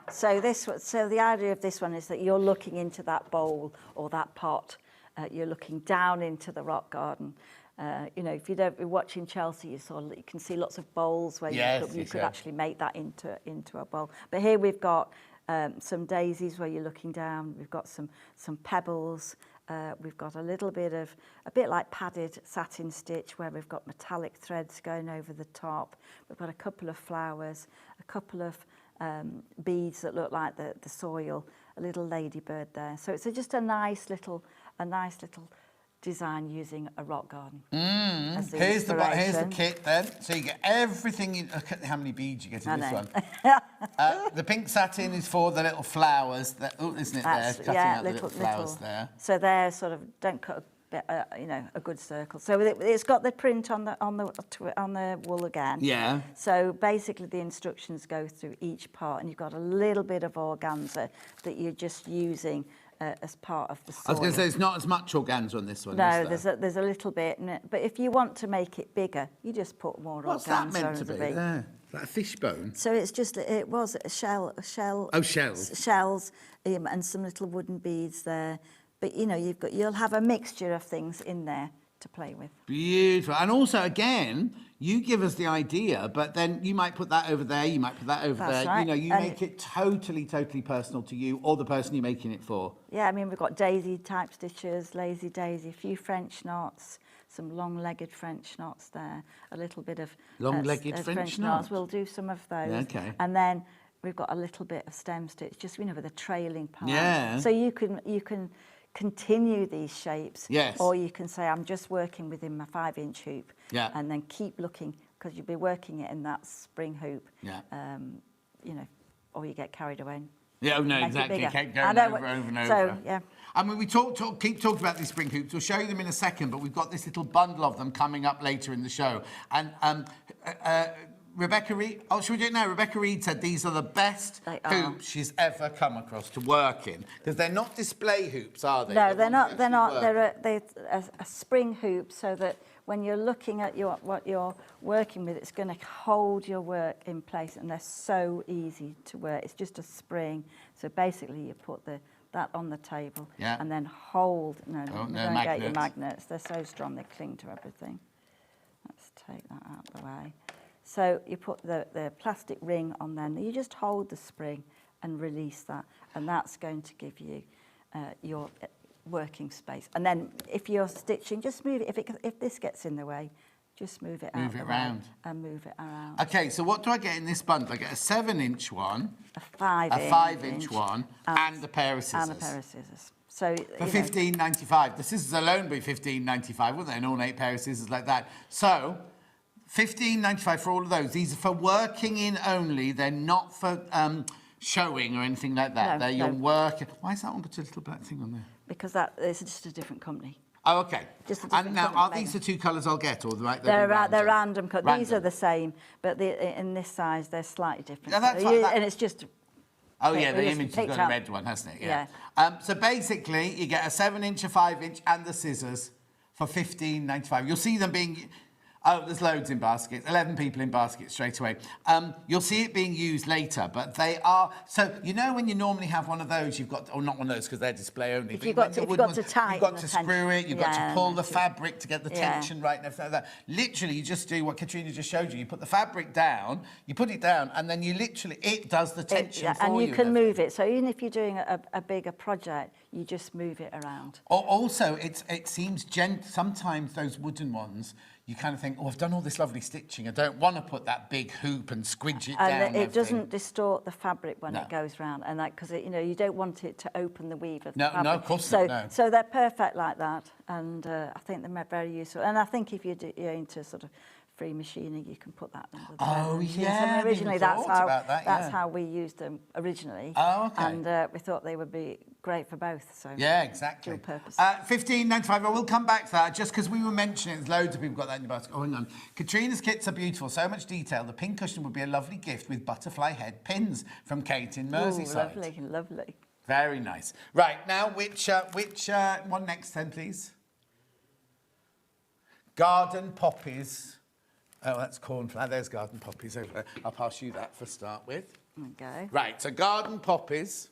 So the idea of this one is that you're looking into that bowl or that pot. You're looking down into the rock garden. You know, if you don't be watching Chelsea, you can see lots of bowls where you could actually make that into a bowl. But here we've got some daisies where you're looking down. We've got some pebbles. We've got a bit like padded satin stitch where we've got metallic threads going over the top. We've got a couple of flowers, a couple of beads that look like the soil, a little ladybird there. So it's just a nice little design using a rock garden. Here's the kit then. So you get everything. Look at how many beads you get in this one. The pink satin is for the little flowers. Isn't it? Cutting out the little flowers there. So they're sort of don't cut a good circle. So it's got the print on the wool again. Yeah. So basically the instructions go through each part, and you've got a little bit of organza that you're just using as part of the soil. I was going to say, there's not as much organza on this one, No, is there? there's a little bit, but if you want to make it bigger, you just put more organza. What's that meant to be there? Is that a fishbone? So it was a shell. Oh, shells. Shells, and some little wooden beads there. But you know, you'll have a mixture of things in there to play with. Beautiful. And also, again, you give us the idea, but then you might put that over there, you might put that over That's there. right. You know, you make it totally personal to you or the person you're making it for. Yeah, I mean, we've got daisy type stitches, lazy daisy, a few French knots, some long-legged French knots there, a little bit of long-legged French knots. We'll do some of those. Yeah, okay. And then we've got a little bit of stem stitch, just with a trailing part. Yeah. So you can continue these shapes. Yes. Or you can say, I'm just working within my 5-inch hoop. Yeah. And then keep looking, because you'll be working it in that spring hoop. Yeah. You know, or you get carried away. Yeah, no, exactly. Keep going over and over. So, yeah. I mean, we keep talking about these spring hoops. We'll show you them in a second, but we've got this little bundle of them coming up later in the show. And Rebecca Reed, should we do it now? Rebecca Reed said these are the best hoops she's ever come across to work in. Because they're not display hoops, are they? No, they're not. They're a spring hoop, so that when you're looking at what you're working with, it's going to hold your work in place, and they're so easy to wear. It's just a spring. So basically, you put that on the table, and then hold. No, don't get your magnets. They're so strong, they cling to everything. Let's take that out of the way. So you put the plastic ring on there, and you just hold the spring and release that, and that's going to give you your working space. And then if you're stitching, just move it. If this gets in the way, just move it out. Move it around. And move it around. Okay, so what do I get in this bundle? I get a 7-inch one, a 5-inch one, and a pair of scissors. And a pair of scissors. So for $15.95. The scissors alone would be $15.95, wouldn't they? An ornate pair of scissors like that. So $15.95 for all of those. These are for working in only. They're not for showing or anything like that. They're your work. Why is that one got a little black thing on there? Because that is just a different company. Oh, okay. Just a and now, are these the two colours I'll get, or they're random colours? These are the same, but in this size they're slightly different. Yeah, that's fine, and it's just. Oh yeah, the image has got a red one, hasn't it? Yeah. So basically, you get a 7-inch, a 5-inch, and the scissors for $15.95. You'll see them being. Oh, there's loads in baskets. 11 people in baskets straight away. You'll see it being used later, but they are... So, you know when you normally have one of those, you've got... Or not one of those, because they're display only. If you've got to tighten you've got to screw it, you've got to pull the fabric to get the tension right and everything like that. Literally, you just do what Katrina just showed you. You put the fabric down, you put it down, and then you literally... It does the tension for you. And you can move it. So even if you're doing a bigger project, you just move it around. Also, it seems... Sometimes those wooden ones... You kind of think, oh, I've done all this lovely stitching. I don't want to put that big hoop and squidge it down. And it doesn't distort the fabric when it goes round, and because you don't want it to open the weave of the fabric. No, of course not. No. So they're perfect like that, and I think they're very useful. And I think if you're into sort of free machining, you can put that under the Oh, machines. yeah, And I originally, never that's thought how about that, that's yeah. how we used them originally. Oh, okay. And we thought they would be great for both. So Yeah, exactly. Dual purpose. $15.95. I will come back to that just because we were mentioning it. Loads of people got that in your basket. Oh, hang on. Katrina's kits are beautiful. So much detail. The pin cushion would be a lovely gift with butterfly head pins from Kate in Merseyside. Ooh, lovely, lovely. Very nice. Right, now, which one next then, please? Garden poppies. Oh, that's cornflower. There's garden poppies over there. I'll pass you that for start with. Okay. Right, so garden poppies.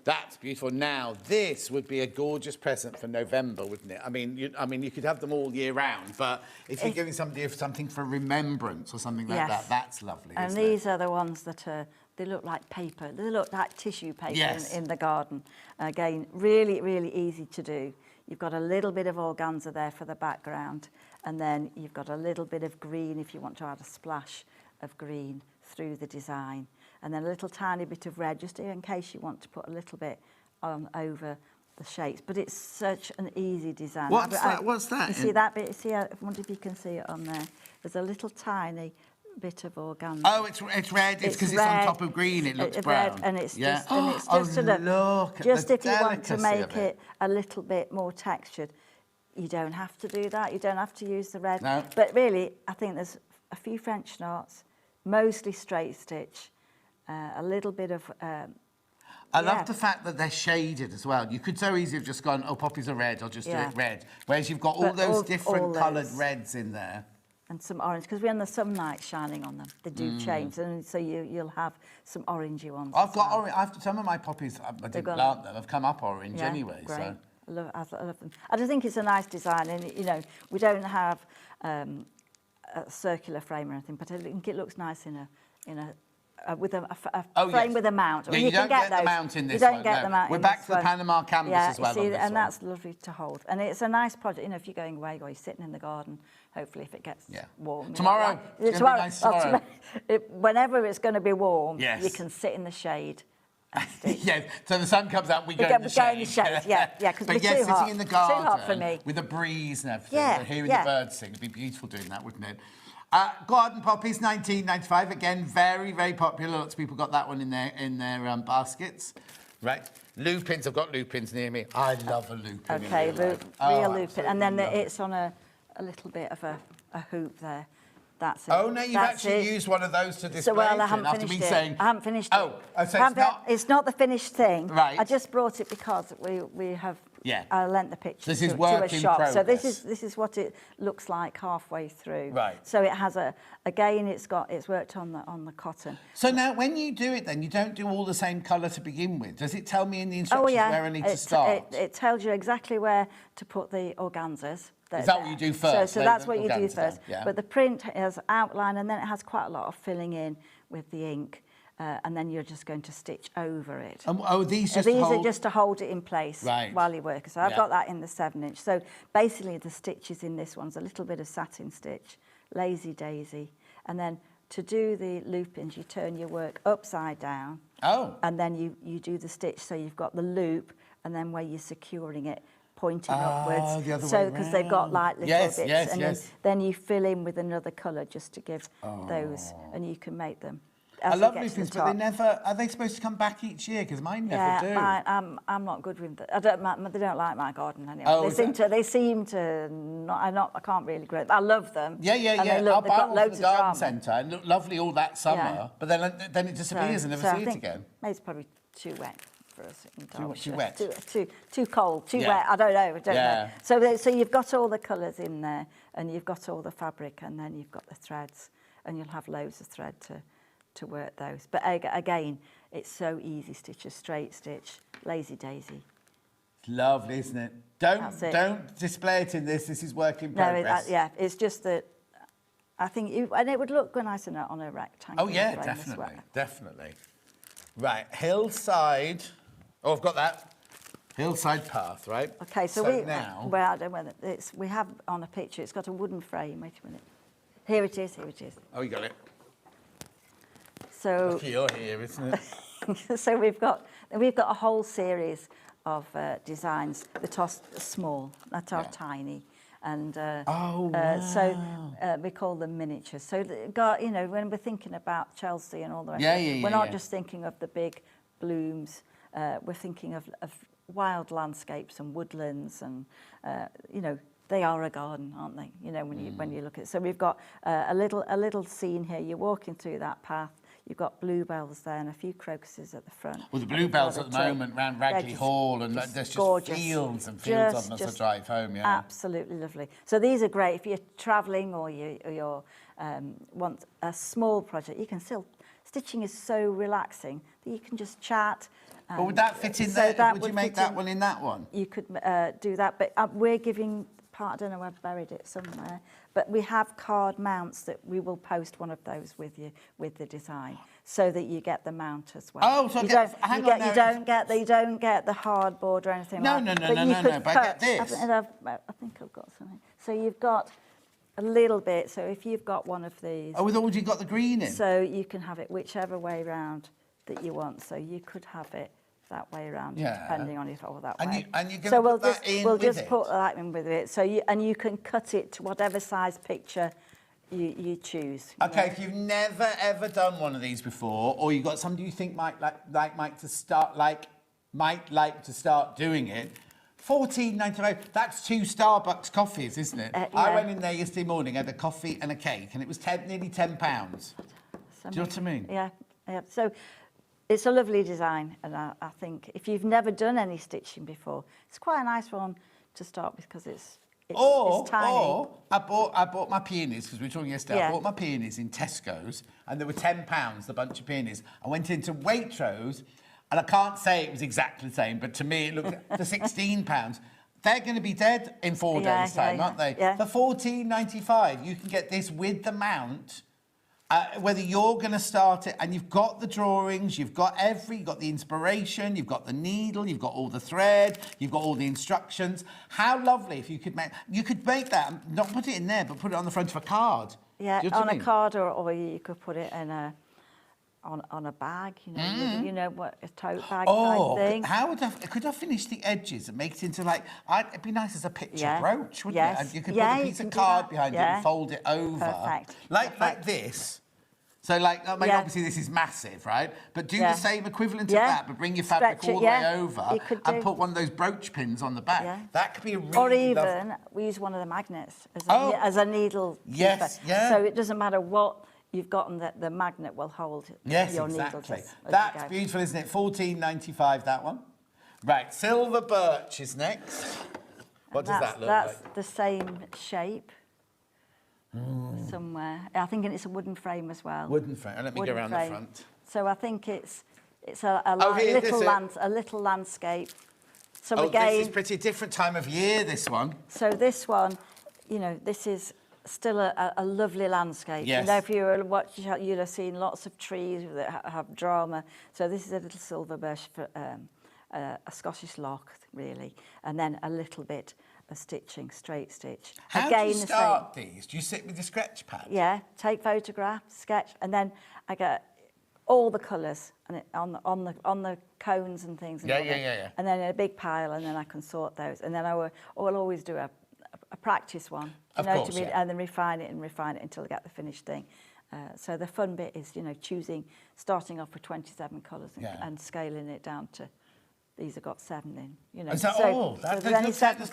That's beautiful. Now, this would be a gorgeous present for November, wouldn't it? I mean, you could have them all year round, but if you're giving somebody something for remembrance or something like that, that's lovely. And these are the ones that they look like paper. They look like tissue paper in the garden. Again, really, really easy to do. You've got a little bit of organza there for the background, and then you've got a little bit of green if you want to add a splash of green through the design. And then a little tiny bit of red, just in case you want to put a little bit on over the shapes. But it's such an easy design. What's that? What's that? You see that bit? See, I wonder if you can see it on there. There's a little tiny bit of organza. Oh, it's red. It's because it's on top of green. It looks brown. Red, and it's yeah. just, and it's just sort of, look at just the if you want to delicacy make of it a little bit more textured, you don't have to do that. You don't have to use the red. No. But really, I think there's a few French knots, mostly straight stitch, a little bit of. I love the fact that they're shaded as well. You could so easily have just gone, oh, poppies are red, I'll just do it red. Whereas you've got all those different coloured reds in there. And some orange, because when the sunlight shining on them, they do change, and so you'll have some orangey ones. I've got orange. Some of my poppies, I didn't plant them. I've come up orange anyway. Great. So. I love them. I just think it's a nice design, and we don't have a circular frame or anything, but I think it looks nice in a with a frame with a mount. Yeah, you don't can get the mount in this one. You one. don't get the mount. We're in back this to the one. Panama canvas as well. See, on this and one. that's lovely to hold. And it's a nice project. If you're going away or you're sitting in the garden, hopefully if it gets warm. Tomorrow. It's going to be nice tomorrow. Whenever it's going to be warm, yes. You can sit in the shade. Yeah, so the sun comes out, we go in the shade. Yeah, because but yes, sitting in the garden too hot for me. with a breeze and everything, hearing the birds sing, it'd be beautiful doing that, wouldn't it? Garden poppies, $19.95. Again, very, very popular. Lots of people got that one in their baskets. Right. Lupins. I've got lupins near me. I love a lupin. Okay, real lupin. And then it's on a little bit of a hoop there. That's it. Oh, no, you've actually used one of those to display so, well, I it haven't after finished me it. saying... I haven't finished it. Oh, so it's not the finished thing. Right. I just brought it because we have... Yeah. I lent the picture This is to work a in shop. progress. So this is what it looks like halfway through. Right. So it has it's worked on the cotton. So now, when you do it, then you don't do all the same colour to begin with. Does it tell me in the instructions where I need to start? It tells you exactly where to put the organzas. Is that what you do first? So that's what you do first. Yeah. But the print has outline, and then it has quite a lot of filling in with the ink. And then you're just going to stitch over it. These are just to hold it in place right. while you work. So I've got that in the 7-inch. So basically the stitches in this one's a little bit of satin stitch, lazy daisy, and then to do the loopings, you turn your work upside down. Oh. And then you do the stitch, so you've got the loop, and then where you're securing it, pointing upwards. The other so because they've got like little bits, and then you fill in with another colour just to give those, and you can make them. I love loopings, but they never... Are they supposed to come back each year? Because mine never do. I'm not good with... They don't like my garden anyway. Oh, they seem to not... I can't really grow... I love them. Yeah. I'll buy one for the garden centre. It looked lovely all that summer, but then it disappears and never see it again. Maybe it's probably too wet for us in Too wet? Too cold, too wet. I don't know. Yeah. So you've got all the colours in there, and you've got all the fabric, and then you've got the threads, and you'll have loads of thread to work those. But again, it's so easy stitch, a straight stitch, lazy daisy. It's lovely, isn't it? Don't display it in this. This is work in progress. No, it's just that I think and it would look nice on a rectangle. Oh yeah, definitely. Right, hillside. Oh, I've got that. Hillside path, right? Okay, so now. Well, I don't know whether we have on a picture. It's got a wooden frame. Wait a minute. Here it is. Oh, you got it. So lucky you're here, isn't it? So we've got a whole series of designs that are small, that are tiny, And wow. so we call them miniatures. So, you know, when we're thinking about Chelsea and all the rest, we're not just thinking of the big blooms. We're thinking of wild landscapes and woodlands, and you know, they are a garden, aren't they? You know, when you look at it. So we've got a little scene here. You're walking through that path. You've got bluebells there and a few crocuses at the front. Well, the bluebells at the moment round Ragley Hall, and there's just gorgeous. fields and fields of them as I drive home. Yeah, absolutely lovely. So these are great if you're travelling or you're want a small project. You can still, stitching is so relaxing that you can just chat. But would that fit in there? Would you make that one in that one? You could do that, but we're giving part, I don't know, I've buried it somewhere, but we have card mounts that we will post one of those with you with the design, so that you get the mount as well. Oh, so you don't get the hardboard or anything no, like that. No, but I get this. I think I've got something. So you've got a little bit, so if you've got one of these. Oh, with all you got the green in? So you can have it whichever way round that you want. So you could have it that way around, depending on if or that way. And you're going to put that in we'll with just it? put that in with it. So you can cut it to whatever size picture you choose. Okay, if you've never ever done one of these before, or you've got somebody you think might like to start doing it, $14.95. That's 2 Starbucks coffees, isn't it? I went in there yesterday morning, had a coffee and a cake, and it was nearly £10. Do you know what I mean? Yeah. So it's a lovely design, and I think if you've never done any stitching before, it's quite a nice one to start with because it's tiny. Or I bought my peonies, because we were talking yesterday. Yeah. I bought my peonies in Tesco's, and they were £10, the bunch of peonies. I went into Waitrose, and I can't say it was exactly the same, but to me it looked for £16. They're going to be dead in 4 days' time, aren't they? Yeah. For $14.95, you can get this with the mount. Whether you're going to start it, and you've got the drawings, you've got the inspiration, you've got the needle, you've got all the thread, you've got all the instructions. How lovely if you could make that, not put it in there, but put it on the front of a card. Yeah, Do you know what I on mean? a card, or you could put it in on a bag, you know, you know, what a tote bag type thing. Could I finish the edges and make it into it'd be nice as a picture brooch, wouldn't it? And you could put a piece of card behind it and fold it over. Perfect. Like this. So obviously this is massive, right? But do the same equivalent of that, but bring your fabric all the way over and put one of those brooch pins on the back. Yeah. That could be a really Or even we use one of the magnets as a needle. Yes, keeper. So it doesn't matter what you've got, and the magnet will hold your needle. That's beautiful, isn't it? $14.95, that one. Right, silver birch is next. What does that look like? That's the same shape. Somewhere. I think it's a wooden frame as well. Wooden frame. Let me go around the front. So I think it's a little landscape. So again, this is pretty different time of year, this one. So this one, you know, this is still a lovely landscape. Yes. You know, if you were watching, you'd have seen lots of trees that have drama. So this is a little silver birch for a Scottish loch, really, and then a little bit of stitching, straight stitch. How do you start these? Do you sit with the sketch pad? Yeah, take photographs, sketch, and then I get all the colours and on the cones and things. And And then in a big pile, and then I can sort those. And then I will always do a practice one, and then refine it until I get the finished thing. So the fun bit is, you know, starting off with 27 colours and scaling it down to. These have got 7 in, you know. Is that all? That's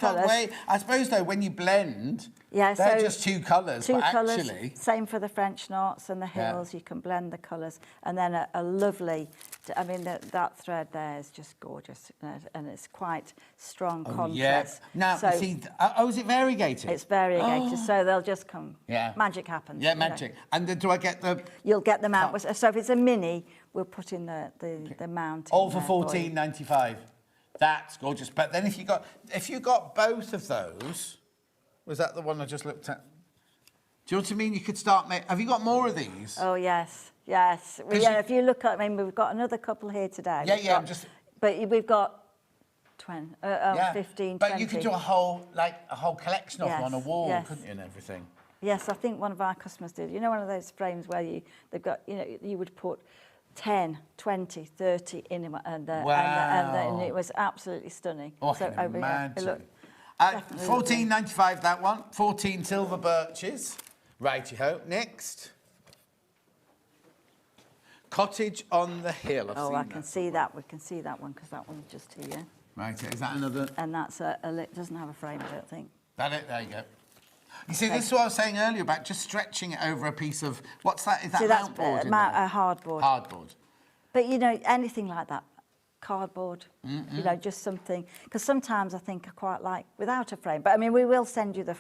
not way. I suppose though, when you blend, they're just 2 colours. Two colours. Actually, same for the French knots and the hills. You can blend the colours, and then a lovely. I mean, that thread there is just gorgeous, and it's quite strong contrast. Yeah. Now, see, is it variegated? It's variegated, so they'll just come. Yeah. Magic happens. Yeah, magic. You know. And then do I get the? You'll get them out. So if it's a mini, we'll put in the mount. All for $14.95. That's gorgeous. But then if you got both of those, was that the one I just looked at? Do you know what I mean? You could start. Have you got more of these? Oh yes. Yes. Yeah. If you look at, I mean, we've got another couple here today. Yeah. But we've got 15, but 20. you could do a whole collection of them on a wall, couldn't you, and everything? Yes, I think one of our customers did. You know, one of those frames where they've got, you know, you would put 10, 20, 30 in them, and it was absolutely stunning. Oh, I can imagine. 14.95 that one. 14 silver birches. Righty-ho. Next. Cottage on the Hill. I can see that. We can see that one because that one's just here. Right, is that another? And that's doesn't have a frame, I don't think. That it? There you go. You see, this is what I was saying earlier about just stretching it over a piece of, what's that? Is that mountboard? A hardboard. Hardboard. But, you know, anything like that, cardboard, you know, just something. Because sometimes I think I quite like without a frame. But, I mean, we will send you the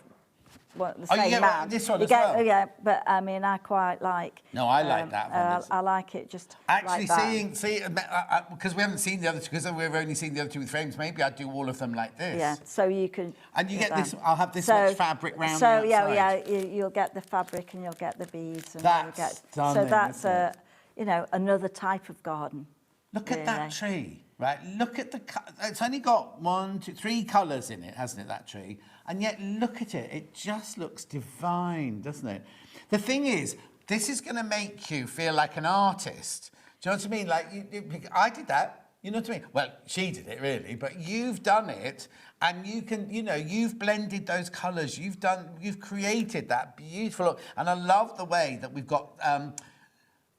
same you get mount. this one as well? Yeah, but, I mean, I quite like... No, I like that one. I like it just actually like because we haven't seen the other two, because we've only seen the other two with frames, maybe I'd do all of them like this. Yeah, so you can... And you get this, I'll have this much fabric round the outside. You'll get the fabric and you'll get the beads. And That's stunning, so that's you know, another type of garden. Look at that tree, right? Look at it's only got 1, 2, 3 colours in it, hasn't it, that tree? And yet, look at it. It just looks divine, doesn't it? The thing is, this is going to make you feel like an artist. Do you know what I mean? Like, I did that. You know what I mean? Well, she did it, really. But you've done it, and you can, you know, you've blended those colours. You've created that beautiful... And I love the way that we've got...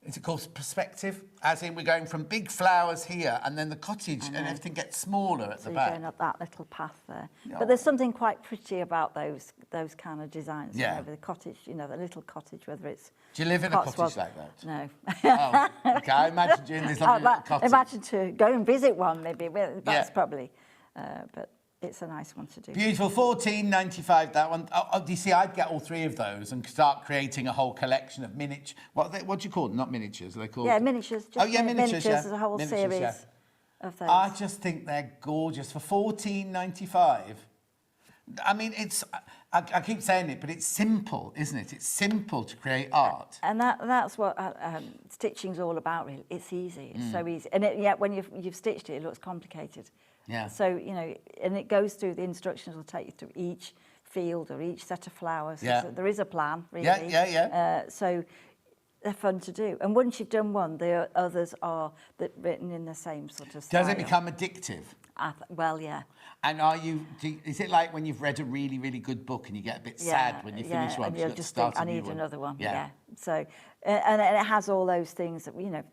is it called perspective? As in, we're going from big flowers here, and then the cottage and everything gets smaller at the back. So you're going up that little path there. Yeah. But there's something quite pretty about those kind of designs. Yeah. You know, the cottage, you know, the little cottage, whether it's... Do you live in a cottage like that? No. Oh, okay. I imagine you in this lovely little cottage. Imagine to go and visit one, maybe. That's probably... But it's a nice one to do. Beautiful. 14.95 that one. Do you see, I'd get all 3 of those and start creating a whole collection of miniature... What do you call them? Not miniatures, are they called? Yeah, miniatures. Just miniatures, There's a whole series of those. I just think they're gorgeous. For 14.95, I mean, it's... I keep saying it, but it's simple, isn't it? It's simple to create art. And that's what stitching's all about, really. It's easy. It's so easy. And yet, when you've stitched it, it looks complicated. Yeah. So, you know, and it goes through, the instructions will take you through each field or each set of flowers. Yeah. So there is a plan, really. Yeah. So they're fun to do. And once you've done one, the others are written in the same sort of style. Does it become addictive? Well, yeah. And is it like when you've read a really, really good book and you get a bit sad when you finish one? And you'll just think, I need another one. Yeah. So, and it has all those things that, you know,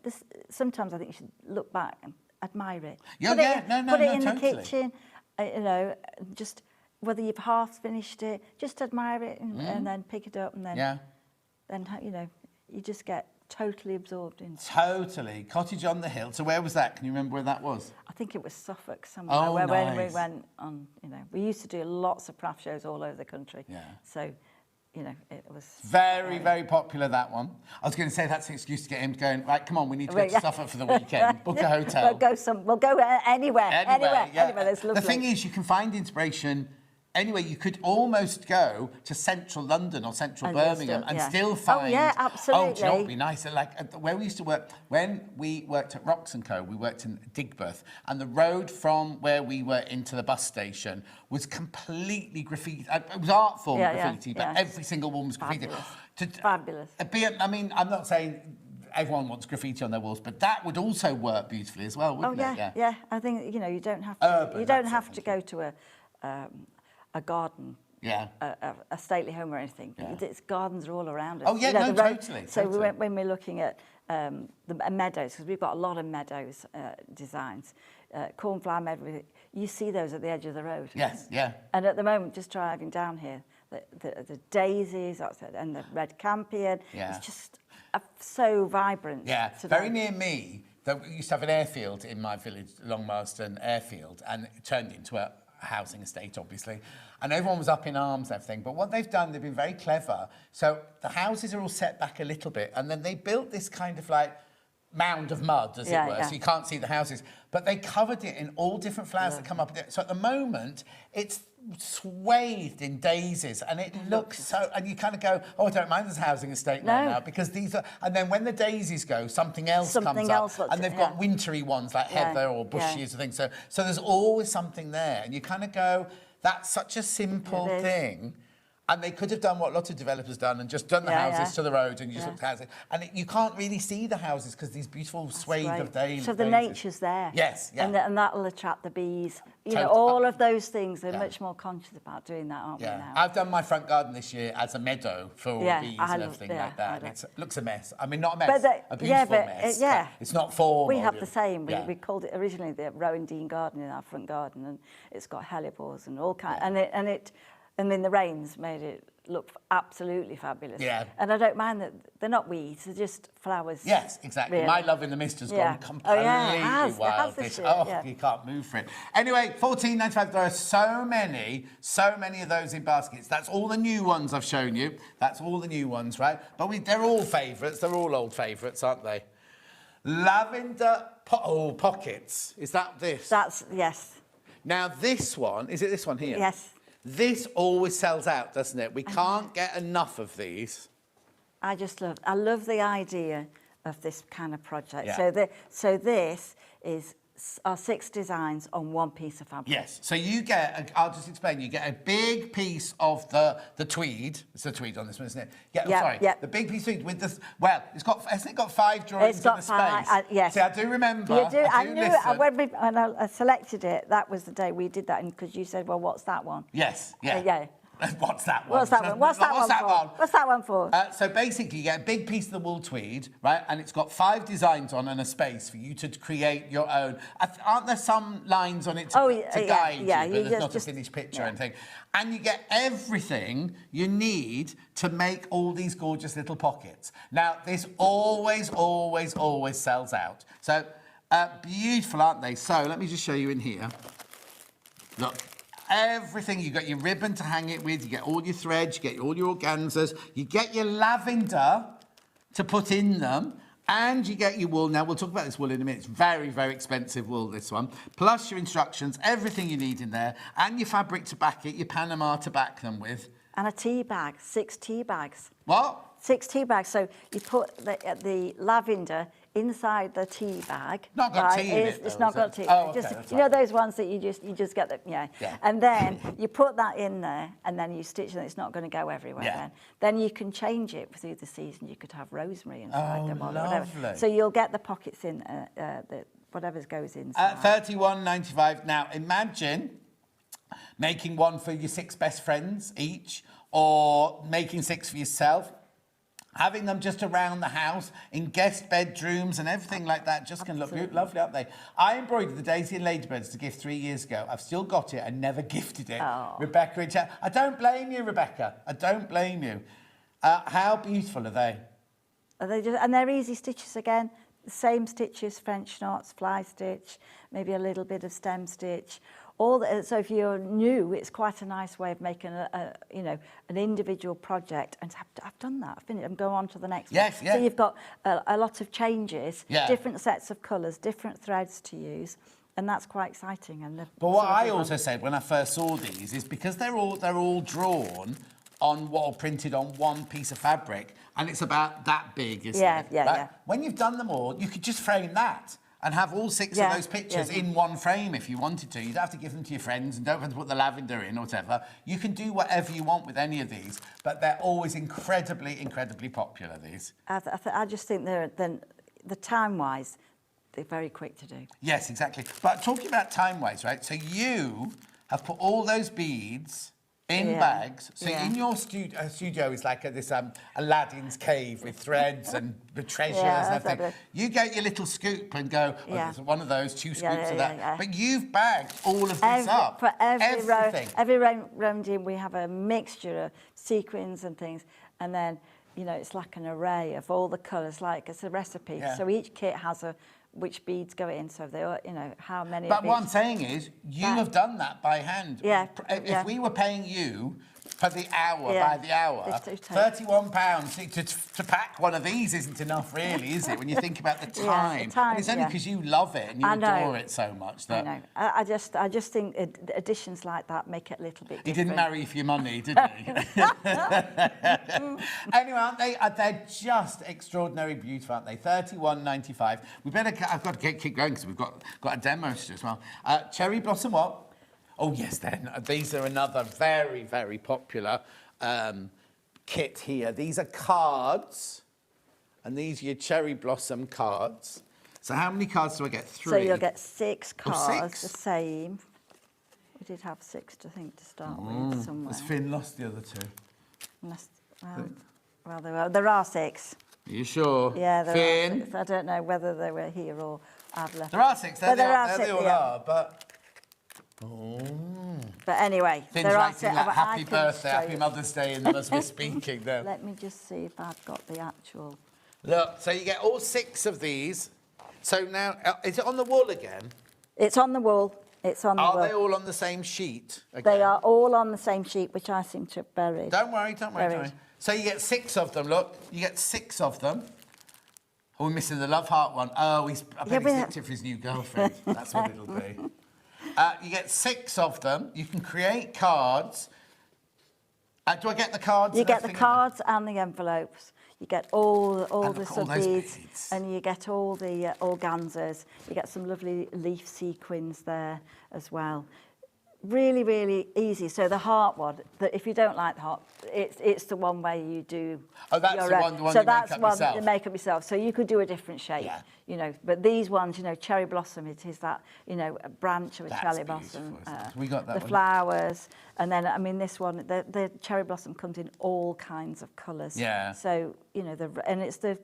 sometimes I think you should look back and admire it. Put it in the kitchen, you know, just whether you've half finished it, just admire it and then pick it up and then, you know, you just get totally absorbed in. Totally. Cottage on the Hill. So where was that? Can you remember where that was? I think it was Suffolk somewhere. Oh, when nice. we went on, you know, we used to do lots of craft shows all over the country. Yeah. So, you know, it was... Very, very popular, that one. I was going to say that's an excuse to get him going, right, come on, we need to go to Suffolk for the weekend. Book a hotel. We'll go anywhere. Anywhere, that's lovely. The thing is, you can find inspiration anyway. You could almost go to central London or central Birmingham and still find... Oh, yeah, absolutely. Oh, do you know what would be nice? Like, where we used to work, when we worked at Rocks & Co., we worked in Digbeth, and the road from where we were into the bus station was completely graffiti. It was art form graffiti, but every single one was graffiti. Fabulous. I mean, I'm not saying... Everyone wants graffiti on their walls, but that would also work beautifully as well, wouldn't it? Yeah. I think, you know, you don't have to. You don't have to go to a garden, a stately home or anything. It's gardens are all around us. Oh yeah, you know, totally. So when we're looking at the meadows, because we've got a lot of meadows designs, cornflower meadow. You see those at the edge of the road. Yes, yeah. And at the moment, just driving down here, the daisies and the red campion. Yeah. It's just so vibrant. Yeah, today. very near me. We used to have an airfield in my village, Longmarston Airfield, and it turned into a housing estate, obviously. And everyone was up in arms and everything. But what they've done, they've been very clever. So the houses are all set back a little bit, and then they built this kind of like mound of mud, as it were, so you can't see the houses. But they covered it in all different flowers that come up. So at the moment, it's swathed in daisies, and it looks so... And you kind of go, oh, I don't mind this housing estate now, because these are... And then when the daisies go, something else comes up. And they've got wintry ones, like heather or bushes or things. So there's always something there. And you kind of go, that's such a simple thing. And they could have done what lots of developers done and just done the houses to the road and you just look at the houses. And you can't really see the houses because these beautiful swathe of days. So the nature's there. Yes, yeah. And that'll attract the bees. You know, all of those things, they're much more conscious about doing that, aren't we now? I've done my front garden this year as a meadow for all bees and everything like that. It looks a mess. I mean, not a mess, a beautiful mess. It's not formal. We have the same. We called it originally the Rowan Dean Garden in our front garden, and it's got hellebores and all kinds. And then the rains made it look absolutely fabulous. Yeah. And I don't mind that they're not weeds, they're just flowers. Yes, exactly. Really. My love in the mist has gone completely wild. You can't move for it. Anyway, $14.95. There are so many of those in baskets. That's all the new ones I've shown you. That's all the new ones, right? But they're all favourites. They're all old favourites, aren't they? Lavender pockets. Is that this? Yes. Now this one, is it this one here? Yes. This always sells out, doesn't it? We can't get enough of these. I love the idea of this kind of project. Yeah. So this is our 6 designs on one piece of fabric. Yes. So you get, I'll just explain, you get a big piece of the tweed. It's the tweed on this one, isn't it? Yeah, the big piece of tweed with the, hasn't it got 5 drawings in the space? Yes. See, I do remember. You do. I knew it, when I selected it, that was the day we did that, because you said, well, what's that one? Yes, yeah. Yeah. What's that one? What's that one for? So basically, you get a big piece of the wool tweed, right? And it's got 5 designs on and a space for you to create your own. Aren't there some lines on it to guide you? But there's not a finished picture or anything. And you get everything you need to make all these gorgeous little pockets. Now, this always sells out. So beautiful, aren't they? So let me just show you in here. Look. Everything, you got your ribbon to hang it with, you get all your threads, you get all your organzas, you get your lavender to put in them, and you get your wool. Now, we'll talk about this wool in a minute. It's very, very expensive wool, this one. Plus your instructions, everything you need in there, and your fabric to back it, your Panama to back them with. And a tea bag, 6 tea bags. What? 6 tea bags. So you put the lavender inside the tea bag. Not got tea in it, It's not got tea. Oh, okay, you know those ones that you just get the And then you put that in there, and then you stitch it. It's not going to go everywhere. Then you can change it through the season. You could have rosemary inside them or whatever. So you'll get the pockets in whatever goes inside. $31.95. Now imagine making one for your 6 best friends each, or making 6 for yourself. Having them just around the house, in guest bedrooms and everything like that, just can look lovely, aren't they? I embroidered the Daisy and Ladybirds to gift 3 years ago. I've still got it and never gifted it. Oh. Rebecca in chat. I don't blame you, Rebecca. I don't blame you. How beautiful are they? And they're easy stitches again. The same stitches, French knots, fly stitch, maybe a little bit of stem stitch. So if you're new, it's quite a nice way of making an individual project. And I've done that. I've finished. I'm going on to the next one. Yeah. So you've got a lot of changes, different sets of colours, different threads to use, and that's quite exciting. But what I also said when I first saw these is because they're all drawn on or printed on one piece of fabric, and it's about that big, isn't it? Yeah. When you've done them all, you could just frame that and have all 6 of those pictures in one frame if you wanted to. You'd have to give them to your friends and don't have to put the lavender in or whatever. You can do whatever you want with any of these, but they're always incredibly popular, these. I just think the time-wise, they're very quick to do. Yes, exactly. But talking about time-wise, right? So you have put all those beads in bags. So in your studio is like this Aladdin's cave with threads and the treasures and everything. You get your little scoop and go, there's one of those, 2 scoops of that. Yeah. But you've bagged all of this up. For everything. Every round in, we have a mixture of sequins and things. And then, it's like an array of all the colours, like it's a recipe. Yeah. So each kit has which beads go in, so they are, how many. But what I'm saying is, you have done that by hand. Yeah. If we were paying you for the hour by the hour, £31 to pack one of these isn't enough, really, is it? When you think about the time. And it's only because you love it and you adore it so much that. I know. I just think additions like that make it a little bit different. He didn't marry you for your money, did he? Anyway, aren't they? They're just extraordinary beautiful, aren't they? $31.95. I've got to keep going because we've got a demo to do as well. Cherry Blossom what? Oh, yes, then. These are another very, very popular kit here. These are cards, and these are your cherry blossom cards. So how many cards do I get? 3? So you'll get 6 Oh, cards, 6? the same. We did have 6, I think, to start with somewhere. Has Finn lost the other 2? Unless, well, there are 6. Are you sure? Yeah, there Finn? are 6. I don't know whether they were here or I've left. There are 6. There they all yeah. are, but... But anyway, Finn's there are writing 6. that I happy can birthday, show happy you. Mother's Day in as we're speaking there. Let me just see if I've got the actual... Look, so you get all 6 of these. So now, is it on the wall again? It's on the wall. It's on the wall. Are they all on the same sheet? They again? are all on the same sheet, which I seem to have buried. Don't worry, don't worry, don't Buried. worry. So you get 6 of them, look. You get 6 of them. Oh, we're missing the love heart one. Oh, I bet he's nicked it for his new girlfriend. That's what it'll be. You get 6 of them. You can create cards. Do I get the cards? You get the cards and the envelopes. You get all the all those sub-beads, beads. and you get all the organzas. You get some lovely leaf sequins there as well. Really, really easy. So the heart one, if you don't like the heart, it's the one where you do. Oh, that's your the own. one So you that's make up one yourself. you make up yourself. So you could do a different shape, you know. But these ones, you know, cherry blossom, it is that, you know, a branch of a That's cherry beautiful, blossom. isn't it? We got that the one. flowers, and then I mean this one, the cherry blossom comes in all kinds of colours. Yeah. So you know it's the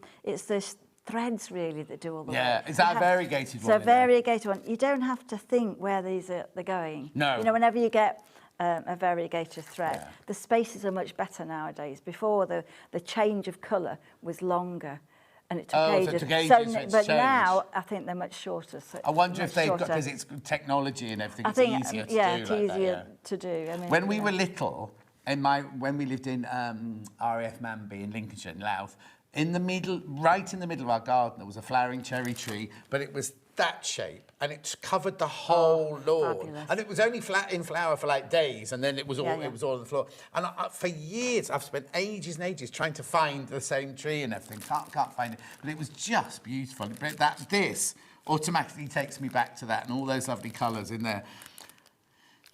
threads really that do all the Yeah, work. is that a variegated one So in there? variegated one. You don't have to think where they're going. No. You know, whenever you get a variegated thread, the spaces are much better nowadays. Before the change of colour was longer, and it took ages. So it took ages for it to but change. now I think they're much shorter. So I wonder if much they've got, shorter. because it's technology and everything, I it's think, easier to yeah, do it's like easier that, yeah. to do. I mean, When we you were know. little, when we lived in RAF Manby in Lincolnshire, in Louth, right in the middle of our garden, there was a flowering cherry tree, but it was that shape, and it covered the whole lawn. Fabulous. And it was only in flower for like days, and then it was all Yeah, yeah. it was all on the floor. And for years, I've spent ages and ages trying to find the same tree and everything. Can't find it, but it was just beautiful. But this automatically takes me back to that and all those lovely colours in there.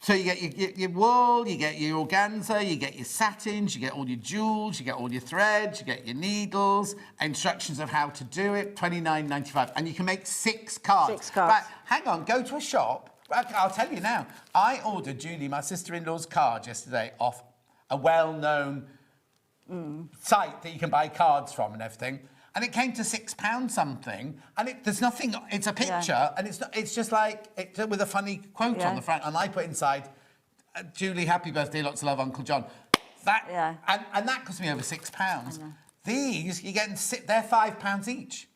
So you get your wool, you get your organza, you get your satins, you get all your jewels, you get all your threads, you get your needles, instructions of how to do it, $29.95. And you can make 6 cards. 6 cards. Right, hang on, go to a shop. I'll tell you now. I ordered Julie, my sister-in-law's card yesterday off a well-known site that you can buy cards from and everything. And it came to £6 something, and there's nothing. It's a picture, and it's just like with a funny quote on the front. And I put inside, "Julie, happy birthday, lots of love, Uncle John." And that cost me over £6. These you're getting they're £5 each,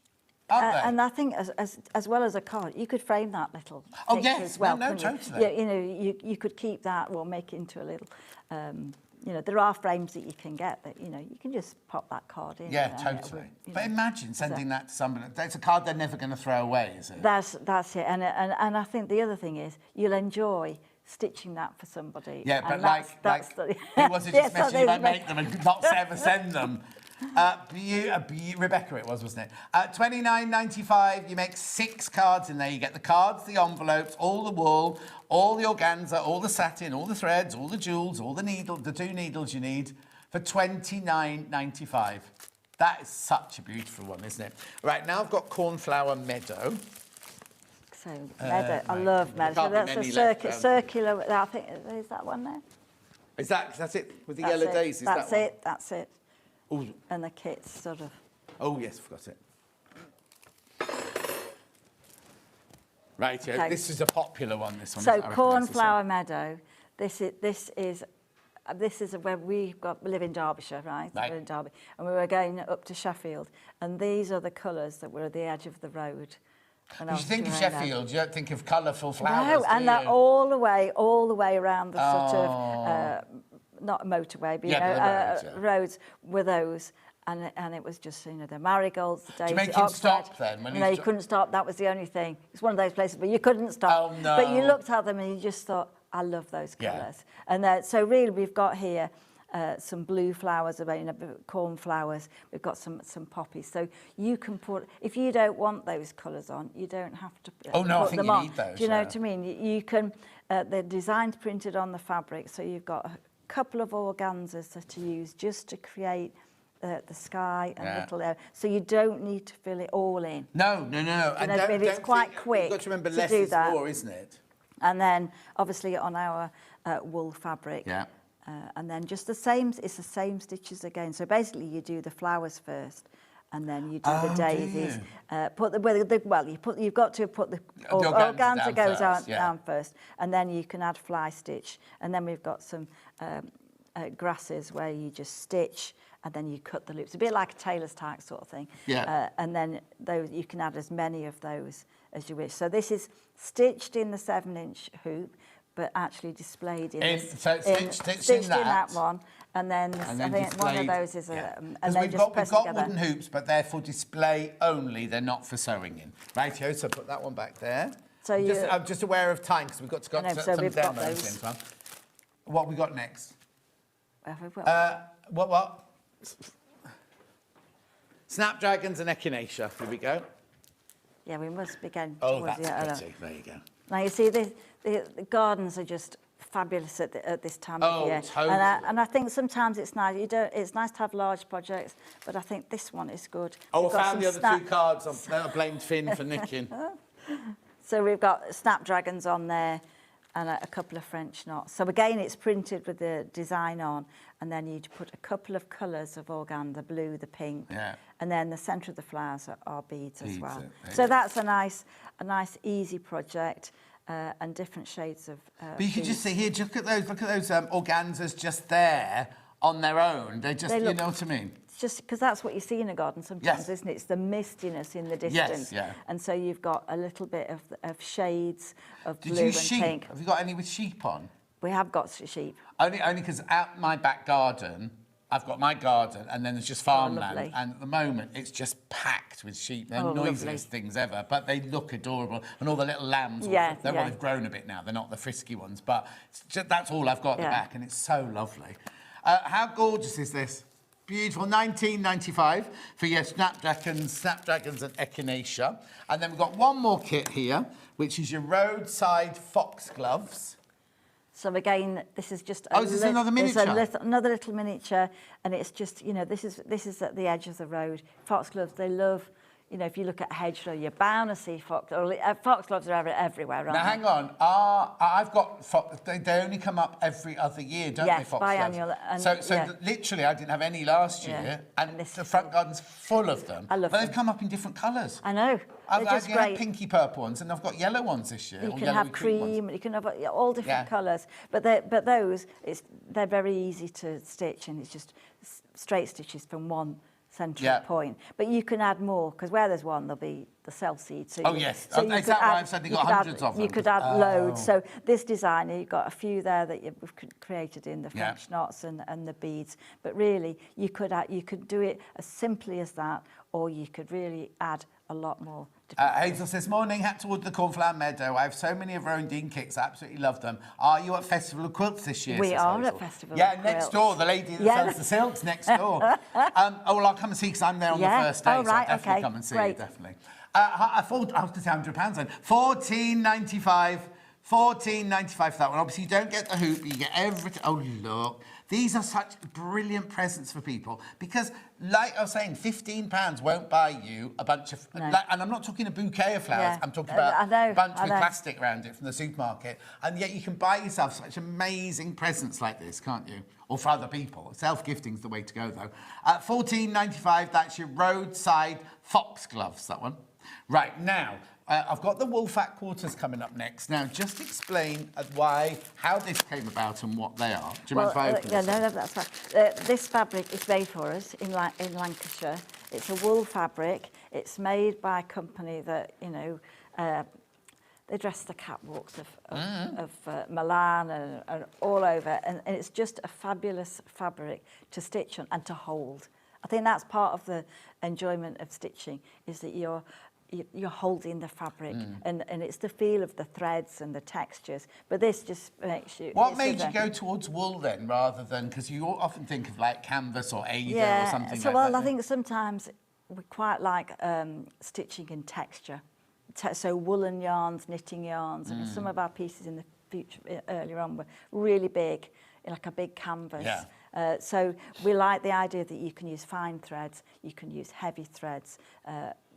aren't they? And I think as well as a card, you could frame that little Oh, picture yes. as well. No, couldn't you? totally. Yeah, you know, you could keep that or make it into a little. You know, there are frames that you can get that, you know, you can just pop that card in. Yeah, and totally. you But know, imagine sending that to somebody. It's a card they're never going to throw away, is it? That's it. And I think the other thing is you'll enjoy stitching that for somebody. Yeah, but and like it wasn't just messaging about make them and not ever send them. Rebecca it was, wasn't it? $29.95, you make 6 cards in there. You get the cards, the envelopes, all the wool, all the organza, all the satin, all the threads, all the jewels, all the needles, the 2 needles you need for $29.95. That is such a beautiful one, isn't it? Right, now I've got Cornflower Meadow. So, meadow, I love meadow. So that's a circular, I think, is that one there? That's it, with the yellow daisies? That's it, that's it. Ooh. And the kit's sort of... Oh, yes, forgot it. Right, yeah, Okay. this is a popular one, this one. So I recognise Cornflower Meadow, this is where we live in Derbyshire, right? Right. We're in Derby, and we were going up to Sheffield, and these are the colours that were at the edge of the road. You think of Sheffield, you don't think of colourful flowers, No, and they're you? all the way around the sort of not a motorway, but roads were those. And it was just, you know, the marigolds, the daisy, Do you make him stop then? When no, you couldn't stop. That was the only thing. It's one of those places where you couldn't stop. Oh, no. But you looked at them and you just thought, I love those colours. And so really we've got here some blue flowers, cornflowers. We've got some poppies. So you can put, if you don't want those colours on, you don't have to Oh, no, I put think them you on. need those, Do you know yeah. what I mean? You can, the design's printed on the fabric, so you've got couple of organzas that are used just to create the sky and little area. So you don't need to fill it all in. No. And it's quite quick. You've got to remember to less do is that. more, isn't it? And then obviously on our wool fabric. Yeah. And then just the same, it's the same stitches again. So basically you do the flowers first, and then you do the daisies. You've got to put the organza goes down first, and then you can add fly stitch. And then we've got some grasses where you just stitch, and then you cut the loops. A bit like a tailor's tack sort of thing. Yeah. And then those you can add as many of those as you wish. So this is stitched in the 7-inch hoop, but actually displayed stitched in that one, and then I think one of those is and then we've got wooden hoops, but they're for display only. They're not for sewing in. Rightio, so put that one back there. So I'm just aware of time because we've got to go to some demos in. What have we got next? What? Snapdragons and echinacea. Here we go. Yeah, we must begin. Oh, that's pretty. There you go. Now you see the gardens are just fabulous at this time of year. Totally. And I think sometimes it's nice. It's nice to have large projects, but I think this one is good. Oh, I found the other 2 cards. I blamed Finn for nicking. So we've got snapdragons on there and a couple of French knots. So again, it's printed with the design on, and then you put a couple of colours of organza, the blue, the pink, and then the centre of the flowers are beads as well. So that's a nice, easy project. And different shades of. But you can just see here. Look at those organzas just there on their own. They just, you know what I mean. It's just because that's what you see in a garden sometimes, isn't it? It's the mistiness in the distance. Yes, yeah. And so you've got a little bit of shades of blue and sheep? pink. Have you got any with sheep on? We have got sheep. Only because out my back garden, I've got my garden, and then there's just farmland, and at the moment it's just packed with sheep. They're the noisiest things ever, but they look adorable, and all the little lambs. They've grown a bit now. They're not the frisky ones, but that's all I've got at the back, and it's so lovely. How gorgeous is this? Beautiful. 1995 for your snapdragons and echinacea, and then we've got one more kit here, which is your roadside foxgloves. So again, this is just is this another miniature? Another little miniature, and it's just, you know, this is at the edge of the road. Foxgloves, they love, you know, if you look at a hedgerow, you're bound to see foxgloves are everywhere, aren't they? Now, hang on. I've got they only come up every other year, don't they, foxgloves? Biannual. So literally, I didn't have any last year, and the front garden's full of them. I love them. They've come up in different colours. I know. I've had pinky purple ones, and I've got yellow ones this year. You can have cream, you can have all different colours. But those, they're very easy to stitch, and it's just straight stitches from one central point. But you can add more, because where there's one, there'll be the cell seed. So yes. So is that why I've said you've got hundreds of them? You could add loads. So this design, you've got a few there that you've created in the French knots and the beads. But really, you could do it as simply as that, or you could really add a lot more. Hazel says, morning, hat towards the cornflower meadow. I have so many of our own Dean kits. I absolutely love them. Are you at Festival of Quilts this year? We are at Festival of Quilts. Yeah, next door, the lady that sells the silks next door. I'll come and see, because I'm there on the first day, so I'll definitely come and see you, definitely. I was going to say £100 then. £14.95. £14.95 for that one. Obviously, you don't get the hoop, but you get everything. Oh, look. These are such brilliant presents for people because, like I was saying, £15 won't buy you a bunch of... and I'm not talking a bouquet of flowers. I'm talking about a bunch with plastic around it from the supermarket. And yet you can buy yourself such amazing presents like this, can't you? Or for other people. Self-gifting's the way to go, though. $14.95, that's your roadside foxgloves, that one. Right, now... I've got the wool fat quarters coming up next. Now, just explain how this came about and what they are. Do you mind if I open this? No, that's fine. This fabric is made for us in Lancashire. It's a wool fabric. It's made by a company that, you know, they dress the catwalks of Milan and all over. And it's just a fabulous fabric to stitch on and to hold. I think that's part of the enjoyment of stitching, is that you're holding the fabric and it's the feel of the threads and the textures, but this just makes you... What made you go towards wool then, rather than... Because you often think of like canvas or Ada or something like that. Well, I think sometimes we quite like stitching in texture. So woolen yarns, knitting yarns, and some of our pieces in the future, earlier on, were really big like a big canvas. Yeah. So we like the idea that you can use fine threads, you can use heavy threads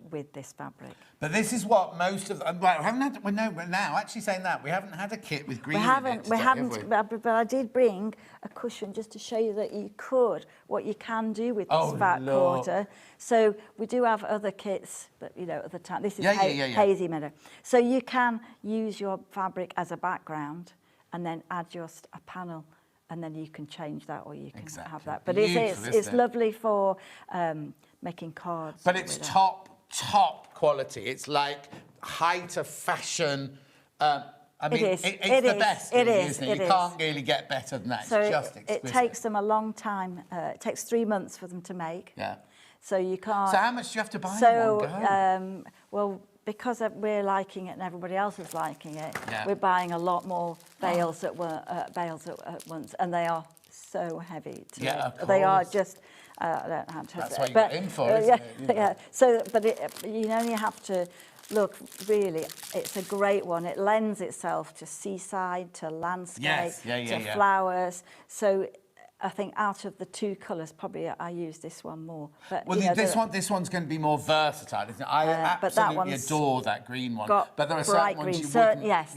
with this fabric. But this is what most of well, we haven't had. Well, no, but now actually saying that we haven't had a kit with green. We haven't. In it today, But I did bring a cushion just to show you that you could, what you can do with this fat quarter. So we do have other kits, but at the time this is Hazy Meadow. So you can use your fabric as a background, and then add just a panel. And then you can change that, or you can have that. But it's lovely for making cards. But it's top quality. It's like height of fashion. I mean, it's the best. It really, is. Isn't it? You can't really get better than that. So it's just exquisite. it takes them a long time. It takes 3 months for them to make. Yeah. So you can't. So how much do you have to buy in one go? Well, because we're liking it and everybody else is liking it, we're buying a lot more bales at once, and they are so heavy to make. They are just. I don't know how to. That's what you got in for, isn't it? Yeah. So, but you only have to look. Really, it's a great one. It lends itself to seaside, to landscape, to flowers. So. I think out of the 2 colours, probably I use this one more. But this one's going to be more versatile, isn't it? I absolutely adore that green one. But there are certain ones you wouldn't. Yes,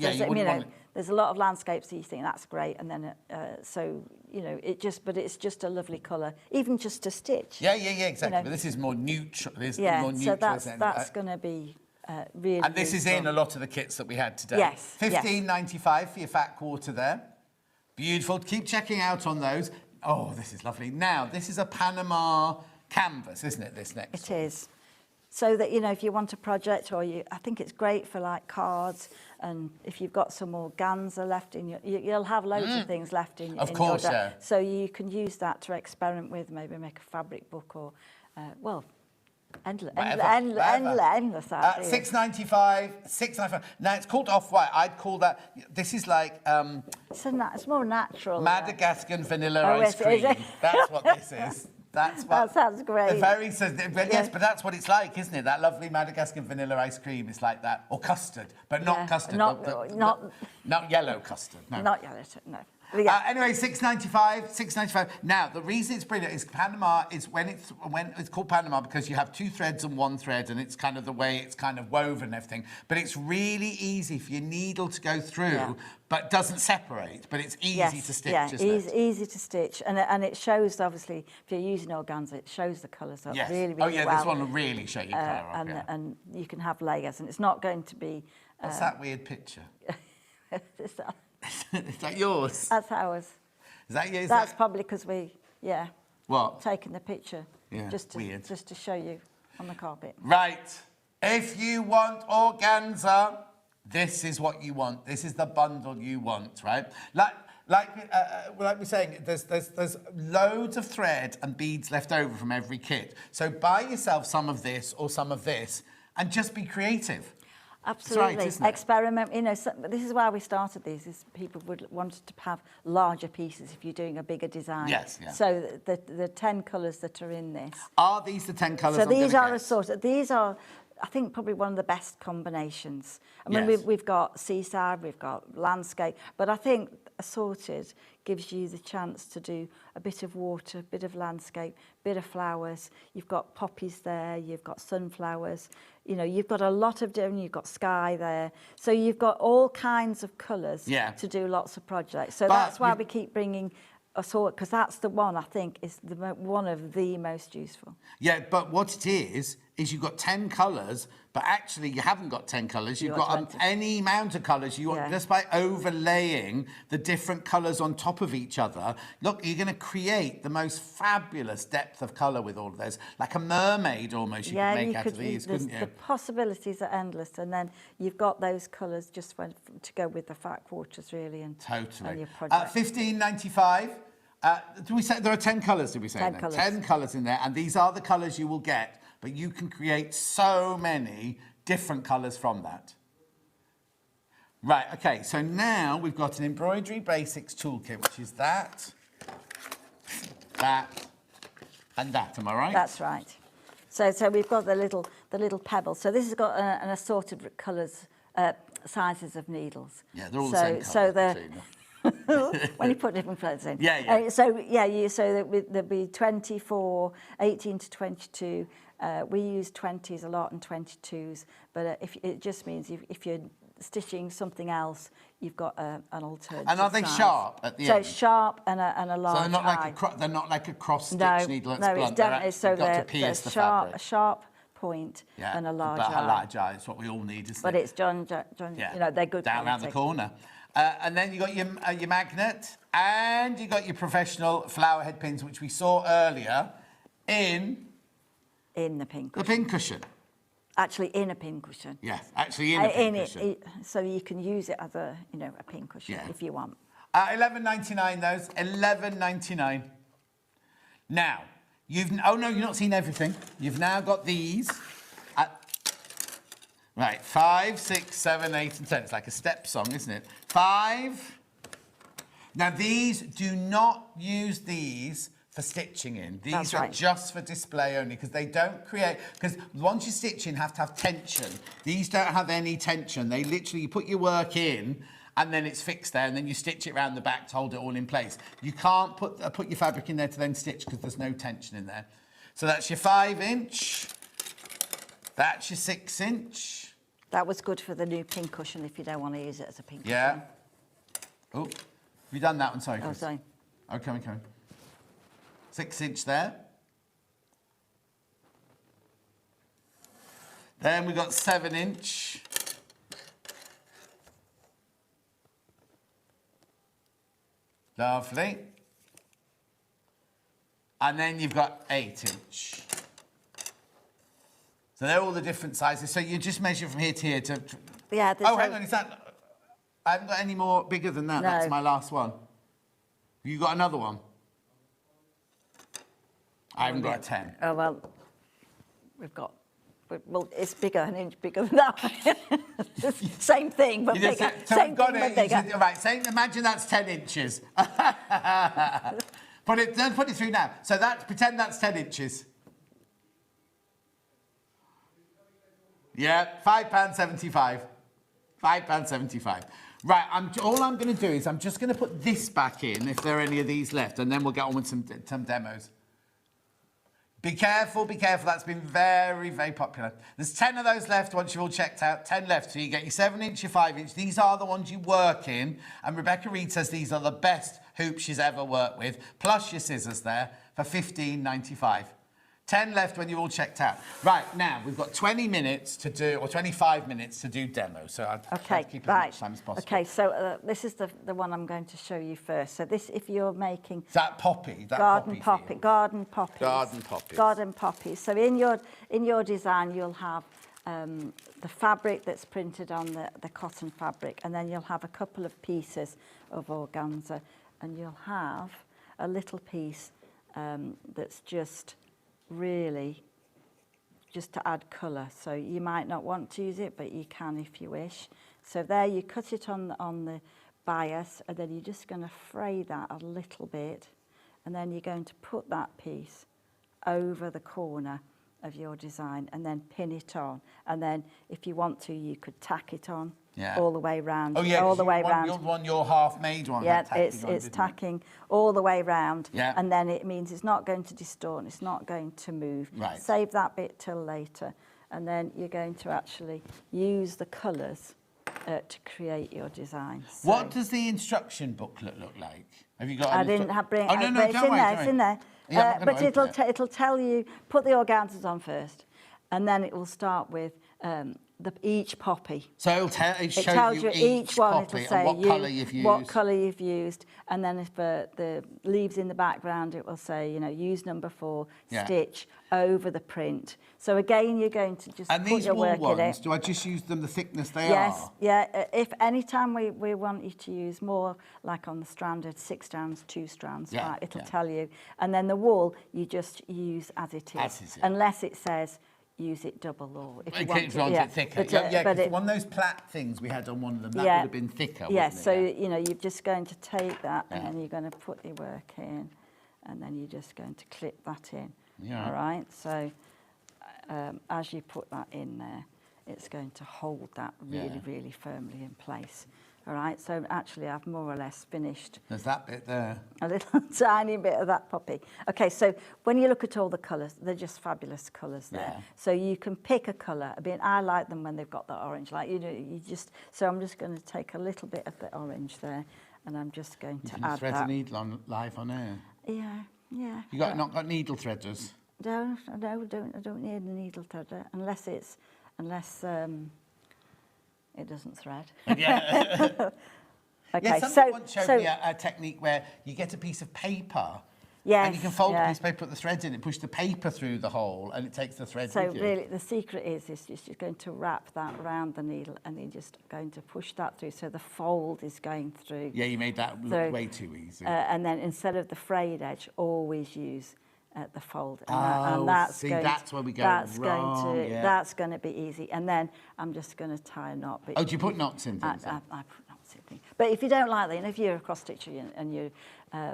there's a lot of landscapes that you think that's great, and then but it's just a lovely colour, even just to stitch. Yeah, exactly. But this is more neutral. More neutral, so that's going to be really. And this is in a lot of the kits that we had today. Yes. $15.95 for your fat quarter there. Beautiful. Keep checking out on those. Oh, this is lovely. Now, this is a Panama canvas, isn't it, this next one? It is. So that, if you want a project I think it's great for like cards, and if you've got some organza left in you'll have loads of things left in Of course, yeah. So you can use that to experiment with, maybe make a fabric book or, endless $6.95. Now it's called off-white. I'd call that. This is like. It's more natural. Madagascan vanilla ice cream. That's what this is. That's what. That sounds great. Yes, but that's what it's like, isn't it? That lovely Madagascan vanilla ice cream is like that, or custard, but not custard. Not yellow custard. No. Not yellow. No. Anyway, $6.95. Now, the reason it's brilliant is Panama is when it's called Panama because you have 2 threads and 1 thread, and it's kind of the way it's kind of woven and everything. But it's really easy for your needle to go through, but doesn't separate. But it's easy to stitch. Yeah, easy to stitch, and it shows obviously if you're using organza, it shows the colours up really well. This one will really show you colour up. And you can have layers, and it's not going to be. What's that weird picture? Is that yours? That's ours. Is that yours? That's probably because What? Taking the picture. Yeah, just to show you on the carpet. Right. If you want organza, this is what you want. This is the bundle you want, right? Like we're saying, there's loads of thread and beads left over from every kit. So buy yourself some of this or some of this and just be creative. Absolutely. Right, isn't it? Experiment. This is why we started these. Is people would want to have larger pieces if you're doing a bigger design. Yes. Yeah. So the 10 colours that are in this. Are these the 10 colours? So these are assorted. These are, I think, probably one of the best combinations. I mean, we've got seaside, we've got landscape, but I think assorted gives you the chance to do a bit of water, a bit of landscape, bit of flowers. You've got poppies there, you've got sunflowers, you've got a lot of different, you've got sky there. So you've got all kinds of colours to do lots of projects. So that's why we keep bringing assorted, because that's the one I think is one of the most useful. Yeah, but what it is you've got 10 colours, but actually you haven't got 10 colours. You've got any amount of colours you want, just by overlaying the different colours on top of each other. Look, you're going to create the most fabulous depth of colour with all of those, like a mermaid almost. You could make out of these, couldn't you? The possibilities are endless, and then you've got those colours just to go with the fat quarters, really, and your project. $15.95. Did we say there are 10 colours? Did we say 10 colours? 10 colours in there, and these are the colours you will get. But you can create so many different colours from that. Right, okay, so now we've got an Embroidery Basics toolkit, which is that, and that, am I right? That's right. So we've got the little pebble. So this has got an assorted colours, sizes of needles. Yeah, they're all the same colour. when you put different flowers in. Yeah, yeah. There'll be 24, 18 to 22. We use 20s a lot and 22s, but if it just means if you're stitching something else, you've got an alternative. And are they size. sharp at the so end? So sharp and a large. So they're not eye. they're not like a cross stitch needle that's no, blunt. it's definitely so got to they're pierce the sharp, fabric. a sharp point and a large eye. A large eye. It's what we all need, isn't but it? it's John, you know, they're good down around the corner. And then you got your magnet, and you got your professional flower head pins, which we saw earlier in the pin cushion. The pin cushion. Actually, in a pin cushion. Yes, actually in a pin cushion. So you can use it as a pin cushion if you want. $11.99 those. $11.99. Now you've you're not seen everything. You've now got these. Right, 5, 6, 7, 8, and 10. It's like a step song, isn't it? 5. Now these, do not use these for stitching in. These are just for display only, because they don't create, because once you stitch in, you have to have tension. These don't have any tension. They literally, you put your work in, and then it's fixed there, and then you stitch it around the back to hold it all in place. You can't put your fabric in there to then stitch, because there's no tension in there. So that's your 5-inch. That's your 6-inch. That was good for the new pin cushion if you don't want to use it as a pin cushion. Yeah. Oh, have you done that one? Sorry, Chris. Oh, sorry. Okay. 6-inch there. Then we've got 7-inch. Lovely. And then you've got 8-inch. So they're all the different sizes. So you just measure from here to here to... Yeah. Oh, hang on, is that... I haven't got any more bigger than that. No. That's my last one. You got another one? I haven't got a 10. Oh, well, well, it's bigger, an inch bigger than that. Same thing, but bigger. So Same I've got thing, it. but bigger. Right, imagine that's 10 inches. Put it through now. So pretend that's 10 inches. Yeah, £5.75. £5.75. Right, all I'm going to do is I'm just going to put this back in, if there are any of these left, and then we'll get on with some demos. Be careful, that's been very, very popular. There's 10 of those left once you've all checked out, 10 left. So you get your 7-inch, your 5-inch. These are the ones you work in, and Rebecca Reed says these are the best hoops she's ever worked with, plus your scissors there for $15.95. 10 left when you're all checked out. Right, now, we've got 20 minutes to do, or 25 minutes to do demo, so I'll try to keep as much time as possible. Okay, so this is the one I'm going to show you first. So this, if you're making... Is that poppy? Garden poppies. Garden poppies. Garden poppies. So in your design, you'll have the fabric that's printed on the cotton fabric, and then you'll have a couple of pieces of organza, and you'll have a little piece that's just really just to add colour. So you might not want to use it, but you can if you wish. So there you cut it on the bias, and then you're just going to fray that a little bit, and then you're going to put that piece over the corner of your design and then pin it on. And then if you want to, you could tack it on all the way round. Oh yeah, all the way round. You want your half-made one. Yeah, it's tacking all the way round. Yeah. And then it means it's not going to distort, it's not going to move. Right. Save that bit till later. And then you're going to actually use the colours to create your design. So what does the instruction booklet look like? Have you got? I didn't have bring. Oh no, it's in there. But it'll tell you. Put the organzas on first, and then it will start with each poppy. So it tells you each one. poppy It'll say and what colour you've used. What colour you've used, and then if the leaves in the background, it will say, use number 4, stitch over the print. So again, you're going to just and put your work ones, in it. do I just use them the thickness they are? Yes, yeah. If any time we want you to use more, like on the stranded, 6 strands, 2 strands, right, it'll tell you. And then the wool, you just use as it is, unless it says use it double, or if you want it thicker. But one of those plait things we had on one of them, that would have been thicker. Yes, so you're just going to take that and then you're going to put your work in, and then you're just going to clip that in. Yeah. All right. So as you put that in there, it's going to hold that really, really firmly in place. All right, so actually I've more or less finished. There's that bit there. A little tiny bit of that poppy. Okay, so when you look at all the colours, they're just fabulous colours there. Yeah. So you can pick a colour. I mean, I like them when they've got that orange. Like, you know, so I'm just going to take a little bit of the orange there, and I'm just going to add thread that. a needle on live on air. Yeah, yeah. You not got needle threaders? No, I don't need a needle threader unless it doesn't thread. Yeah. Okay, yeah, someone once showed me a technique where you get a piece of paper. Yes, and you can fold a piece of paper, put the threads in it, push the paper through the hole, and it takes the thread So with you. really, the secret is you're going to wrap that around the needle, and you're just going to push that through, so the fold is going through. Yeah, you made that look way too easy. And then instead of the frayed edge, always use the fold. And that's see, going that's where we go that's wrong. Going to, That's going to be easy. And then I'm just going to tie a knot. Oh, do you put knots in things? I put knots in things. But if you don't like that, if you're a cross stitcher and you're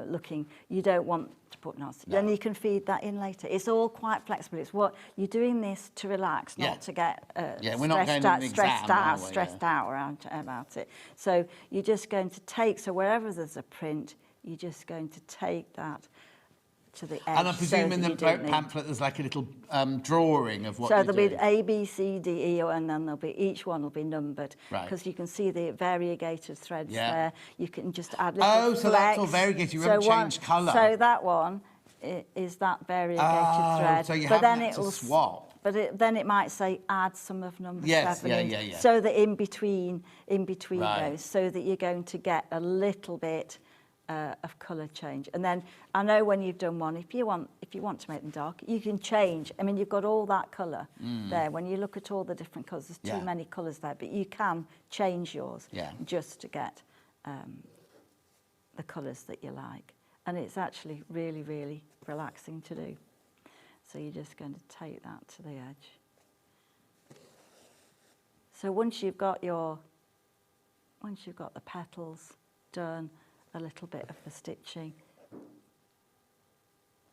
looking, you don't want to put knots, then you can feed that in later. It's all quite flexible. It's what you're doing this to relax, not to get we're not going to an exam, stressed out about it. So you're just going to take, so wherever there's a print, you're just going to take that to the edge. And I presume in the pamphlet there's like a little drawing of what you're doing. So there'll be A, B, C, D, E, and then each one will be numbered. Right. Because you can see the variegated threads there. You can just add little flecks. So that's all variegated, you haven't changed colour. So that one is that variegated thread. So you haven't had to swap. But then it might say add some of number 7 yeah. So that in between Right. those, so that you're going to get a little bit of colour change. And then I know when you've done one, if you want to make them dark, you can change. I mean, you've got all that colour there. When you look at all the different colours, there's too many colours there, but you can change yours just to get the colours that you like. And it's actually really, really relaxing to do. So you're just going to take that to the edge. So once you've got the petals done, a little bit of the stitching.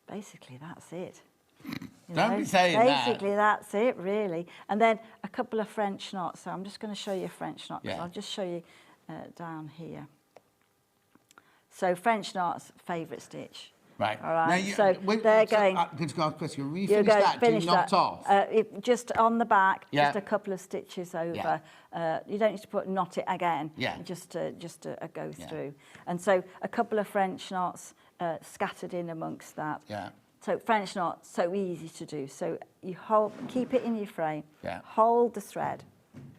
Basically, that's it. Don't be saying that. Basically, that's it, really. And then a couple of French knots. So I'm just going to show you a French knot. I'll just show you down here. So French knots, favourite stitch. Right. All right. Now they're going. Good to ask a question. Will you finish that? Do you knot off? Just on the back, just a couple of stitches over. You don't need to knot it again. Just to go through. And so a couple of French knots scattered in amongst that. So French knot, so easy to do. So you keep it in your frame. Hold the thread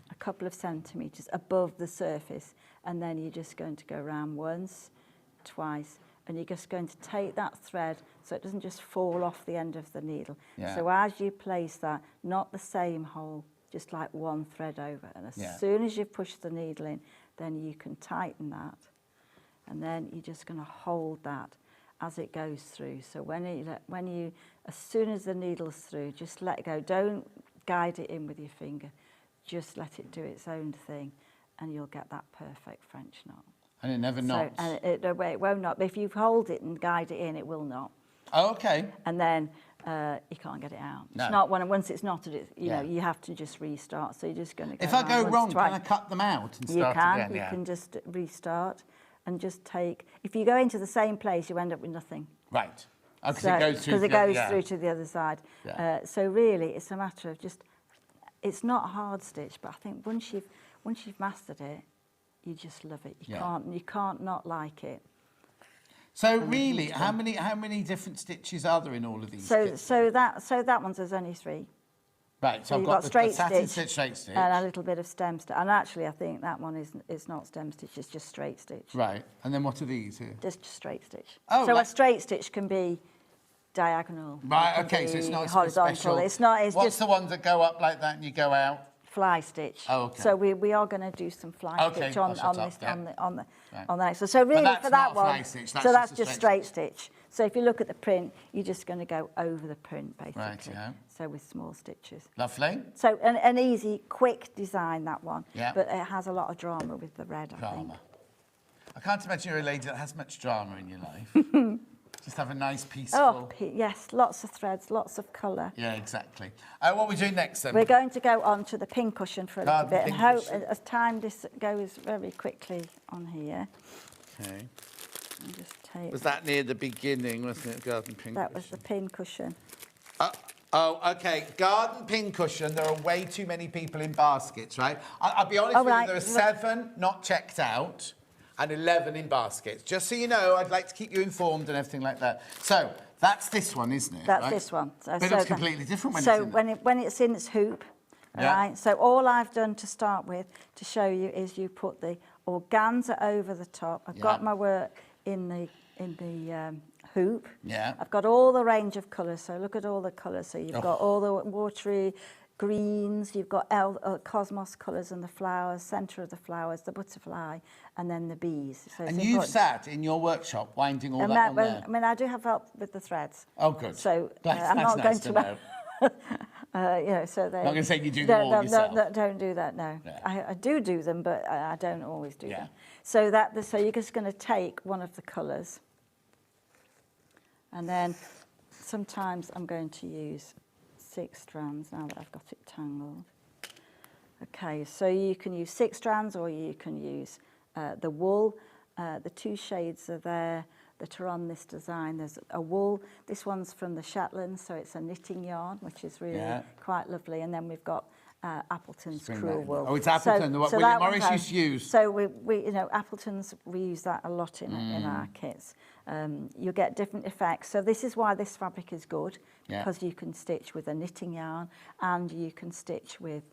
a couple of centimetres above the surface, and then you're just going to go around once, twice. And you're just going to take that thread so it doesn't just fall off the end of the needle. So as you place that, not the same hole, just like one thread over. And as soon as you push the needle in, then you can tighten that. And then you're just going to hold that as it goes through. So as soon as the needle's through, just let it go. Don't guide it in with your finger. Just let it do its own thing, and you'll get that perfect French knot. And it never knots. And it won't knot. But if you hold it and guide it in, it will knot. Oh, okay. And then you can't get it out. No. It's not once it's knotted. You know, you have to just restart. So you're just going to go. If I go wrong, twice. can I cut them out and start again? You can just restart and just take. If you go into the same place, you end up with nothing. Right. Because it goes through. Because it goes through to the other side. So really, it's a matter of just. It's not a hard stitch, but I think once you've mastered it, you just love it. You can't not like it. So really, how many different stitches are there in all of these? So that one's there's only 3. Right. So you've I've got straight the satin stitch, straight stitch, and a little bit of stem stitch. And actually, I think that one is not stem stitch. It's just straight stitch. Right. And then what are these here? Just straight stitch. Oh, so a straight stitch can be diagonal. Right. Okay. So it's not horizontal. Special. It's not. It's What's just the ones that go up like that and you go out? Fly stitch. Oh, okay. So we are going to do some fly stitch on the next one. So really for that one, so that's just straight stitch. So if you look at the print, you're just going to go over the print basically. Right. Yeah. So with small stitches. Lovely. So an easy, quick design, that one. Yeah. But it has a lot of drama with the red. I think. I can't imagine you're a lady that has much drama in your life. Just have a nice, peaceful... Oh, yes, lots of threads, lots of colour. Yeah, exactly. What are we doing next then? We're going to go on to the pin cushion for a little Garden bit and pin hope cushion. as time this goes very quickly on here. Okay. I'll just take... Was that near the beginning, wasn't it, garden pin That was the pin cushion. Oh, OK. Garden pin cushion. There are way too many people in baskets, right? I'll be honest with you, there are 7 not checked out and 11 in baskets. Just so you know, I'd like to keep you informed and everything like that. So that's this one, isn't it? That's right? this one. But it looks completely different when so it's in when it's in its hoop, right? So all I've done to start with to show you is you put the organza over the top. I've got my work in the hoop. Yeah. I've got all the range of colours. So look at all the colours. So you've got all the watery greens, you've got cosmos colours and the flowers, centre of the flowers, the butterfly, and then the bees. So and you've sat in your workshop winding all that on there? I mean, I do have help with the threads. Oh, good. So that's I'm not nice going to know. you know, so they... Not going to say you do them all yourself. No, don't do that, no. Yeah. I do them, but I don't always do them. So you're just going to take one of the colours, and then sometimes I'm going to use 6 strands now that I've got it tangled. Okay, so you can use 6 strands or you can use the wool. The 2 shades are there that are on this design. There's a wool. This one's from the Shetlands, so it's a knitting yarn, which is really quite lovely. And then we've got Appleton's crewel wool. Oh, it's Appleton, what William Morris used to use. So we you know, Appleton's, we use that a lot in our kits. You get different effects. So this is why this fabric is good, because you can stitch with a knitting yarn and you can stitch with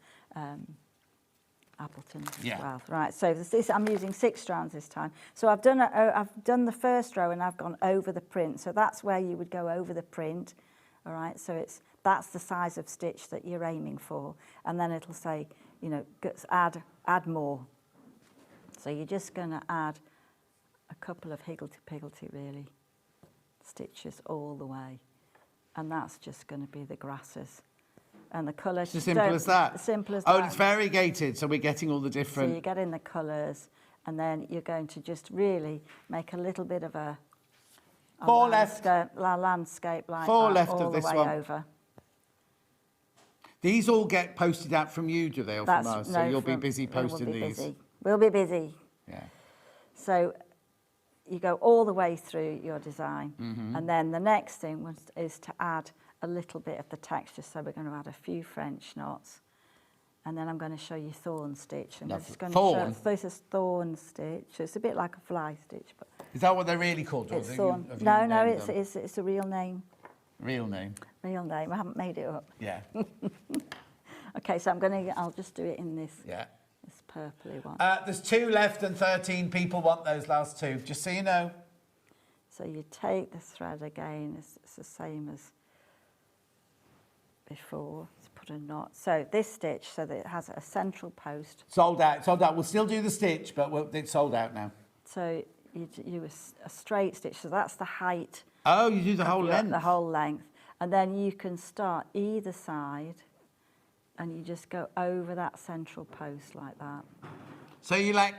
Appleton's as well. Right, so I'm using 6 strands this time. So I've done the first row and I've gone over the print. So that's where you would go over the print. All right, so that's the size of stitch that you're aiming for. And then it'll say, you know, add more. So you're just going to add a couple of higgledy-piggledy, really, stitches all the way. And that's just going to be the grasses. And the colours... It's as simple as that? Simple as that. that. Oh, it's variegated, so we're getting all the different... So you get in the colours, and then you're going to just really make a little bit of a landscape like 4 that left all of this the way one. over. These all get posted out from you, do they, or from us? So you'll be busy posting these. We'll be busy. Yeah. So you go all the way through your design, and then the next thing is to add a little bit of the texture. So we're going to add a few French knots, and then I'm going to show you thorn stitch. And this is thorn stitch. It's a bit like a fly stitch, but is that what they're really called? It's thorn. No, it's a real name. Real name. Real name. I haven't made it up. Yeah. Okay, so I'll just do it in this. Yeah. This purpley one. There's 2 left and 13 people want those last 2, just so you know. So you take the thread again, it's the same as before, to put a knot. So this stitch, so that it has a central post. Sold out. We'll still do the stitch, but it's sold out now. So you do a straight stitch, so that's the height. Oh, you do the whole length? The whole length. And then you can start either side, and you just go over that central post like that. So you like,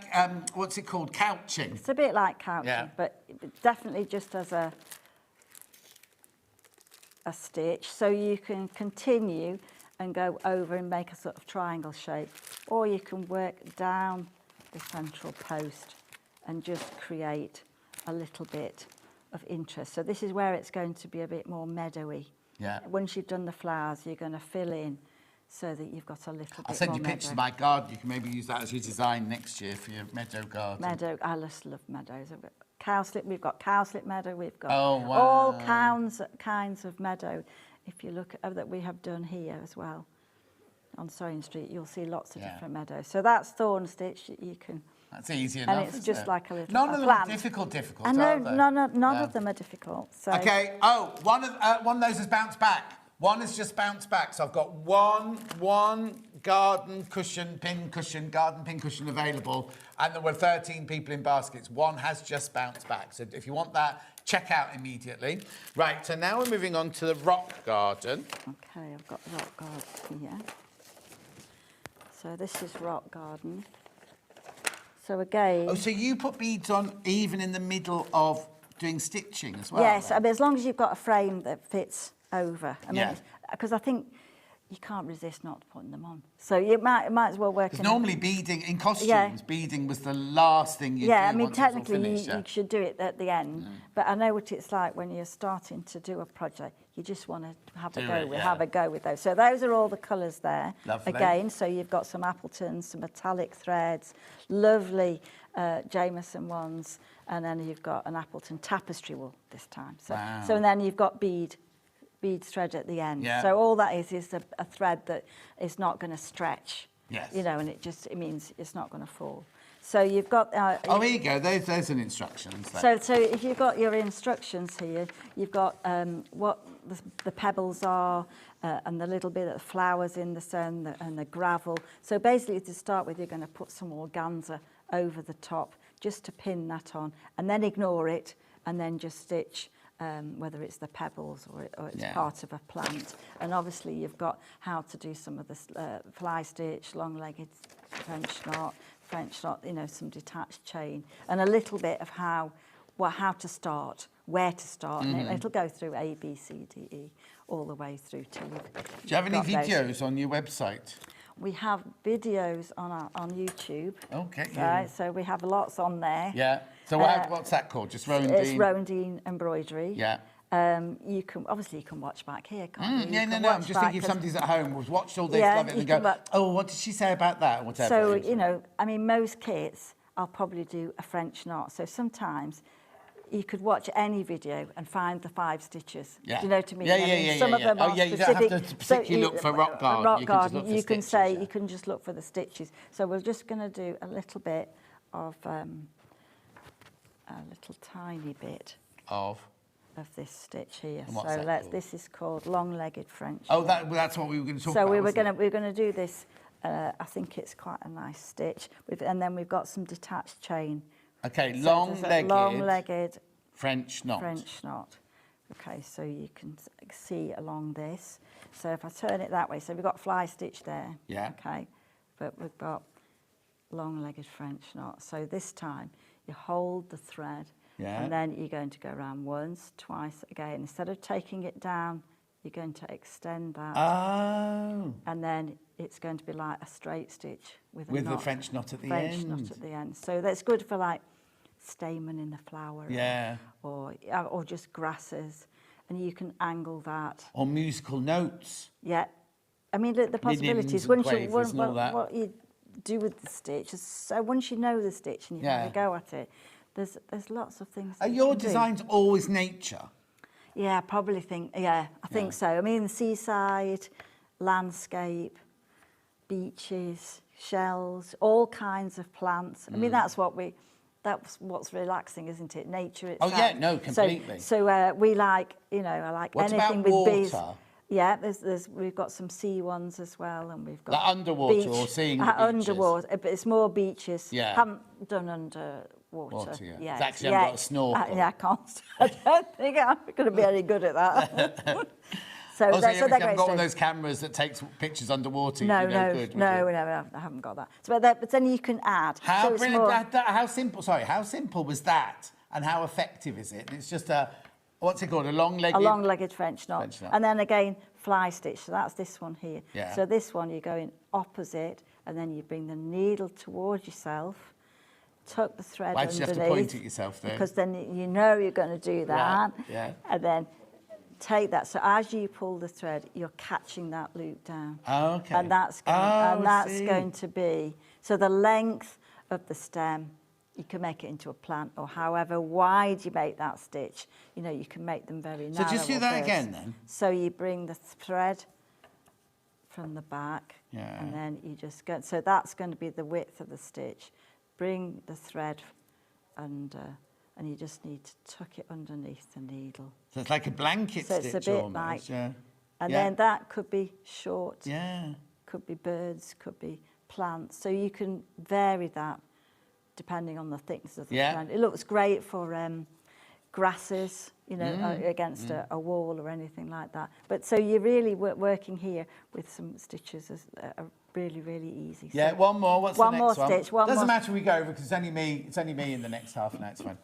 what's it called, couching? It's a bit like couching, but definitely just as a stitch. So you can continue and go over and make a sort of triangle shape, or you can work down the central post and just create a little bit of interest. So this is where it's going to be a bit more meadowy. Yeah. Once you've done the flowers, you're going to fill in so that you've got a little bit more I'll send you pictures meadow. of my garden. You can maybe use that as your design next year for your meadow garden. Meadow, I just love meadows. Cowslip, we've got cowslip meadow, we've got Oh, wow. all kinds of meadow. If you look at that we have done here as well, on Sewing Street, you'll see lots of different meadows. So that's thorn stitch, you can... That's easy enough, And it's just it? like a little None of them plant. are difficult, I know, are they? none of them are difficult. So. Okay, one of those has bounced back. One has just bounced back. So I've got one garden pin cushion available, and there were 13 people in baskets. One has just bounced back. So if you want that, check out immediately. Right, so now we're moving on to the rock garden. Okay, I've got the rock garden here. So this is rock garden. So again... Oh, so you put beads on even in the middle of doing stitching as well? Yes, then? I mean, as long as you've got a frame that fits over. I mean, Yeah. because I think you can't resist not putting them on. So you might as well work. Because normally beading in costumes, beading was the last thing you do. Yeah, I mean, once it's all technically finished, you should do it at the end. But I know what it's like when you're starting to do a project. You just want to have a go with those. So those are all the colours there. Lovely. Again, so you've got some Appletons, some metallic threads, lovely Jameson ones, and then you've got an Appleton tapestry wool this time. So, Wow. so and then you've got bead thread at the end. Yeah. So all that is a thread that is not going to stretch. Yes. You know, and it means it's not going to fall. So you've got... oh, here you go. There's an instructions. So if you've got your instructions here, you've got what the pebbles are and the little bit of flowers in the sun and the gravel. So basically, to start with, you're going to put some organza over the top just to pin that on, and then ignore it, and then just stitch whether it's the pebbles or it's part of a plant. And obviously, you've got how to do some of this fly stitch, long-legged French knot, you know, some detached chain, and a little bit of how to start, where to start, and it'll go through A, B, C, D, E, all the way through to. Do you have any videos on your website? We have videos on YouTube. Okay. So we have lots on there. Yeah. So what's that called? Just Rowan It's Dean? Rowan Dean Embroidery. Yeah. You can watch back here, can't you? Yeah, no. I'm just thinking if somebody's at home who's watched all this, love it, and go, oh, what did she say about that? Or whatever. So you know, I mean, most kits I'll probably do a French knot. So sometimes you could watch any video and find the 5 stitches. Yeah. Do you know what I mean? Yeah. Some of them are you specific. don't have to particularly look for rock garden. You can say you can just look for the stitches. So we're just going to do a little bit of a little tiny bit of this stitch here. And what's that called? This is called long-legged French. Oh, that's what we were going to talk about. So we're going to do this. I think it's quite a nice stitch. And then we've got some detached chain. Okay, So long-legged French knot. Okay, so you can see along this. So if I turn it that way, so we've got fly stitch there. Yeah. Okay, but we've got long-legged French knot. So this time you hold the thread. Yeah. And then you're going to go around once, twice again. Instead of taking it down, you're going to extend that. Oh. And then it's going to be like a straight stitch with the French knot at the French end. knot at the end. So that's good for like stamen in the flower. Yeah. Or just grasses. And you can angle that. Or musical notes. Yeah. I mean, the possibilities. What you do with the stitch. So once you know the stitch and you have a go at it, there's lots of things. Are your designs always nature? Yeah, I think so. I mean, seaside, landscape, beaches, shells, all kinds of plants. I mean, that's what's relaxing, isn't it? Nature itself. Oh yeah, no, completely. So we like, I like what anything about with bees. water? Yeah, we've got some sea ones as well, and we've got like underwater or seeing the beaches. Underwater, but it's more beaches. Yeah. Haven't done underwater. Yeah. It's actually haven't got a snorkel. I can't. I don't think I'm going to be any good at that. So you haven't got one of those cameras that takes pictures underwater. No, I haven't got that. So, but then you can add. How so brilliant! How simple? Sorry, how simple was that? And how effective is it? It's just what's it called? A long-legged French knot. And then again, fly stitch. So that's this one here. Yeah. So this one, you're going opposite, and then you bring the needle towards yourself, tuck the thread underneath. Why do you have to point at yourself then? Because then you know you're going to do that. Right. Yeah. And then take that. So as you pull the thread, you're catching that loop down. Oh, okay. And that's going to be, so the length of the stem, you can make it into a plant, or however wide you make that stitch, you can make them very narrow. So just do that again then. So you bring the thread from the back, yeah. And then you just go, so that's going to be the width of the stitch. Bring the thread under, and you just need to tuck it underneath the needle. So it's like a blanket so stitch it's a bit almost, like, yeah. And then that could be short, yeah. Could be birds, could be plants. So you can vary that depending on the thickness of the strand. It looks great for grasses, against a wall or anything like that. But so you're really working here with some stitches are really, really easy. Yeah, so one more. What's the next one? One more stitch. Doesn't matter if we go over because it's only me in the next half an hour. It's fine.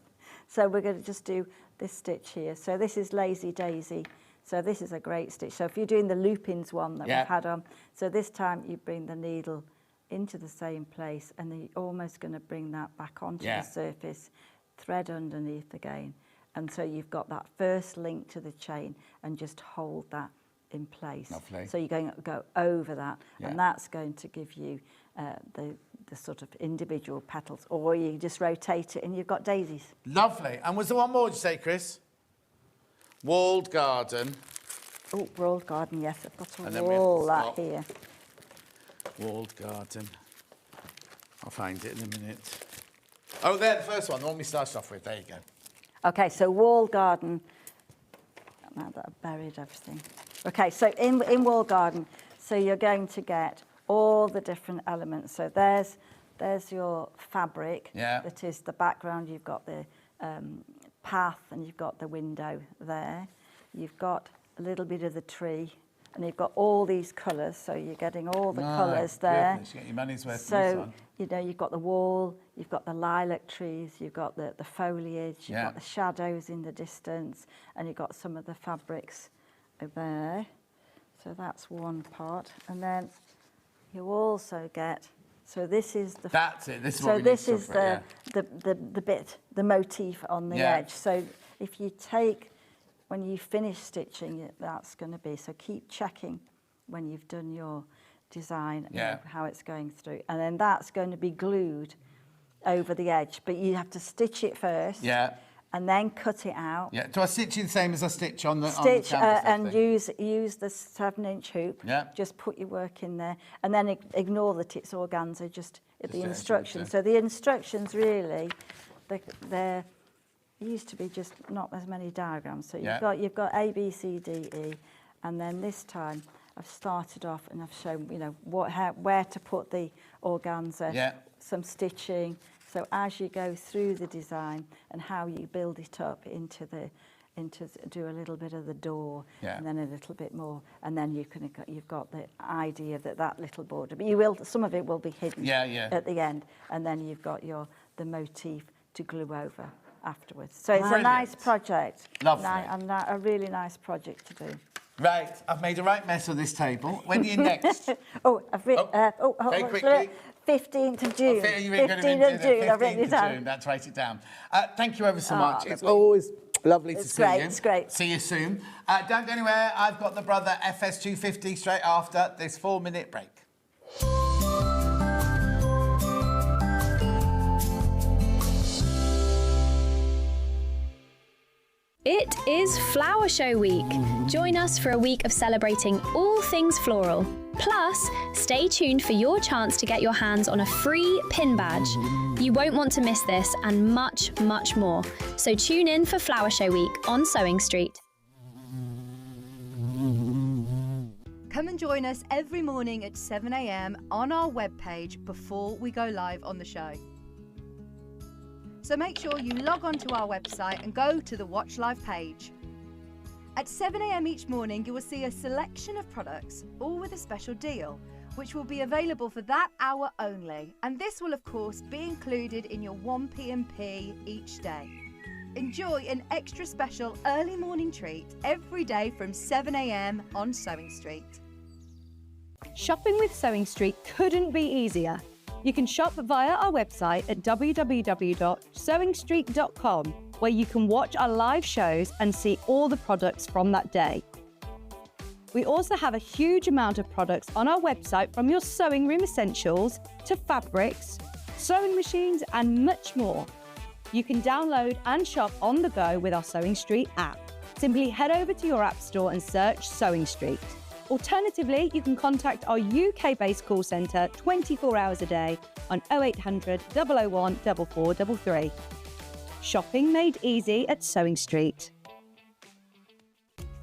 So we're going to just do this stitch here. So this is Lazy Daisy. So this is a great stitch. So if you're doing the loopings one that we've had on, so this time you bring the needle into the same place and then you're almost going to bring that back onto the surface, thread underneath again. And so you've got that first link to the chain and just hold that in place. Lovely. So you're going to go over that and that's going to give you the sort of individual petals, or you just rotate it and you've got daisies. Lovely. And was there one more, did you say, Chris? Walled garden. Oh, walled garden, yes, I've got And to then we have wall to that stop. here. Walled garden. I'll find it in a minute. Oh, there, the first one, the one we started off with. There you go. Okay, so walled garden. Now that I've buried everything. Okay, so in walled garden, so you're going to get all the different elements. So there's your fabric. Yeah. That is the background. You've got the path and you've got the window there. You've got a little bit of the tree and you've got all these colours. So you're getting all the colours there. Goodness, you get your money's worth So, for this one. you know, you've got the wall, you've got the lilac trees, you've got the foliage, you've got the shadows in the distance, and you've got some of the fabrics there. So that's one part. And then you also get, so this is the... That's it, this is so what we need this to is separate, the bit, the motif on the edge. So if you take, when you finish stitching it, that's going to be, so keep checking when you've done your design and how it's going through, and then that's going to be glued over the edge, but you have to stitch it first and then cut it out. Do I stitch it the same as I stitch on the Stitch canvas, and thing? use the 7-inch hoop. Just put your work in there and then ignore that it's organza, just the instructions. So the instructions really, they're used to be just not as many diagrams. So you've got A, B, C, D, E, and then this time I've started off and I've shown, you know, where to put the organza, some stitching. So as you go through the design and how you build it up into do a little bit of the door and then a little bit more, and then you've got the idea that little border, but some of it will be hidden at the end, and then you've got the motif to glue over afterwards. So it's a nice project. Lovely. And a really nice project to do. Right, I've made a right mess of this table. When are you next? Very quickly. 15th of June. 15th of June, I've written it down. Let's write it down. Thank you ever so much. It's always lovely to see you. It's great. See you soon. Don't go anywhere. I've got the Brother FS250 straight after this 4-minute break. It is Flower Show Week. Join us for a week of celebrating all things floral. Plus, stay tuned for your chance to get your hands on a free pin badge. You won't want to miss this and much, much more. So tune in for Flower Show Week on Sewing Street. Come and join us every morning at 7 a.m. on our webpage before we go live on the show. So make sure you log on to our website and go to the Watch Live page. At 7 a.m. each morning, you will see a selection of products, all with a special deal, which will be available for that hour only. And this will, of course, be included in your 1p&p each day. Enjoy an extra special early morning treat every day from 7 a.m. on Sewing Street. Shopping with Sewing Street couldn't be easier. You can shop via our website at www.sewingstreet.com, where you can watch our live shows and see all the products from that day. We also have a huge amount of products on our website, from your sewing room essentials to fabrics, sewing machines and much more. You can download and shop on the go with our Sewing Street app. Simply head over to your app store and search Sewing Street. Alternatively, you can contact our UK-based call centre 24 hours a day on 0800 001 4433. Shopping made easy at Sewing Street.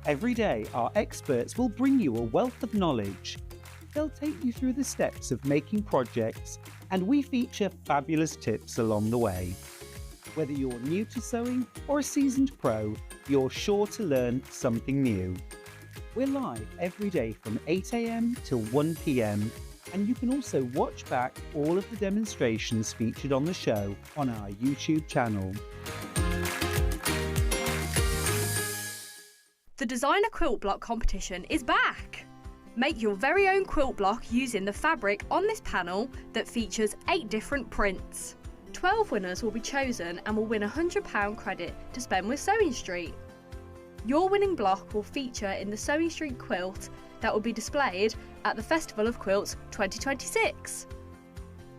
Every day, our experts will bring you a wealth of knowledge. They'll take you through the steps of making projects, and we feature fabulous tips along the way. Whether you're new to sewing or a seasoned pro, you're sure to learn something new. We're live every day from 8 a.m. till 1 p.m, and you can also watch back all of the demonstrations featured on the show on our YouTube channel. The designer quilt block competition is back! Make your very own quilt block using the fabric on this panel that features 8 different prints. 12 winners will be chosen and will win £100 credit to spend with Sewing Street. Your winning block will feature in the Sewing Street quilt that will be displayed at the Festival of Quilts 2026.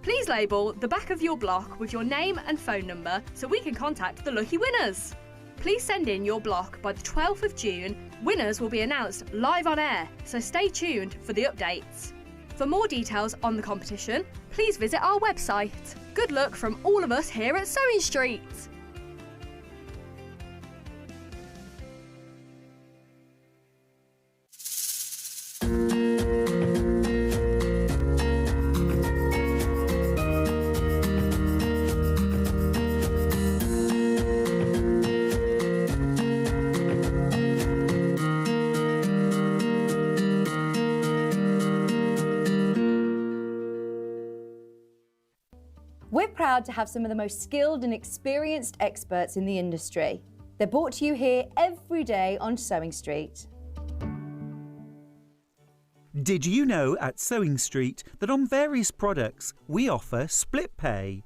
Please label the back of your block with your name and phone number so we can contact the lucky winners. Please send in your block by the 12th of June. Winners will be announced live on air, so stay tuned for the updates. For more details on the competition, please visit our website. Good luck from all of us here at Sewing Street. We're proud to have some of the most skilled and experienced experts in the industry. They're brought to you here every day on Sewing Street. Did you know at Sewing Street that on various products we offer split pay?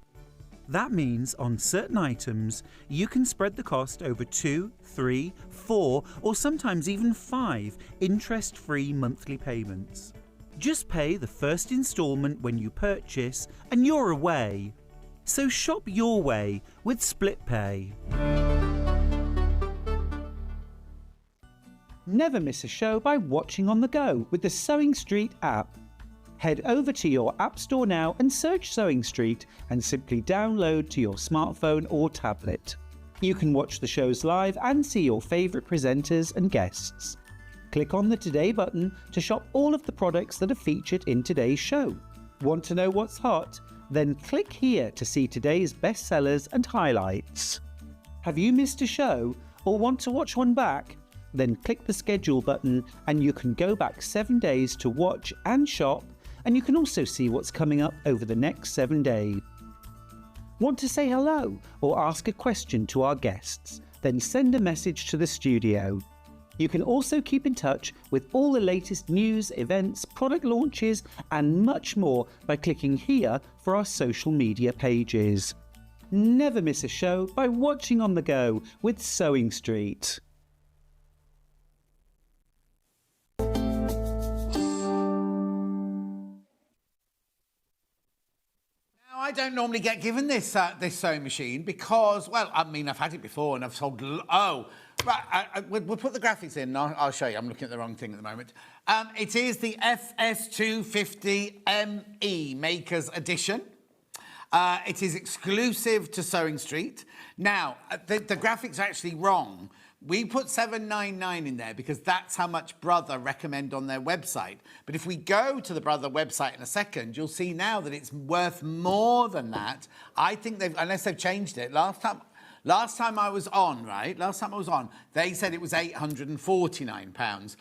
That means on certain items you can spread the cost over 2, 3, 4 or sometimes even 5 interest-free monthly payments. Just pay the first instalment when you purchase and you're away. So shop your way with split pay. Never miss a show by watching on the go with the Sewing Street app. Head over to your app store now and search Sewing Street and simply download to your smartphone or tablet. You can watch the shows live and see your favourite presenters and guests. Click on the Today button to shop all of the products that are featured in today's show. Want to know what's hot? Then click here to see today's bestsellers and highlights. Have you missed a show or want to watch one back? Then click the schedule button and you can go back 7 days to watch and shop, and you can also see what's coming up over the next 7 days. Want to say hello or ask a question to our guests? Then send a message to the studio. You can also keep in touch with all the latest news, events, product launches and much more by clicking here for our social media pages. Never miss a show by watching on the go with Sewing Street. I don't normally get given this this sewing machine because, well, I mean, I've had it before and I've sold... Oh, right, we'll put the graphics in. I'll show you. I'm looking at the wrong thing at the moment. It is the FS250ME Makers Edition. It is exclusive to Sewing Street. Now, the graphics are actually wrong. We put $7.99 in there because that's how much Brother recommend on their website. But if we go to the Brother website in a second, you'll see now that it's worth more than that. I think they've, unless they've changed it. Last time I was on, right? Last time I was on, they said it was £849.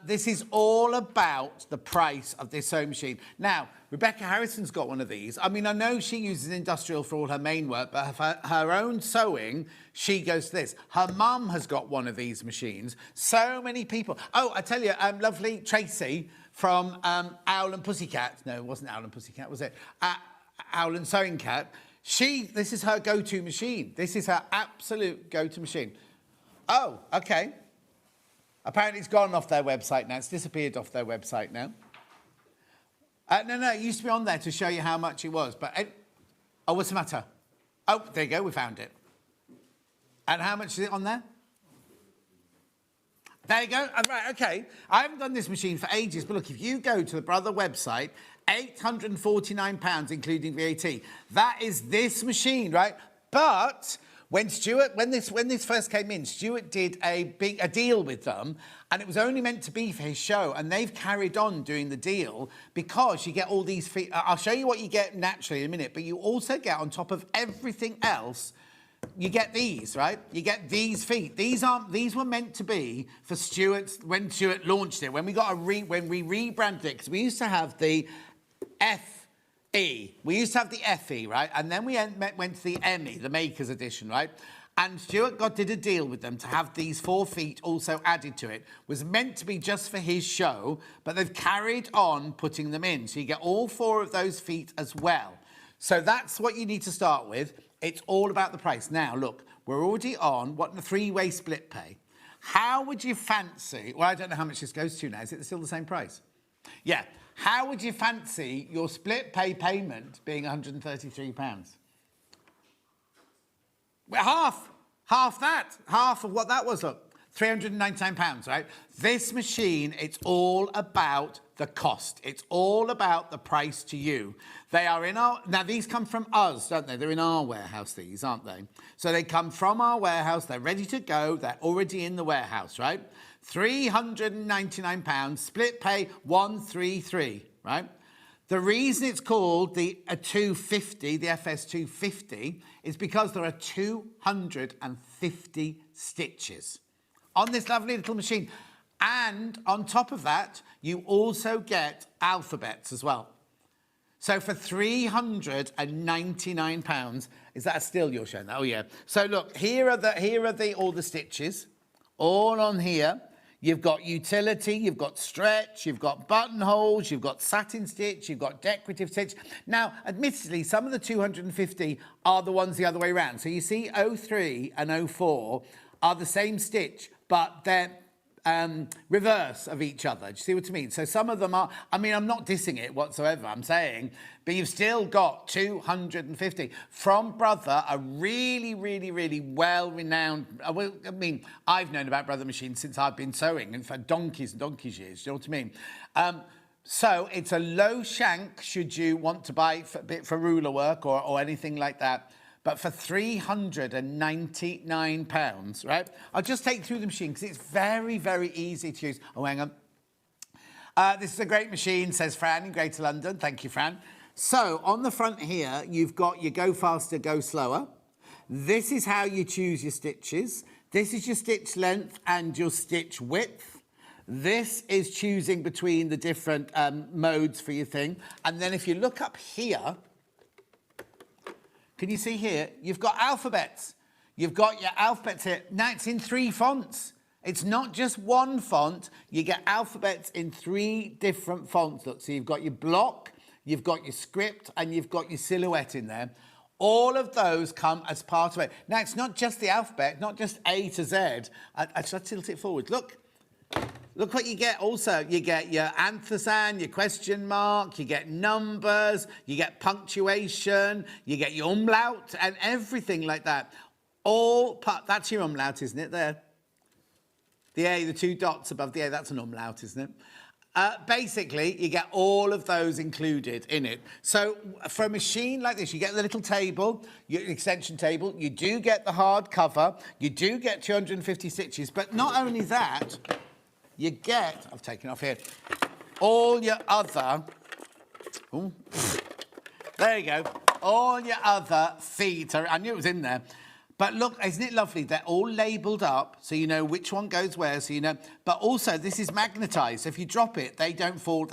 This is all about the price of this sewing machine. Now, Rebecca Harrison's got one of these. I mean, I know she uses industrial for all her main work, but for her own sewing, she goes to this. Her mum has got one of these machines. So many people. Oh, I tell you, lovely Tracy from Owl and Pussycat. No, it wasn't Owl and Pussycat, was it? Owl and Sewing Cat. This is her go-to machine. This is her absolute go-to machine. Oh, okay. Apparently it's gone off their website now. It's disappeared off their website now. No, it used to be on there to show you how much it was. But oh, what's the matter? Oh, there you go. We found it. And how much is it on there? There you go. Right, okay. I haven't done this machine for ages, but look, if you go to the Brother website, £849, including VAT. That is this machine, right? But when this first came in, Stuart did a deal with them, and it was only meant to be for his show, and they've carried on doing the deal because you get all these feet. I'll show you what you get naturally in a minute, but you also get, on top of everything else, you get these, right? You get these feet. These were meant to be for Stuart's, when Stuart launched it, when we rebranded it, because we used to have the FE. We used to have the FE, right? And then we went to the ME, the Makers Edition, right? And Stuart did a deal with them to have these 4 feet also added to it. Was meant to be just for his show, but they've carried on putting them in. So you get all 4 of those feet as well. So that's what you need to start with. It's all about the price. Now, look, we're already on, the 3-way split pay. How would you fancy, well, I don't know how much this goes to now. Is it still the same price? Yeah. How would you fancy your split pay payment being £133? Well, half of what that was, look, £399, right? This machine, it's all about the cost. It's all about the price to you. They are in our, now these come from us, don't they? They're in our warehouse, these, aren't they? So they come from our warehouse, they're ready to go, they're already in the warehouse, right? £399, split pay 133, right? The reason it's called the 250, the FS 250, is because there are 250 stitches on this lovely little machine. And on top of that, you also get alphabets as well. So for £399, is that a still you're showing that? Oh yeah. So look, here are all the stitches, all on here. You've got utility, you've got stretch, you've got buttonholes, you've got satin stitch, you've got decorative stitch. Now, admittedly, some of the 250 are the ones the other way around. So you see 03 and 04 are the same stitch, but they're reverse of each other. Do you see what I mean? So some of them are, I mean, I'm not dissing it whatsoever, I'm saying, but you've still got 250 from Brother, a really, really, really well-renowned, I mean, I've known about Brother machines since I've been sewing, and for donkeys and donkeys years, do you know what I mean? So it's a low shank, should you want to buy for ruler work or anything like that. But for £399, right? I'll just take you through the machine because it's very, very easy to use. Oh, hang on. This is a great machine, says Fran in Greater London. Thank you, Fran. So on the front here, you've got your go faster, go slower. This is how you choose your stitches. This is your stitch length and your stitch width. This is choosing between the different modes for your thing. And then if you look up here, can you see here? You've got alphabets. You've got your alphabets here. Now it's in 3 fonts. It's not just one font. You get alphabets in 3 different fonts. Look, so you've got your block, you've got your script, and you've got your silhouette in there. All of those come as part of it. Now, it's not just the alphabet, not just A to Z. I should tilt it forward. Look. Look what you get also. You get your anthasan, your question mark, you get numbers, you get punctuation, you get your umlaut and everything like that. That's your umlaut, isn't it, there? The A, the 2 dots above the A, that's an umlaut, isn't it? Basically, you get all of those included in it. So for a machine like this, you get the little table, your extension table, you do get the hard cover, you do get 250 stitches, but not only that, you get, I've taken off here, all your other, ooh, there you go, all your other feet. I knew it was in there. But look, isn't it lovely? They're all labelled up, so you know which one goes where, so you know. But also, this is magnetised. So if you drop it, they don't all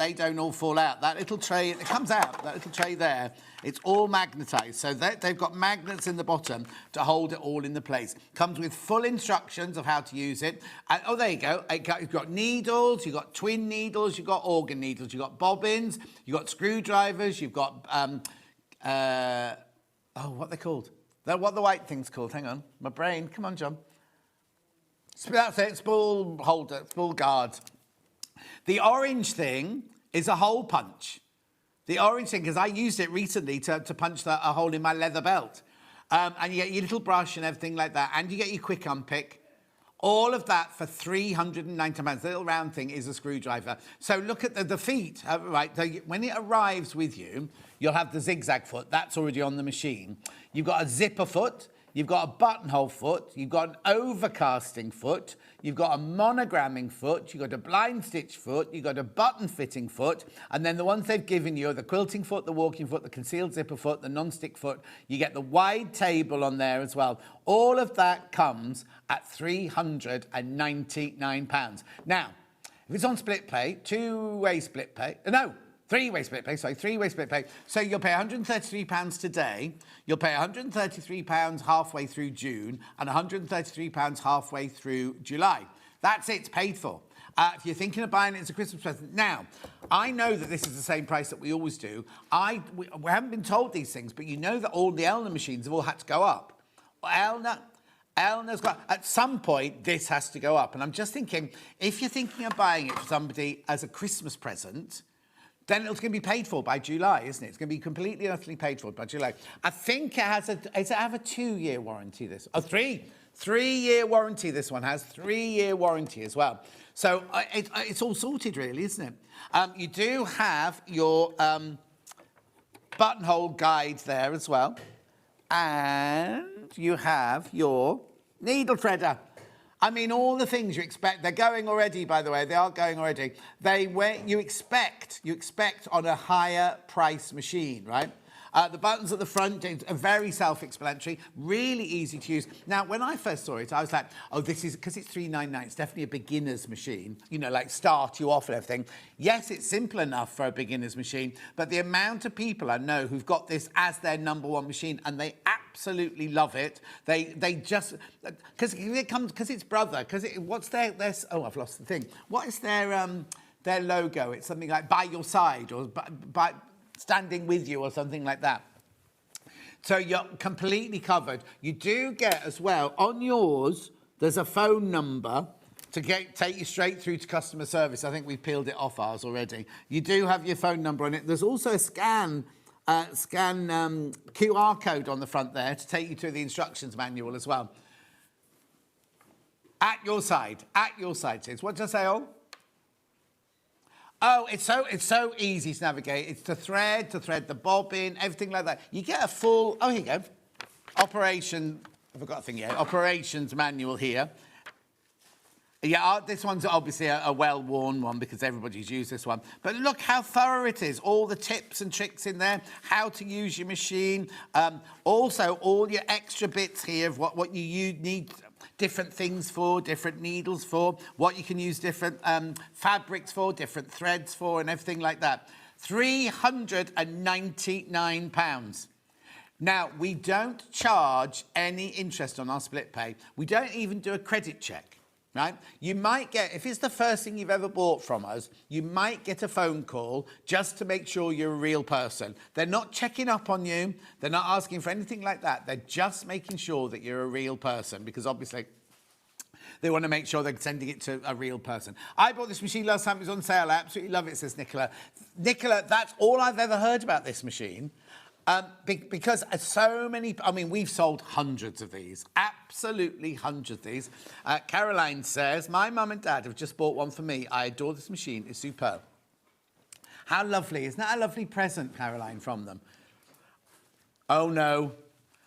fall out. That little tray, it comes out, that little tray there, it's all magnetised. So they've got magnets in the bottom to hold it all in the place. Comes with full instructions of how to use it. And, oh, there you go. You've got needles, you've got twin needles, you've got organ needles, you've got bobbins, you've got screwdrivers, you've got, what are they called? What the white thing's called? Hang on. My brain. Come on, John. That's it. Spool holder. Spool guard. The orange thing is a hole punch. The orange thing, because I used it recently to punch a hole in my leather belt. And you get your little brush and everything like that. And you get your quick unpick. All of that for £390. The little round thing is a screwdriver. So look at the feet. Right. So when it arrives with you, you'll have the zigzag foot. That's already on the machine. You've got a zipper foot. You've got a buttonhole foot. You've got an overcasting foot. You've got a monogramming foot. You've got a blind stitch foot. You've got a button fitting foot. And then the ones they've given you are the quilting foot, the walking foot, the concealed zipper foot, the non-stick foot. You get the wide table on there as well. All of that comes at £399. Now, if it's on split pay, 2-way split pay, no, Three-way split pay, sorry, three-way split pay. So you'll pay £133 today, you'll pay £133 halfway through June, and £133 halfway through July. That's it, it's paid for. If you're thinking of buying it as a Christmas present. Now, I know that this is the same price that we always do. We haven't been told these things, but you know that all the Elna machines have all had to go up. Elna's got, at some point, this has to go up. And I'm just thinking, if you're thinking of buying it for somebody as a Christmas present, then it's going to be paid for by July, isn't it? It's going to be completely and utterly paid for by July. I think it has does it have a 2-year warranty, this? Oh, 3-year warranty, this one has. 3-year warranty as well. So it's all sorted, really, isn't it? You do have your buttonhole guide there as well. And you have your needle threader. I mean, all the things you expect. They're going already, by the way. They are going already. You expect on a higher price machine, right? The buttons at the front are very self-explanatory, really easy to use. Now, when I first saw it, I was like, oh, this is, because it's $3.99, it's definitely a beginner's machine, you know, like start you off and everything. Yes, it's simple enough for a beginner's machine, but the amount of people I know who've got this as their #1 machine and they absolutely love it. They just, because it's brother, what's their, oh, I've lost the thing. What is their logo? It's something like by your side or by standing with you or something like that. So you're completely covered. You do get as well, on yours, there's a phone number to take you straight through to customer service. I think we've peeled it off ours already. You do have your phone number on it. There's also a scan QR code on the front there to take you to the instructions manual as well. At your side, Sis. What did I say, Ol? Oh, it's so easy to navigate. It's to thread the bobbin, everything like that. You get a full, oh, here you go. I've got a thing here. Operations manual here. Yeah, this one's obviously a well-worn one because everybody's used this one. But look how thorough it is. All the tips and tricks in there, how to use your machine. Also, all your extra bits here of what you need different things for, different needles for, what you can use different fabrics for, different threads for, and everything like that. £399. Now, we don't charge any interest on our split pay. We don't even do a credit check, right? You might get, if it's the first thing you've ever bought from us, you might get a phone call just to make sure you're a real person. They're not checking up on you. They're not asking for anything like that. They're just making sure that you're a real person because obviously they want to make sure they're sending it to a real person. I bought this machine last time it was on sale. I absolutely love it, says Nicola. Nicola, that's all I've ever heard about this machine. Because so many, I mean, we've sold hundreds of these, absolutely hundreds of these. Caroline says, my mum and dad have just bought one for me. I adore this machine, it's superb. How lovely, isn't that a lovely present, Caroline, from them? Oh no.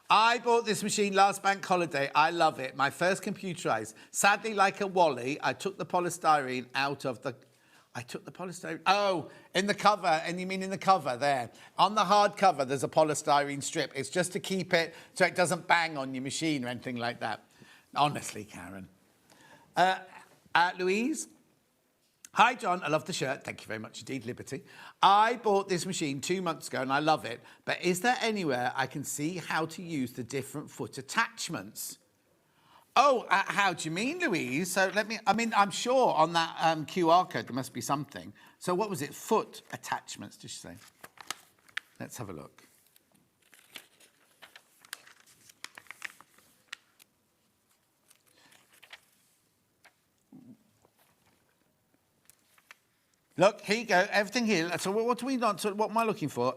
I bought this machine last bank holiday. I love it. My first computerized. Sadly, like a Wally, I took the polystyrene out of the... Oh, in the cover, and you mean in the cover there. On the hard cover, there's a polystyrene strip. It's just to keep it so it doesn't bang on your machine or anything like that. Honestly, Karen. Louise? Hi, John. I love the shirt. Thank you very much indeed, Liberty. I bought this machine 2 months ago, and I love it. But is there anywhere I can see how to use the different foot attachments? Oh, how do you mean, Louise? So I'm sure on that QR code there must be something. So what was it? Foot attachments, did you say? Let's have a look. Look, here you go. Everything here. So what do we not? So what am I looking for?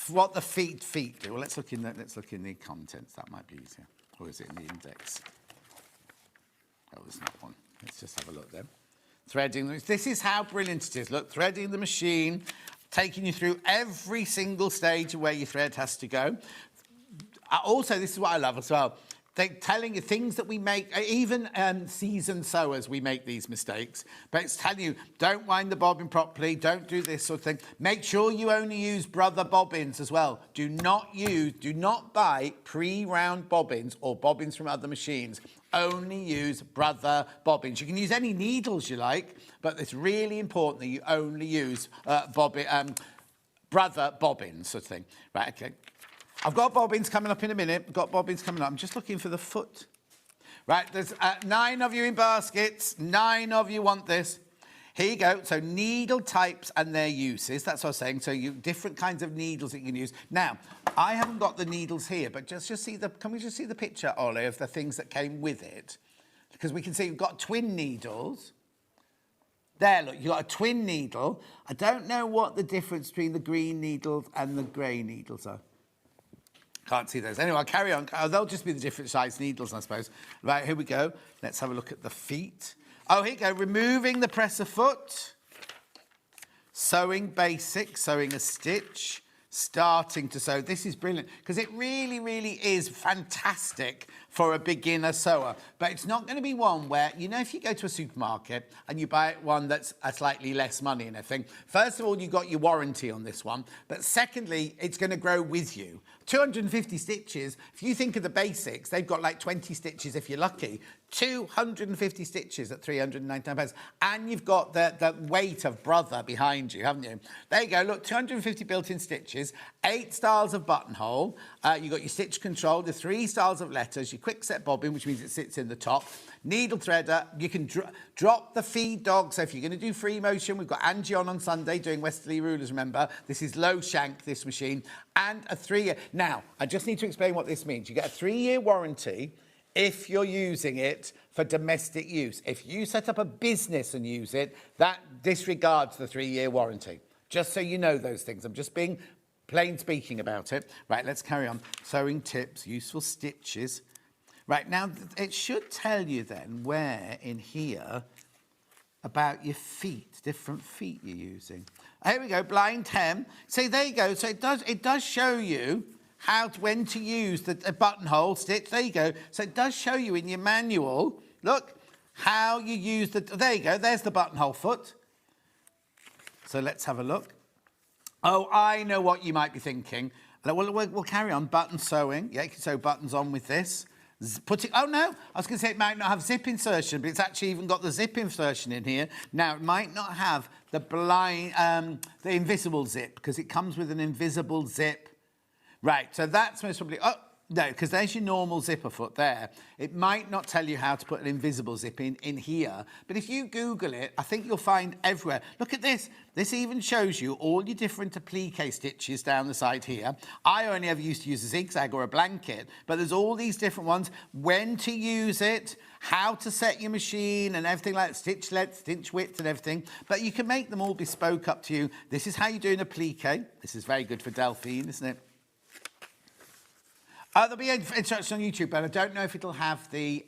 What the feet do. Well, let's look in the contents. That might be easier. Or is it in the index? Oh, there's not one. Let's just have a look then. Threading. This is how brilliant it is. Look, threading the machine, taking you through every single stage of where your thread has to go. Also, this is what I love as well. They're telling you things that we make, even seasoned sewers, we make these mistakes. But it's telling you, don't wind the bobbin properly, don't do this sort of thing. Make sure you only use brother bobbins as well. Do not buy pre-round bobbins or bobbins from other machines. Only use brother bobbins. You can use any needles you like, but it's really important that you only use brother bobbins sort of thing. Right, okay. I've got bobbins coming up in a minute. I'm just looking for the foot. Right, there's 9 of you in baskets. 9 of you want this. Here you go. So needle types and their uses. That's what I was saying. So different kinds of needles that you can use. Now, I haven't got the needles here, but just see can we just see the picture, Ollie, of the things that came with it? Because we can see you've got twin needles. There, look, you've got a twin needle. I don't know what the difference between the green needles and the grey needles are. Can't see those. Anyway, I'll carry on. They'll just be the different size needles, I suppose. Right, here we go. Let's have a look at the feet. Oh, here you go. Removing the presser foot. Sewing basic, sewing a stitch. Starting to sew. This is brilliant because it really, really is fantastic for a beginner sewer. But it's not going to be one where, you know, if you go to a supermarket and you buy one that's slightly less money and everything, first of all, you've got your warranty on this one. But secondly, it's going to grow with you. 250 stitches, if you think of the basics, they've got like 20 stitches if you're lucky. 250 stitches at £399. And you've got the weight of brother behind you, haven't you? There you go, look, 250 built-in stitches, 8 styles of buttonhole. You've got your stitch control, the 3 styles of letters, your quick set bobbin, which means it sits in the top. Needle threader, you can drop the feed dog. So if you're going to do free motion, we've got Angie on Sunday doing westerly rulers, remember. This is low shank, this machine, and a 3-year. Now, I just need to explain what this means. You get a 3-year warranty if you're using it for domestic use. If you set up a business and use it, that disregards the 3-year warranty. Just so you know those things. I'm just being plain speaking about it. Right, let's carry on. Sewing tips, useful stitches. Right, now it should tell you then where in here about your feet, different feet you're using. Here we go, blind hem. See, there you go. So it does show you when to use the buttonhole stitch. There you go. So it does show you in your manual, look, how you use there you go, there's the buttonhole foot. So let's have a look. Oh, I know what you might be thinking. We'll carry on. Button sewing. Yeah, you can sew buttons on with this. Oh no, I was going to say it might not have zip insertion, but it's actually even got the zip insertion in here. Now, it might not have the invisible zip, because it comes with an invisible zip. Right, so that's most probably... Oh, no, because there's your normal zipper foot there. It might not tell you how to put an invisible zip in here, but if you Google it, I think you'll find everywhere. Look at this. This even shows you all your different applique stitches down the side here. I only ever used to use a zigzag or a blanket, but there's all these different ones. When to use it, how to set your machine and everything like that, stitch length, stitch width and everything. But you can make them all bespoke up to you. This is how you do an applique. This is very good for Delphine, isn't it? There'll be instructions on YouTube, but I don't know if it'll have the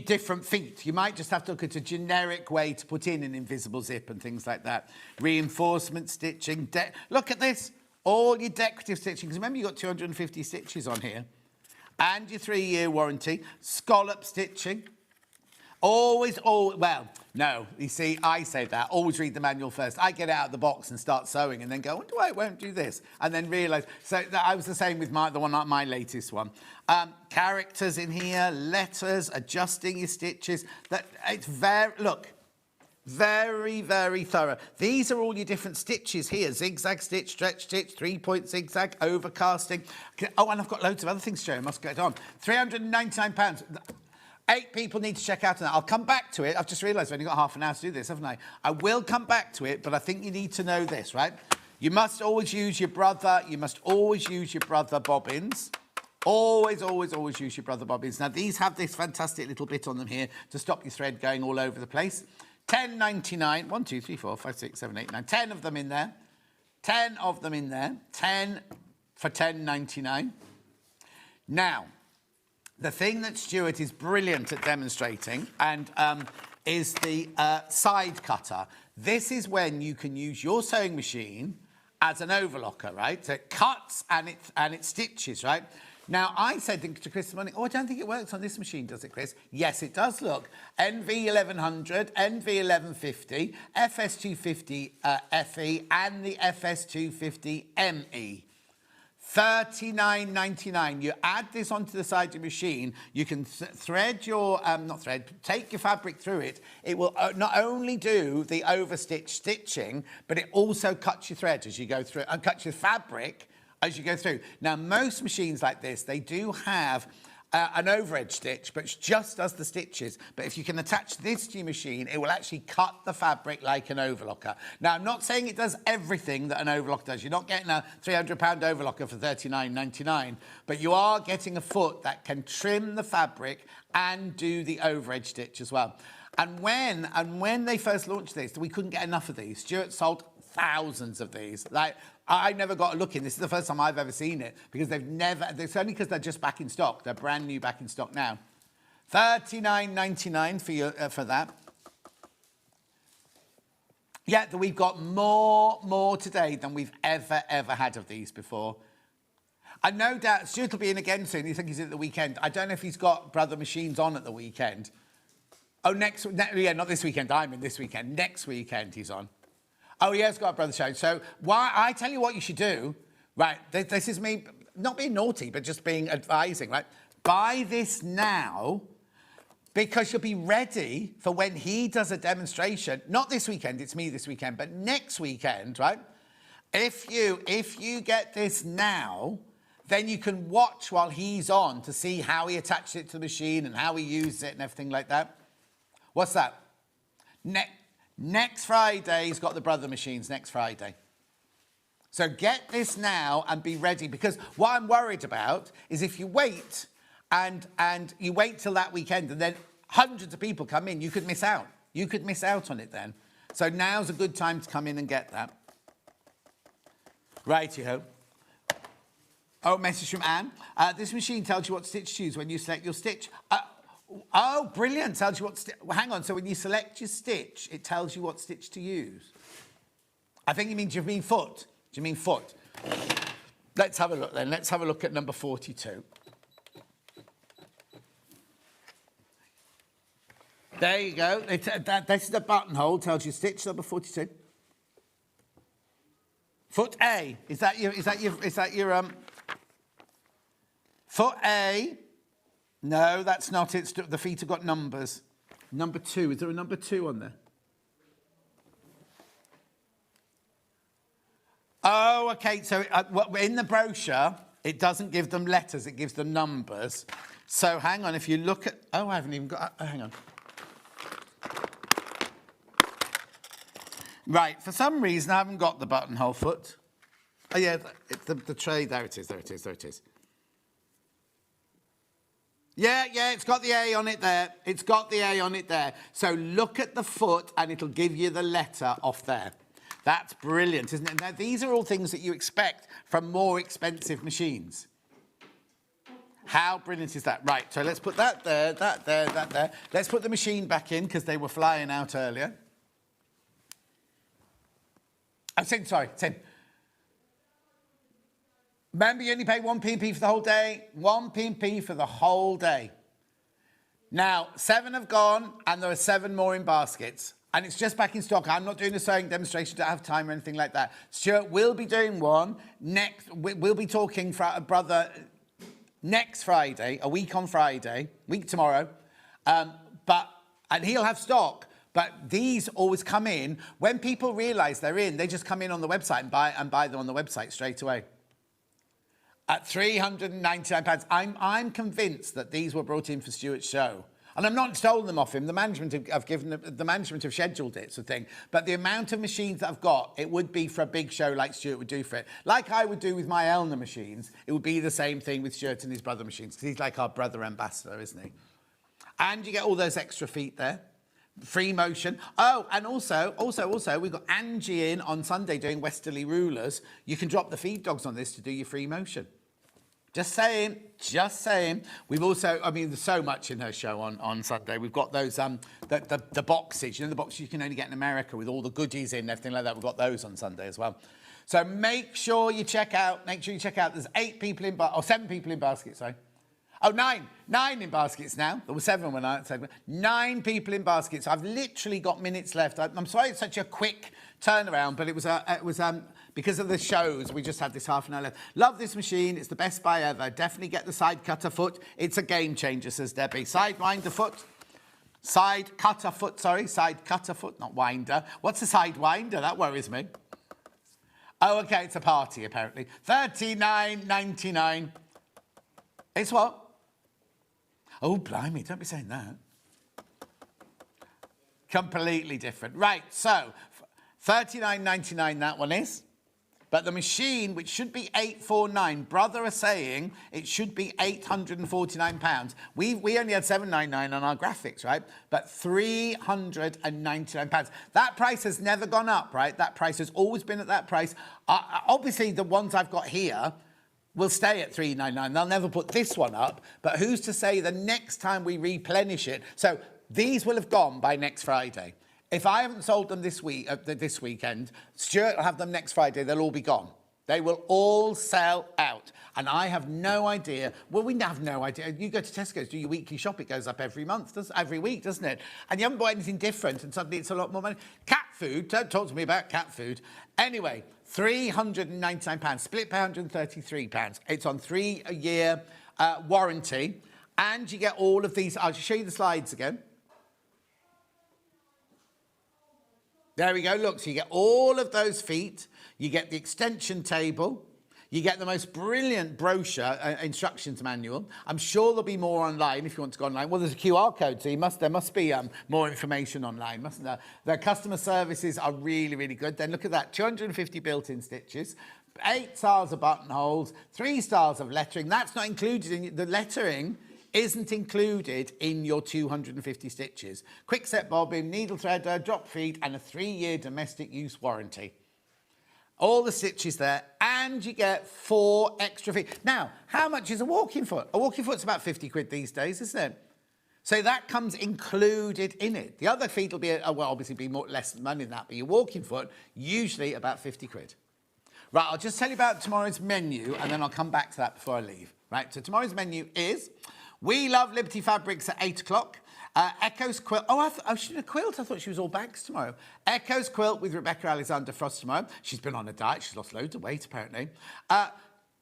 different feet. You might just have to look at a generic way to put in an invisible zip and things like that. Reinforcement stitching. Look at this. All your decorative stitching. Because remember, you've got 250 stitches on here. And your 3-year warranty. Scallop stitching. Well, no, you see, I say that. Always read the manual first. I get it out of the box and start sewing and then go, I wonder why it won't do this. And then realise. So I was the same with my latest one. Characters in here, letters, adjusting your stitches. It's very very, very thorough. These are all your different stitches here. Zigzag stitch, stretch stitch, 3-point zigzag, overcasting. Oh, and I've got loads of other things to show you. I must get on. £399. 8 people need to check out on that. I'll come back to it. I've just realised I've only got half an hour to do this, haven't I? I will come back to it, but I think you need to know this, right? You must always use your brother. You must always use your brother bobbins. Always, always, always use your brother bobbins. Now, these have this fantastic little bit on them here to stop your thread going all over the place. £10.99. 1, 2, 3, 4, 5, 6, 7, 8, 9. 10 of them in there. 10 of them in there. 10 for £10.99. Now, the thing that Stuart is brilliant at demonstrating and is the side cutter. This is when you can use your sewing machine as an overlocker, right? So it cuts and it stitches, right? Now, I said to Chris this morning, I don't think it works on this machine, does it, Chris? Yes, it does, look. NV1100, NV1150, FS250 FE, and the FS250 ME. $39.99. You add this onto the side of your machine, you can thread your, take your fabric through it. It will not only do the overstitch stitching, but it also cuts your thread as you go through, and cuts your fabric as you go through. Now, most machines like this, they do have an overedge stitch, but it just does the stitches. But if you can attach this to your machine, it will actually cut the fabric like an overlocker. Now, I'm not saying it does everything that an overlocker does. You're not getting a £300 overlocker for $39.99, but you are getting a foot that can trim the fabric and do the overedge stitch as well. And when they first launched this, we couldn't get enough of these. Stuart sold thousands of these. Like, I never got a look in. This is the first time I've ever seen it because it's only because they're just back in stock. They're brand new back in stock now. $39.99 for that. Yeah, we've got more today than we've ever had of these before. And no doubt Stuart will be in again soon. You think he's in at the weekend. I don't know if he's got Brother Machines on at the weekend. Oh, yeah, not this weekend. I'm in this weekend. Next weekend he's on. Oh, he has got a brother show. So I tell you what you should do, right? This is me not being naughty, but just being advising, right? Buy this now because you'll be ready for when he does a demonstration. Not this weekend, it's me this weekend, but next weekend, right? If you get this now, then you can watch while he's on to see how he attached it to the machine and how he used it and everything like that. What's that? Next Friday, he's got the Brother Machines next Friday. So get this now and be ready, because what I'm worried about is if you wait and you wait till that weekend and then hundreds of people come in, you could miss out. You could miss out on it then. So now's a good time to come in and get that. Righty-ho. Oh, message from Anne. This machine tells you what stitch to use when you select your stitch. Oh, brilliant. Tells you what hang on. So when you select your stitch, it tells you what stitch to use. I think do you mean foot? Do you mean foot? Let's have a look then. Let's have a look at number 42. There you go. This is the buttonhole. Tells you stitch number 42. Foot A. Is that your foot A? No, that's not it. The feet have got numbers. Number 2. Is there a number 2 on there? Oh, okay. So in the brochure, it doesn't give them letters. It gives them numbers. So hang on. If you look at... Oh, I haven't even got... hang on. Right. For some reason, I haven't got the buttonhole foot. Oh, yeah. It's the tray. There it is. There it is. There it is. Yeah, it's got the A on it there. It's got the A on it there. So look at the foot and it'll give you the letter off there. That's brilliant, isn't it? Now, these are all things that you expect from more expensive machines. How brilliant is that? Right, so let's put that there, that there, that there. Let's put the machine back in because they were flying out earlier. Oh, Tim. Remember, you only pay 1 P&P for the whole day. 1 P&P for the whole day. Now, 7 have gone, and there are 7 more in baskets. And it's just back in stock. I'm not doing a sewing demonstration, don't have time or anything like that. Stuart will be doing one next. We'll be talking for a brother next Friday, a week on Friday, week tomorrow. And he'll have stock. But these always come in. When people realise they're in, they just come in on the website and buy them on the website straight away. At £399, I'm convinced that these were brought in for Stuart's show. And I'm not stolen them off him. The management have scheduled it, sort of thing. But the amount of machines that I've got, it would be for a big show like Stuart would do for it. Like I would do with my Elna machines, it would be the same thing with Stuart and his brother machines, because he's like our brother ambassador, isn't he? And you get all those extra feet there. Free motion. Oh, and also, we've got Angie in on Sunday doing Westerly Rulers. You can drop the feed dogs on this to do your free motion. Just saying. We've also, there's so much in her show on Sunday. We've got those, the boxes, the boxes you can only get in America with all the goodies in and everything like that. We've got those on Sunday as well. So make sure you check out. There's 8 people in, or 7 people in baskets, sorry. Oh, 9 in baskets now. There were 7 when I said 9 people in baskets. I've literally got minutes left. I'm sorry it's such a quick turnaround, but it was because of the shows. We just had this half an hour left. Love this machine. It's the best buy ever. Definitely get the side cutter foot. It's a game changer, says Debbie. Side cutter foot, not winder. What's a side winder? That worries me. Oh, okay, it's a party apparently. $39.99. It's what? Oh, blimey, don't be saying that. Completely different. Right, so $39.99 that one is. But the machine, which should be $849, brother are saying it should be £849. We only had $799 on our graphics, right? But £399. That price has never gone up, right? That price has always been at that price. Obviously, the ones I've got here will stay at $399. They'll never put this one up. But who's to say the next time we replenish it? So these will have gone by next Friday. If I haven't sold them this weekend, Stuart will have them next Friday. They'll all be gone. They will all sell out. And I have no idea. Well, we have no idea. You go to Tesco's, do your weekly shop. It goes up every week, doesn't it? And you haven't bought anything different, and suddenly it's a lot more money. Cat food. Don't talk to me about cat food. Anyway, £399. Split pay £133. It's on 3-year warranty. And you get all of these. I'll just show you the slides again. There we go, look, so you get all of those feet, you get the extension table, you get the most brilliant brochure, instructions manual. I'm sure there'll be more online if you want to go online. Well, there's a QR code, so there must be more information online, mustn't there? Their customer services are really, really good. Then look at that, 250 built-in stitches, 8 stars of buttonholes, 3 stars of lettering. That's not included in the lettering. Isn't included in your 250 stitches. Quick set bobbin, needle threader, drop feed, and a 3-year domestic use warranty. All the stitches there, and you get 4 extra feet. Now, how much is a walking foot? A walking foot's about 50 quid these days, isn't it? So that comes included in it. The other feet will be, obviously be less money than that, but your walking foot, usually about 50 quid. Right, I'll just tell you about tomorrow's menu, and then I'll come back to that before I leave. Right, so tomorrow's menu is... We Love Liberty Fabrics at 8 o'clock. Echo's Quilt. Oh, she's a quilt. I thought she was all bags tomorrow. Echo's Quilt with Rebecca Alexander Frost tomorrow. She's been on a diet. She's lost loads of weight, apparently.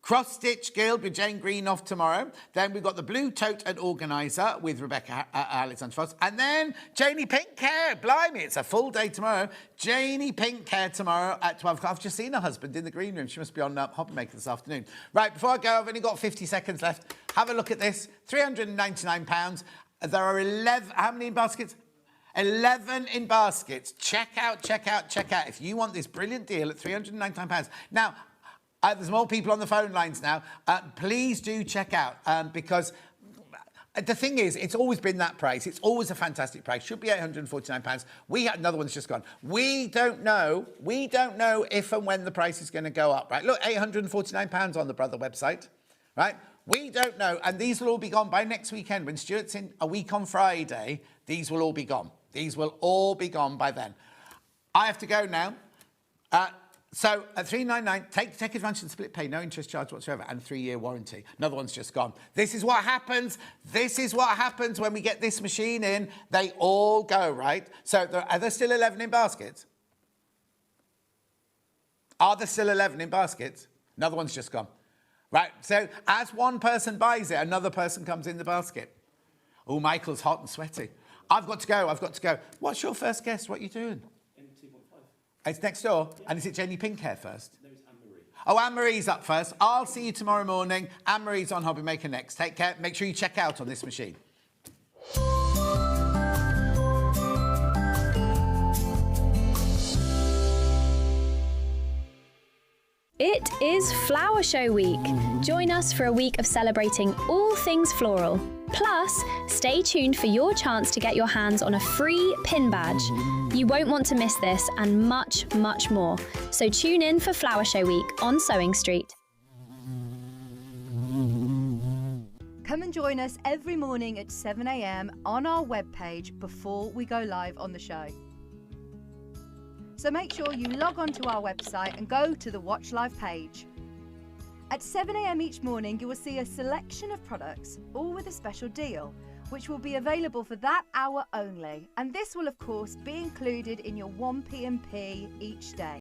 Cross Stitch Guild with Jane Greenoff tomorrow. Then we've got the Blue Tote and Organiser with Rebecca Alexander Frost. And then Janie Pink Hair. Blimey, it's a full day tomorrow. Janie Pink Hair tomorrow at 12 o'clock. I've just seen her husband in the green room. She must be on Hobby Maker this afternoon. Right, before I go, I've only got 50 seconds left. Have a look at this. £399. There are 11... How many in baskets? 11 in baskets. Check out. If you want this brilliant deal at £399. Now... there's more people on the phone lines now. Please do check out because the thing is, it's always been that price. It's always a fantastic price. Should be £849. Another one's just gone. We don't know if and when the price is going to go up. Right? Look, £849 on the Brother website. Right? We don't know, and these will all be gone by next weekend. When Stuart's in a week on Friday, these will all be gone. These will all be gone by then. I have to go now. So at $399, take advantage of the split pay, no interest charge whatsoever, and 3-year warranty. Another one's just gone. This is what happens. This is what happens when we get this machine in. They all go, right? So are there still 11 in baskets? Are there still 11 in baskets? Another one's just gone. Right, so as one person buys it, another person comes in the basket. Oh, Michael's hot and sweaty. I've got to go. What's your first guess? What are you doing? It's next door. Yeah. And is it Jenny Pink Hair first? No, it's Anne-Marie. Oh, Anne-Marie's up first. I'll see you tomorrow morning. Anne-Marie's on Hobby Maker next. Take care. Make sure you check out on this machine. It is Flower Show Week. Join us for a week of celebrating all things floral. Plus, stay tuned for your chance to get your hands on a free pin badge. You won't want to miss this and much, much more. So tune in for Flower Show Week on Sewing Street. Come and join us every morning at 7 a.m. on our webpage before we go live on the show. So make sure you log on to our website and go to the Watch Live page. At 7 a.m. each morning, you will see a selection of products, all with a special deal, which will be available for that hour only. And this will, of course, be included in your 1 p.m. each day.